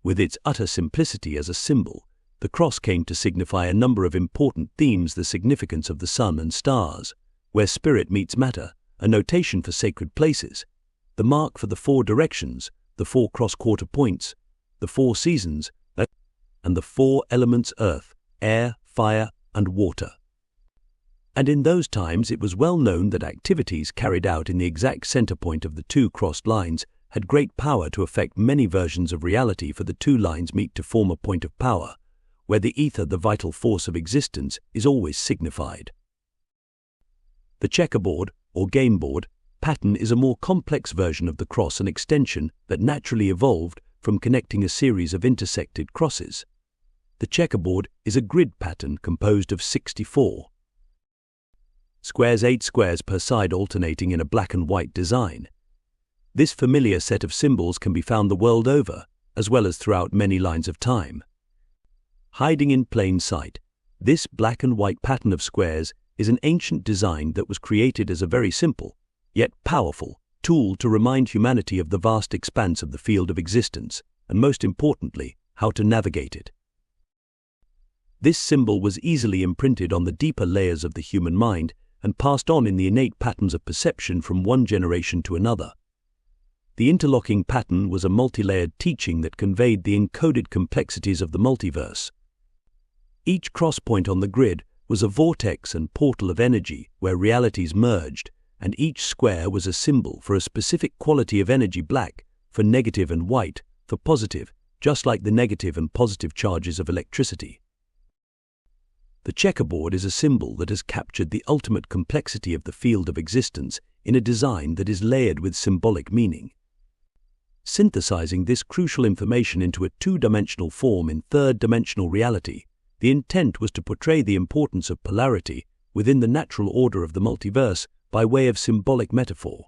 With its utter simplicity as a symbol, the cross came to signify a number of important themes: the significance of the sun and stars, where spirit meets matter, a notation for sacred places, the mark for the four directions, the four cross-quarter points, the four seasons, and the four elements: earth, air, fire, and water. And in those times it was well known that activities carried out in the exact center point of the two crossed lines had great power to affect many versions of reality, for the two lines meet to form a point of power, where the ether, the vital force of existence, is always signified. The checkerboard, or game board, pattern is a more complex version of the cross, an extension that naturally evolved from connecting a series of intersected crosses. The checkerboard is a grid pattern composed of 64 squares, 8 squares per side, alternating in a black and white design. This familiar set of symbols can be found the world over, as well as throughout many lines of time. Hiding in plain sight, this black and white pattern of squares is an ancient design that was created as a very simple, yet powerful, tool to remind humanity of the vast expanse of the field of existence, and most importantly, how to navigate it. This symbol was easily imprinted on the deeper layers of the human mind and passed on in the innate patterns of perception from one generation to another. The interlocking pattern was a multi-layered teaching that conveyed the encoded complexities of the multiverse. Each cross point on the grid was a vortex and portal of energy where realities merged, and each square was a symbol for a specific quality of energy: black for negative and white for positive, just like the negative and positive charges of electricity. The checkerboard is a symbol that has captured the ultimate complexity of the field of existence in a design that is layered with symbolic meaning. Synthesizing this crucial information into a two-dimensional form in third-dimensional reality, the intent was to portray the importance of polarity within the natural order of the multiverse by way of symbolic metaphor.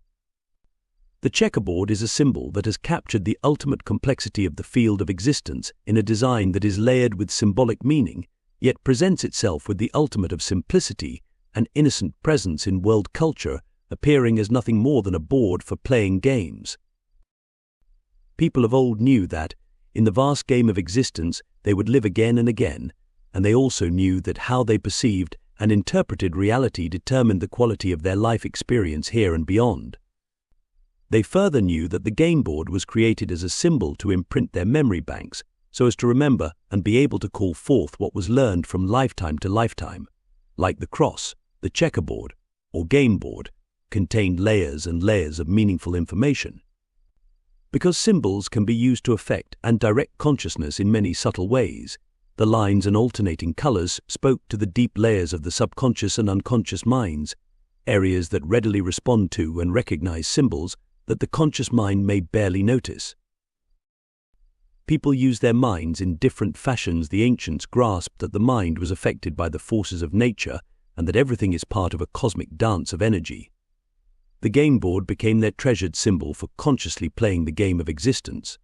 The checkerboard is a symbol that has captured the ultimate complexity of the field of existence in a design that is layered with symbolic meaning, yet presents itself with the ultimate of simplicity and innocent presence in world culture, appearing as nothing more than a board for playing games. People of old knew that, in the vast game of existence, they would live again and again, and they also knew that how they perceived and interpreted reality determined the quality of their life experience here and beyond. They further knew that the game board was created as a symbol to imprint their memory banks, so as to remember and be able to call forth what was learned from lifetime to lifetime. Like the cross, the checkerboard, or game board, contained layers and layers of meaningful information. Because symbols can be used to affect and direct consciousness in many subtle ways, the lines and alternating colors spoke to the deep layers of the subconscious and unconscious minds, areas that readily respond to and recognize symbols that the conscious mind may barely notice. People use their minds in different fashions. The ancients grasped that the mind was affected by the forces of nature and that everything is part of a cosmic dance of energy. The game board became their treasured symbol for consciously playing the game of existence.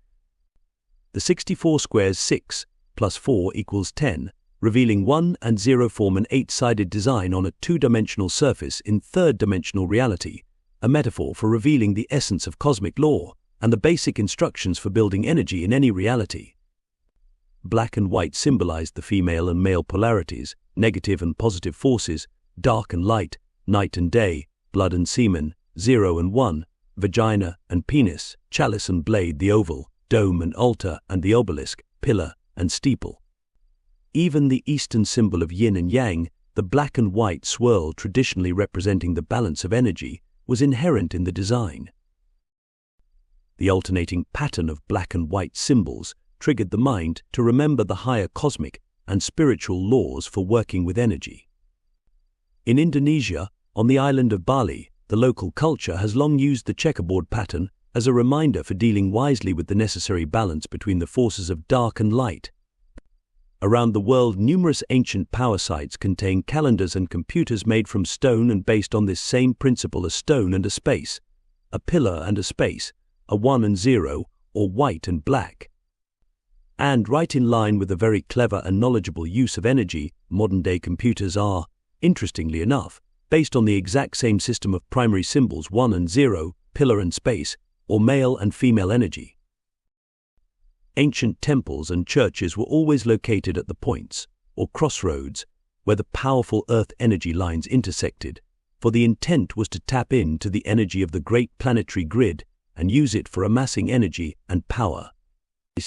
The 64 squares 6 plus 4 equals 10, revealing 1 and 0 form an 8-sided design on a two-dimensional surface in third-dimensional reality, a metaphor for revealing the essence of cosmic law and the basic instructions for building energy in any reality. Black and white symbolized the female and male polarities, negative and positive forces, dark and light, night and day, blood and semen, 0 and 1, vagina and penis, chalice and blade, the oval, dome and altar, and the obelisk, pillar and steeple. Even the Eastern symbol of yin and yang, the black and white swirl traditionally representing the balance of energy, was inherent in the design. The alternating pattern of black and white symbols triggered the mind to remember the higher cosmic and spiritual laws for working with energy. In Indonesia, on the island of Bali, the local culture has long used the checkerboard pattern as a reminder for dealing wisely with the necessary balance between the forces of dark and light. Around the world, numerous ancient power sites contain calendars and computers made from stone and based on this same principle: a stone and a space, a pillar and a space, a 1 and 0, or white and black. And right in line with the very clever and knowledgeable use of energy, modern-day computers are, interestingly enough, based on the exact same system of primary symbols: 1 and 0, pillar and space, or male and female energy. Ancient temples and churches were always located at the points, or crossroads, where the powerful earth energy lines intersected, for the intent was to tap into the energy of the great planetary grid and use it for amassing energy and power.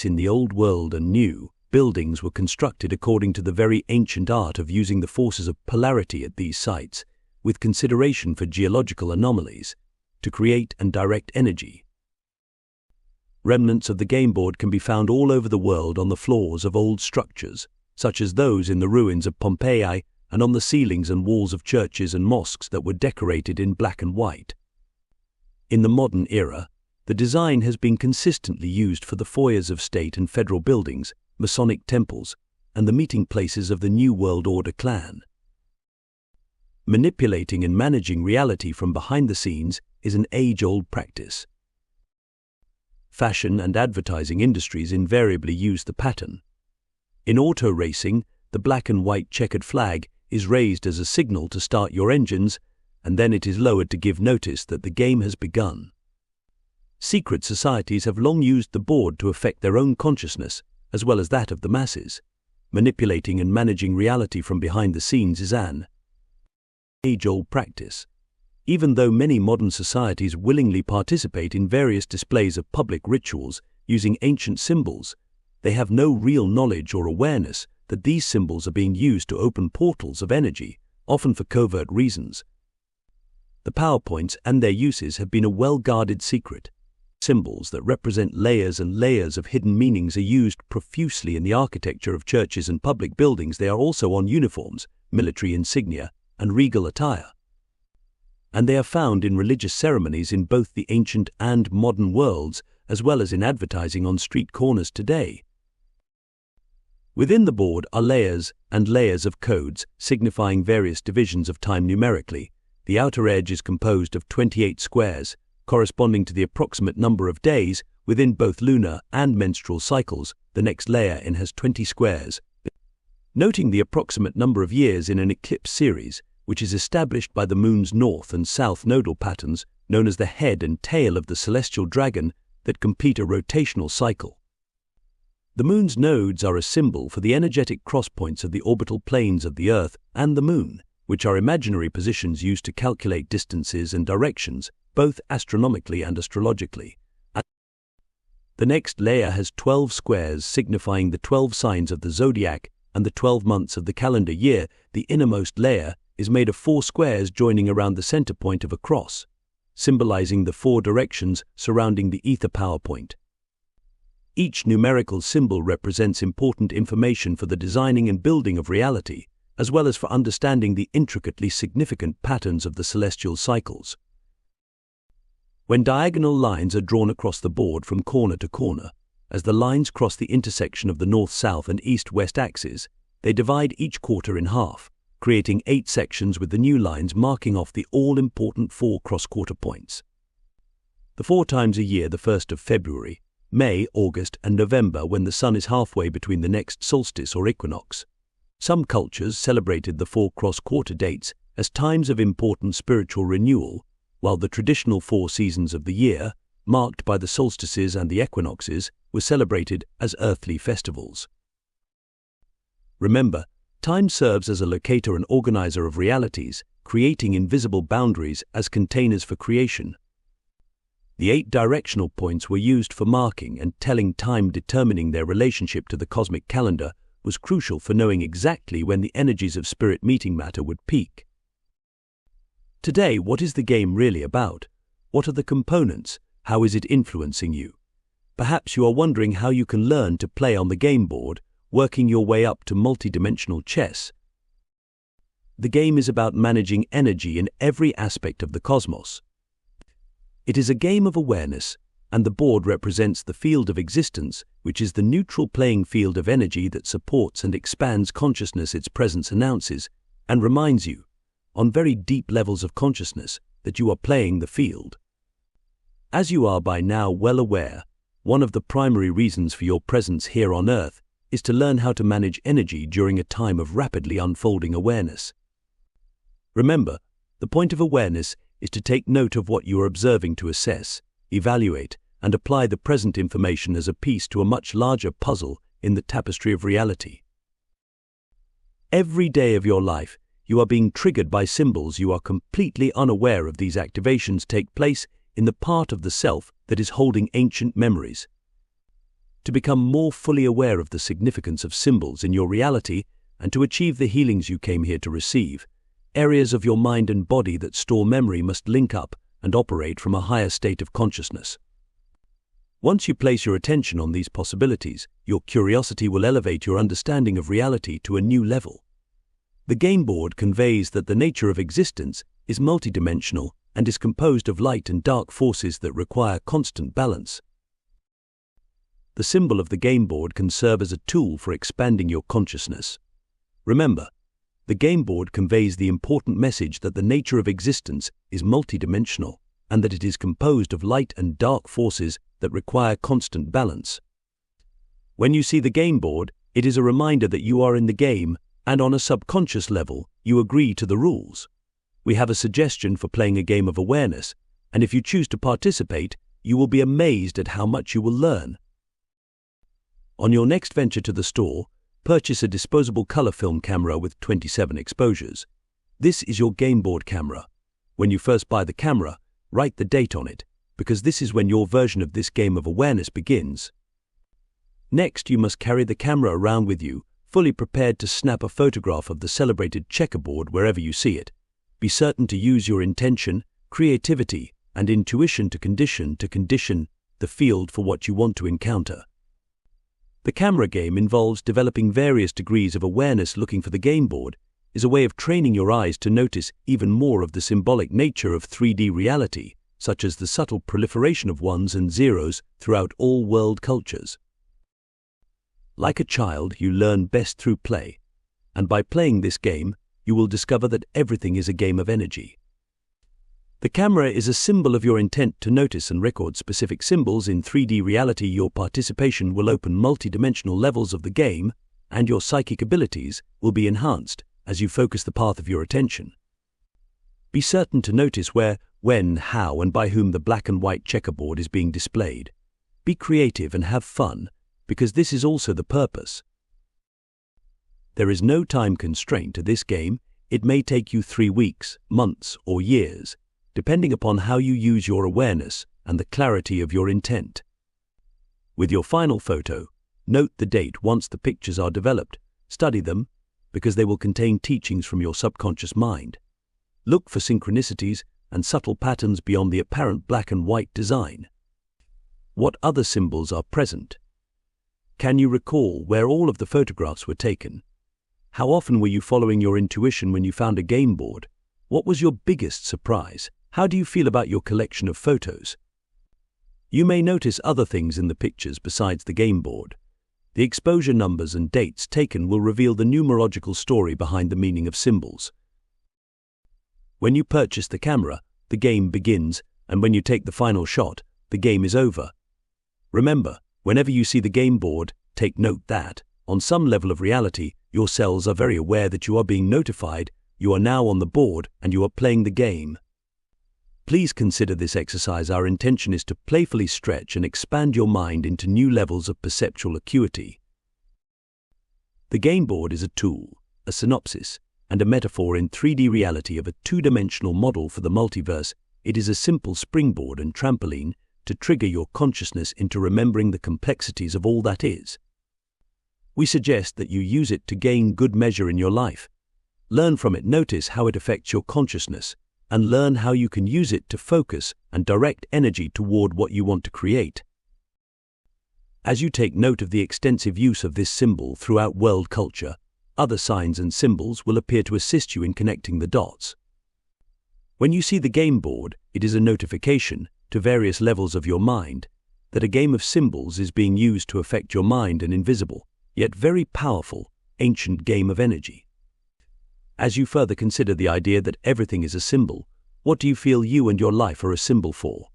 In the old world and new, buildings were constructed according to the very ancient art of using the forces of polarity at these sites, with consideration for geological anomalies, to create and direct energy. Remnants of the game board can be found all over the world on the floors of old structures, such as those in the ruins of Pompeii, and on the ceilings and walls of churches and mosques that were decorated in black and white. In the modern era, the design has been consistently used for the foyers of state and federal buildings, Masonic temples, and the meeting places of the New World Order clan. Manipulating and managing reality from behind the scenes is an age-old practice. Fashion and advertising industries invariably use the pattern. In auto racing, the black and white checkered flag is raised as a signal to start your engines, and then it is lowered to give notice that the game has begun. Secret societies have long used the board to affect their own consciousness, as well as that of the masses. Manipulating and managing reality from behind the scenes is an age-old practice. Even though many modern societies willingly participate in various displays of public rituals using ancient symbols, they have no real knowledge or awareness that these symbols are being used to open portals of energy, often for covert reasons. The PowerPoints and their uses have been a well-guarded secret. Symbols that represent layers and layers of hidden meanings are used profusely in the architecture of churches and public buildings. They are also on uniforms, military insignia, and regal attire. And they are found in religious ceremonies in both the ancient and modern worlds, as well as in advertising on street corners today. Within the board are layers and layers of codes signifying various divisions of time numerically. The outer edge is composed of 28 squares, corresponding to the approximate number of days within both lunar and menstrual cycles. The next layer in has 20 squares, noting the approximate number of years in an eclipse series, which is established by the moon's north and south nodal patterns, known as the head and tail of the celestial dragon, that complete a rotational cycle. The moon's nodes are a symbol for the energetic crosspoints of the orbital planes of the Earth and the moon, which are imaginary positions used to calculate distances and directions, both astronomically and astrologically. The next layer has 12 squares signifying the 12 signs of the zodiac and the 12 months of the calendar year. The innermost layer is made of 4 squares joining around the center point of a cross, symbolizing the 4 directions surrounding the ether power point. Each numerical symbol represents important information for the designing and building of reality, as well as for understanding the intricately significant patterns of the celestial cycles. When diagonal lines are drawn across the board from corner to corner, as the lines cross the intersection of the north-south and east-west axes, they divide each quarter in half, creating 8 sections with the new lines marking off the all-important 4 cross-quarter points. The 4 times a year, the 1st of February, May, August, and November, when the sun is halfway between the next solstice or equinox. Some cultures celebrated the 4 cross-quarter dates as times of important spiritual renewal, while the traditional 4 seasons of the year, marked by the solstices and the equinoxes, were celebrated as earthly festivals. Remember, time serves as a locator and organizer of realities, creating invisible boundaries as containers for creation. The 8 directional points were used for marking and telling time. Determining their relationship to the cosmic calendar was crucial for knowing exactly when the energies of spirit meeting matter would peak. Today, what is the game really about? What are the components? How is it influencing you? Perhaps you are wondering how you can learn to play on the game board, working your way up to multidimensional chess. The game is about managing energy in every aspect of the cosmos. It is a game of awareness, and the board represents the field of existence, which is the neutral playing field of energy that supports and expands consciousness. Its presence announces and reminds you, on very deep levels of consciousness, that you are playing the field. As you are by now well aware, one of the primary reasons for your presence here on Earth is to learn how to manage energy during a time of rapidly unfolding awareness. Remember, the point of awareness is to take note of what you are observing, to assess, evaluate, and apply the present information as a piece to a much larger puzzle in the tapestry of reality. Every day of your life, you are being triggered by symbols. You are completely unaware of these activations take place in the part of the self that is holding ancient memories. To become more fully aware of the significance of symbols in your reality and to achieve the healings you came here to receive, areas of your mind and body that store memory must link up and operate from a higher state of consciousness. Once you place your attention on these possibilities, your curiosity will elevate your understanding of reality to a new level. The game board conveys that the nature of existence is multidimensional and is composed of light and dark forces that require constant balance. The symbol of the game board can serve as a tool for expanding your consciousness. Remember, the game board conveys the important message that the nature of existence is multidimensional and that it is composed of light and dark forces that require constant balance. When you see the game board, it is a reminder that you are in the game, and on a subconscious level, you agree to the rules. We have a suggestion for playing a game of awareness, and if you choose to participate, you will be amazed at how much you will learn. On your next venture to the store, purchase a disposable color film camera with 27 exposures. This is your game board camera. When you first buy the camera, write the date on it, because this is when your version of this game of awareness begins. Next, you must carry the camera around with you, fully prepared to snap a photograph of the celebrated checkerboard wherever you see it. Be certain to use your intention, creativity, and intuition to condition the field for what you want to encounter. The camera game involves developing various degrees of awareness. Looking for the game board is a way of training your eyes to notice even more of the symbolic nature of 3D reality, such as the subtle proliferation of ones and zeros throughout all world cultures. Like a child, you learn best through play, and by playing this game, you will discover that everything is a game of energy. The camera is a symbol of your intent to notice and record specific symbols in 3D reality. Your participation will open multi-dimensional levels of the game, and your psychic abilities will be enhanced as you focus the path of your attention. Be certain to notice where, when, how, and by whom the black and white checkerboard is being displayed. Be creative and have fun, because this is also the purpose. There is no time constraint to this game. It may take you 3 weeks, months, or years, depending upon how you use your awareness and the clarity of your intent. With your final photo, note the date once the pictures are developed. Study them, because they will contain teachings from your subconscious mind. Look for synchronicities and subtle patterns beyond the apparent black and white design. What other symbols are present? Can you recall where all of the photographs were taken? How often were you following your intuition when you found a game board? What was your biggest surprise? How do you feel about your collection of photos? You may notice other things in the pictures besides the game board. The exposure numbers and dates taken will reveal the numerological story behind the meaning of symbols. When you purchase the camera, the game begins, and when you take the final shot, the game is over. Remember, whenever you see the game board, take note that, on some level of reality, your cells are very aware that you are being notified, you are now on the board, and you are playing the game. Please consider this exercise. Our intention is to playfully stretch and expand your mind into new levels of perceptual acuity. The game board is a tool, a synopsis, and a metaphor in 3D reality of a two-dimensional model for the multiverse. It is a simple springboard and trampoline to trigger your consciousness into remembering the complexities of all that is. We suggest that you use it to gain good measure in your life. Learn from it, notice how it affects your consciousness, and learn how you can use it to focus and direct energy toward what you want to create. As you take note of the extensive use of this symbol throughout world culture, other signs and symbols will appear to assist you in connecting the dots. When you see the game board, it is a notification, to various levels of your mind, that a game of symbols is being used to affect your mind, an invisible, yet very powerful, ancient game of energy. As you further consider the idea that everything is a symbol, what do you feel you and your life are a symbol for?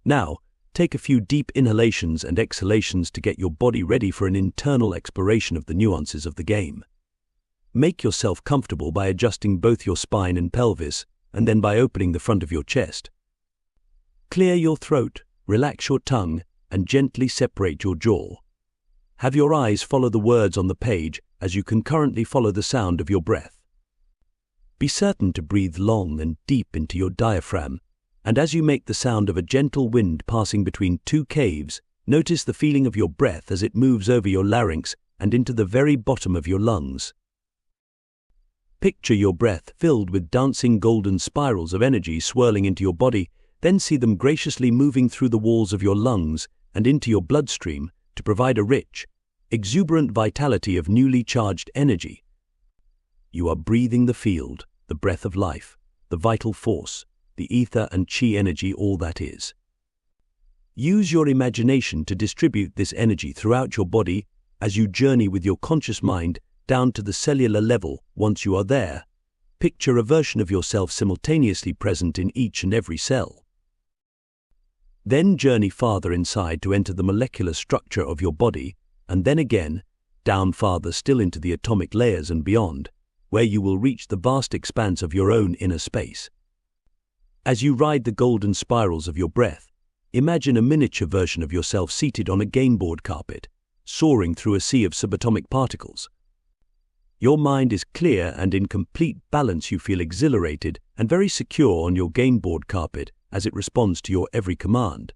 Now, take a few deep inhalations and exhalations to get your body ready for an internal exploration of the nuances of the game. Make yourself comfortable by adjusting both your spine and pelvis, and then by opening the front of your chest. Clear your throat, relax your tongue, and gently separate your jaw. Have your eyes follow the words on the page as you concurrently follow the sound of your breath. Be certain to breathe long and deep into your diaphragm, and as you make the sound of a gentle wind passing between two caves, notice the feeling of your breath as it moves over your larynx and into the very bottom of your lungs. Picture your breath filled with dancing golden spirals of energy swirling into your body, then see them graciously moving through the walls of your lungs and into your bloodstream to provide a rich, exuberant vitality of newly charged energy. You are breathing the field, the breath of life, the vital force, the ether and chi energy, all that is. Use your imagination to distribute this energy throughout your body as you journey with your conscious mind down to the cellular level. Once you are there, picture a version of yourself simultaneously present in each and every cell. Then journey farther inside to enter the molecular structure of your body, and then again, down farther still into the atomic layers and beyond, where you will reach the vast expanse of your own inner space. As you ride the golden spirals of your breath, imagine a miniature version of yourself seated on a game board carpet, soaring through a sea of subatomic particles. Your mind is clear and in complete balance. You feel exhilarated and very secure on your game board carpet as it responds to your every command.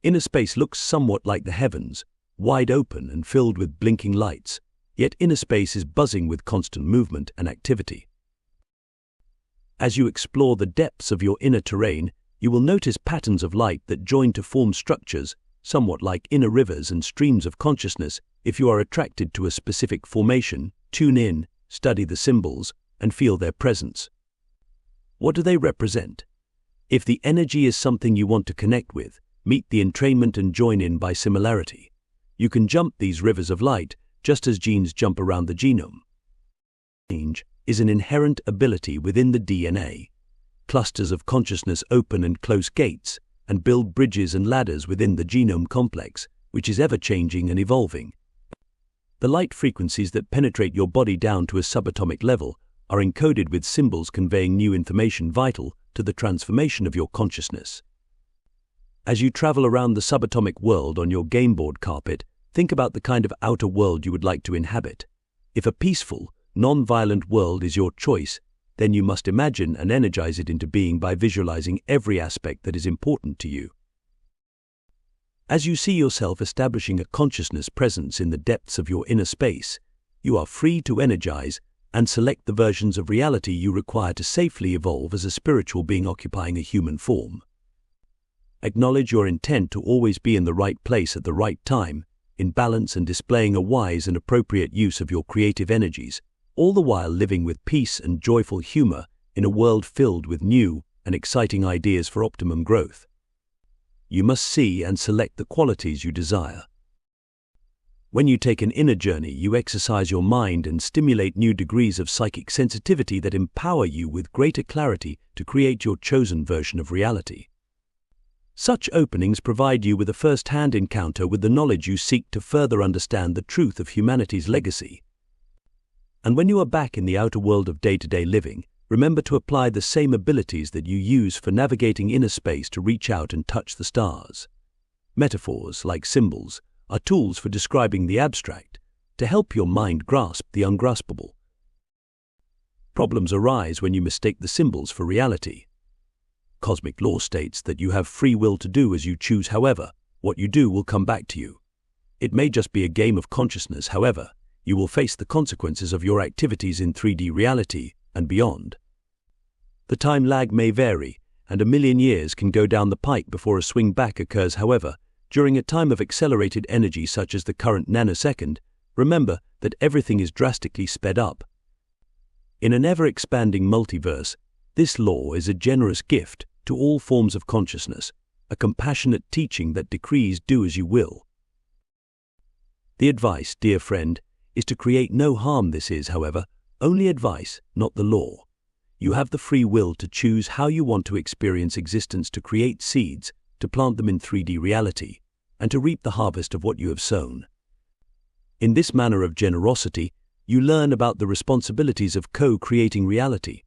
Inner space looks somewhat like the heavens, wide open and filled with blinking lights, yet inner space is buzzing with constant movement and activity. As you explore the depths of your inner terrain, You will notice patterns of light that join to form structures, somewhat like inner rivers and streams of consciousness. If you are attracted to a specific formation, tune in, study the symbols, and feel their presence. What do they represent? If the energy is something you want to connect with, meet the entrainment and join in by similarity. You can jump these rivers of light, just as genes jump around the genome. Change is an inherent ability within the DNA. Clusters of consciousness open and close gates, and build bridges and ladders within the genome complex, which is ever-changing and evolving. The light frequencies that penetrate your body down to a subatomic level are encoded with symbols conveying new information vital to the transformation of your consciousness. As you travel around the subatomic world on your game board carpet, think about the kind of outer world you would like to inhabit. If a peaceful, non-violent world is your choice, then you must imagine and energize it into being by visualizing every aspect that is important to you. As you see yourself establishing a consciousness presence in the depths of your inner space, you are free to energize and select the versions of reality you require to safely evolve as a spiritual being occupying a human form. Acknowledge your intent to always be in the right place at the right time, in balance and displaying a wise and appropriate use of your creative energies, all the while living with peace and joyful humor in a world filled with new and exciting ideas for optimum growth. You must see and select the qualities you desire. When you take an inner journey, you exercise your mind and stimulate new degrees of psychic sensitivity that empower you with greater clarity to create your chosen version of reality. Such openings provide you with a first-hand encounter with the knowledge you seek to further understand the truth of humanity's legacy. And when you are back in the outer world of day-to-day living, remember to apply the same abilities that you use for navigating inner space to reach out and touch the stars. Metaphors, like symbols, are tools for describing the abstract, to help your mind grasp the ungraspable. Problems arise when you mistake the symbols for reality. Cosmic law states that you have free will to do as you choose. However, what you do will come back to you. It may just be a game of consciousness. However, you will face the consequences of your activities in 3D reality and beyond. The time lag may vary, and 1,000,000 years can go down the pike before a swing back occurs. However, during a time of accelerated energy such as the current nanosecond, remember that everything is drastically sped up. In an ever-expanding multiverse, this law is a generous gift to all forms of consciousness, a compassionate teaching that decrees do as you will. The advice, dear friend, is to create no harm. This is, however, only advice, not the law. You have the free will to choose how you want to experience existence, to create seeds, to plant them in 3D reality, and to reap the harvest of what you have sown. In this manner of generosity, you learn about the responsibilities of co-creating reality.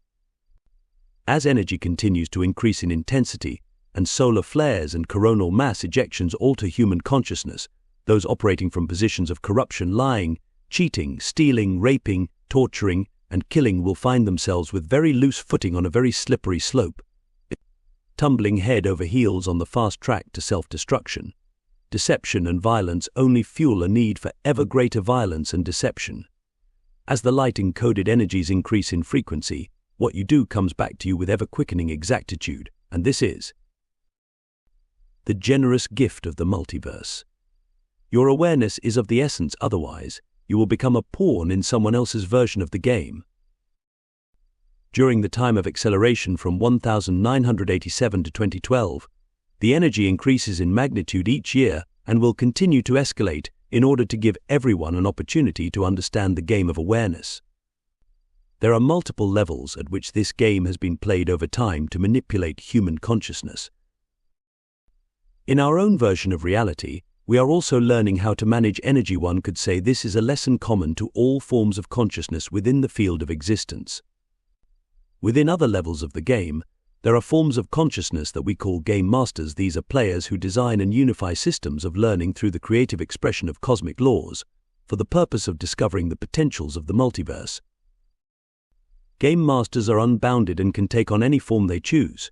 As energy continues to increase in intensity, and solar flares and coronal mass ejections alter human consciousness, those operating from positions of corruption, lying, cheating, stealing, raping, torturing, and killing will find themselves with very loose footing on a very slippery slope, tumbling head over heels on the fast track to self-destruction. Deception and violence only fuel a need for ever greater violence and deception. As the light-encoded energies increase in frequency, what you do comes back to you with ever-quickening exactitude, and this is the generous gift of the multiverse. Your awareness is of the essence, otherwise, you will become a pawn in someone else's version of the game. During the time of acceleration from 1987 to 2012, the energy increases in magnitude each year and will continue to escalate in order to give everyone an opportunity to understand the game of awareness. There are multiple levels at which this game has been played over time to manipulate human consciousness. In our own version of reality, we are also learning how to manage energy. One could say this is a lesson common to all forms of consciousness within the field of existence. Within other levels of the game, there are forms of consciousness that we call game masters. These are players who design and unify systems of learning through the creative expression of cosmic laws, for the purpose of discovering the potentials of the multiverse. Game masters are unbounded and can take on any form they choose.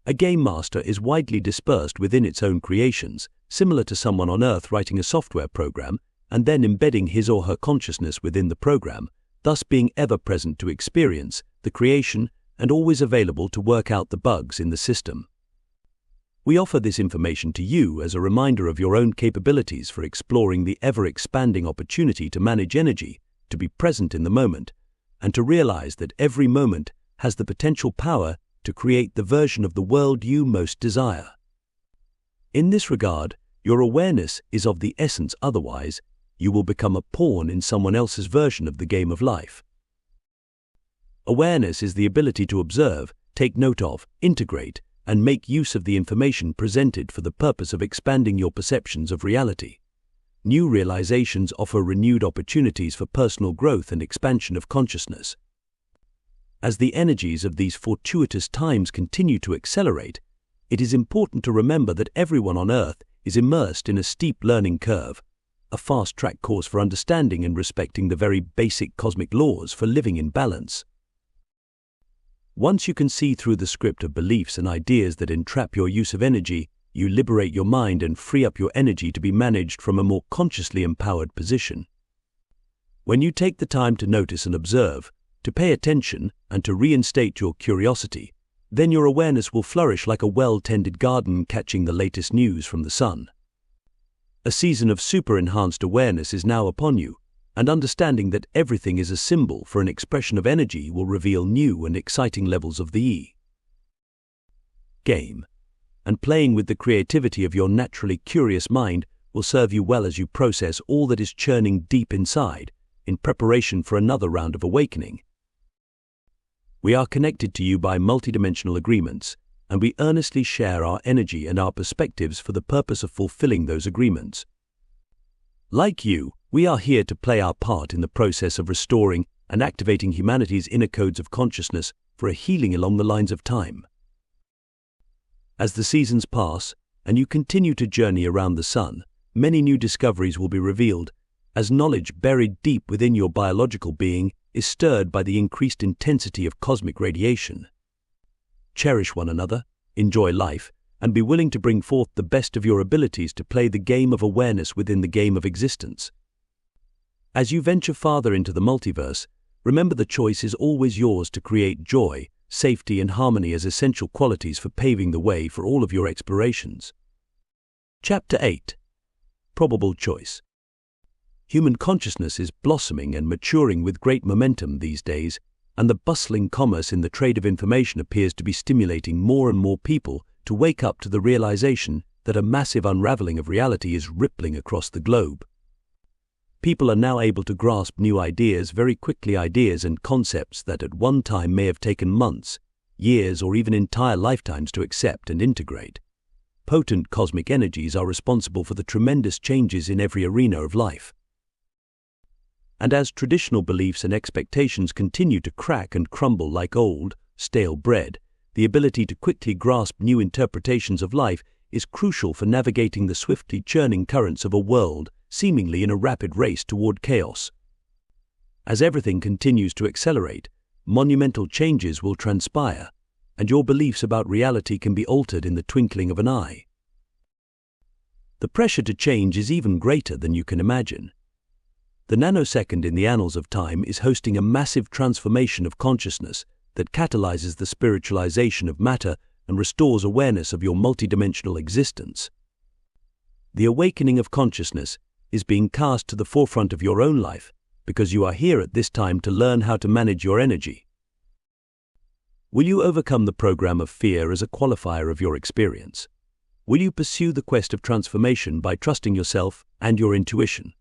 A game master is widely dispersed within its own creations, similar to someone on Earth writing a software program and then embedding his or her consciousness within the program, thus being ever present to experience the creation and always available to work out the bugs in the system. We offer this information to you as a reminder of your own capabilities for exploring the ever-expanding opportunity to manage energy, to be present in the moment, and to realize that every moment has the potential power to create the version of the world you most desire. In this regard, your awareness is of the essence, otherwise, you will become a pawn in someone else's version of the game of life. Awareness is the ability to observe, take note of, integrate, and make use of the information presented for the purpose of expanding your perceptions of reality. New realizations offer renewed opportunities for personal growth and expansion of consciousness. As the energies of these fortuitous times continue to accelerate, it is important to remember that everyone on Earth is immersed in a steep learning curve, a fast-track course for understanding and respecting the very basic cosmic laws for living in balance. Once you can see through the script of beliefs and ideas that entrap your use of energy, you liberate your mind and free up your energy to be managed from a more consciously empowered position. When you take the time to notice and observe, to pay attention, and to reinstate your curiosity, then your awareness will flourish like a well-tended garden catching the latest news from the sun. A season of super-enhanced awareness is now upon you, and understanding that everything is a symbol for an expression of energy will reveal new and exciting levels of the game. And playing with the creativity of your naturally curious mind will serve you well as you process all that is churning deep inside, in preparation for another round of awakening. We are connected to you by multidimensional agreements, and we earnestly share our energy and our perspectives for the purpose of fulfilling those agreements. Like you, we are here to play our part in the process of restoring and activating humanity's inner codes of consciousness for a healing along the lines of time. As the seasons pass, and you continue to journey around the sun, many new discoveries will be revealed, as knowledge buried deep within your biological being is stirred by the increased intensity of cosmic radiation. Cherish one another, enjoy life, and be willing to bring forth the best of your abilities to play the game of awareness within the game of existence. As you venture farther into the multiverse, remember the choice is always yours to create joy, safety, and harmony as essential qualities for paving the way for all of your explorations. Chapter 8. Probable Choice. Human consciousness is blossoming and maturing with great momentum these days, and the bustling commerce in the trade of information appears to be stimulating more and more people to wake up to the realization that a massive unraveling of reality is rippling across the globe. People are now able to grasp new ideas very quickly, ideas and concepts that at one time may have taken months, years, or even entire lifetimes to accept and integrate. Potent cosmic energies are responsible for the tremendous changes in every arena of life. And as traditional beliefs and expectations continue to crack and crumble like old, stale bread, the ability to quickly grasp new interpretations of life is crucial for navigating the swiftly churning currents of a world seemingly in a rapid race toward chaos. As everything continues to accelerate, monumental changes will transpire, and your beliefs about reality can be altered in the twinkling of an eye. The pressure to change is even greater than you can imagine. The nanosecond in the annals of time is hosting a massive transformation of consciousness that catalyzes the spiritualization of matter and restores awareness of your multidimensional existence. The awakening of consciousness is being cast to the forefront of your own life because you are here at this time to learn how to manage your energy. Will you overcome the program of fear as a qualifier of your experience? Will you pursue the quest of transformation by trusting yourself and your intuition?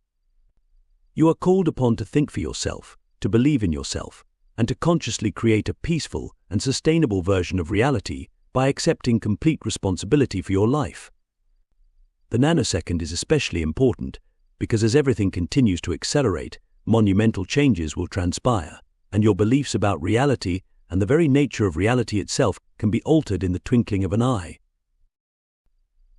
You are called upon to think for yourself, to believe in yourself, and to consciously create a peaceful and sustainable version of reality by accepting complete responsibility for your life. The nanosecond is especially important because as everything continues to accelerate, monumental changes will transpire, and your beliefs about reality and the very nature of reality itself can be altered in the twinkling of an eye.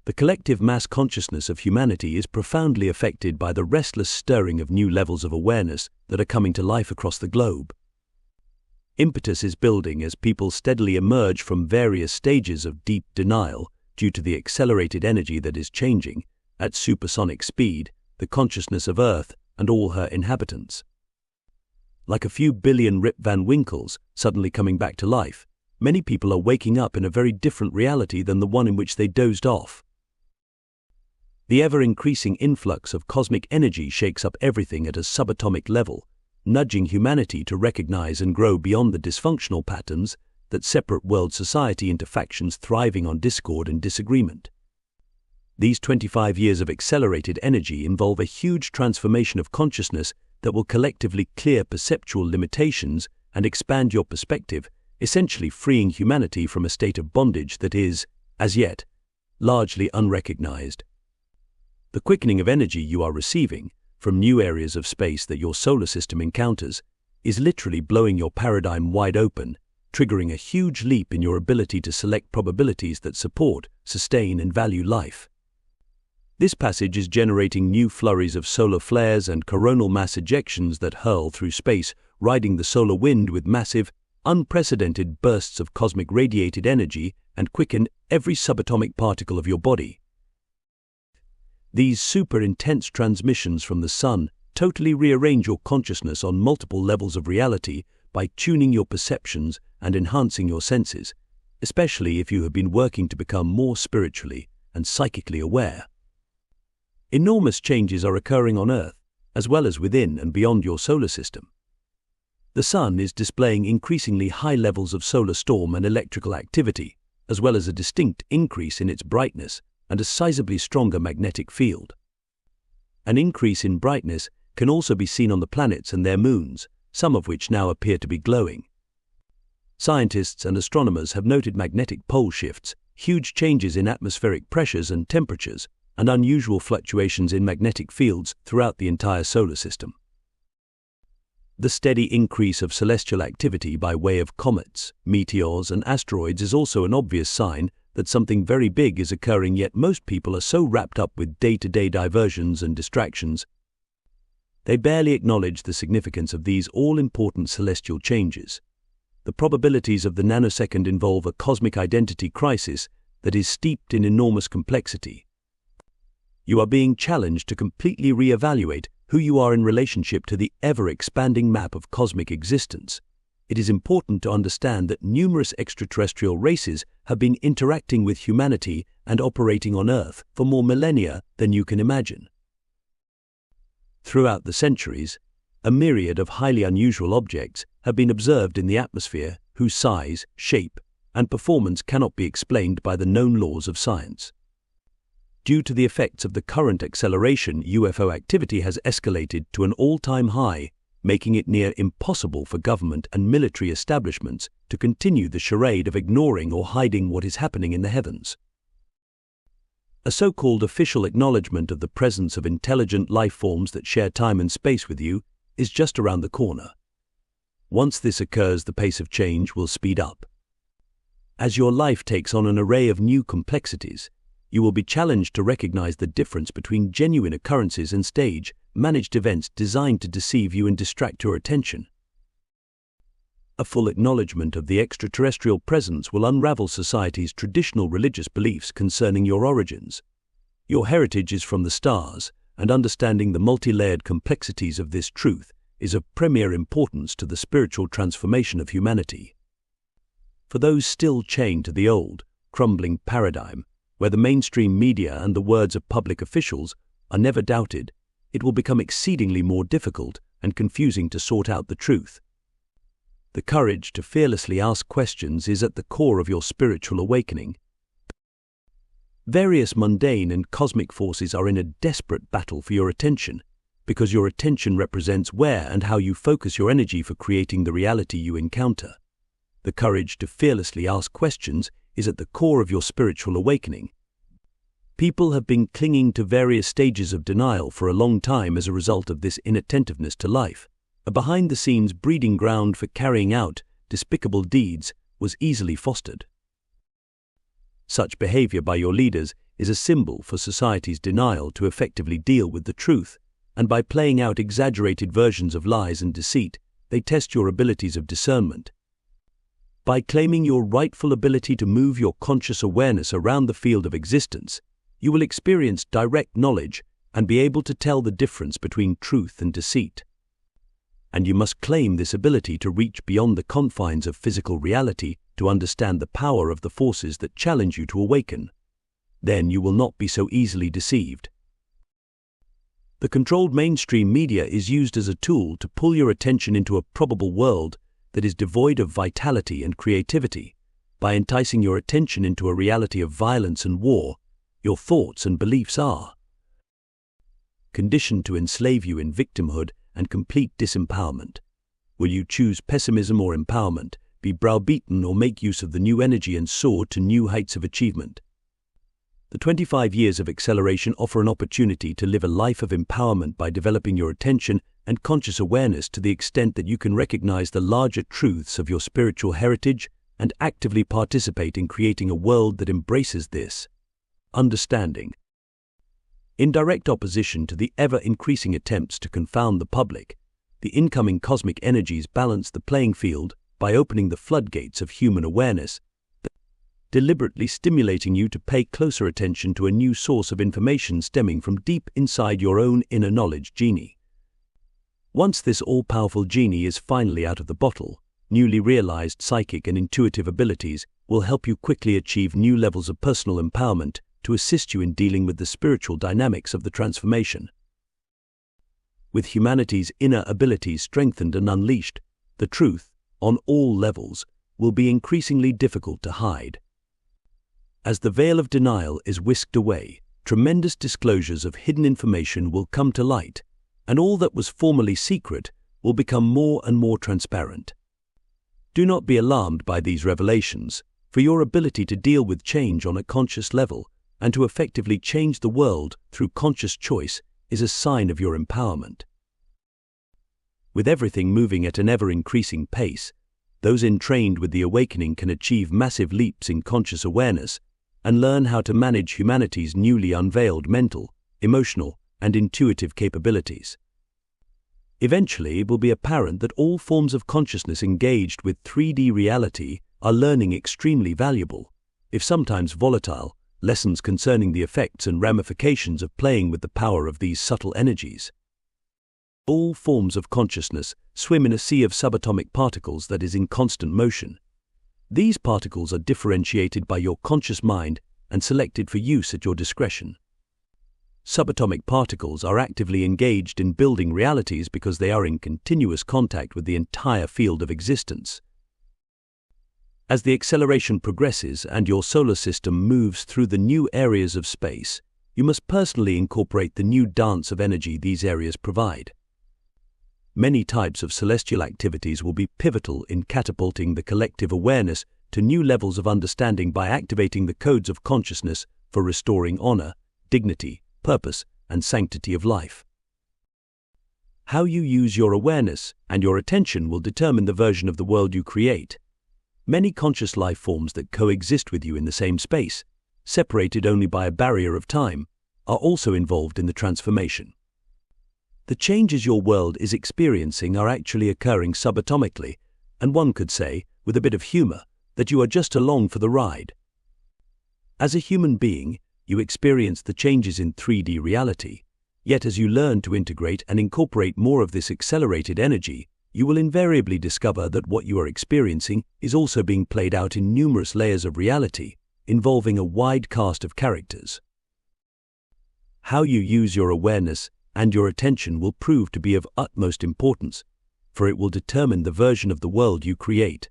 The collective mass consciousness of humanity is profoundly affected by the restless stirring of new levels of awareness that are coming to life across the globe. Impetus is building as people steadily emerge from various stages of deep denial due to the accelerated energy that is changing, at supersonic speed, the consciousness of Earth and all her inhabitants. Like a few billion Rip Van Winkles suddenly coming back to life, many people are waking up in a very different reality than the one in which they dozed off. The ever-increasing influx of cosmic energy shakes up everything at a subatomic level, nudging humanity to recognize and grow beyond the dysfunctional patterns that separate world society into factions thriving on discord and disagreement. These 25 years of accelerated energy involve a huge transformation of consciousness that will collectively clear perceptual limitations and expand your perspective, essentially freeing humanity from a state of bondage that is, as yet, largely unrecognized. The quickening of energy you are receiving from new areas of space that your solar system encounters is literally blowing your paradigm wide open, triggering a huge leap in your ability to select probabilities that support, sustain, and value life. This passage is generating new flurries of solar flares and coronal mass ejections that hurl through space, riding the solar wind with massive, unprecedented bursts of cosmic radiated energy and quicken every subatomic particle of your body. These super-intense transmissions from the sun totally rearrange your consciousness on multiple levels of reality by tuning your perceptions and enhancing your senses, especially if you have been working to become more spiritually and psychically aware. Enormous changes are occurring on Earth, as well as within and beyond your solar system. The sun is displaying increasingly high levels of solar storm and electrical activity, as well as a distinct increase in its brightness and a sizably stronger magnetic field. An increase in brightness can also be seen on the planets and their moons, some of which now appear to be glowing. Scientists and astronomers have noted magnetic pole shifts, huge changes in atmospheric pressures and temperatures, and unusual fluctuations in magnetic fields throughout the entire solar system. The steady increase of celestial activity by way of comets, meteors, and asteroids is also an obvious sign that something very big is occurring, yet most people are so wrapped up with day-to-day diversions and distractions, they barely acknowledge the significance of these all-important celestial changes. The probabilities of the nanosecond involve a cosmic identity crisis that is steeped in enormous complexity. You are being challenged to completely re-evaluate who you are in relationship to the ever-expanding map of cosmic existence. It is important to understand that numerous extraterrestrial races have been interacting with humanity and operating on Earth for more millennia than you can imagine. Throughout the centuries, a myriad of highly unusual objects have been observed in the atmosphere whose size, shape, and performance cannot be explained by the known laws of science. Due to the effects of the current acceleration, UFO activity has escalated to an all-time high, making it near impossible for government and military establishments to continue the charade of ignoring or hiding what is happening in the heavens. A so-called official acknowledgement of the presence of intelligent life forms that share time and space with you is just around the corner. Once this occurs, the pace of change will speed up. As your life takes on an array of new complexities, you will be challenged to recognize the difference between genuine occurrences and stage-managed events designed to deceive you and distract your attention. A full acknowledgement of the extraterrestrial presence will unravel society's traditional religious beliefs concerning your origins. Your heritage is from the stars, and understanding the multi-layered complexities of this truth is of premier importance to the spiritual transformation of humanity. For those still chained to the old, crumbling paradigm, where the mainstream media and the words of public officials are never doubted, it will become exceedingly more difficult and confusing to sort out the truth. The courage to fearlessly ask questions is at the core of your spiritual awakening. Various mundane and cosmic forces are in a desperate battle for your attention, because your attention represents where and how you focus your energy for creating the reality you encounter. The courage to fearlessly ask questions is at the core of your spiritual awakening. People have been clinging to various stages of denial for a long time as a result of this inattentiveness to life. A behind-the-scenes breeding ground for carrying out despicable deeds was easily fostered. Such behavior by your leaders is a symbol for society's denial to effectively deal with the truth, and by playing out exaggerated versions of lies and deceit, they test your abilities of discernment. By claiming your rightful ability to move your conscious awareness around the field of existence, you will experience direct knowledge and be able to tell the difference between truth and deceit. And you must claim this ability to reach beyond the confines of physical reality to understand the power of the forces that challenge you to awaken. Then you will not be so easily deceived. The controlled mainstream media is used as a tool to pull your attention into a probable world that is devoid of vitality and creativity. By enticing your attention into a reality of violence and war, your thoughts and beliefs are conditioned to enslave you in victimhood and complete disempowerment. Will you choose pessimism or empowerment, be browbeaten or make use of the new energy and soar to new heights of achievement? The 25 years of acceleration offer an opportunity to live a life of empowerment by developing your attention and conscious awareness to the extent that you can recognize the larger truths of your spiritual heritage and actively participate in creating a world that embraces this understanding. In direct opposition to the ever-increasing attempts to confound the public, the incoming cosmic energies balance the playing field by opening the floodgates of human awareness, deliberately stimulating you to pay closer attention to a new source of information stemming from deep inside your own inner knowledge genie. Once this all-powerful genie is finally out of the bottle, newly realized psychic and intuitive abilities will help you quickly achieve new levels of personal empowerment to assist you in dealing with the spiritual dynamics of the transformation. With humanity's inner abilities strengthened and unleashed, the truth, on all levels, will be increasingly difficult to hide. As the veil of denial is whisked away, tremendous disclosures of hidden information will come to light, and all that was formerly secret will become more and more transparent. Do not be alarmed by these revelations, for your ability to deal with change on a conscious level and to effectively change the world through conscious choice is a sign of your empowerment. With everything moving at an ever-increasing pace, those entrained with the awakening can achieve massive leaps in conscious awareness and learn how to manage humanity's newly unveiled mental, emotional, and intuitive capabilities. Eventually, it will be apparent that all forms of consciousness engaged with 3D reality are learning extremely valuable, if sometimes volatile, lessons concerning the effects and ramifications of playing with the power of these subtle energies. All forms of consciousness swim in a sea of subatomic particles that is in constant motion. These particles are differentiated by your conscious mind and selected for use at your discretion. Subatomic particles are actively engaged in building realities because they are in continuous contact with the entire field of existence. As the acceleration progresses and your solar system moves through the new areas of space, you must personally incorporate the new dance of energy these areas provide. Many types of celestial activities will be pivotal in catapulting the collective awareness to new levels of understanding by activating the codes of consciousness for restoring honor, dignity, purpose, and sanctity of life. How you use your awareness and your attention will determine the version of the world you create. Many conscious life forms that coexist with you in the same space, separated only by a barrier of time, are also involved in the transformation. The changes your world is experiencing are actually occurring subatomically, and one could say, with a bit of humor, that you are just along for the ride. As a human being, you experience the changes in 3D reality, yet as you learn to integrate and incorporate more of this accelerated energy, you will invariably discover that what you are experiencing is also being played out in numerous layers of reality, involving a wide cast of characters. How you use your awareness and your attention will prove to be of utmost importance, for it will determine the version of the world you create.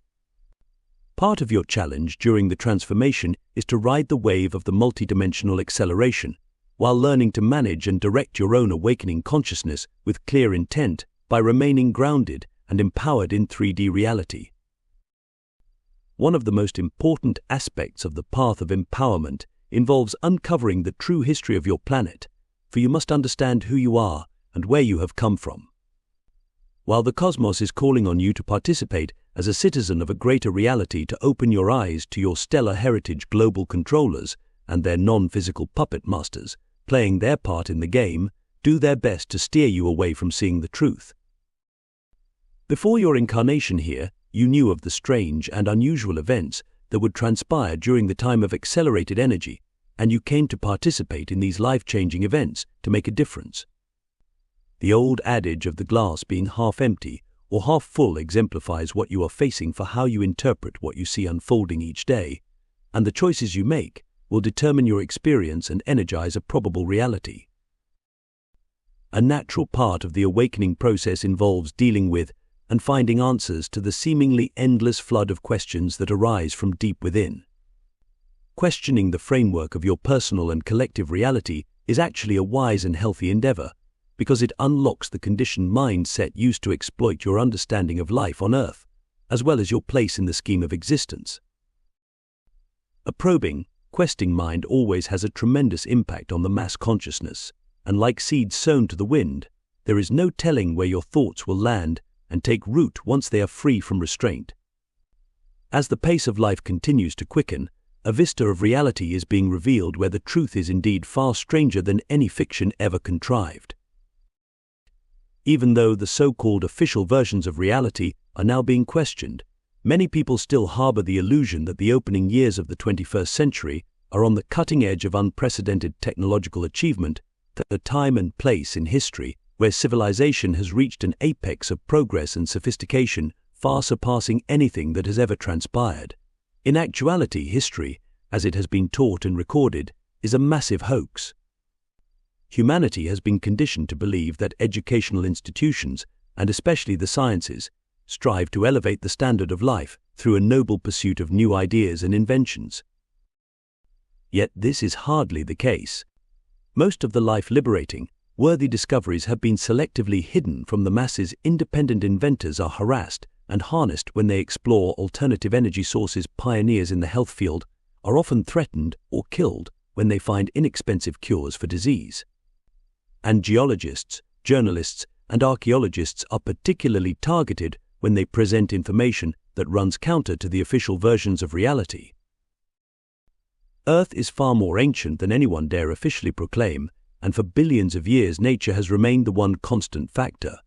Part of your challenge during the transformation is to ride the wave of the multidimensional acceleration, while learning to manage and direct your own awakening consciousness with clear intent by remaining grounded and empowered in 3D reality. One of the most important aspects of the path of empowerment involves uncovering the true history of your planet, for you must understand who you are and where you have come from. While the cosmos is calling on you to participate as a citizen of a greater reality to open your eyes to your stellar heritage global controllers and their non-physical puppet masters, playing their part in the game, do their best to steer you away from seeing the truth. Before your incarnation here, you knew of the strange and unusual events that would transpire during the time of accelerated energy, and you came to participate in these life-changing events to make a difference. The old adage of the glass being half empty or half full exemplifies what you are facing for how you interpret what you see unfolding each day, and the choices you make will determine your experience and energize a probable reality. A natural part of the awakening process involves dealing with and finding answers to the seemingly endless flood of questions that arise from deep within. Questioning the framework of your personal and collective reality is actually a wise and healthy endeavor, because it unlocks the conditioned mindset used to exploit your understanding of life on Earth, as well as your place in the scheme of existence. A probing, questing mind always has a tremendous impact on the mass consciousness, and like seeds sown to the wind, there is no telling where your thoughts will land and take root once they are free from restraint. As the pace of life continues to quicken, a vista of reality is being revealed where the truth is indeed far stranger than any fiction ever contrived. Even though the so-called official versions of reality are now being questioned, many people still harbor the illusion that the opening years of the 21st century are on the cutting edge of unprecedented technological achievement, at a time and place in history where civilization has reached an apex of progress and sophistication far surpassing anything that has ever transpired. In actuality, history, as it has been taught and recorded, is a massive hoax. Humanity has been conditioned to believe that educational institutions, and especially the sciences, strive to elevate the standard of life through a noble pursuit of new ideas and inventions. Yet this is hardly the case. Most of the life-liberating, worthy discoveries have been selectively hidden from the masses. Independent inventors are harassed and harnessed when they explore alternative energy sources. Pioneers in the health field are often threatened or killed when they find inexpensive cures for disease. And geologists, journalists, and archaeologists are particularly targeted when they present information that runs counter to the official versions of reality. Earth is far more ancient than anyone dare officially proclaim, and for billions of years nature has remained the one constant factor.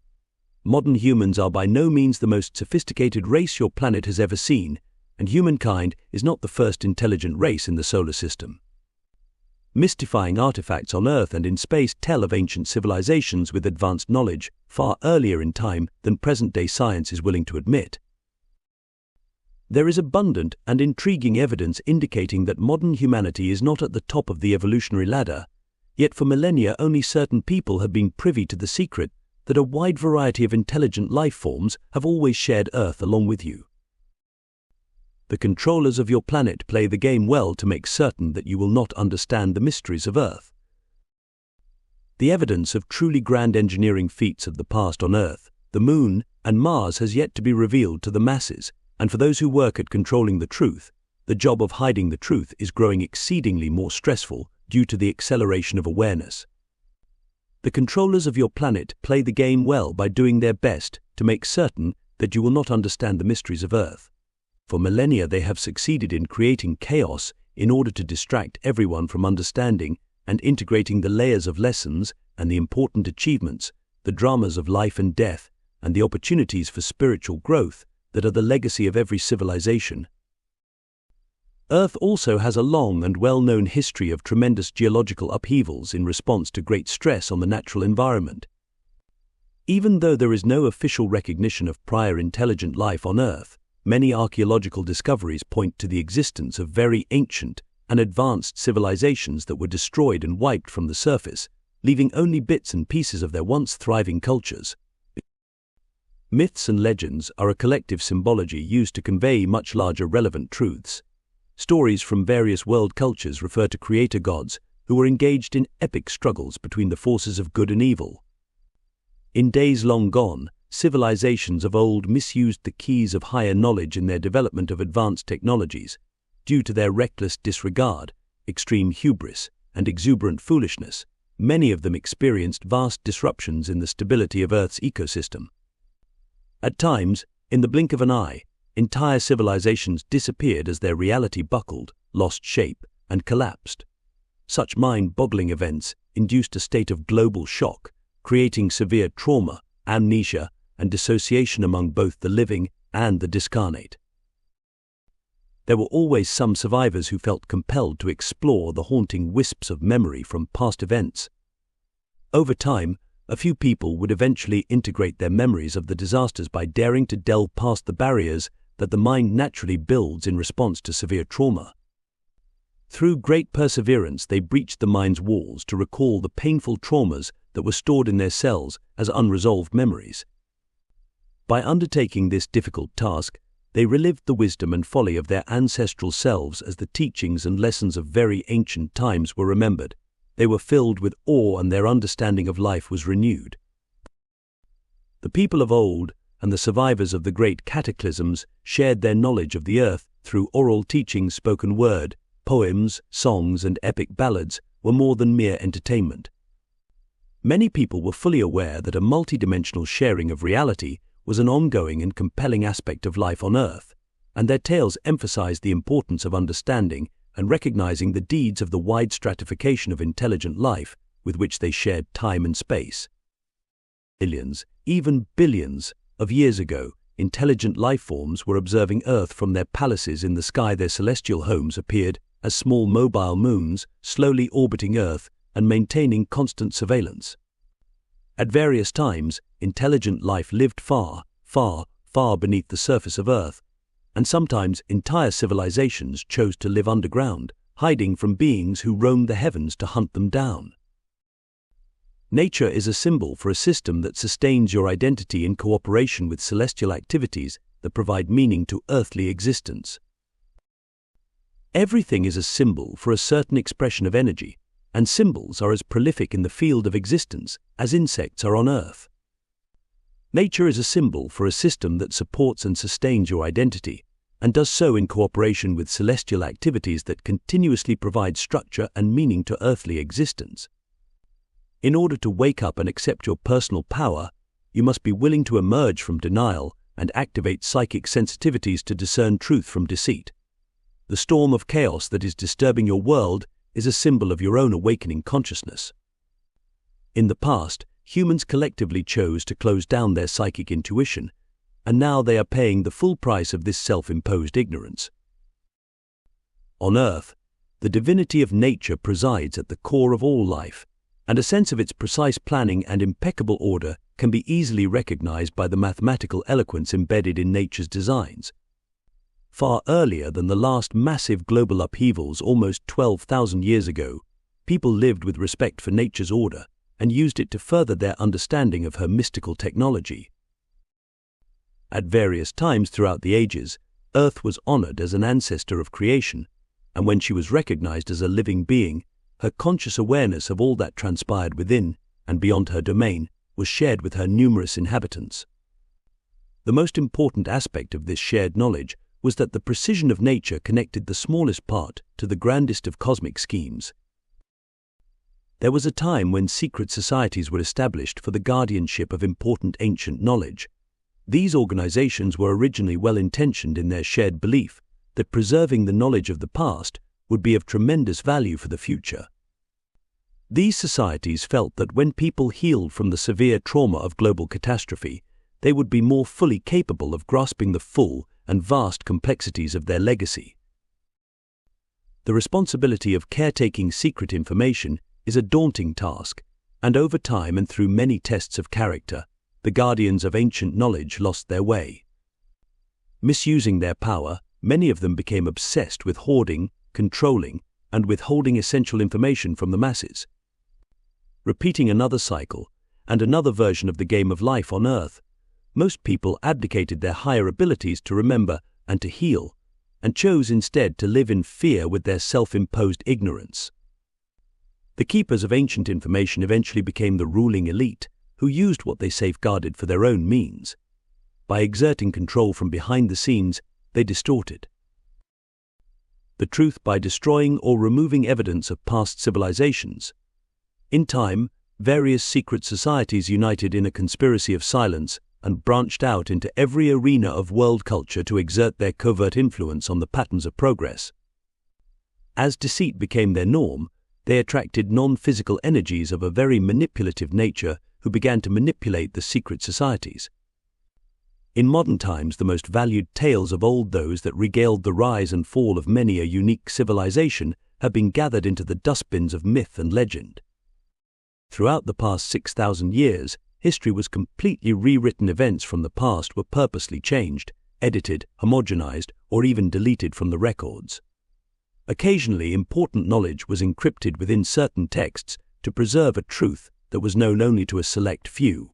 Modern humans are by no means the most sophisticated race your planet has ever seen, and humankind is not the first intelligent race in the solar system. Mystifying artifacts on Earth and in space tell of ancient civilizations with advanced knowledge far earlier in time than present-day science is willing to admit. There is abundant and intriguing evidence indicating that modern humanity is not at the top of the evolutionary ladder, yet for millennia only certain people have been privy to the secret that a wide variety of intelligent life forms have always shared Earth along with you. The controllers of your planet play the game well to make certain that you will not understand the mysteries of Earth. The evidence of truly grand engineering feats of the past on Earth, the Moon, and Mars has yet to be revealed to the masses, and for those who work at controlling the truth, the job of hiding the truth is growing exceedingly more stressful due to the acceleration of awareness. The controllers of your planet play the game well by doing their best to make certain that you will not understand the mysteries of Earth. For millennia they have succeeded in creating chaos in order to distract everyone from understanding and integrating the layers of lessons and the important achievements, the dramas of life and death, and the opportunities for spiritual growth that are the legacy of every civilization. Earth also has a long and well-known history of tremendous geological upheavals in response to great stress on the natural environment. Even though there is no official recognition of prior intelligent life on Earth, many archaeological discoveries point to the existence of very ancient and advanced civilizations that were destroyed and wiped from the surface, leaving only bits and pieces of their once thriving cultures. Myths and legends are a collective symbology used to convey much larger relevant truths. Stories from various world cultures refer to creator gods who were engaged in epic struggles between the forces of good and evil. In days long gone, civilizations of old misused the keys of higher knowledge in their development of advanced technologies, due to their reckless disregard, extreme hubris, and exuberant foolishness. Many of them experienced vast disruptions in the stability of Earth's ecosystem. At times, in the blink of an eye, entire civilizations disappeared as their reality buckled, lost shape, and collapsed. Such mind-boggling events induced a state of global shock, creating severe trauma, amnesia, and dissociation among both the living and the discarnate. There were always some survivors who felt compelled to explore the haunting wisps of memory from past events. Over time, a few people would eventually integrate their memories of the disasters by daring to delve past the barriers that the mind naturally builds in response to severe trauma. Through great perseverance, they breached the mind's walls to recall the painful traumas that were stored in their cells as unresolved memories. By undertaking this difficult task, they relived the wisdom and folly of their ancestral selves as the teachings and lessons of very ancient times were remembered. They were filled with awe and their understanding of life was renewed. The people of old and the survivors of the great cataclysms shared their knowledge of the earth through oral teachings, spoken word, poems, songs, and epic ballads were more than mere entertainment. Many people were fully aware that a multidimensional sharing of reality was an ongoing and compelling aspect of life on Earth, and their tales emphasized the importance of understanding and recognizing the deeds of the wide stratification of intelligent life with which they shared time and space. Millions, even billions, of years ago, intelligent life forms were observing Earth from their palaces in the sky. Their celestial homes appeared as small mobile moons, slowly orbiting Earth and maintaining constant surveillance. At various times, intelligent life lived far, far, far beneath the surface of Earth, and sometimes entire civilizations chose to live underground, hiding from beings who roamed the heavens to hunt them down. Nature is a symbol for a system that sustains your identity in cooperation with celestial activities that provide meaning to earthly existence. Everything is a symbol for a certain expression of energy, and symbols are as prolific in the field of existence as insects are on Earth. Nature is a symbol for a system that supports and sustains your identity, and does so in cooperation with celestial activities that continuously provide structure and meaning to earthly existence. In order to wake up and accept your personal power, you must be willing to emerge from denial and activate psychic sensitivities to discern truth from deceit. The storm of chaos that is disturbing your world is a symbol of your own awakening consciousness. In the past, humans collectively chose to close down their psychic intuition, and now they are paying the full price of this self-imposed ignorance. On Earth, the divinity of nature presides at the core of all life, and a sense of its precise planning and impeccable order can be easily recognized by the mathematical eloquence embedded in nature's designs. Far earlier than the last massive global upheavals almost 12,000 years ago, people lived with respect for nature's order and used it to further their understanding of her mystical technology. At various times throughout the ages, Earth was honored as an ancestor of creation, and when she was recognized as a living being, her conscious awareness of all that transpired within and beyond her domain was shared with her numerous inhabitants. The most important aspect of this shared knowledge was that the precision of nature connected the smallest part to the grandest of cosmic schemes. There was a time when secret societies were established for the guardianship of important ancient knowledge. These organizations were originally well-intentioned in their shared belief that preserving the knowledge of the past would be of tremendous value for the future. These societies felt that when people healed from the severe trauma of global catastrophe, they would be more fully capable of grasping the full and vast complexities of their legacy. The responsibility of caretaking secret information is a daunting task, and over time and through many tests of character, the guardians of ancient knowledge lost their way. Misusing their power, many of them became obsessed with hoarding, controlling, and withholding essential information from the masses. Repeating another cycle and another version of the game of life on Earth, most people abdicated their higher abilities to remember and to heal, and chose instead to live in fear with their self-imposed ignorance. The keepers of ancient information eventually became the ruling elite, who used what they safeguarded for their own means. By exerting control from behind the scenes, they distorted the truth by destroying or removing evidence of past civilizations. In time, various secret societies united in a conspiracy of silence and branched out into every arena of world culture to exert their covert influence on the patterns of progress. As deceit became their norm, they attracted non-physical energies of a very manipulative nature who began to manipulate the secret societies. In modern times, the most valued tales of old, those that regaled the rise and fall of many a unique civilization, have been gathered into the dustbins of myth and legend. Throughout the past 6,000 years, history was completely rewritten. Events from the past were purposely changed, edited, homogenized, or even deleted from the records. Occasionally, important knowledge was encrypted within certain texts to preserve a truth that was known only to a select few.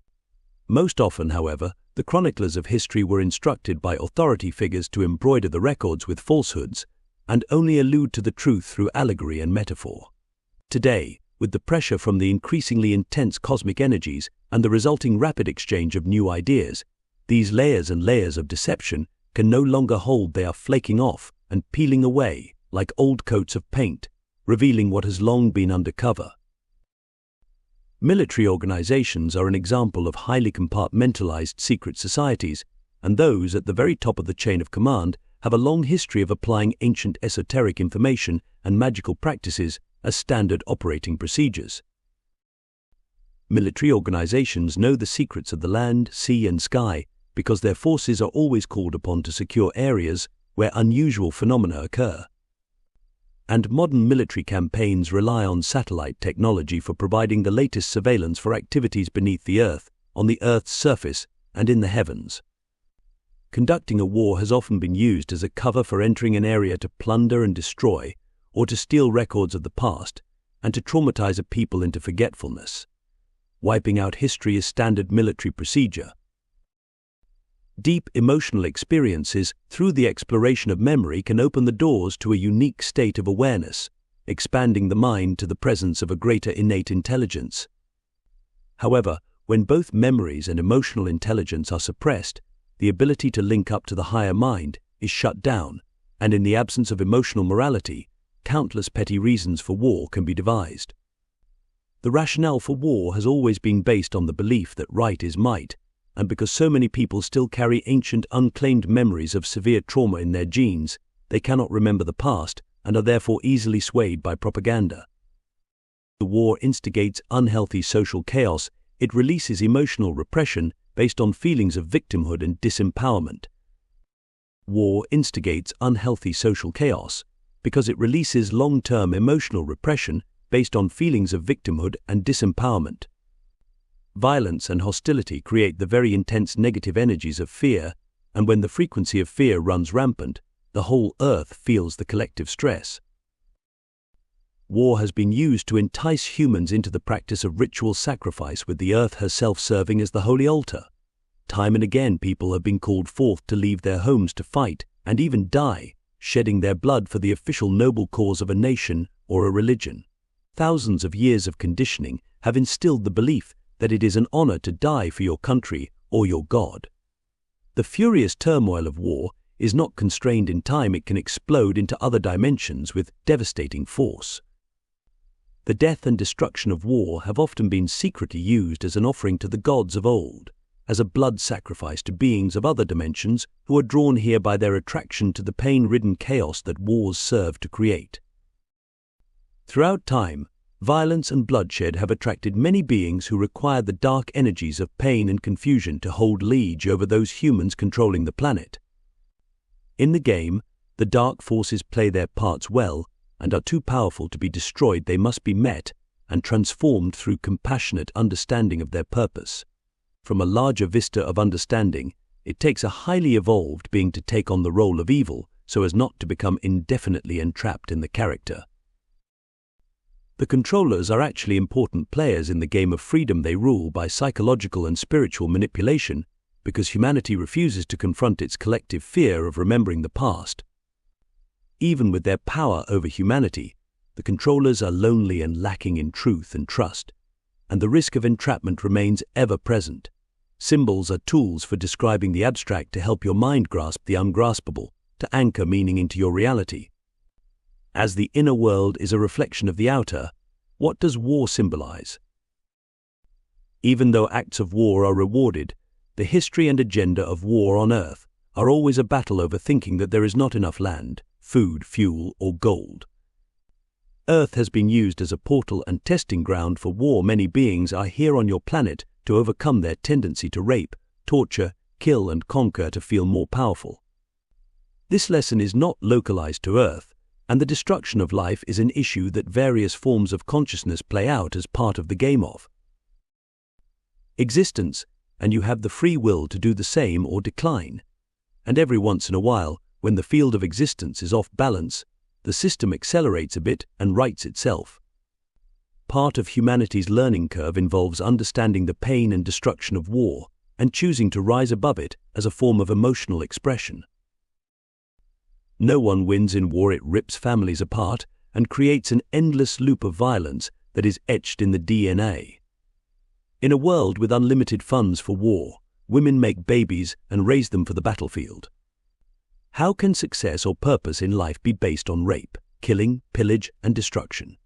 Most often, however, the chroniclers of history were instructed by authority figures to embroider the records with falsehoods and only allude to the truth through allegory and metaphor. Today, with the pressure from the increasingly intense cosmic energies and the resulting rapid exchange of new ideas, these layers and layers of deception can no longer hold. They are flaking off and peeling away like old coats of paint, revealing what has long been undercover. Military organizations are an example of highly compartmentalized secret societies, and those at the very top of the chain of command have a long history of applying ancient esoteric information and magical practices as standard operating procedures. Military organizations know the secrets of the land, sea, and sky because their forces are always called upon to secure areas where unusual phenomena occur. And modern military campaigns rely on satellite technology for providing the latest surveillance for activities beneath the Earth, on the Earth's surface, and in the heavens. Conducting a war has often been used as a cover for entering an area to plunder and destroy, or to steal records of the past, and to traumatize a people into forgetfulness. Wiping out history is standard military procedure. Deep emotional experiences through the exploration of memory can open the doors to a unique state of awareness, expanding the mind to the presence of a greater innate intelligence. However, when both memories and emotional intelligence are suppressed, the ability to link up to the higher mind is shut down, and in the absence of emotional morality, countless petty reasons for war can be devised. The rationale for war has always been based on the belief that right is might, and because so many people still carry ancient unclaimed memories of severe trauma in their genes, they cannot remember the past and are therefore easily swayed by propaganda. The war instigates unhealthy social chaos. It releases emotional repression based on feelings of victimhood and disempowerment. War instigates unhealthy social chaos because it releases long-term emotional repression based on feelings of victimhood and disempowerment. Violence and hostility create the very intense negative energies of fear, and when the frequency of fear runs rampant, the whole earth feels the collective stress. War has been used to entice humans into the practice of ritual sacrifice, with the earth herself serving as the holy altar. Time and again people have been called forth to leave their homes to fight and even die, shedding their blood for the official noble cause of a nation or a religion. Thousands of years of conditioning have instilled the belief that it is an honor to die for your country or your God. The furious turmoil of war is not constrained in time. It can explode into other dimensions with devastating force. The death and destruction of war have often been secretly used as an offering to the gods of old, as a blood sacrifice to beings of other dimensions who are drawn here by their attraction to the pain-ridden chaos that wars serve to create. Throughout time, violence and bloodshed have attracted many beings who require the dark energies of pain and confusion to hold liege over those humans controlling the planet. In the game, the dark forces play their parts well and are too powerful to be destroyed. They must be met and transformed through compassionate understanding of their purpose. From a larger vista of understanding, it takes a highly evolved being to take on the role of evil so as not to become indefinitely entrapped in the character. The controllers are actually important players in the game of freedom. They rule by psychological and spiritual manipulation because humanity refuses to confront its collective fear of remembering the past. Even with their power over humanity, the controllers are lonely and lacking in truth and trust, and the risk of entrapment remains ever present. Symbols are tools for describing the abstract to help your mind grasp the ungraspable, to anchor meaning into your reality. As the inner world is a reflection of the outer, what does war symbolize? Even though acts of war are rewarded, the history and agenda of war on Earth are always a battle over thinking that there is not enough land, food, fuel, or gold. Earth has been used as a portal and testing ground for war. Many beings are here on your planet to overcome their tendency to rape, torture, kill, and conquer to feel more powerful. This lesson is not localized to Earth, and the destruction of life is an issue that various forms of consciousness play out as part of the game of existence, and you have the free will to do the same or decline. And every once in a while, when the field of existence is off balance, the system accelerates a bit and rights itself. Part of humanity's learning curve involves understanding the pain and destruction of war and choosing to rise above it as a form of emotional expression. No one wins in war. It rips families apart and creates an endless loop of violence that is etched in the DNA. In a world with unlimited funds for war, women make babies and raise them for the battlefield. How can success or purpose in life be based on rape, killing, pillage, and destruction?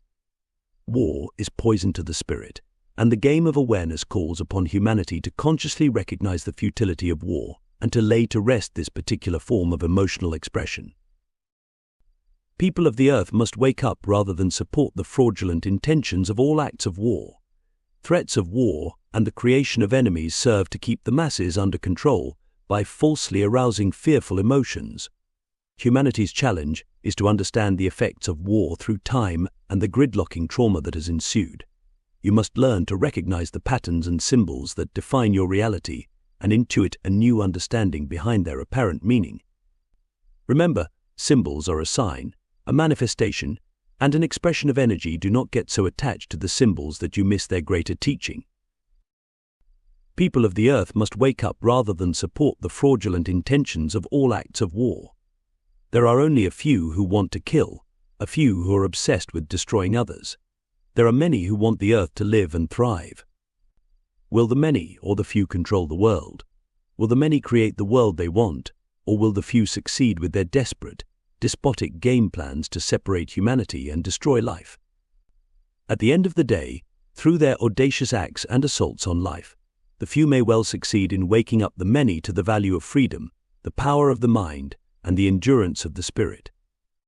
War is poison to the spirit, and the game of awareness calls upon humanity to consciously recognize the futility of war and to lay to rest this particular form of emotional expression. People of the earth must wake up rather than support the fraudulent intentions of all acts of war. Threats of war and the creation of enemies serve to keep the masses under control by falsely arousing fearful emotions. Humanity's challenge is to understand the effects of war through time and the gridlocking trauma that has ensued. You must learn to recognize the patterns and symbols that define your reality and intuit a new understanding behind their apparent meaning. Remember, symbols are a sign, a manifestation, and an expression of energy. Do not get so attached to the symbols that you miss their greater teaching. People of the earth must wake up rather than support the fraudulent intentions of all acts of war. There are only a few who want to kill, a few who are obsessed with destroying others. There are many who want the earth to live and thrive. Will the many or the few control the world? Will the many create the world they want, or will the few succeed with their desperate, despotic game plans to separate humanity and destroy life? At the end of the day, through their audacious acts and assaults on life, the few may well succeed in waking up the many to the value of freedom, the power of the mind, and the endurance of the spirit.